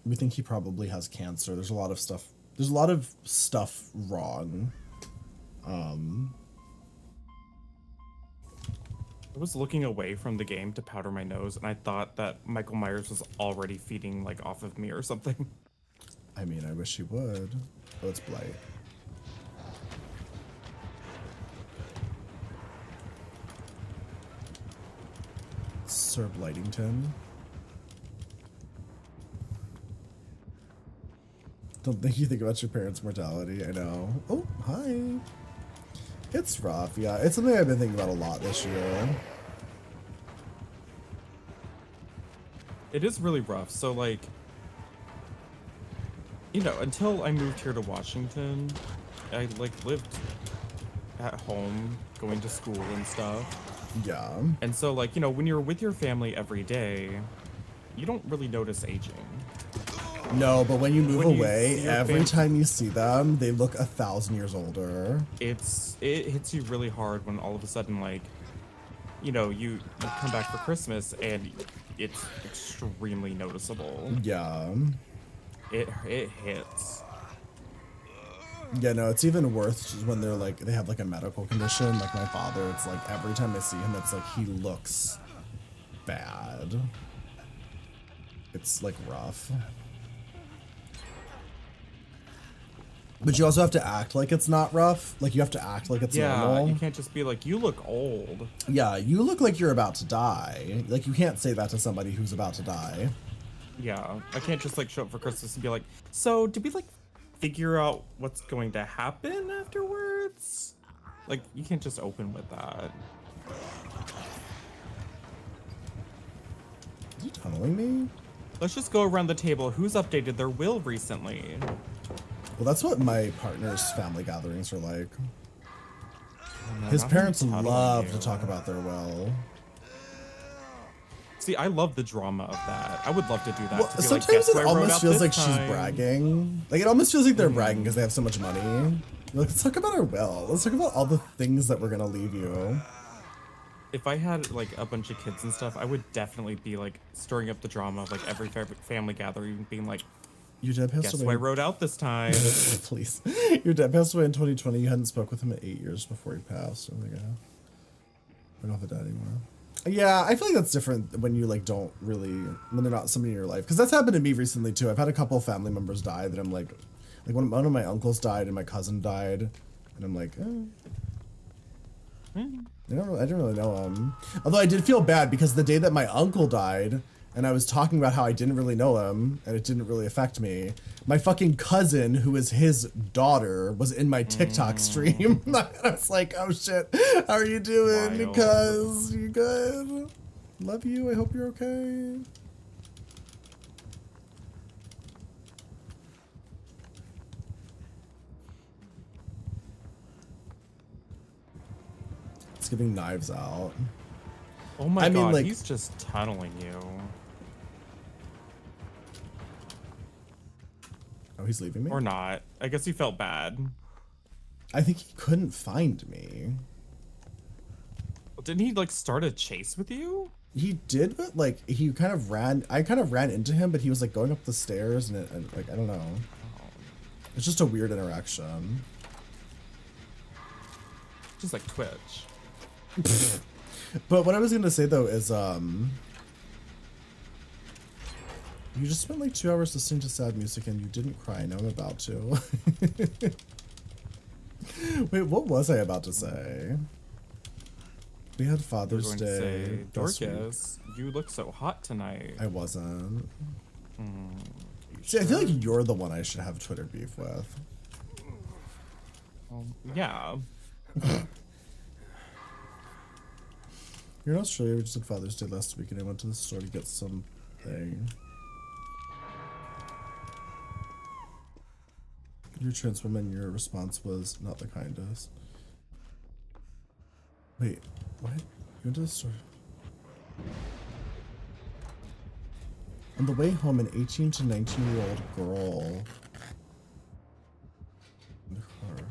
we think he probably has cancer. There's a lot of stuff wrong. I was looking away from the game to powder my nose, and I thought that Michael Myers was already feeding like off of me or something. I mean, I wish he would. Oh, it's Blight. Sir Blightington. Don't think you think about your parents' mortality. I know. Oh, hi. It's rough. Yeah, it's something I've been thinking about a lot this year. It is really rough. So like, you know, until I moved here to Washington, I like lived at home, going to school and stuff. Yeah. And so like, you know, when you're with your family every day, you don't really notice aging. No, but when you move When you away, see your every fam- time you see them, they look 1,000 years older. It hits you really hard when all of a sudden, like, you know, you come back for Christmas and it's extremely noticeable. Yeah. It hits. Yeah, no, it's even worse when they're like, they have like a medical condition. Like my father, it's like every time I see him, it's like he looks bad. It's like rough. But you also have to act like it's not rough. Like you have to act like it's normal. You can't just be like, you look old. Yeah, you look like you're about to die. Like you can't say that to somebody who's about to die. Yeah, I can't just like show up for Christmas and be like, so did we like figure out what's going to happen afterwards? Like, you can't just open with that. Are you tunneling me? Let's just go around the table. Who's updated their will recently? Well, that's what my partner's family gatherings are like. man, His I'm parents tunneling love you. to talk about their will. See, I love the drama of that. I would love to do that. Well, to be sometimes like, guess it what I wrote almost out feels this like she's time? bragging. Like it almost feels like they're bragging because they have so much money. You're like, let's talk about our will. Let's talk about all the things that we're gonna leave you. If I had like a bunch of kids and stuff, I would definitely be like stirring up the drama of like every family gathering, being like, Your dad passed guess away. what I wrote out this time? Please. Your dad passed away in 2020. You hadn't spoke with him in 8 years before he passed. I'm like, we don't have a dad anymore. Yeah, I feel like that's different when you like don't really, when they're not somebody in your life. Because that's happened to me recently too. I've had a couple of family members die that I'm like one of my uncles died and my cousin died. And I'm like, I don't really know him. Although I did feel bad because the day that my uncle died, and I was talking about how I didn't really know him, and it didn't really affect me, my fucking cousin, who is his daughter, was in my TikTok stream. I was like, oh shit, how are you doing? Wild. Because you good? Love you, I hope you're okay. It's giving Knives Out. Oh my I mean, god, like- he's just tunneling you. Oh, he's leaving me? Or not. I guess he felt bad. I think he couldn't find me. Didn't he like start a chase with you? He did, but like he kind of ran. I kind of ran into him, but he was like going up the stairs, and like I don't know. It's just a weird interaction. Just like Twitch. But what I was gonna say though is, you just spent like 2 hours listening to sad music and you didn't cry. Now I'm about to. Wait, what was I about to say? We had I was Father's going to Day. say, this week. Dorcas, you look so hot tonight. I wasn't. See, I feel like you're the one I should have Twitter beef with. Yeah. You're in Australia. We just did Father's Day last week, and I went to the store to get something. You're a trans woman. Your response was not the kindest. Wait, what? You went to the store. On the way home, an 18 to 19-year-old girl in the car.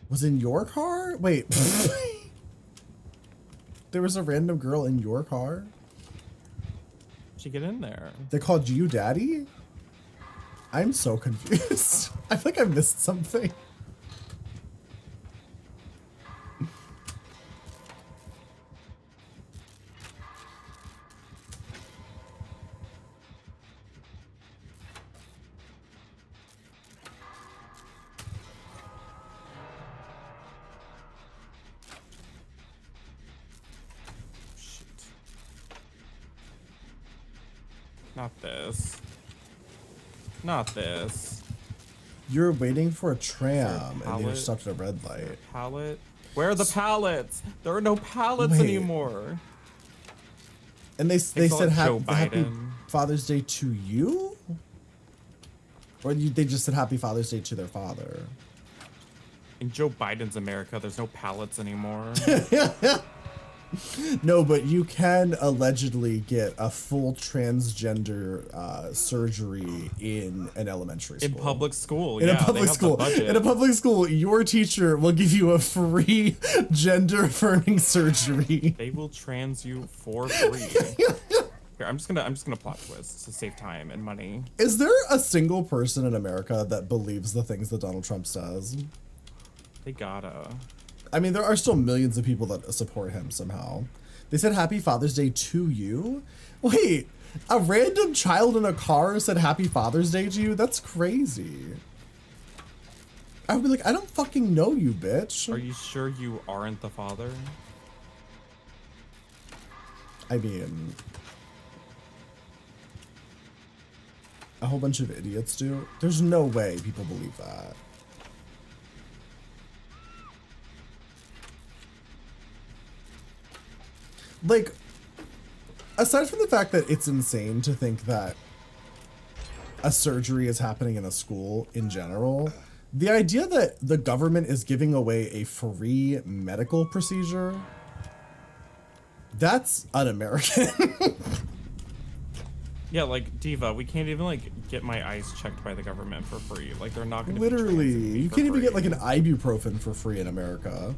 Was in your car? Wait. There was a random girl in your car? She get in there. They called you daddy? I'm so confused. I feel like I missed something. Not this. Not this. You're waiting for a tram and you're pallet? stopped at a red light. Pallet? Where are the pallets? There are no pallets Wait. anymore. And they They call said it Joe happy Biden. Father's Day to you? Or they just said happy Father's Day to their father? In Joe Biden's America, there's no pallets anymore. No, but you can allegedly get a full transgender surgery in an elementary school. In public school, In yeah. a public they have school. The budget. In a public school, your teacher will give you a free gender affirming surgery. They will trans you for free. Here, I'm just gonna plot twist to save time and money. Is there a single person in America that believes the things that Donald Trump says? They gotta. I mean, there are still millions of people that support him somehow. They said happy Father's Day to you? Wait, a random child in a car said happy Father's Day to you? That's crazy. I would be like, I don't fucking know you, bitch. Are you sure you aren't the father? I mean, a whole bunch of idiots do. There's no way people believe that. Like, aside from the fact that it's insane to think that a surgery is happening in a school in general, the idea that the government is giving away a free medical procedure, that's un-American. Yeah, like Diva, we can't even like get my eyes checked by the government for free. Like they're not gonna. Literally, be transing me you for can't even get free. like an ibuprofen for free in America.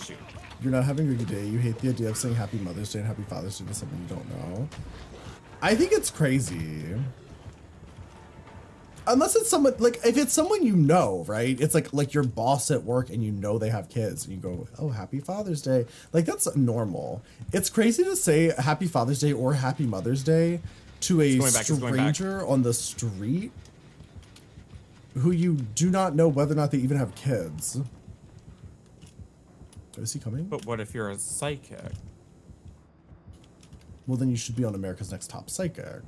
Shoot. You're not having a good day. You hate the idea of saying Happy Mother's Day and Happy Father's Day to someone you don't know. I think it's crazy. Unless it's someone, like, if it's someone you know, right? It's like your boss at work and you know they have kids and you go, oh, Happy Father's Day. Like, that's normal. It's crazy to say Happy Father's Day or Happy Mother's Day to a going back, it's going back. stranger on the street who you do not know whether or not they even have kids. Is he coming? But what if you're a psychic? Well, then you should be on America's Next Top Psychic.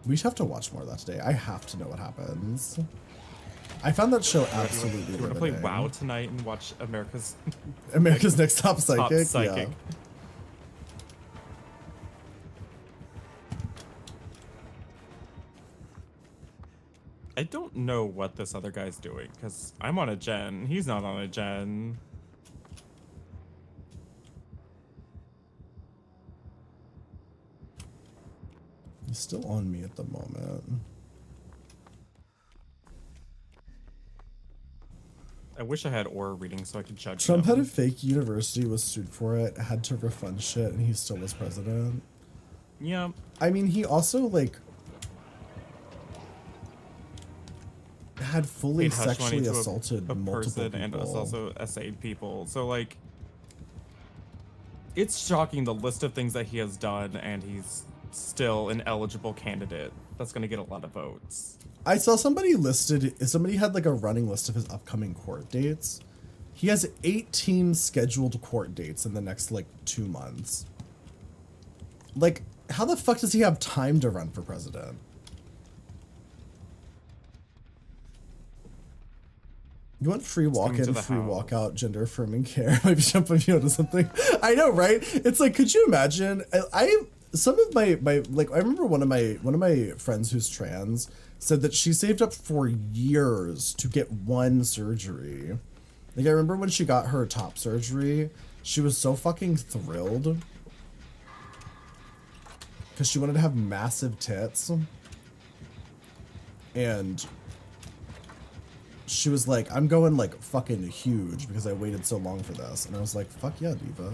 We should have to watch more of that today. I have to know what happens. I found that show absolutely You want to play riveting. WoW tonight and watch America's America's Next Top Psychic? Top Psychic? Yeah. I don't know what this other guy's doing because I'm on a gen. He's not on a gen. He's still on me at the moment. I wish I had aura reading so I could judge Trump him. had a fake university, was sued for it, had to refund shit, and he still was president. Yeah. I mean, he also, like, had fully Paid hush money sexually to assaulted a multiple person and people. also essayed people. So like, it's shocking the list of things that he has done, and he's still an eligible candidate that's going to get a lot of votes. I saw somebody listed, somebody had like a running list of his upcoming court dates. He has 18 scheduled court dates in the next like 2 months. Like, how the fuck does he have time to run for president? You want free walk-in, free walk-out, gender affirming care? Maybe jumping you onto something. I know, right? It's like, could you imagine? Some of my like, I remember one of my friends who's trans said that she saved up for years to get one surgery. Like, I remember when she got her top surgery, she was so fucking thrilled because she wanted to have massive tits, and she was like, I'm going like fucking huge because I waited so long for this. And I was like, fuck yeah, diva,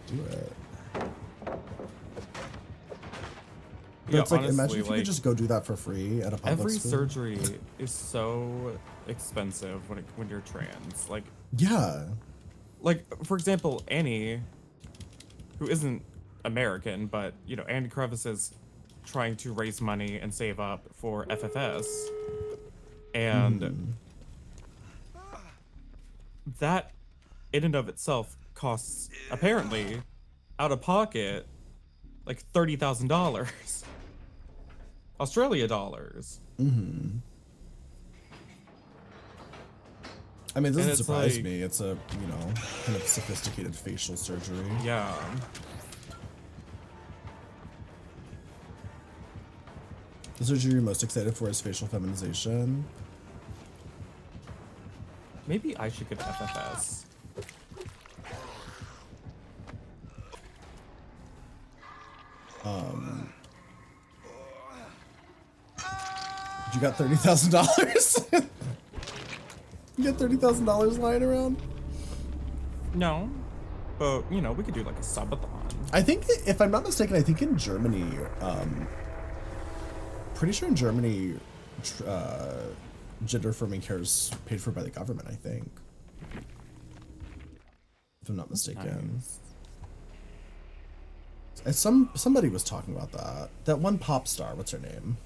do it. But Yeah, it's like, honestly, imagine if you like, could just go do that for free at a public every school. surgery is so expensive when you're trans. Like, yeah. Like, for example, Annie, who isn't American, but, you know, Annie Crevice is trying to raise money and save up for FFS. And that, in and of itself, costs, apparently, out of pocket, like $30,000. Australia dollars. Mm-hmm. I mean, it doesn't surprise like, me. It's a, you know, kind of sophisticated facial surgery. Yeah. The surgery you're most excited for is facial feminization. Maybe I should get FFS. You got $30,000? You got $30,000 lying around? No. But, you know, we could do like a subathon. I think, if I'm not mistaken, I think in Germany, pretty sure in Germany, gender affirming care is paid for by the government, I think. If I'm not mistaken. Nice. Somebody was talking about that. That one pop star, what's her name?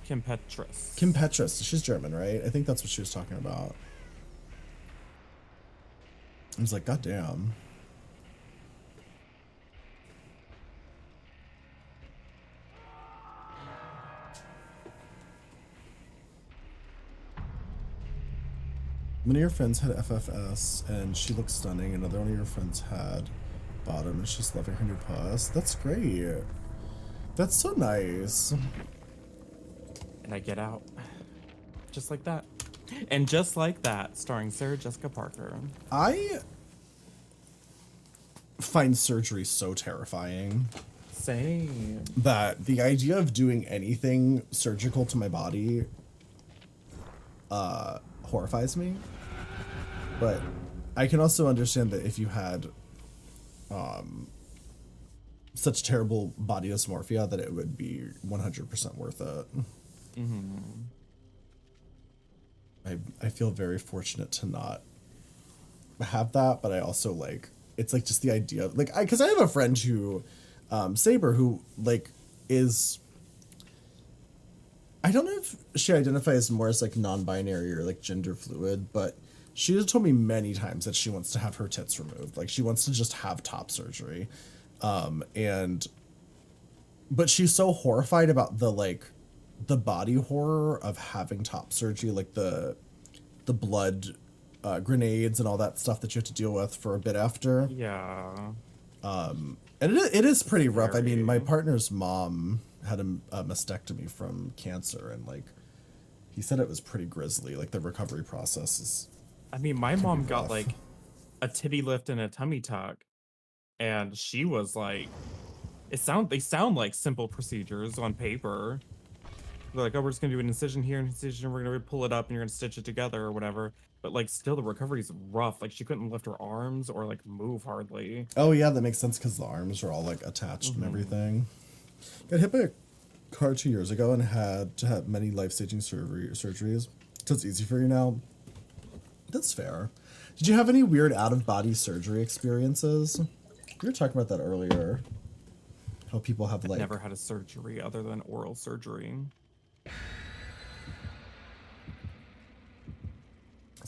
Kim Petras. Kim Petras. She's German, right? I think that's what she was talking about. I was like, God damn. One of your friends had FFS and she looks stunning. Another one of your friends had bottom and she's loving her new puss. That's great. That's so nice. And I get out. Just like that. And just like that, starring Sarah Jessica Parker. I find surgery so terrifying. Same. That the idea of doing anything surgical to my body horrifies me. But I can also understand that if you had such terrible body dysmorphia that it would be 100% worth it. Mm-hmm. I feel very fortunate to not have that, but I also like, it's like just the idea of, like, because I have a friend who, Saber, who like is, I don't know if she identifies more as like non-binary or like gender fluid, but she has told me many times that she wants to have her tits removed. Like she wants to just have top surgery. But she's so horrified about the body horror of having top surgery, like the blood grenades and all that stuff that you have to deal with for a bit after. Yeah. And it is pretty rough. I mean, my partner's mom had a mastectomy from cancer, and like he said it was pretty grisly. Like the recovery process is. I mean, my mom got like a titty lift and a tummy tuck, and she was like, they sound like simple procedures on paper. They're like, oh, we're just gonna do an incision here, an incision, we're gonna pull it up and you're gonna stitch it together or whatever. But like still the recovery's rough. Like she couldn't lift her arms or like move hardly. Oh yeah, that makes sense because the arms are all like attached and everything. Got hit by a car 2 years ago and had to have many life-saving surgeries. So it's easy for you now. That's fair. Did you have any weird out-of-body surgery experiences? We were talking about that earlier. How people have like... I've never had a surgery other than oral surgery.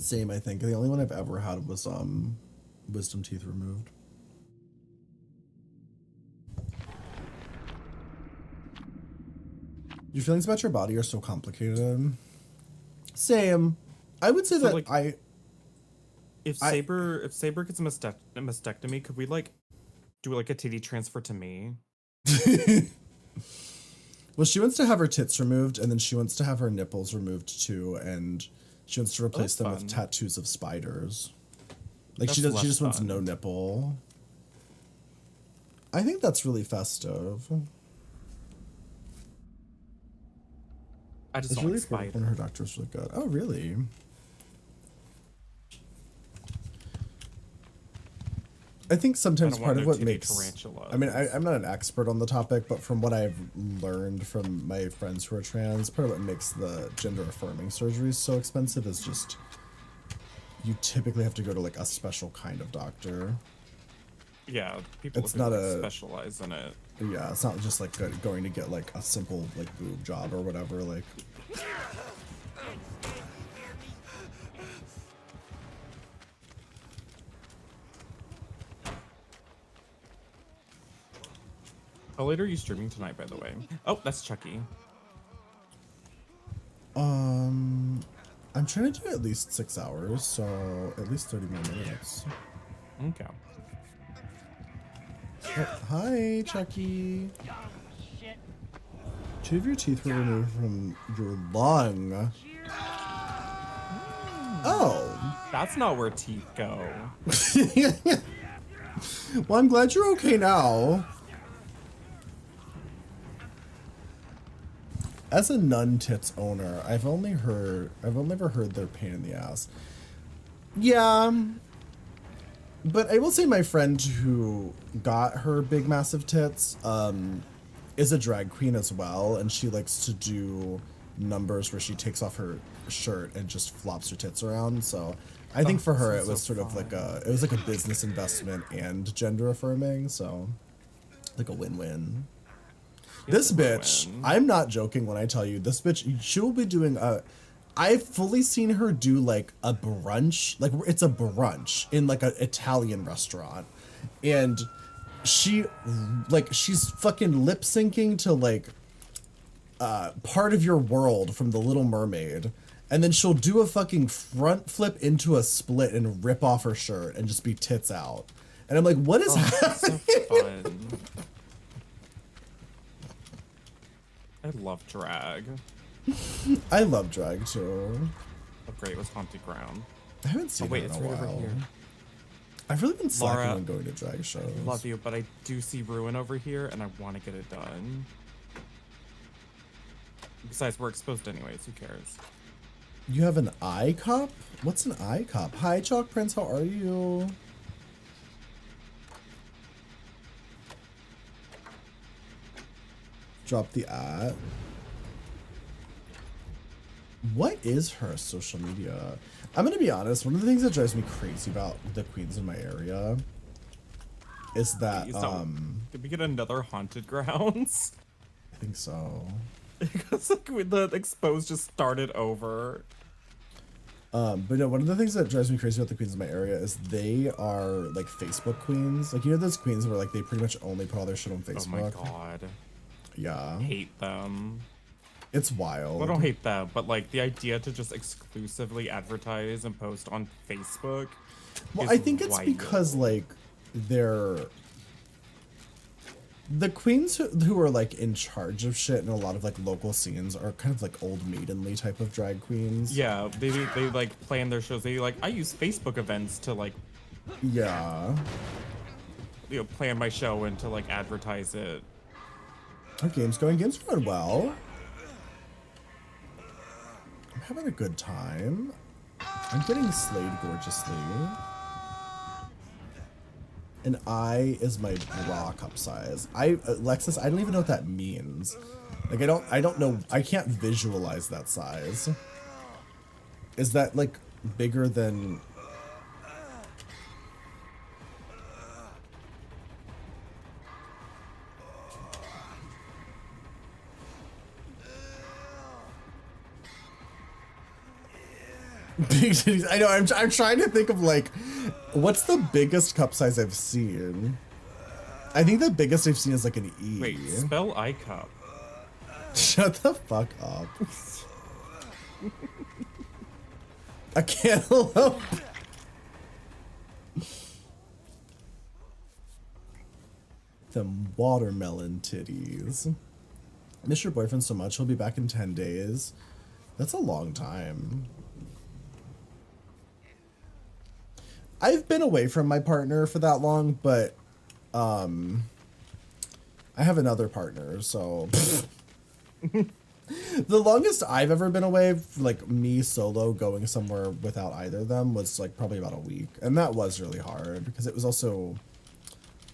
Same, I think. The only one I've ever had was wisdom teeth removed. Your feelings about your body are so complicated. Same. I would say So, that like, if Saber gets a mastectomy, could we like do like a titty transfer to me? Well, she wants to have her tits removed, and then she wants to have her nipples removed too, and she wants to replace them with tattoos of spiders. Like she just wants no nipple. I think that's really festive. I just It's don't really like cool spiders. when her doctor's really good. Oh, really? I think sometimes I don't part want of no what titty makes tarantulas. I mean, I'm not an expert on the topic, but from what I've learned from my friends who are trans, part of what makes the gender affirming surgeries so expensive is just you typically have to go to like a special kind of doctor. Yeah, people It's who not like, a- specialize in it. Yeah, it's not just like going to get like a simple like boob job or whatever. Like, How late are you streaming tonight, by the way? Oh, that's Chucky. I'm trying to do at least 6 hours, so at least 30 more minutes. Okay. Oh, hi, Chucky. 2 of your teeth were removed from your lung. Oh. That's not where teeth go. Well, I'm glad you're okay now. As a nun tits owner, I've only ever heard they're pain in the ass. Yeah. But I will say my friend who got her big massive tits is a drag queen as well, and she likes to do numbers where she takes off her shirt and just flops her tits around. So I think for her it was sort of like a business investment and gender affirming, so like a win-win. This bitch, I'm not joking when I tell you, this bitch, she will be doing I've fully seen her do like a brunch, like it's a brunch in like an Italian restaurant. And she's fucking lip syncing to like Part of Your World from The Little Mermaid. And then she'll do a fucking front flip into a split and rip off her shirt and just be tits out. And I'm like, what is happening? So fun. I love drag. I love drag too. Oh great, was Haunted Ground. I haven't seen wait, her in it's a right while. over here. I've really been slacking Laura, on going to drag shows. Love you, but I do see Ruin over here, and I want to get it done. Besides, we're exposed anyways. Who cares? You have an eye cup? What's an eye cup? Hi, Chalk Prince. How are you? Drop the ad. What is her social media? I'm gonna be honest. One of the things that drives me crazy about the queens in my area is that Did we get another Haunted Grounds? I think so. Because like the exposed just started over. But no, one of the things that drives me crazy about the queens in my area is they are like Facebook queens. Like, you know those queens where like they pretty much only put all their shit on Facebook? Oh my god. Yeah. Hate them. It's wild. Well, I don't hate them, but like the idea to just exclusively advertise and post on Facebook. Well, is I think it's wild. because like they're the queens who are like in charge of shit in a lot of like local scenes are kind of like old maidenly type of drag queens. Yeah, they like plan their shows. They like I use Facebook events to like Yeah. Plan my show and to like advertise it. Our game's going well. I'm having a good time. I'm getting slayed gorgeously. An I is my bra cup size. Lexus, I don't even know what that means. Like, I don't know. I can't visualize that size. Is that like bigger than? Big titties. I know. I'm trying to think of like, what's the biggest cup size I've seen? I think the biggest I've seen is like an E. Wait, spell I cup. Shut the fuck up. A cantaloupe. Them watermelon titties. Miss your boyfriend so much. He'll be back in 10 days. That's a long time. I've been away from my partner for that long, but I have another partner, so the longest I've ever been away, like me solo going somewhere without either of them, was like probably about a week, and that was really hard because it was also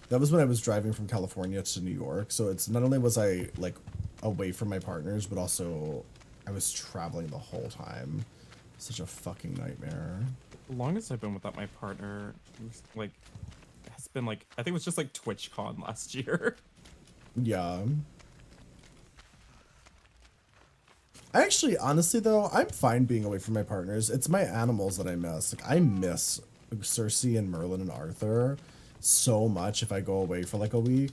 that was when I was driving from California to New York, so it's not only was I like away from my partners, but also I was traveling the whole time. Such a fucking nightmare. The longest I've been without my partner, like, has been like, I think it was just like TwitchCon last year. Yeah. Actually, honestly though, I'm fine being away from my partners. It's my animals that I miss. Like, I miss Cersei and Merlin and Arthur so much if I go away for like a week.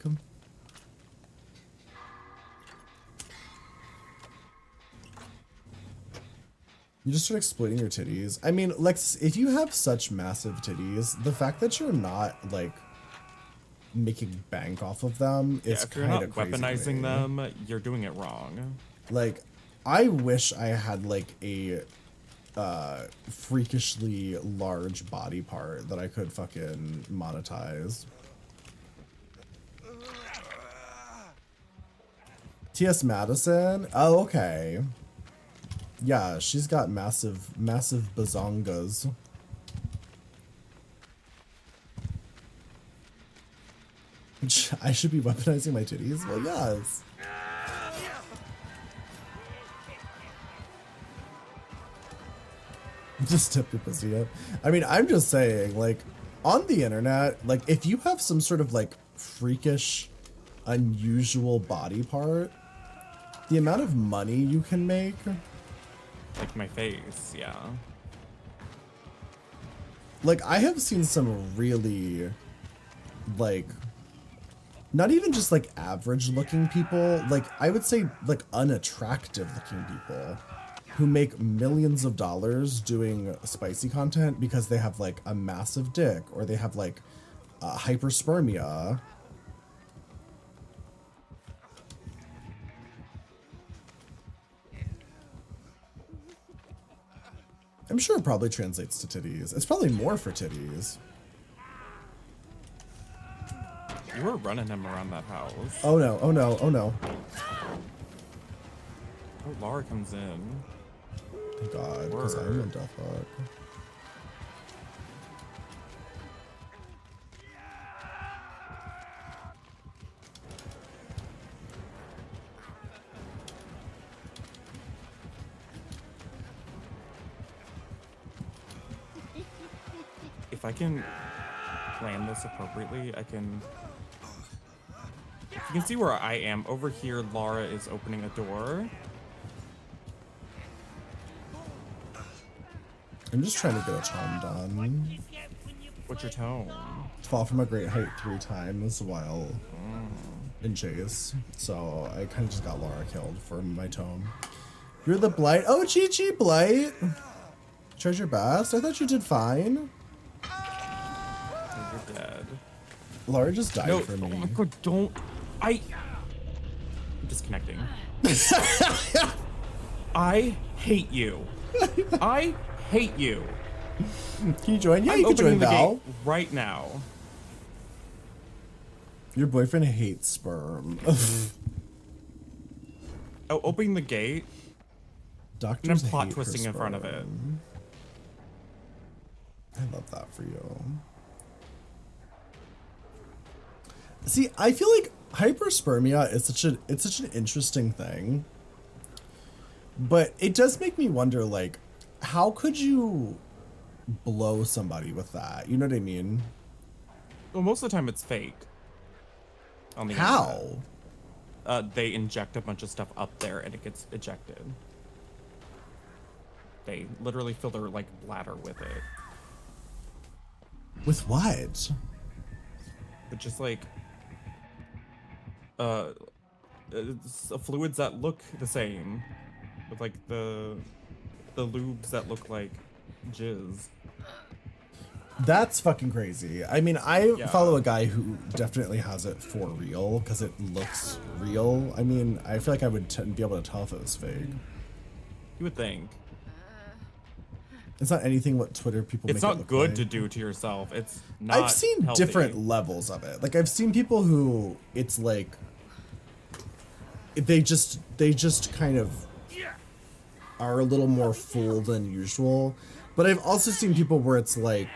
You just start exploiting your titties. I mean, Lex, if you have such massive titties, the fact that you're not like making bank off of them is if you're kind not of crazy. weaponizing them, you're doing it wrong. Like, I wish I had like a freakishly large body part that I could fucking monetize. T.S. Madison? Oh, okay. Yeah, she's got massive bazongas. I should be weaponizing my titties? Well, yes. Just tip your pussy up. I mean, I'm just saying, like, on the internet, like, if you have some sort of, like, freakish, unusual body part, the amount of money you can make... Like my face, yeah. Like, I have seen some really, like, not even just, like, average-looking people, like, I would say, like, unattractive-looking people who make millions of dollars doing spicy content because they have, like, a massive dick, or they have, like, hyperspermia. I'm sure it probably translates to titties. It's probably more for titties. You were running him around that house. Oh no, oh no, oh no. Oh, Laura comes in. Thank God, because I'm in death hook. If I can plan this appropriately, I can... You can see where I am. Over here, Laura is opening a door. I'm just trying to get a tone done. What's your tone? Fall from a great height 3 times while in chase. So I kind of just got Laura killed for my tone. You're the Blight. Oh, Chi-Chi Blight. Treasure best. I thought you did fine. You're dead. Laura just died for me. Oh my God, don't. I'm disconnecting. I hate you. I hate you. Can you join? Yeah, I'm you can join opening the Val. gate right now. Your boyfriend hates sperm. Oh, opening the gate. Doctors And I'm plot hate twisting her in front of it. sperm. I love that for you. See, I feel like hyperspermia is such an interesting thing. But it does make me wonder, like, how could you blow somebody with that? You know what I mean? Well, most of the time it's fake. On the How? internet. They inject a bunch of stuff up there and it gets ejected. They literally fill their like bladder with it. With what? But just like it's fluids that look the same, with like the lubes that look like jizz. That's fucking crazy. I mean, I Yeah. follow a guy who definitely has it for real because it looks real. I mean, I feel like I would be able to tell if it was fake. You would think. It's not anything what Twitter people It's make it not look good like. to do to yourself. It's not I've seen healthy. different levels of it. Like I've seen people who it's like they just kind of are a little more full than usual. But I've also seen people where it's like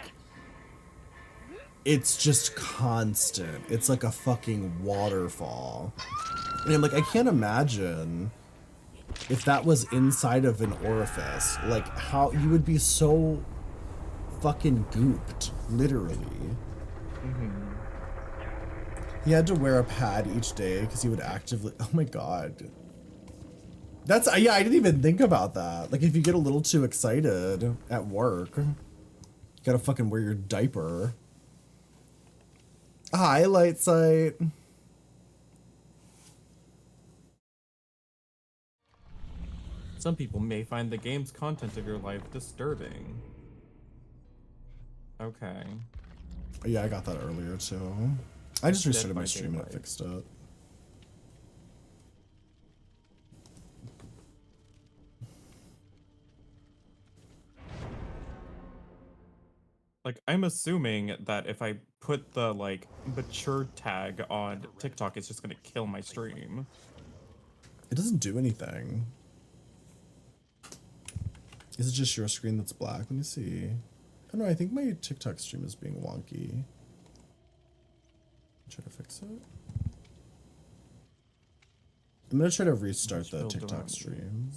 it's just constant. It's like a fucking waterfall. And I'm like, I can't imagine if that was inside of an orifice, like how you would be so fucking gooped, literally. He had to wear a pad each day because he would actively, oh my god. That's, yeah, I didn't even think about that. Like if you get a little too excited at work, you gotta fucking wear your diaper. Highlight site. Some people may find the game's content of your life disturbing. Okay. Yeah, I got that earlier too. I just restarted my my stream and it gameplay. fixed it. Like, I'm assuming that if I put the, like, mature tag on TikTok, it's just gonna kill my stream. It doesn't do anything. Is it just your screen that's black? Let me see. Oh no, I think my TikTok stream is being wonky. Try to fix it. I'm gonna try to restart the build TikTok around stream.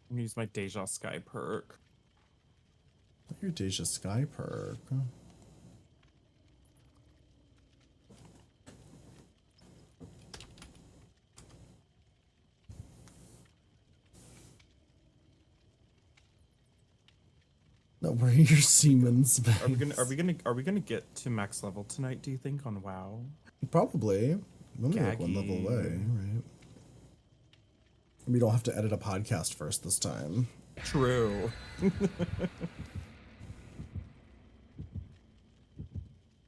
I'm gonna use my Deja Sky perk. Your Deja Sky perk. No, where are your Siemens bags? Are we gonna get to max level tonight, do you think, on WoW? Probably. We're only like one level Gaggy. away, right? We don't have to edit a podcast first this time. True.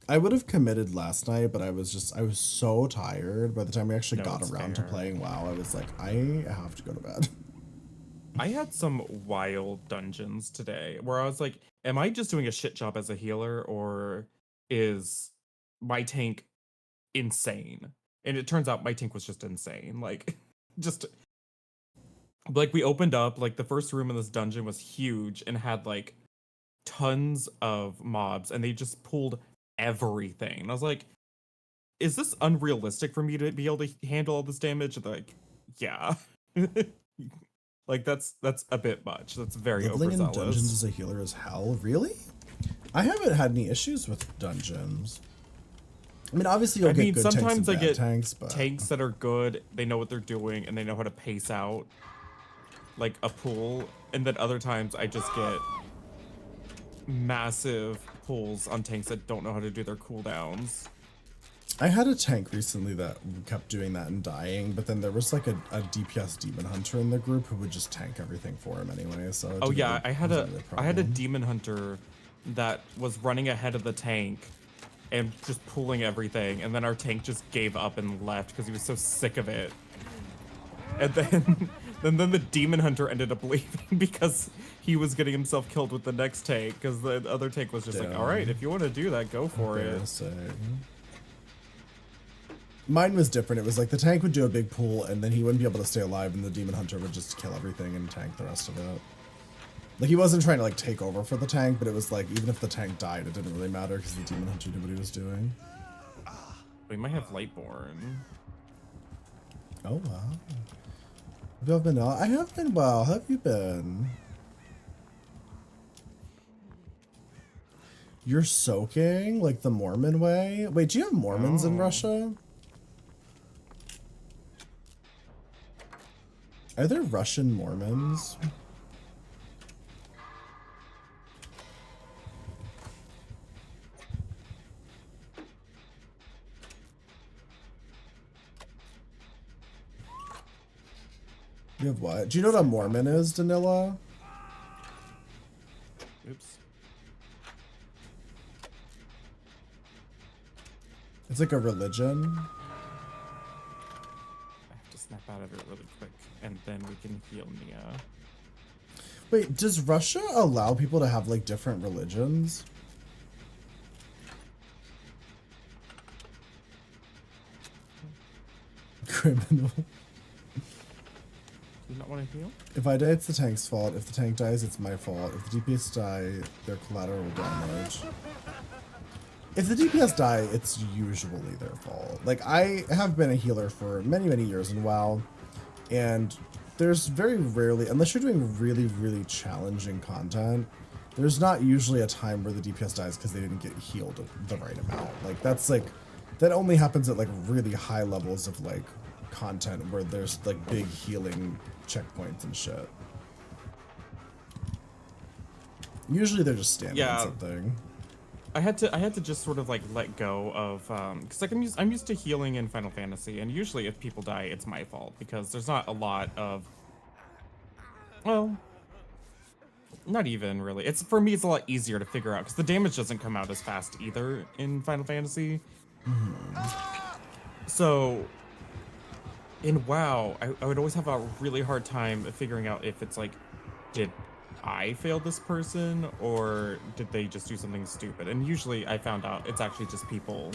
I would have committed last night, but I was so tired. By the time we actually No, got it's around to fair. playing WoW, I was like, I have to go to bed. I had some wild dungeons today where I was like, am I just doing a shit job as a healer, or is my tank insane? And it turns out my tank was just insane. Like, just like we opened up, like the first room in this dungeon was huge and had like tons of mobs, and they just pulled everything. And I was like, is this unrealistic for me to be able to handle all this damage? And they're like, yeah. Like that's a bit much. That's very Leveling in dungeons overzealous. as a healer is hell. Really? I haven't had any issues with dungeons. I mean, obviously you'll get good tanks and sometimes I bad get tanks, but tanks that are good. They know what they're doing and they know how to pace out like a pool. And then other times I just get massive pulls on tanks that don't know how to do their cooldowns. I had a tank recently that kept doing that and dying, but then there was like a DPS demon hunter in the group who would just tank everything for him anyway. So it Oh didn't yeah, really- I had wasn't really a problem. demon hunter that was running ahead of the tank and just pulling everything, and then our tank just gave up and left because he was so sick of it. And then then the demon hunter ended up leaving because he was getting himself killed with the next tank, because the other tank was just like, all right, if you want to do that, go for it. Embarrassing. Mine was different. It was like the tank would do a big pull and then he wouldn't be able to stay alive, and the demon hunter would just kill everything and tank the rest of it. Like he wasn't trying to like take over for the tank, but it was like even if the tank died, it didn't really matter because the demon hunter knew what he was doing. We might have Lightborn. Oh wow. Have you been well? I have been well. How have you been? You're soaking like the Mormon way? Wait, do you have Mormons in Russia? Are there Russian Mormons? You have what? Do you know what a Mormon is, Danila? Oops. It's like a religion. I have to snap out of it really quick, and then we can heal Nia. Wait, does Russia allow people to have like different religions? Criminal. Do you not want to heal? If I die, it's the tank's fault. If the tank dies, it's my fault. If the DPS die, their collateral damage. If the DPS die, it's usually their fault. Like, I have been a healer for many, many years in WoW, and there's very rarely, unless you're doing really, really challenging content, there's not usually a time where the DPS dies because they didn't get healed the right amount. Like, that's like, that only happens at like really high levels of like content where there's like big healing checkpoints and shit. Usually they're just standing on something. I had to just sort of like let go of because like I'm used to healing in Final Fantasy, and usually if people die, it's my fault because there's not a lot of, well, not even really. It's for me, it's a lot easier to figure out because the damage doesn't come out as fast either in Final Fantasy. So in WoW, I would always have a really hard time figuring out if it's like, did I fail this person or did they just do something stupid? And usually I found out it's actually just people.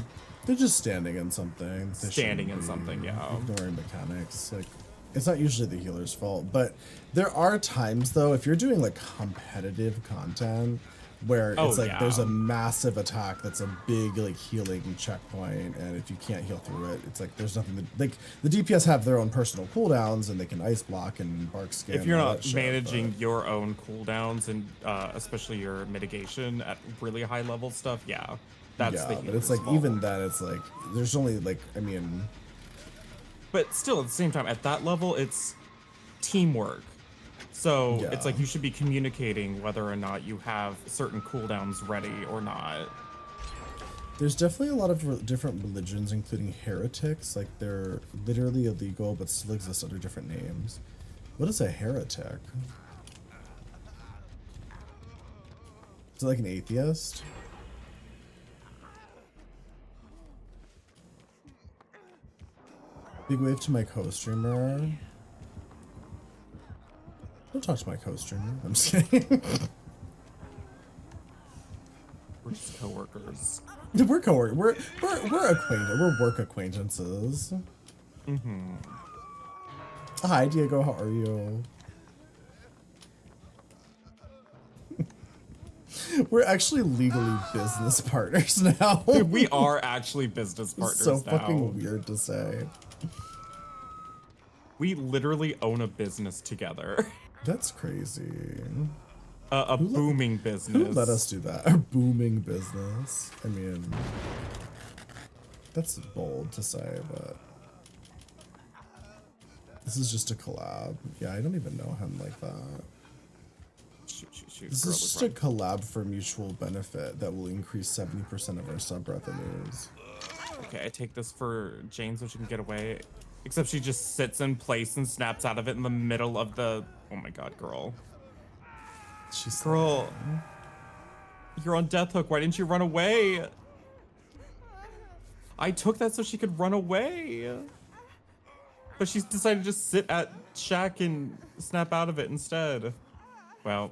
They're just standing in something. They Standing in shouldn't be something, yeah. Ignoring mechanics. Like, it's not usually the healer's fault, but there are times though, if you're doing like competitive content where it's like there's a massive attack that's a big like healing checkpoint, and if you can't heal through it, it's like there's nothing to, like the DPS have their own personal cooldowns and they can ice block and bark scan. If you're not managing your own cooldowns and especially your mitigation at really high level stuff, that's the but it's like fault. even then it's like there's only like, I mean, but still at the same time at that level it's teamwork. So it's like you should be communicating whether or not you have certain cooldowns ready or not. There's definitely a lot of different religions, including heretics. Like, they're literally illegal, but still exist under different names. What is a heretic? Is it like an atheist? Big wave to my co-streamer. Don't talk to my co-streamer. I'm just kidding. We're just coworkers. We're coworkers. We're acquainted. We're work acquaintances. Hi, Diego. How are you? We're actually legally business partners now. We are actually business partners so now. Fucking weird to say. We literally own a business together. That's crazy. A booming business. Who let us do that? A booming business. I mean, that's bold to say, but this is just a collab. Yeah, I don't even know him like that. Shoot, This is just a collab for mutual benefit that will increase 70% of our sub revenues. Okay, I take this for Jane so she can get away. Except she just sits in place and snaps out of it in the middle of the... Oh my god, girl. Girl. You're on death hook. Why didn't you run away? I took that so she could run away. But she's decided to just sit at Shack and snap out of it instead. Well...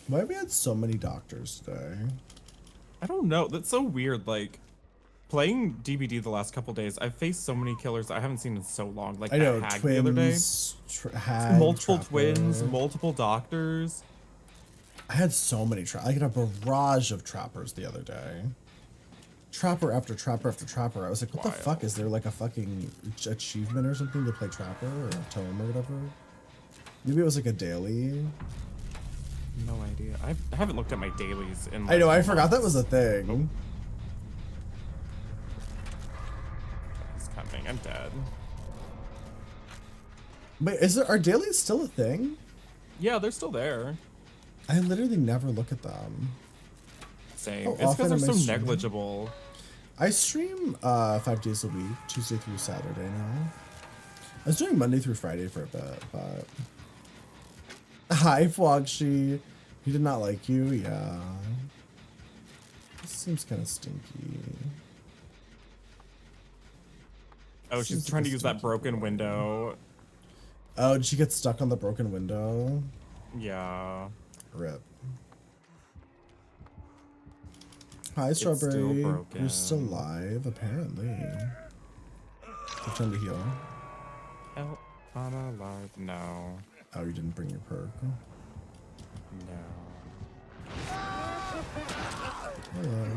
Why have we had so many doctors today? I don't know. That's so weird. Like, playing DBD the last couple days, I've faced so many killers I haven't seen in so long. Like I know, that hag twins, the other day. Hag, multiple Trapper. twins, multiple doctors. I had so many I had a barrage of trappers the other day. Trapper after trapper after trapper. I was like, what the fuck? Is there like a fucking achievement or something to play trapper or a tome or whatever? Maybe it was like a daily. No idea. I haven't looked at my dailies in. I know, like, I forgot that was a months. thing. He's coming. I'm dead. Wait, are dailies still a thing? Yeah, they're still there. I literally never look at them. Same. How It's because often they're am I so streaming? negligible. I stream 5 days a week, Tuesday through Saturday now. I was doing Monday through Friday for a bit, but... Hi, Flogshi. He did not like you? Yeah. This seems kind of stinky. Oh, she's Seems trying like to a use that stinky broken boy. window. Oh, did she get stuck on the broken window? Yeah. Rip. Hi, still Strawberry. broken. You're still live, apparently. Have time to heal. Help, I'm alive. No. Oh, you didn't bring your perk. No. Hello.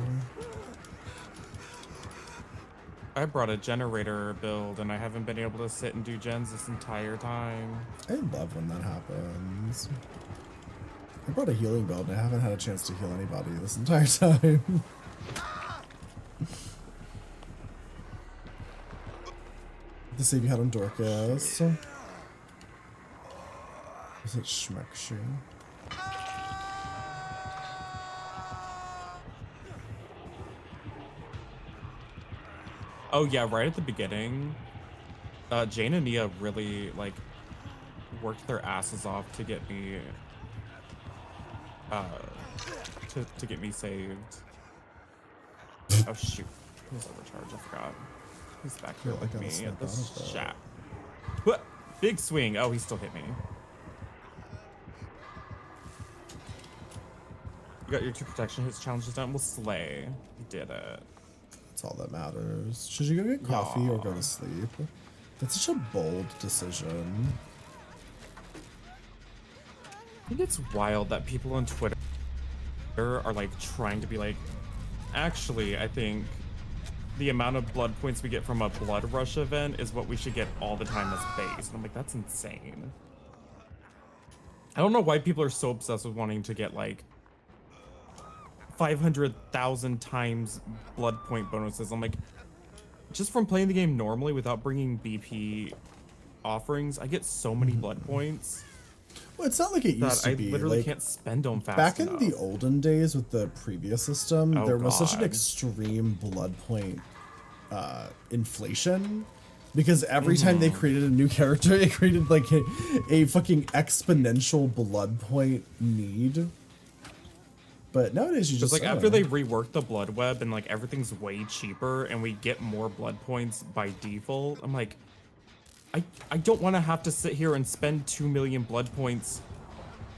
I brought a generator build and I haven't been able to sit and do gens this entire time. I love when that happens. I brought a healing build and I haven't had a chance to heal anybody this entire time. The save you had on Dorcas. Is it Schmeckshu? Oh yeah, right at the beginning, Jane and Nia really like worked their asses off to get me to get me saved. Oh shoot, he's overcharged. I forgot. He's back here Yeah, I with gotta me snap at this out of that. shack. What? Big swing. Oh, he still hit me. You got your 2 protection hits challenges done. We'll slay. You did it. That's all that matters. Should you go get coffee or go Aw. to sleep? That's such a bold decision. I think it's wild that people on Twitter are like trying to be like, actually, I think the amount of blood points we get from a blood rush event is what we should get all the time as base. And I'm like, that's insane. I don't know why people are so obsessed with wanting to get like 500,000 times blood point bonuses. I'm like, just from playing the game normally without bringing BP offerings, I get so many blood points Well, it's not like it used that to I be. literally Like, can't spend them fast back enough. in the olden days with the previous system, Oh, there was such an God. extreme blood point inflation. Because every time they created a new character, it created like a fucking exponential blood point need. But nowadays you Just just like I after don't they know. reworked the blood web and like everything's way cheaper and we get more blood points by default, I'm like, I don't want to have to sit here and spend 2 million blood points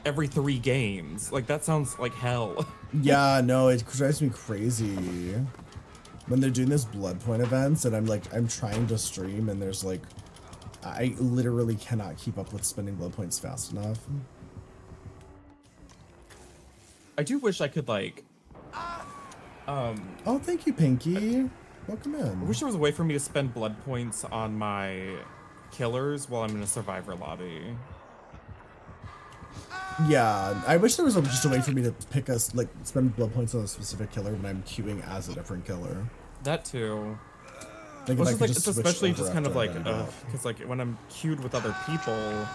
every 3 games. Like that sounds like hell. Yeah, no, it drives me crazy when they're doing this blood point events and I'm trying to stream and there's like I literally cannot keep up with spending blood points fast enough. I do wish I could like, Oh, thank you, Pinky. Welcome I in. wish there was a way for me to spend blood points on my killers while I'm in a survivor lobby. Yeah, I wish there was just a way for me to pick us like spend blood points on a specific killer when I'm queuing as a different killer. That too. Like, Well, if I it's just could like, just it's switch especially over just kind of after I like, ready to go. because like when I'm queued with other people,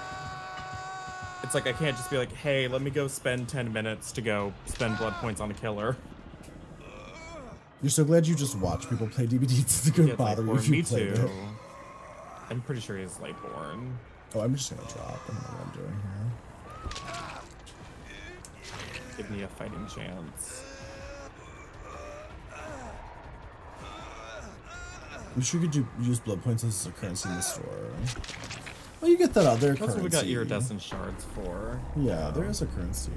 it's like I can't just be like, hey, let me go spend 10 minutes to go spend blood points on a killer. You're so glad you just watch people play DBD. It's gonna Yeah, it's bother you Lightborn. if you Me played too. it. I'm pretty sure he's Lightborn. Oh, I'm just gonna drop. I don't know what I'm doing here. Give me a fighting chance. I'm sure you could use blood points as a currency in the store. Well, you get that other That's currency. what we got iridescent shards for. Yeah, there is a currency.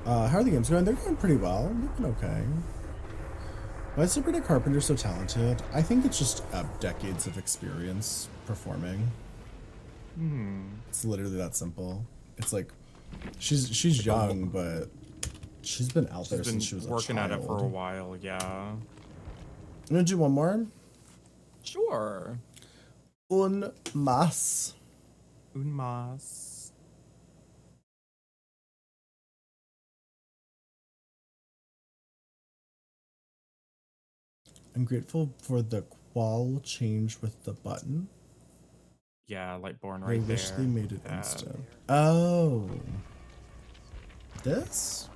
How are the games going? They're going pretty well. Looking okay. Why is Sabrina Carpenter so talented? I think it's just decades of experience performing. It's literally that simple. It's like she's young, but she's been out there She's since she was been working a at child. it for a while, yeah. I'm gonna do one more. Sure. Un mas. Un mas. I'm grateful for the qual change with the button. Yeah, Lightborn I right there. wish they made it Yeah. instant. Oh. This?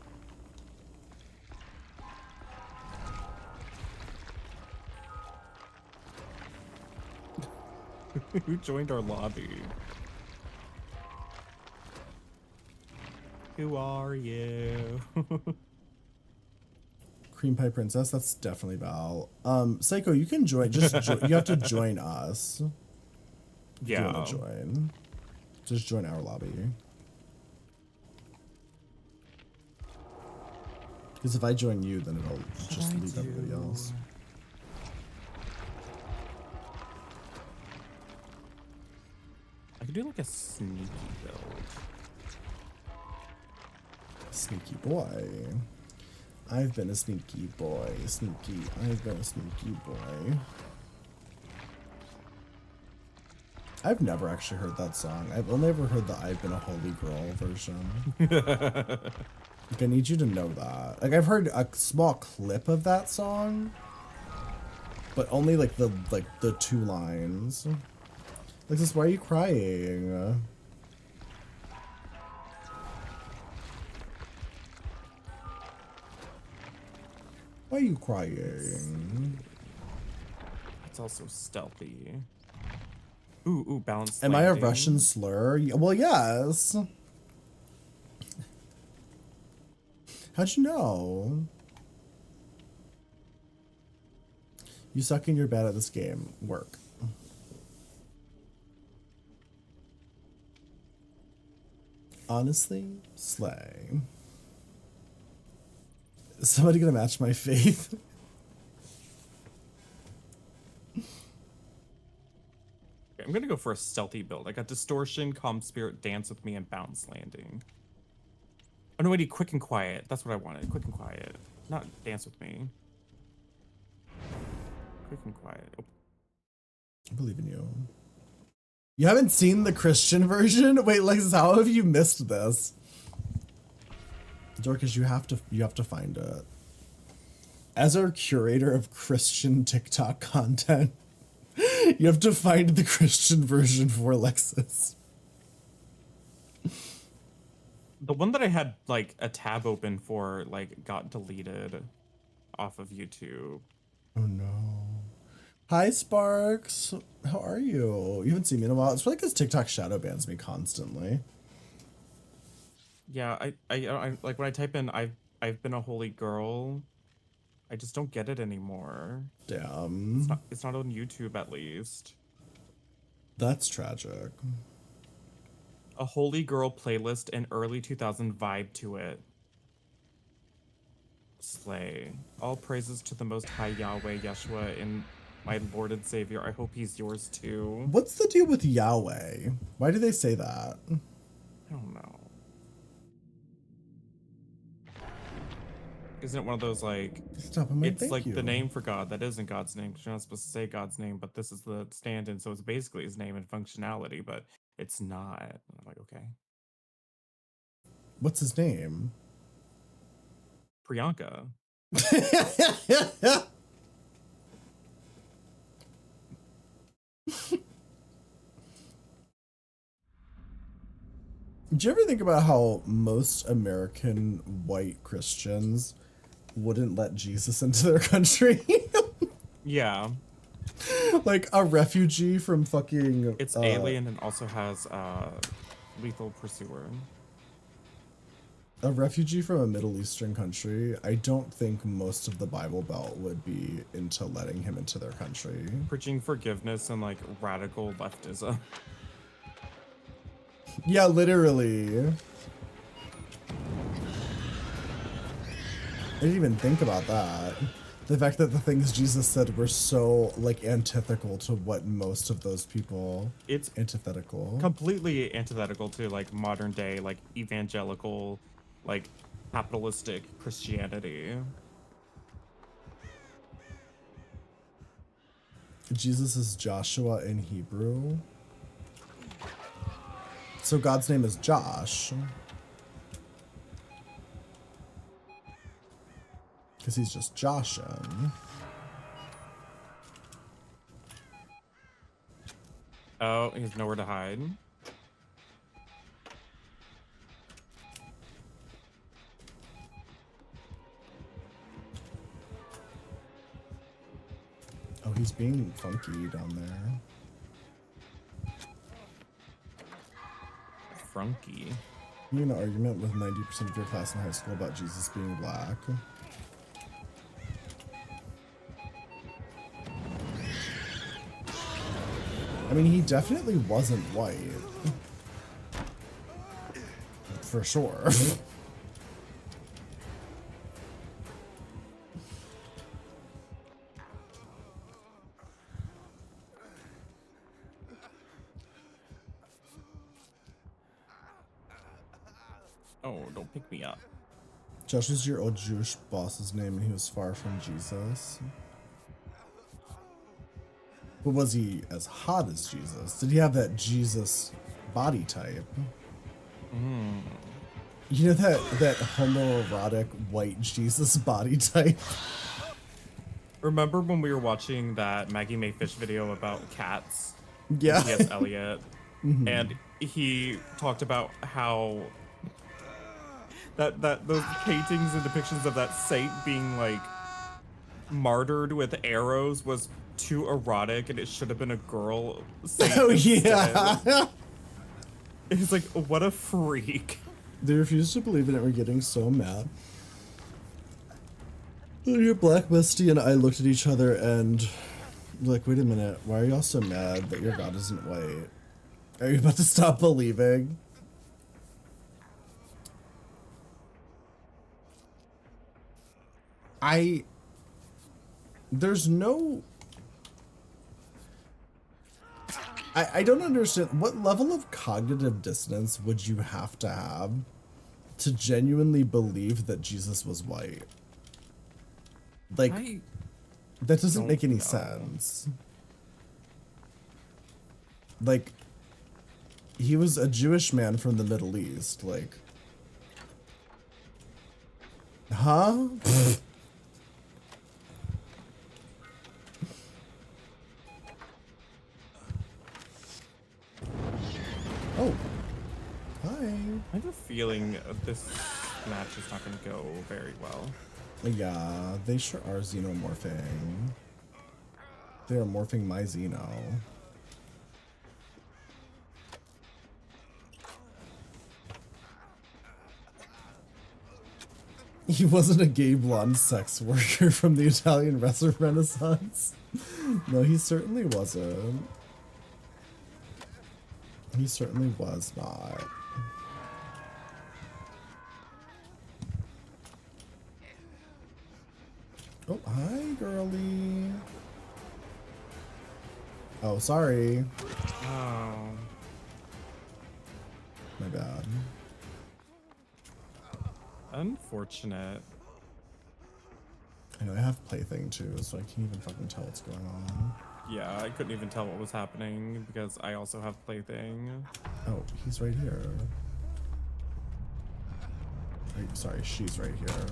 Who joined our lobby? Who are you? Cream Pie Princess, that's definitely Val. Psycho, you can join. You have to join us. If you Yeah. want to join. Just join our lobby. Because if I join you, then it'll just leave everybody else. I could do like a sneaky build. Sneaky boy. I've been a sneaky boy. Sneaky. I've been a sneaky boy. I've never actually heard that song. I've only ever heard the I've Been a Holy Girl version. Like, I need you to know that. Like, I've heard a small clip of that song, but only like the two lines. Alexis, why are you crying? Why are you crying? It's also stealthy. Ooh, balanced. Am I a landing. Russian slur? Well, yes. How'd you know? You suck and you're bad at this game. Work. Honestly, slay. Is somebody gonna match my faith? I'm gonna go for a stealthy build. I got Distortion, Calm Spirit, Dance with Me, and Bounce Landing. Oh no, wait, Quick and Quiet. That's what I wanted. Quick and Quiet. Not Dance with Me. Quick and Quiet. Oh. I believe in you. You haven't seen the Christian version? Wait, Lexus, how have you missed this? Dorcas, you have to find it. As our curator of Christian TikTok content, you have to find the Christian version for Lexus. The one that I had like a tab open for like got deleted off of YouTube. Oh no. Hi Sparks. How are you? You haven't seen me in a while. It's probably because TikTok shadow bans me constantly. Yeah, I like when I type in I've been a holy girl, I just don't get it anymore. Damn. It's not on YouTube at least. That's tragic. A holy girl playlist and early 2000 vibe to it. Slay. All praises to the Most High Yahweh Yeshua and my Lord and Savior. I hope he's yours too. What's the deal with Yahweh? Why do they say that? I don't know. Isn't it one of those like Stop, I'm it's thank like you. the name for God that isn't God's name because you're not supposed to say God's name, but this is the stand-in, so it's basically his name and functionality, but it's not. And I'm like, okay. What's his name? Priyanka. Did you ever think about how most American white Christians wouldn't let Jesus into their country? Yeah. Like a refugee from fucking... It's Alien and also has Lethal Pursuer. A refugee from a Middle Eastern country, I don't think most of the Bible Belt would be into letting him into their country. Preaching forgiveness and like radical leftism. Yeah, literally. I didn't even think about that. The fact that the things Jesus said were so, like, antithetical to what most of those people... It's antithetical. completely antithetical to like modern day, like evangelical, like capitalistic Christianity. Jesus is Joshua in Hebrew. So God's name is Josh. Because he's just Joshin. Oh, he has nowhere to hide. Oh, he's being funky down there. Frunky. You had an argument with 90% of your class in high school about Jesus being black. I mean, he definitely wasn't white. For sure. Oh, don't pick me up. Josh was your old Jewish boss's name, and he was far from Jesus. But was he as hot as Jesus? Did he have that Jesus body type? You know that homoerotic white Jesus body type? Remember when we were watching that Maggie May Fish video about cats? Yeah. T.S. Eliot. And he talked about how that those paintings and depictions of that saint being like martyred with arrows was too erotic, and it should have been a girl saint. Oh instead. yeah. It's like, what a freak. They refused to believe in it. We're getting so mad. Your black bestie and I looked at each other and we're like, wait a minute, why are y'all so mad that your God isn't white? Are you about to stop believing? There's no... I don't understand. What level of cognitive dissonance would you have to genuinely believe that Jesus was white? Like, that doesn't make any sense. Like, he was a Jewish man from the Middle East. Like, huh? Oh. Hi. I have a feeling this match is not going to go very well. Yeah, they sure are xenomorphing. They are morphing my Xeno. He wasn't a gay blonde sex worker from the Italian Renaissance. No, he certainly wasn't. He certainly was not. Oh, hi, girly. Oh, sorry. Oh. My bad. Unfortunate. I know I have Plaything too, so I can't even fucking tell what's going on. Yeah, I couldn't even tell what was happening because I also have Plaything. Oh, he's right here. Wait, sorry, she's right here.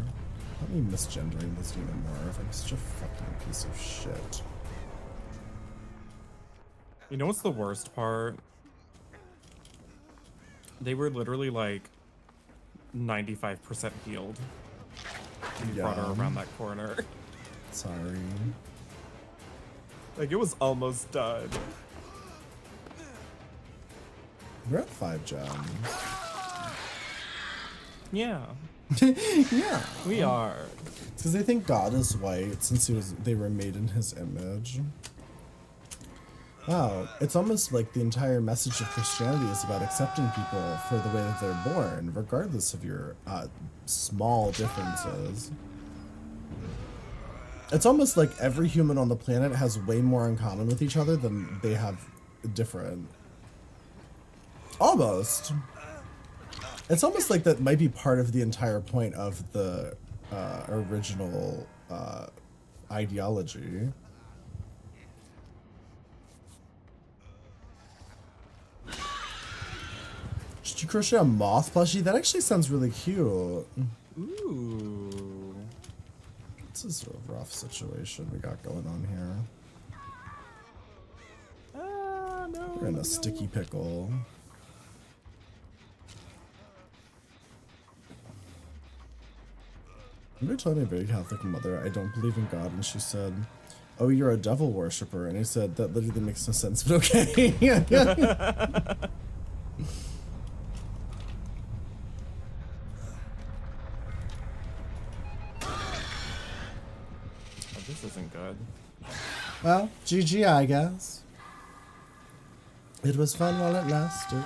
Let me misgendering this xenomorph. I'm such a fucking piece of shit. You know what's the worst part? They were literally like 95% healed when you brought her around that corner. Sorry. Like, it was almost done. We're at 5 gems. Yeah. Yeah. We are. Because they think God is white since they were made in his image. Wow, it's almost like the entire message of Christianity is about accepting people for the way that they're born, regardless of your small differences. It's almost like every human on the planet has way more in common with each other than they have different. Almost. It's almost like that might be part of the entire point of the original ideology. Did you crochet a moth plushie? That actually sounds really cute. Ooh. This is a rough situation we got going on here. No. You're in a sticky pickle. Remember telling my very Catholic mother I don't believe in God, and she said, "Oh, you're a devil worshiper," and I said that literally makes no sense, but okay. Oh, this isn't good. Well, GG, I guess. It was fun while it lasted.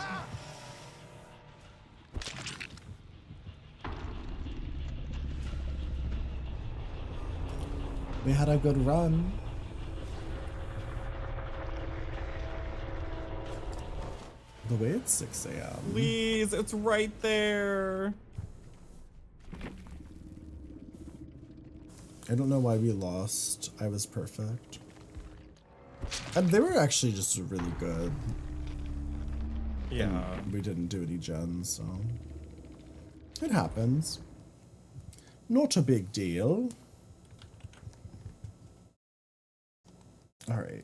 We had a good run. The way it's 6 a.m. Please, it's right there. I don't know why we lost. I was perfect. And they were actually just really good. Yeah. And we didn't do any gens, so it happens. Not a big deal. All right.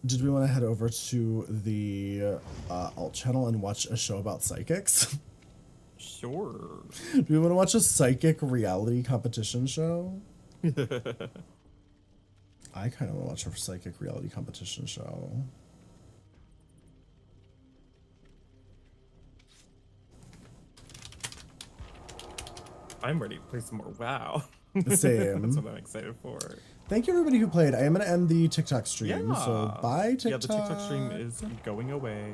Did we want to head over to the alt channel and watch a show about psychics? Sure. Do we want to watch a psychic reality competition show? I kind of want to watch a psychic reality competition show. I'm ready to play some more WoW. Same. That's what I'm excited for. Thank you everybody who played. I am going to end the TikTok stream, so bye TikTok. Yeah, the TikTok stream is going away.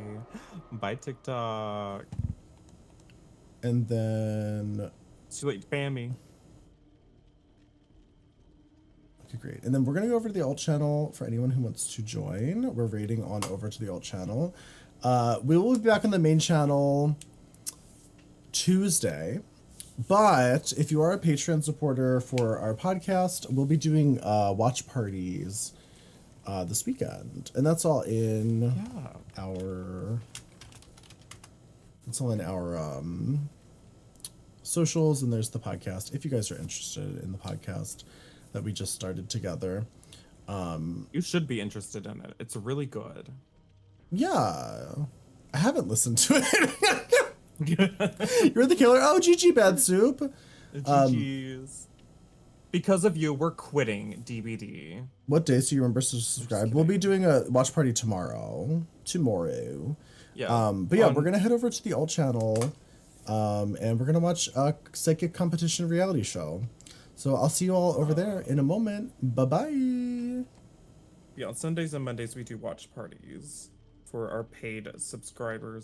Bye TikTok. And then... It's too late to ban me. Okay, great. And then we're going to go over to the alt channel for anyone who wants to join. We're raiding on over to the alt channel. We will be back on the main channel Tuesday. But if you are a Patreon supporter for our podcast, we'll be doing watch parties this weekend. And that's all in our... It's all in our socials, and there's the podcast. If you guys are interested in the podcast that we just started together. You should be interested in it. It's really good. Yeah. I haven't listened to it. You're the killer. Oh, GG Bad Soup. GG's. Because of you, we're quitting DBD. What day so you remember to subscribe? We'll be doing a watch party tomorrow. Yeah. But yeah, we're gonna head over to the alt channel, and we're gonna watch a psychic competition reality show. So I'll see you all over there in a moment. Bye bye. Yeah, on Sundays and Mondays we do watch parties for our paid subscribers.